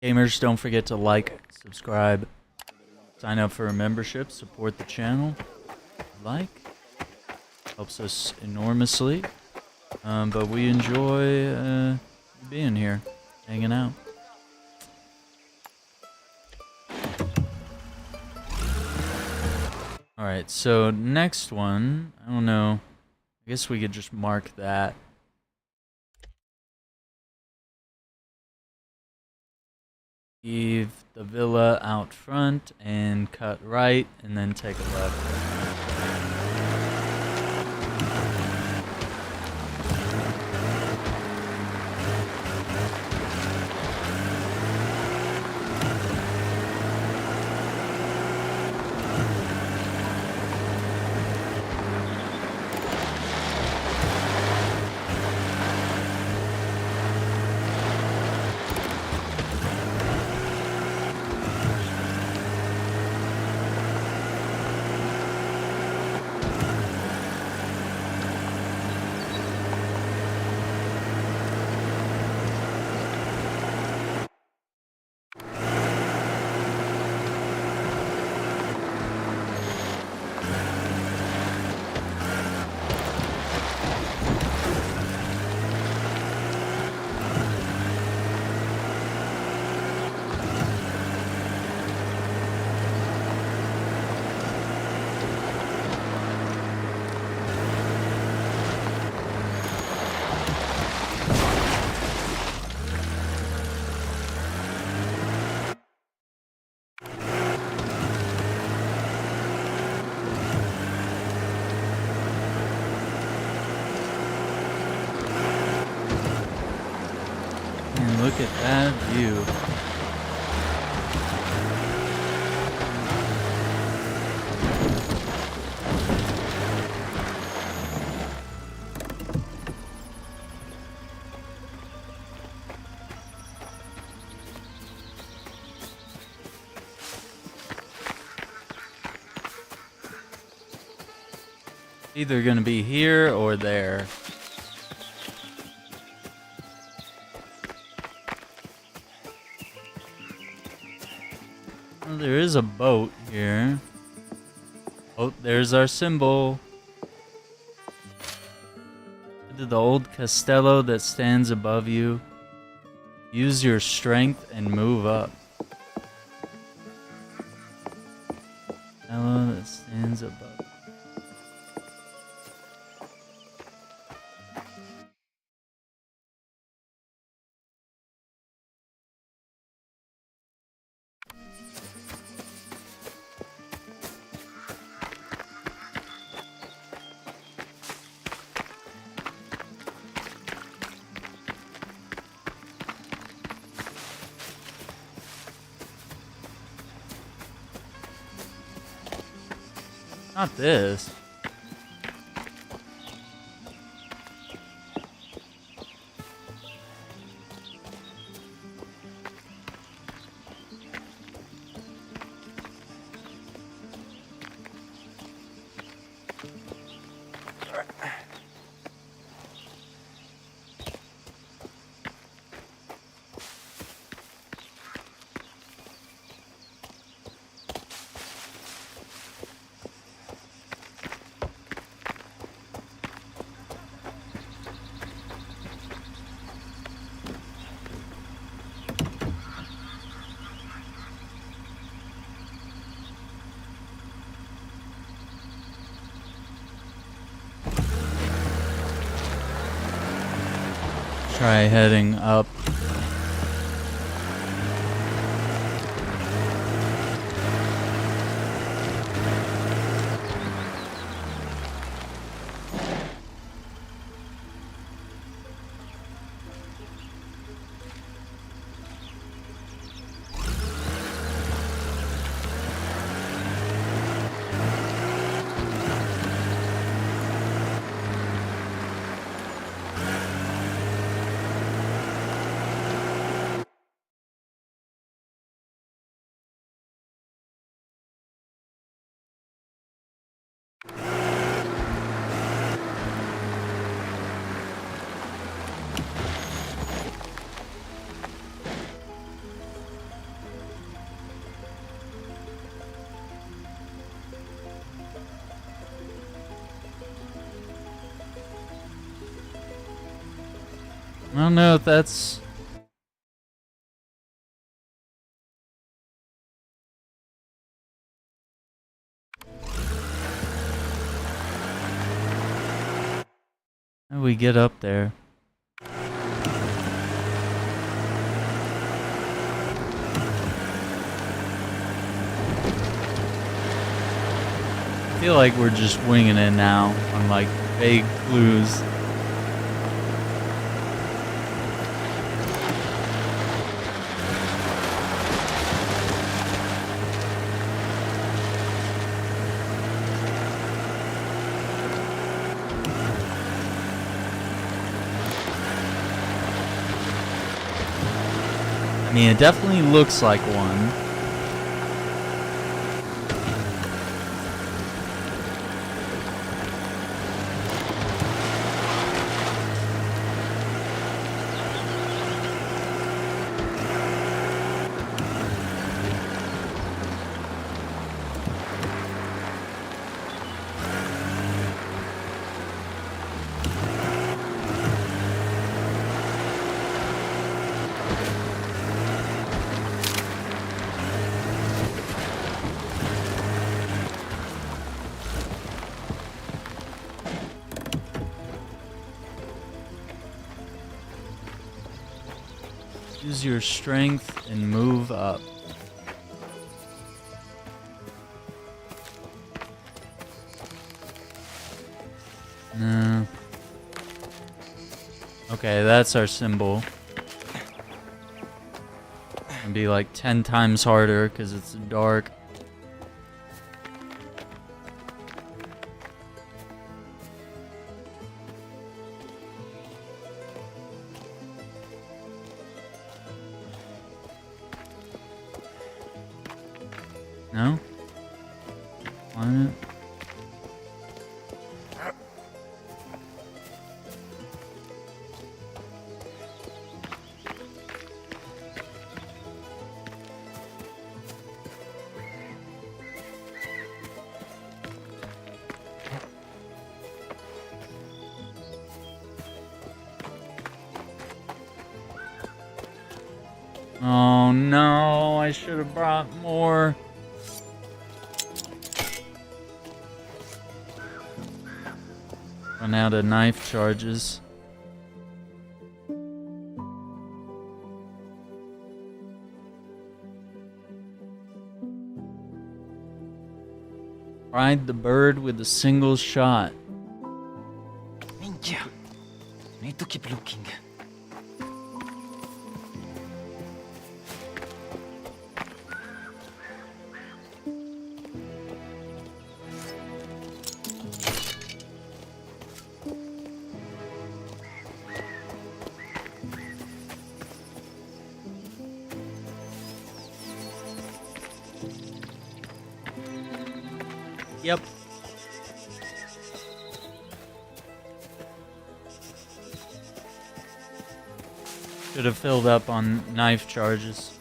Gamers, don't forget to like, subscribe. Sign up for a membership, support the channel. Like, helps us enormously. But we enjoy being here, hanging out. Alright, so next one, I don't know. I guess we could just mark that. Leave the villa out front and cut right and then take a left. Look at that view. Either gonna be here or there. Well, there is a boat here. Oh, there's our symbol. The old castello that stands above you. Use your strength and move up. Castello that stands above. Not this. Try heading up. don't know if that's... How do we get up there? I feel like we're just winging it now on like vague clues. I mean, it definitely looks like one. Use your strength and move up. No. Okay, that's our symbol. It'd be like 10 times harder because it's dark. No? Climb it? Oh no, I should have brought more. Run out of knife charges. Ride the bird with a single shot. Minchia. Need to keep looking. Yep. Should have filled up on knife charges.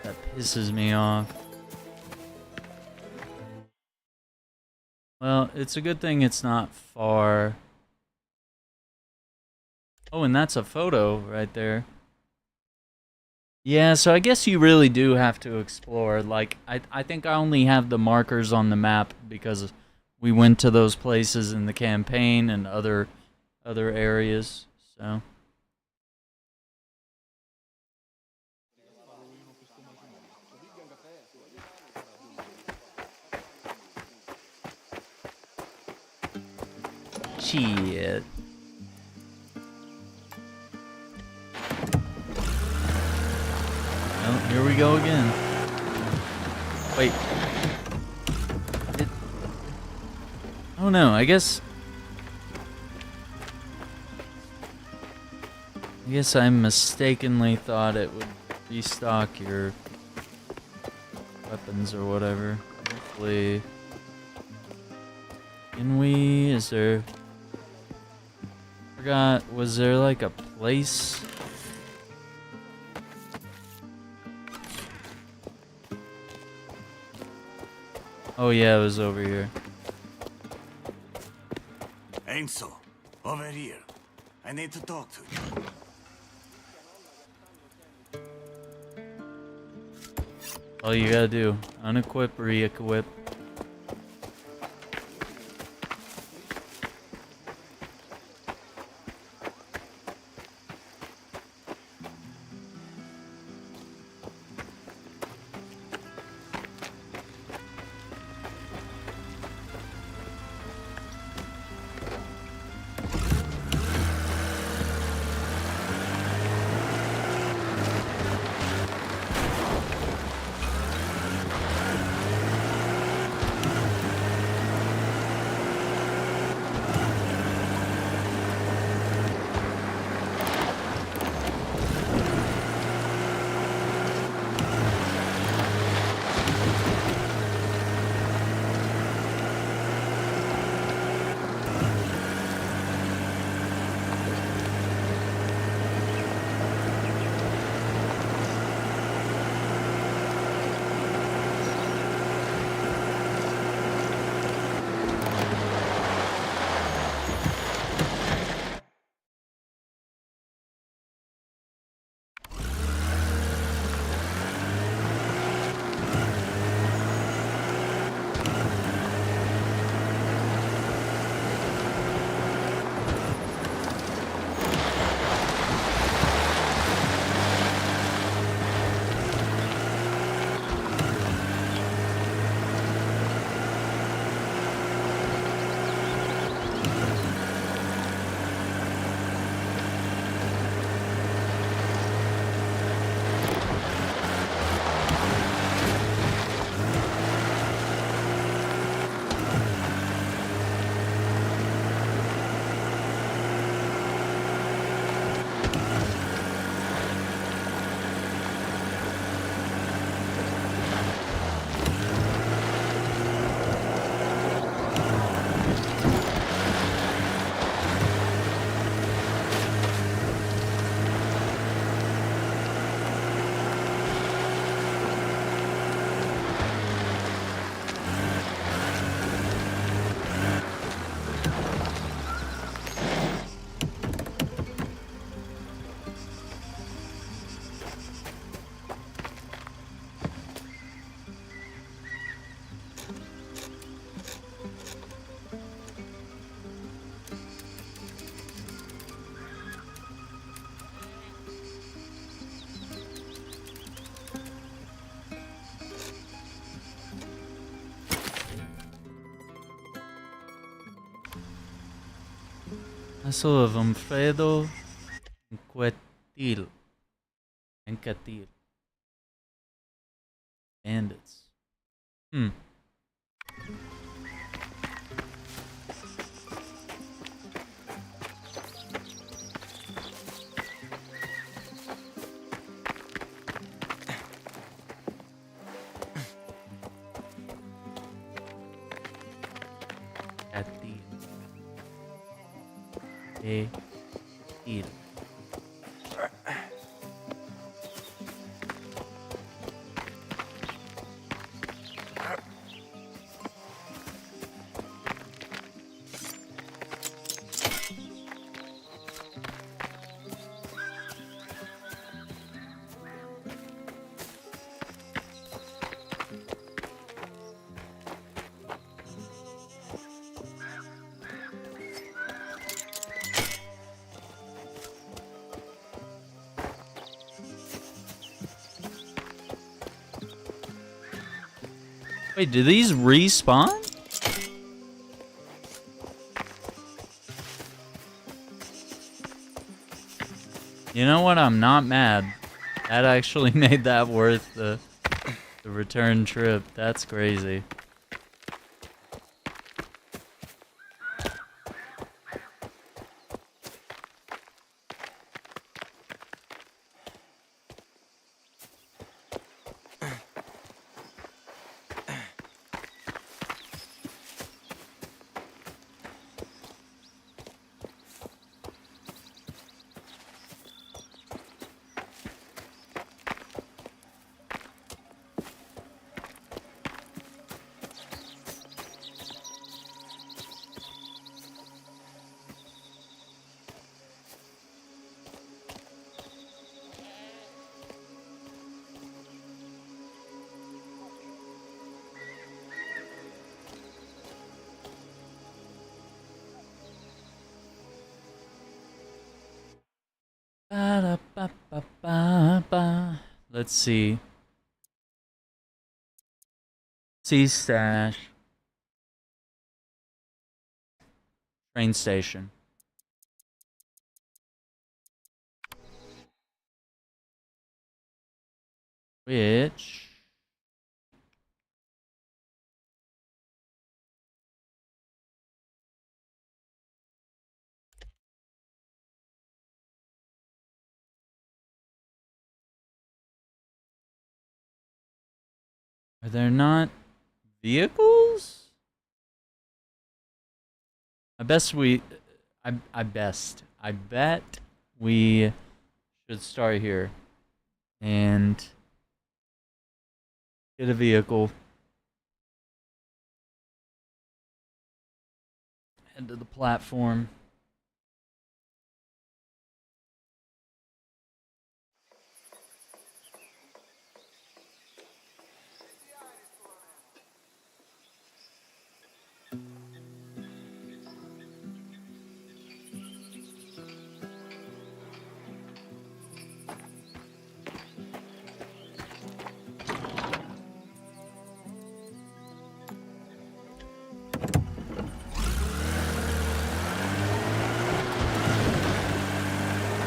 That pisses me off. Well, it's a good thing it's not far. Oh, and that's a photo right there. Yeah, so I guess you really do have to explore. Like, I think I only have the markers on the map because we went to those places in the campaign and other areas, so. Shit. Oh, here we go again. Wait. Oh no, I guess I mistakenly thought it would restock your weapons or whatever. Hopefully. Can we? Is there? Forgot. Was there like a place? Oh yeah, it was over here. Enzo, over here. I need to talk to you. All you gotta do, unequip, re-equip. Castle of Umfredo Encatil. Bandits. Catil. Wait, do these respawn? You know what? I'm not mad. That actually made that worth the return trip. That's crazy. Let's see. C-stash. Train station. Which... Are there not vehicles? I bet we should start here and get a vehicle. Head to the platform.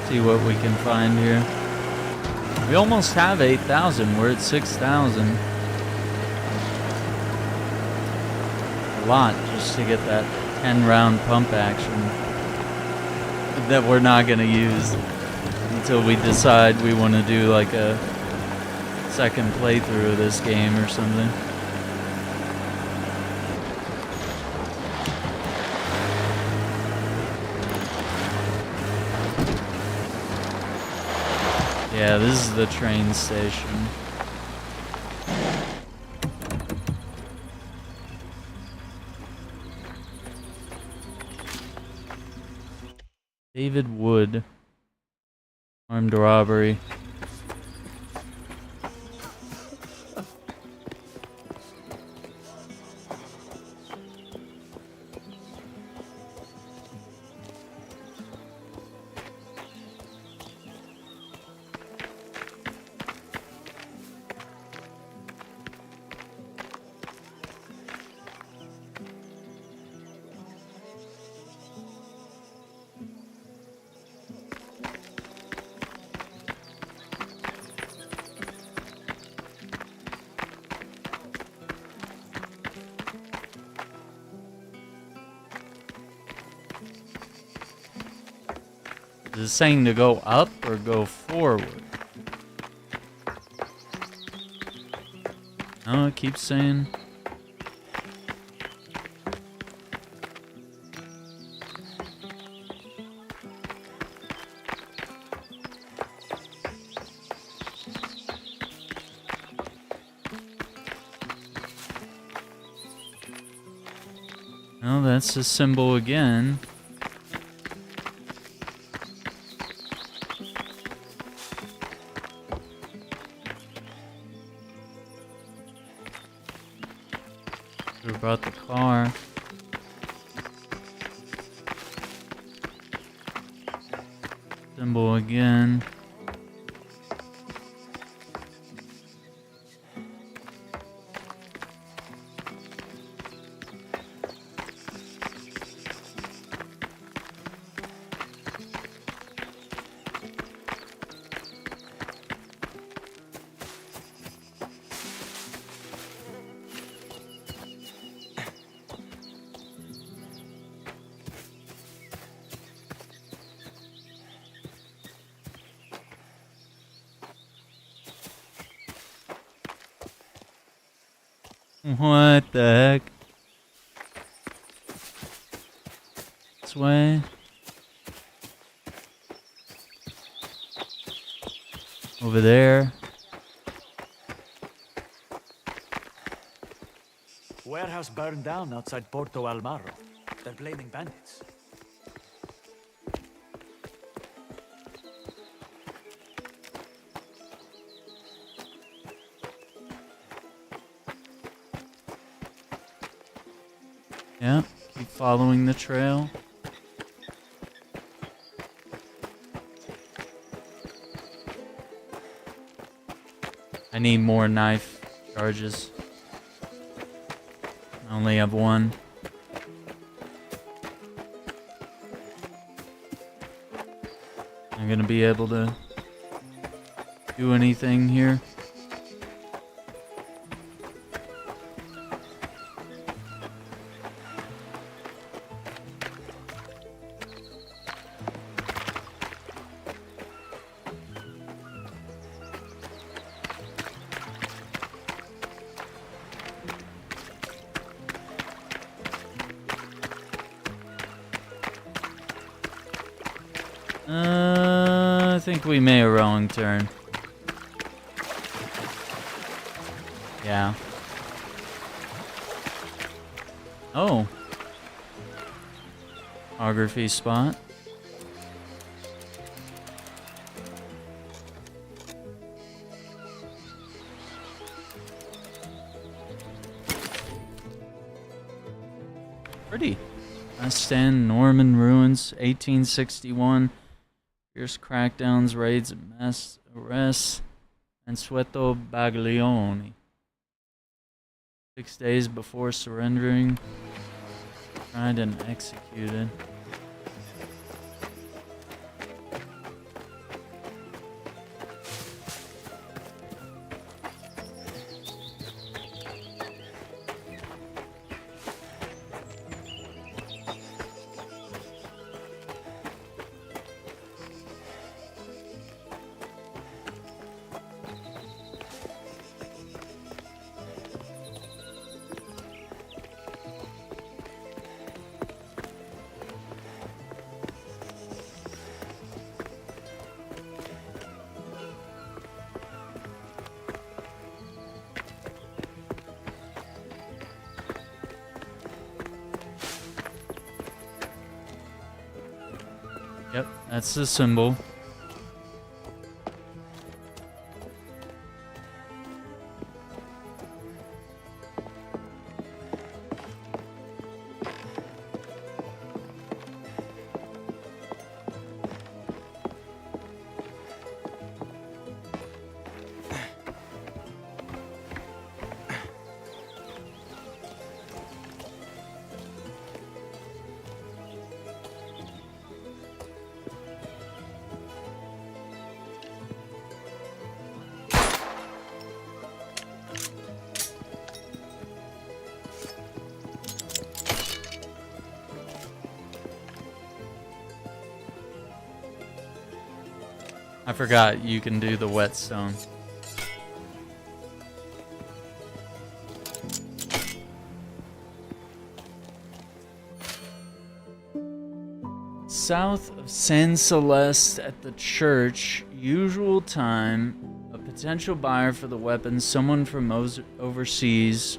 See what we can find here. We almost have 8,000. We're at 6,000. A lot just to get that 10-round pump action that we're not going to use until we decide we want to do like a second playthrough of this game or something. Yeah, this is the train station. David Wood. Armed robbery. Is it saying to go up or go forward? No, it keeps saying. Oh, that's the symbol again. Brought the car. Symbol again. What the heck? This way? Over there? Warehouse burned down outside Porto Almaro. They're blaming bandits. Yeah, keep following the trail. I need more knife charges. I only have one. I'm gonna be able to do anything here. I think we made a wrong turn. Yeah. Oh. Photography spot. Pretty. West End, Norman ruins, 1861. Fierce crackdowns, raids, mass arrests, and Sueto Baglioni. 6 days before surrendering, tried and executed. Yep, that's the symbol. I forgot you can do the whetstone. South of San Celeste at the church, usual time, a potential buyer for the weapons, someone from overseas,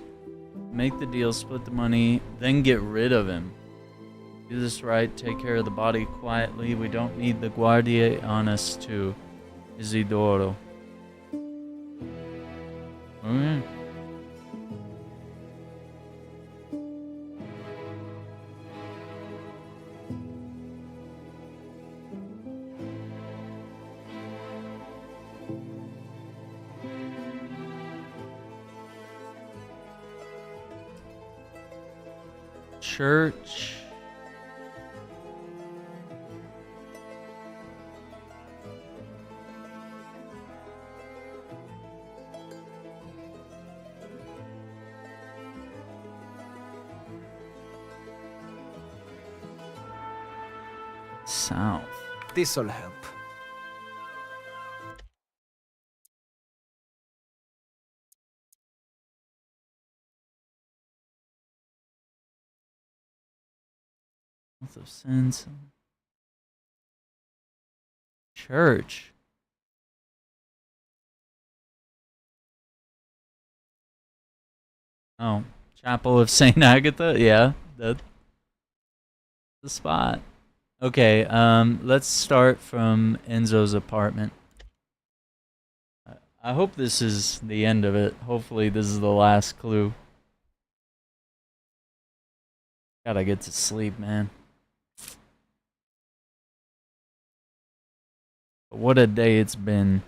make the deal, split the money, then get rid of him. Do this right, take care of the body quietly. We don't need the guardia on us too. Isidoro. Okay. Church. South. This'll help. South of Sense. Church. Oh, Chapel of Saint Agatha. Yeah, that's the spot. Okay, let's start from Enzo's apartment. I hope this is the end of it. Hopefully this is the last clue. Gotta get to sleep, man. What a day it's been.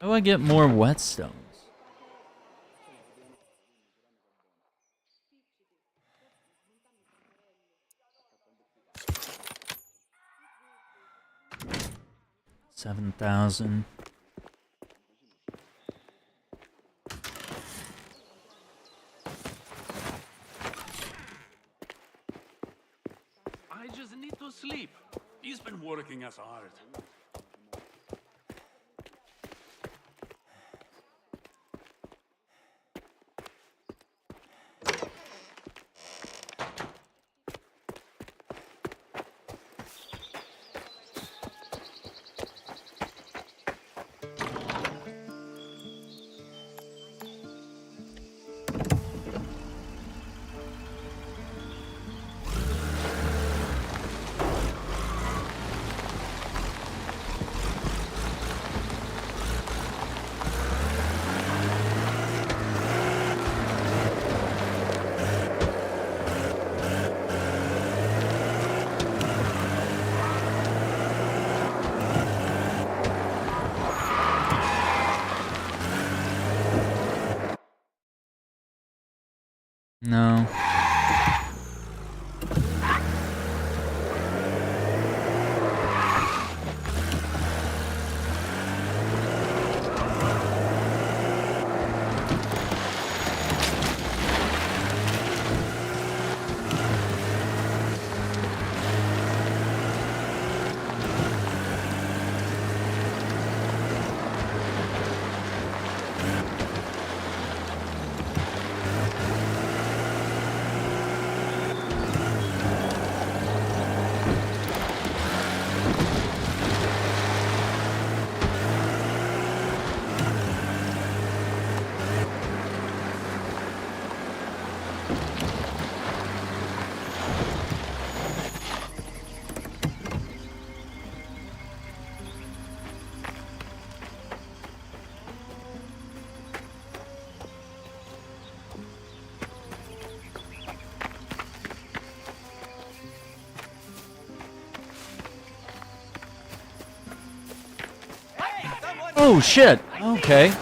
How do I get more whetstones? $7,000. I just need to sleep. He's been working us hard. No. Oh shit. Okay.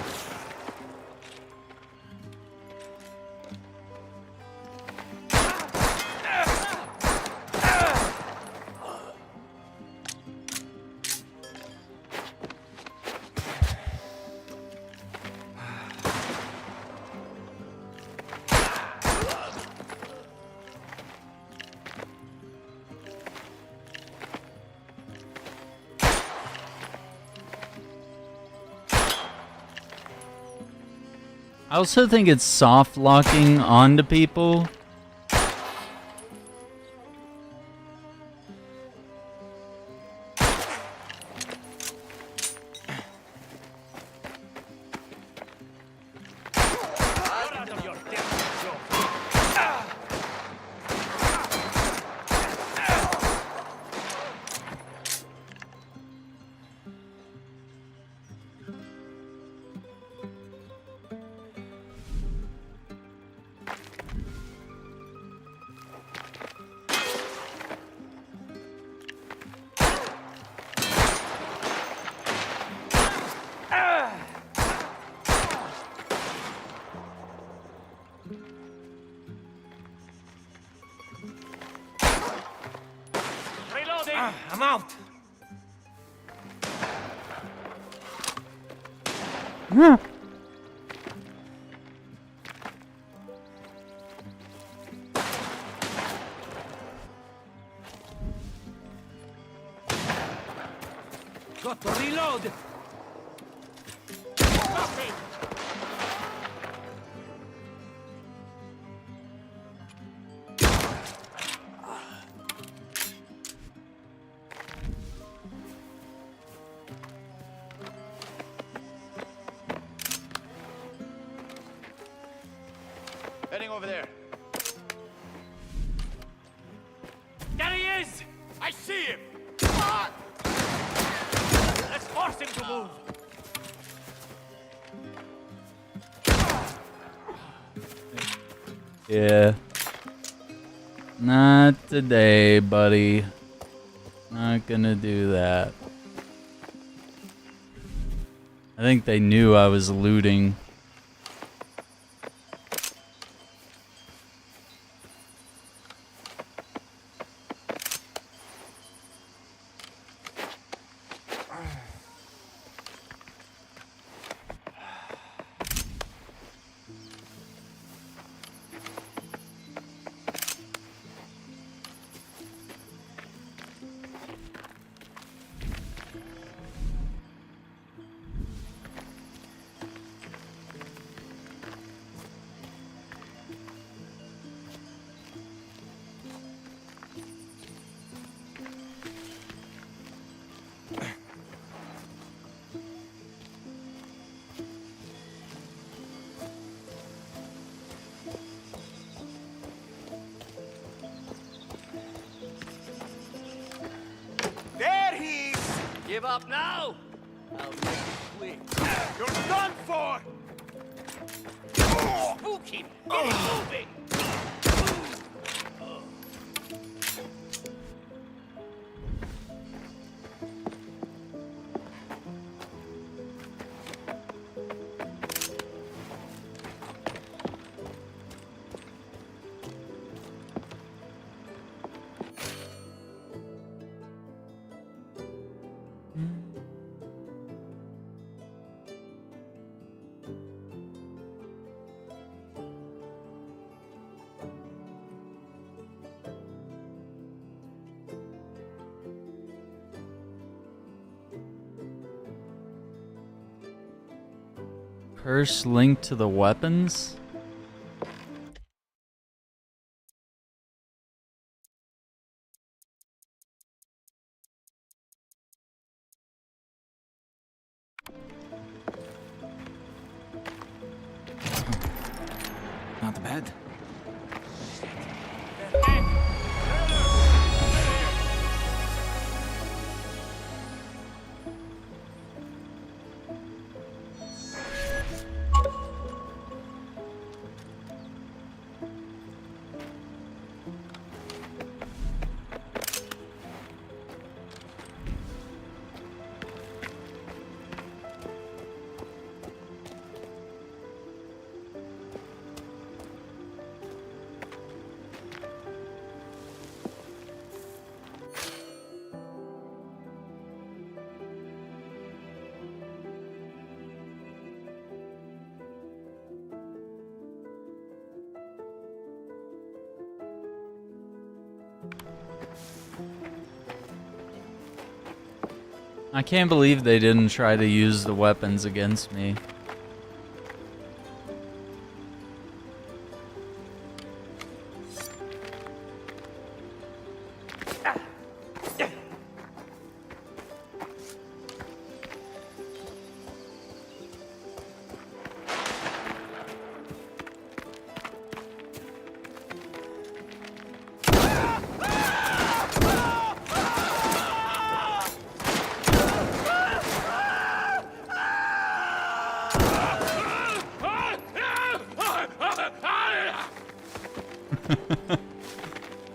I also think it's soft locking onto people. I'm out. Got to reload. Heading over there. There he is! I see him! Let's force him to move. Yeah. Not today, buddy. Not gonna do that. I think they knew I was looting. There he is! Give up now! I'll make it quick. You're done for! Spook him! Get him moving! Curse linked to the weapons? Not bad. I can't believe they didn't try to use the weapons against me.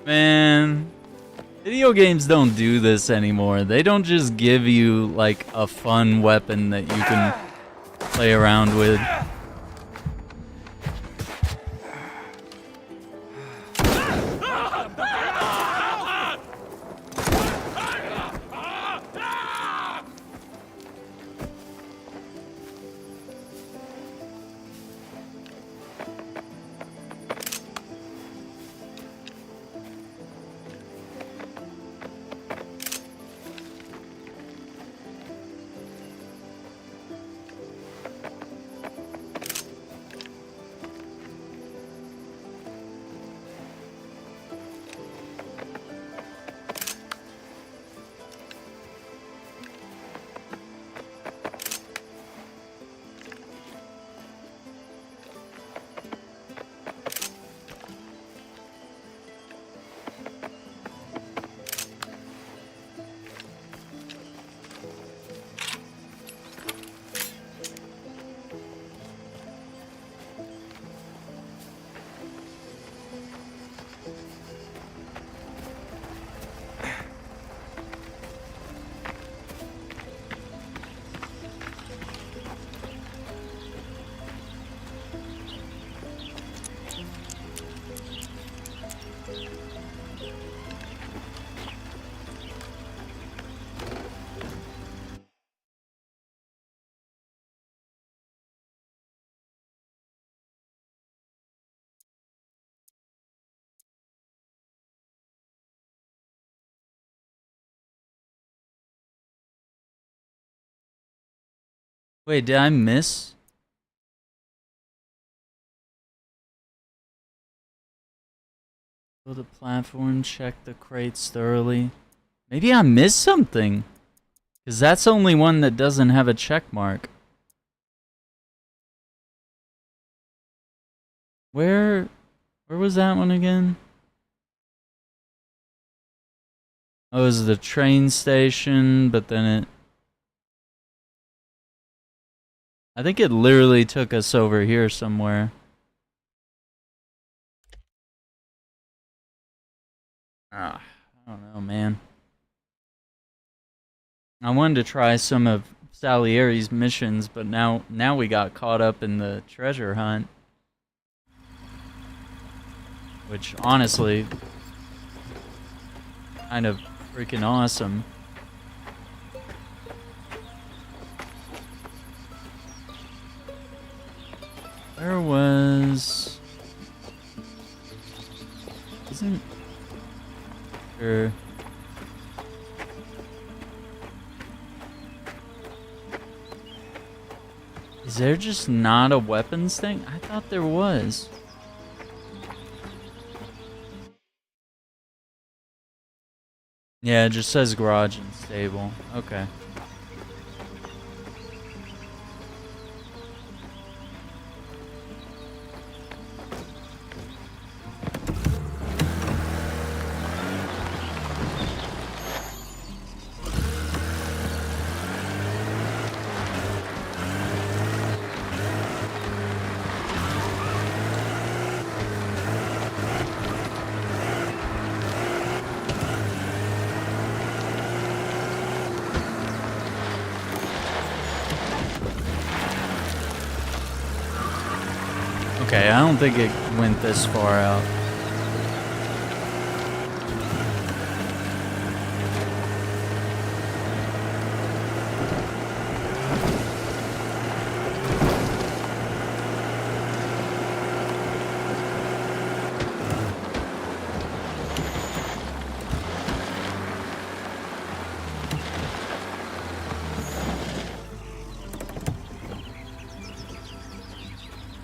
Man, video games don't do this anymore. They don't just give you like a fun weapon that you can play around with. Wait, did I miss? Go to the platform, check the crates thoroughly. Maybe I missed something. Because that's the only one that doesn't have a check mark. Where was that one again? Oh, it was the train station, but then it... I think it literally took us over here somewhere. Ah, I don't know, man. I wanted to try some of Salieri's missions, but now we got caught up in the treasure hunt. Which, honestly, kind of freaking awesome. Where was... Isn't... Sure. Is there just not a weapons thing? I thought there was. Yeah, it just says garage and stable. Okay. Okay, I don't think it went this far out.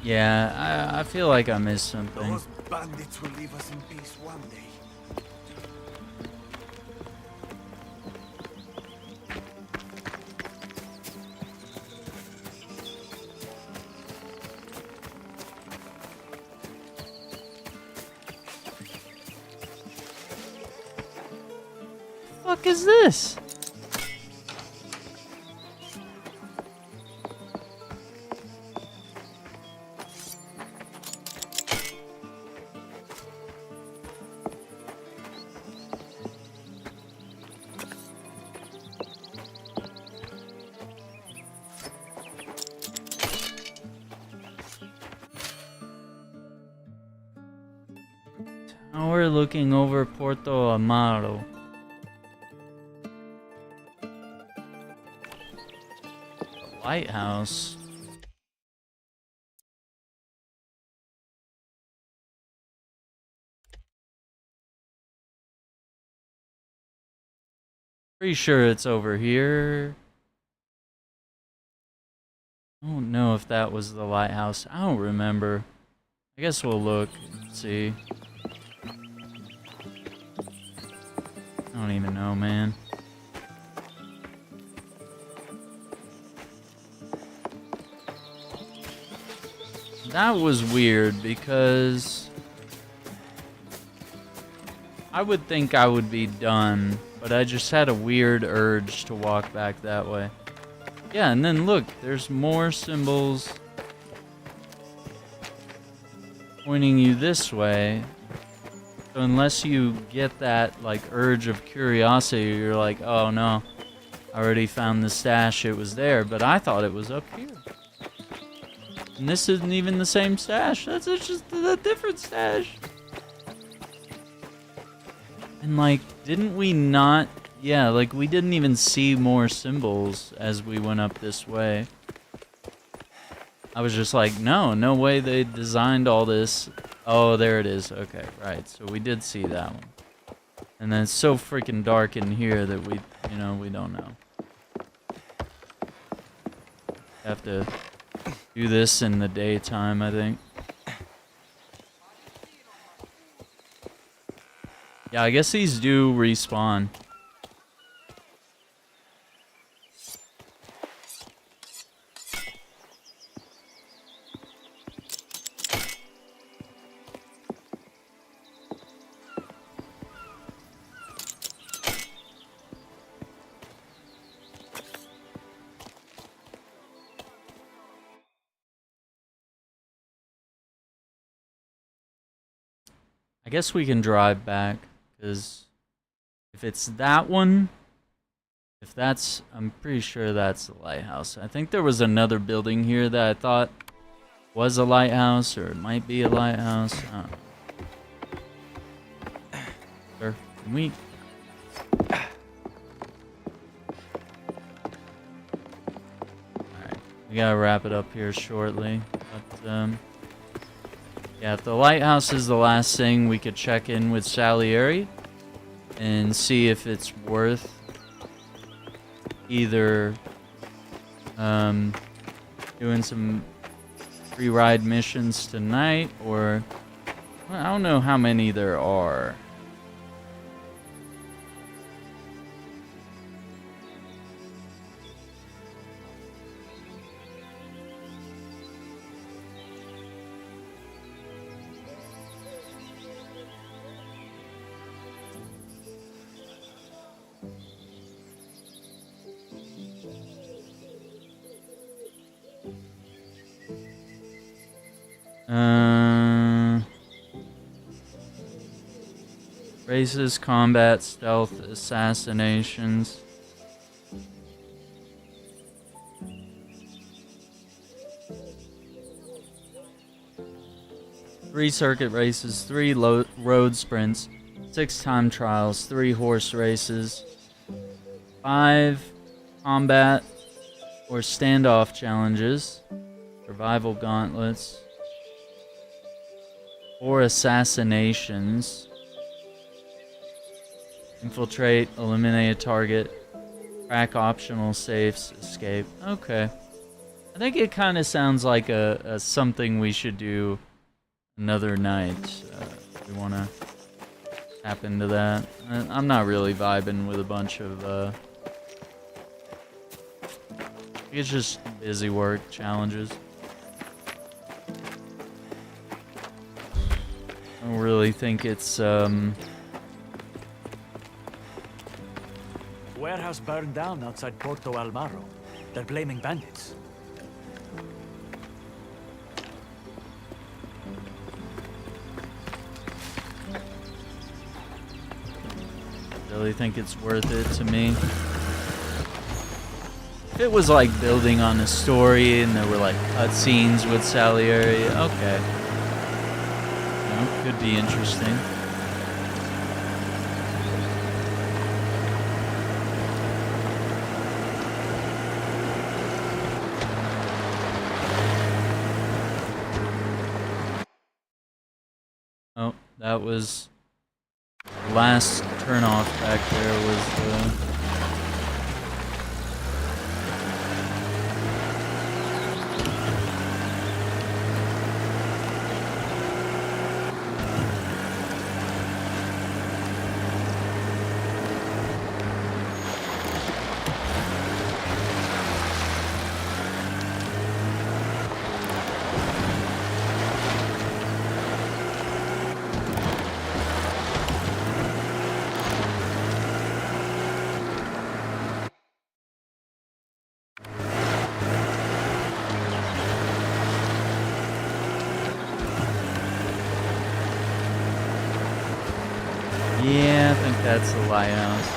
Yeah, I feel like I missed something. Those bandits will leave us in peace one day. Fuck is this? Tower looking over Porto Amaro. The lighthouse. Pretty sure it's over here. I don't know if that was the lighthouse. I don't remember. I guess we'll look and see. I don't even know, man. That was weird because I would think I would be done, but I just had a weird urge to walk back that way. Yeah, and then look, there's more symbols pointing you this way. So unless you get that like urge of curiosity, you're like, oh no, I already found the stash, it was there, but I thought it was up here. And this isn't even the same stash, that's just a different stash. And like, didn't we not, yeah, like we didn't even see more symbols as we went up this way. I was just like, no way they designed all this. Oh, there it is. Okay, right. So we did see that one. And then it's so freaking dark in here that we don't know. Have to do this in the daytime, I think. Yeah, I guess these do respawn. I guess we can drive back, because if it's that one, if that's, I'm pretty sure that's the lighthouse. I think there was another building here that I thought was a lighthouse, or it might be a lighthouse. I don't know. Sir, can we... Alright, we gotta wrap it up here shortly, but, yeah, if the lighthouse is the last thing, we could check in with Salieri and see if it's worth either doing some free ride missions tonight, or I don't know how many there are. Races, combat, stealth, assassinations. Three circuit races, 3 road sprints, 6 time trials, 3 horse races, 5 combat or standoff challenges, survival gauntlets, 4 assassinations, infiltrate, eliminate a target, crack optional safes, escape. Okay. I think it kind of sounds like a something we should do another night. We want to tap into that. I'm not really vibing with a bunch of it's just busy work challenges. I don't really think it's Warehouse burned down outside Porto Almaro. They're blaming bandits. Really think it's worth it to me. If it was like building on a story and there were like cutscenes with Salieri, okay. You know, could be interesting. Oh, that was the last turnoff back there was yeah, I think that's the lighthouse.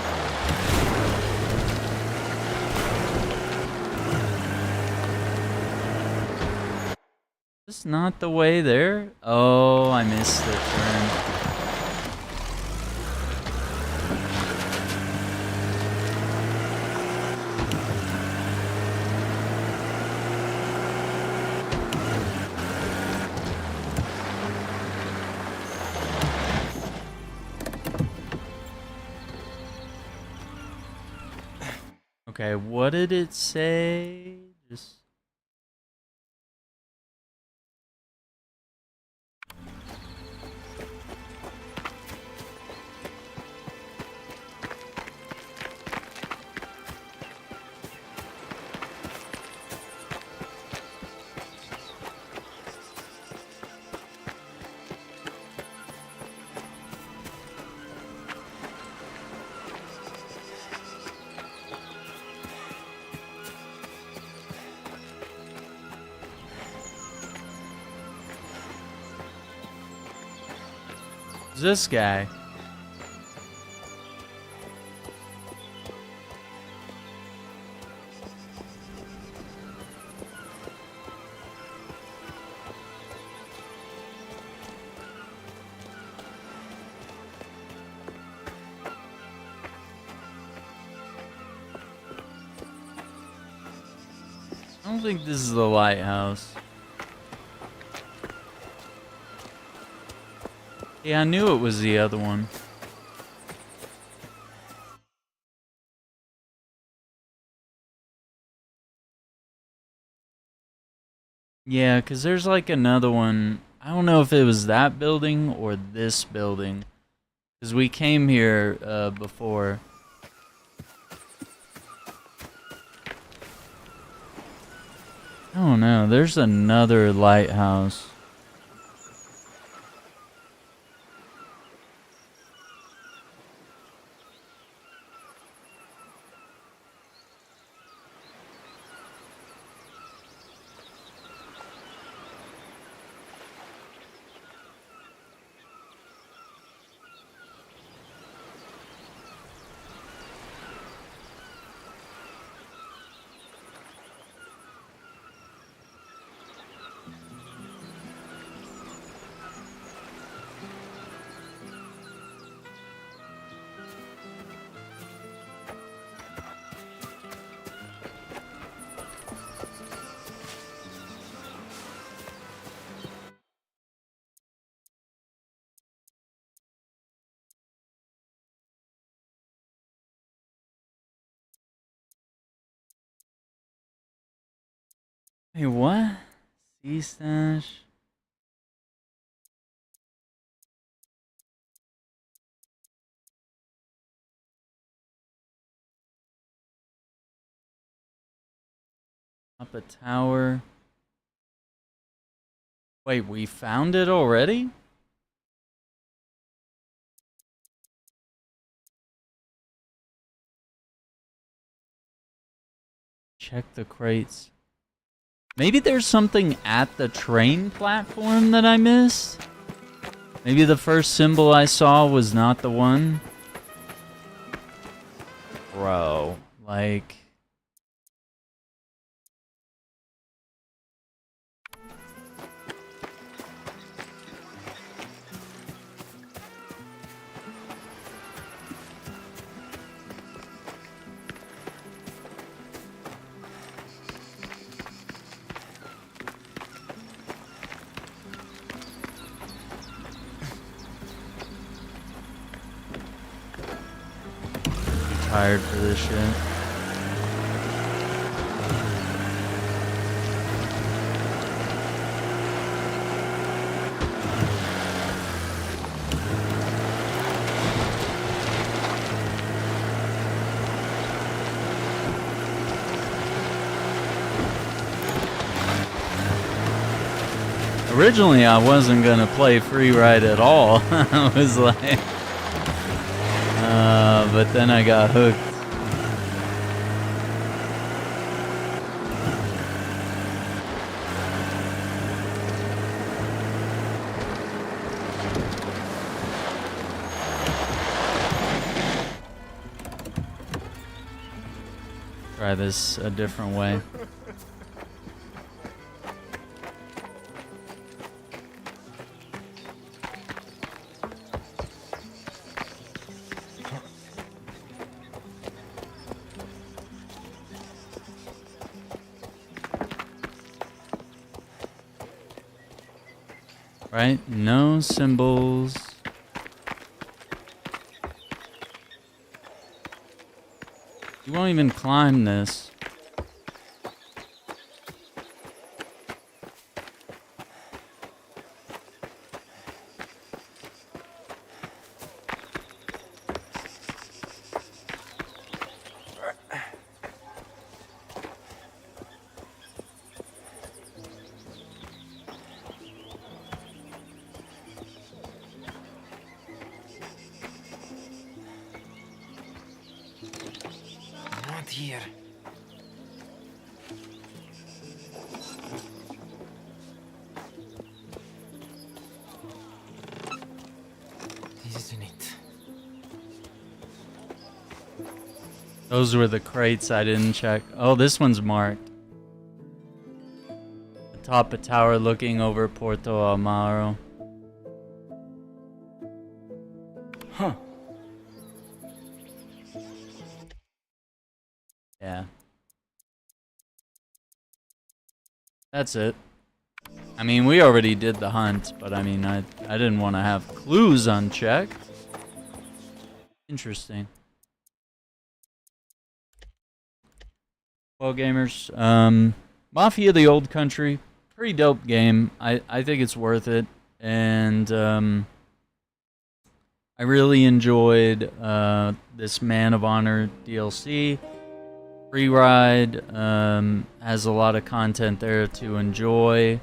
Is this not the way there? Oh, I missed the turn. Okay, what did it say? Just Who's this guy? I don't think this is the lighthouse. Yeah, I knew it was the other one. Yeah, because there's like another one. I don't know if it was that building or this building. Because we came here before. I don't know. There's another lighthouse. Hey, what? Sea stash? Up a tower. Wait, we found it already? Check the crates. Maybe there's something at the train platform that I missed? Maybe the first symbol I saw was not the one? Bro, like... Tired for this shit. Originally, I wasn't gonna play free ride at all. I was like, but then I got hooked. Try this a different way. Right? No symbols. You won't even climb this. Not here. Those were the crates I didn't check. Oh, this one's marked. Atop a tower looking over Porto Amaro. Huh. Yeah. That's it. I mean, we already did the hunt, but I mean, I didn't want to have clues unchecked. Interesting. Well, gamers, Mafia: The Old Country, pretty dope game. I think it's worth it, and I really enjoyed this Man of Honor DLC. Free ride, has a lot of content there to enjoy.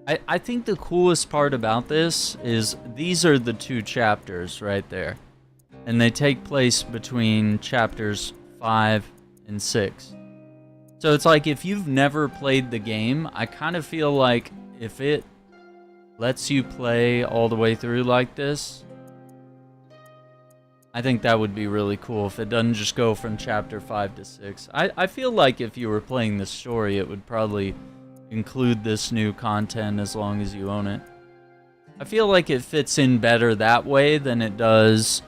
I think the coolest part about this is these are the 2 chapters right there. And they take place between chapters 5 and 6. So it's like if you've never played the game, I kind of feel like if it lets you play all the way through like this, I think that would be really cool if it doesn't just go from chapter 5 to 6. I feel like if you were playing the story, it would probably include this new content as long as you own it. I feel like it fits in better that way than it does,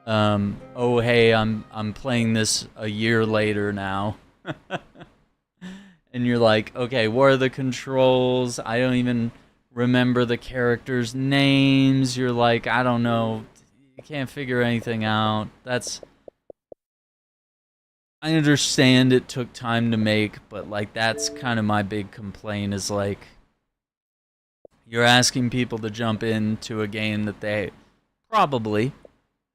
oh hey, I'm playing this a year later now. And you're like, okay, what are the controls? I don't even remember the characters' names. You're like, I don't know. You can't figure anything out. I understand it took time to make, but like that's kind of my big complaint is like you're asking people to jump into a game that they probably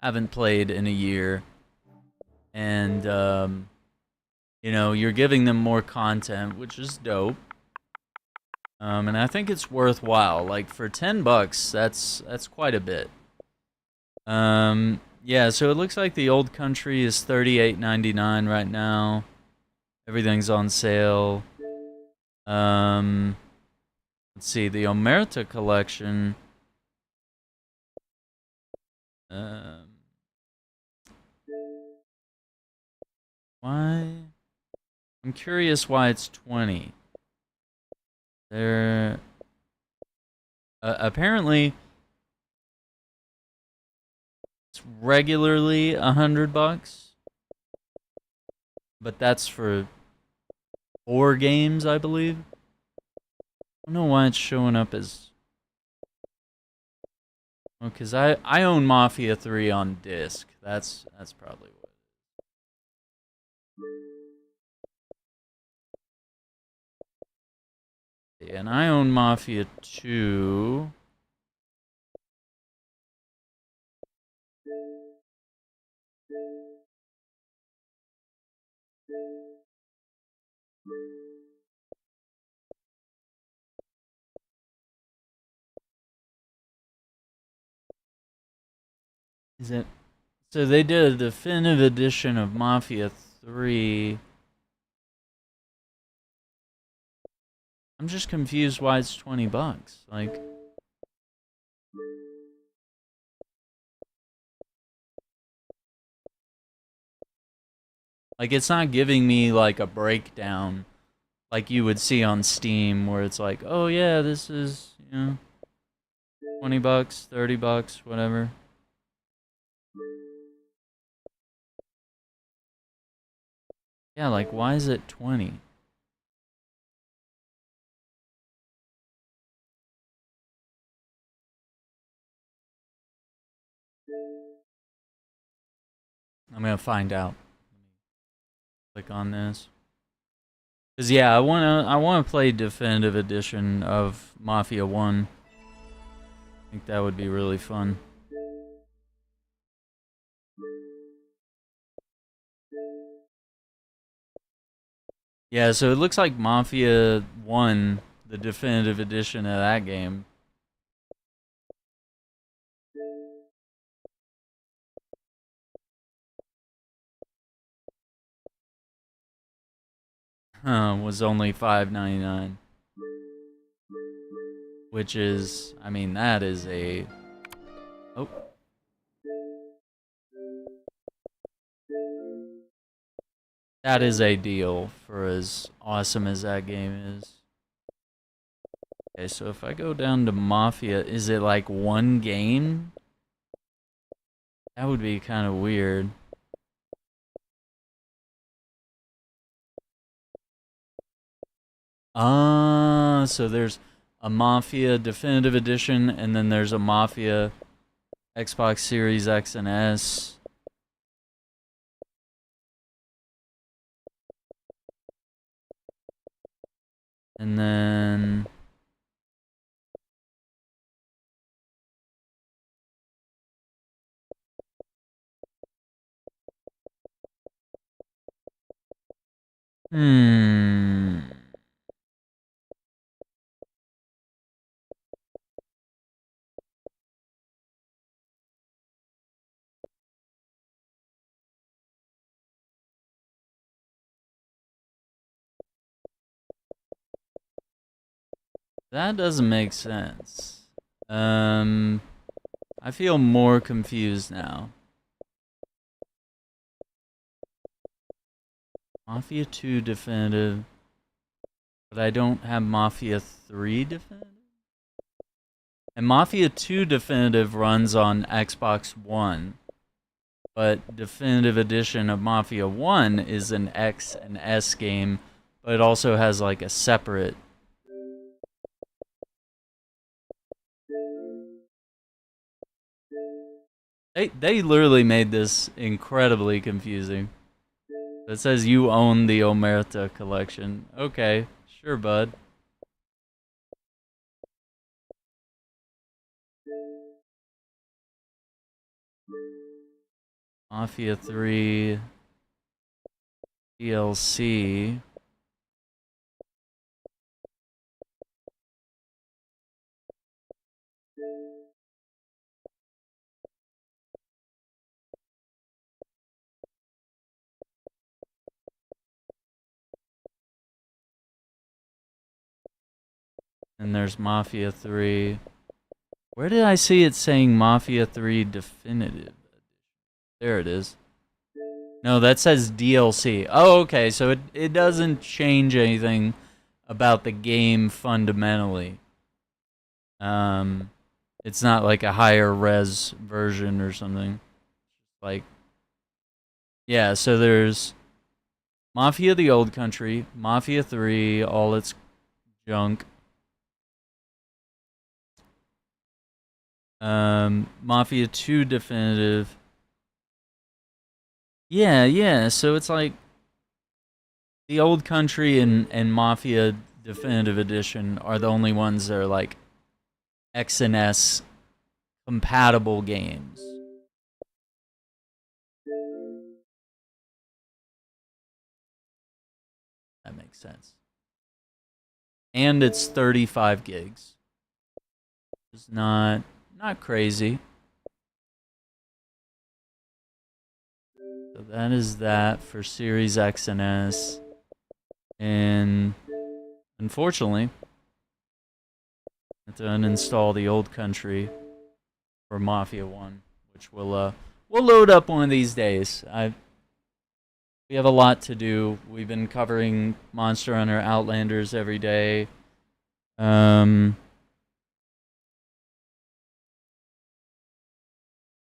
haven't played in a year, and you know, you're giving them more content, which is dope. And I think it's worthwhile. Like for $10, that's quite a bit. Yeah, so it looks like the Old Country is $38.99 right now. Everything's on sale. Let's see, the Omerta collection. Why? I'm curious why it's 20. There. Apparently, it's regularly $100, but that's for 4 games, I believe. I don't know why it's showing up as. Well, because I own Mafia 3 on disc. That's probably what. And I own Mafia 2. Is it? So they did a definitive edition of Mafia 3. I'm just confused why it's $20. Like, it's not giving me like a breakdown like you would see on Steam where it's like, oh yeah, this is, you know, $20, $30, whatever. Yeah, like why is it 20? I'm gonna find out. Click on this. Cause yeah, I wanna play definitive edition of Mafia 1. I think that would be really fun. Yeah, so it looks like Mafia 1, the definitive edition of that game. Was only $5.99. Which is, I mean, that is a... Oh. That is a deal for as awesome as that game is. Okay, so if I go down to Mafia, is it like one game? That would be kind of weird. Ah, so there's a Mafia Definitive Edition, and then there's a Mafia Xbox Series X and S. And then... That doesn't make sense. I feel more confused now. Mafia 2 Definitive, but I don't have Mafia 3 Definitive? And Mafia 2 Definitive runs on Xbox One, but Definitive Edition of Mafia 1 is an X and S game, but it also has like a separate... They literally made this incredibly confusing. It says you own the Omerta collection. Okay, sure, bud. Mafia 3 DLC. And there's Mafia 3. Where did I see it saying Mafia 3 Definitive? There it is. No, that says DLC. Oh, okay, so it doesn't change anything about the game fundamentally. It's not like a higher res version or something. Like, yeah, so there's Mafia the Old Country, Mafia 3, all its junk. Mafia 2 Definitive. Yeah, so it's like the Old Country and Mafia Definitive Edition are the only ones that are like X and S compatible games. That makes sense. And it's 35 gigs. It's not crazy. So that is that for Series X and S. And unfortunately, I have to uninstall the Old Country for Mafia 1, which we'll load up one of these days. We have a lot to do. We've been covering Monster Hunter Outlanders every day.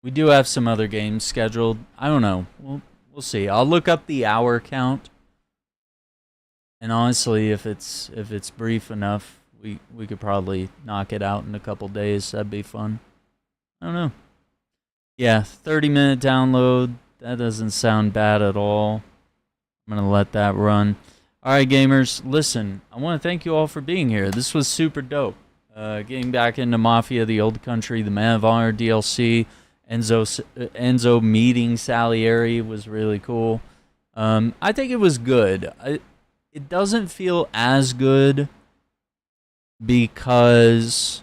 We do have some other games scheduled. I don't know. We'll see. I'll look up the hour count. And honestly, if it's brief enough, we could probably knock it out in a couple days. That'd be fun. I don't know. Yeah, 30-minute download. That doesn't sound bad at all. I'm going to let that run. Alright, gamers. Listen, I want to thank you all for being here. This was super dope. Getting back into Mafia, the Old Country, the Man of Honor DLC. Enzo meeting Salieri was really cool. I think it was good. It doesn't feel as good because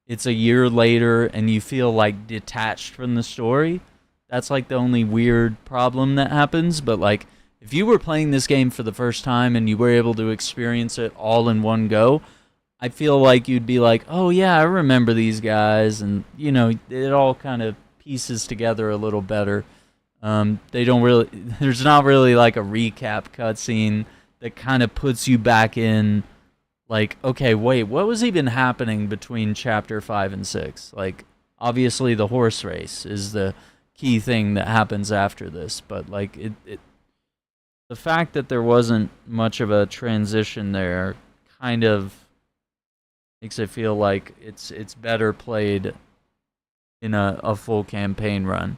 it's a year later and you feel like detached from the story. That's like the only weird problem that happens. But like, if you were playing this game for the first time and you were able to experience it all in one go, I feel like you'd be like, oh yeah, I remember these guys. And, you know, it all kind of pieces together a little better. They don't really, there's not really like a recap cutscene that kind of puts you back in, like, okay, wait, what was even happening between chapter 5 and 6? Like, obviously the horse race is the key thing that happens after this, but like the fact that there wasn't much of a transition there kind of makes it feel like it's better played in a full campaign run,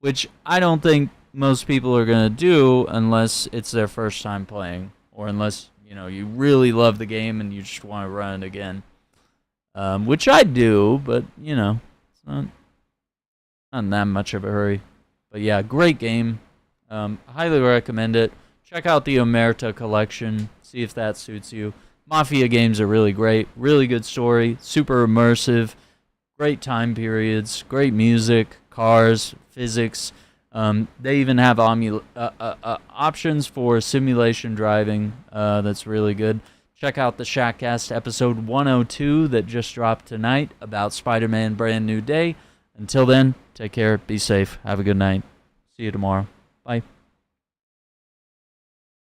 which I don't think most people are going to do unless it's their first time playing, or unless, you know, you really love the game and you just want to run it again. Which I do, but, you know, it's not in that much of a hurry. But yeah, great game. Highly recommend it. Check out the Omerta collection. See if that suits you. Mafia games are really great. Really good story. Super immersive. Great time periods. Great music. Cars. Physics. They even have options for simulation driving. That's really good. Check out the Shackcast episode 102 that just dropped tonight about Spider-Man Brand New Day. Until then, take care, be safe, have a good night. See you tomorrow. Bye.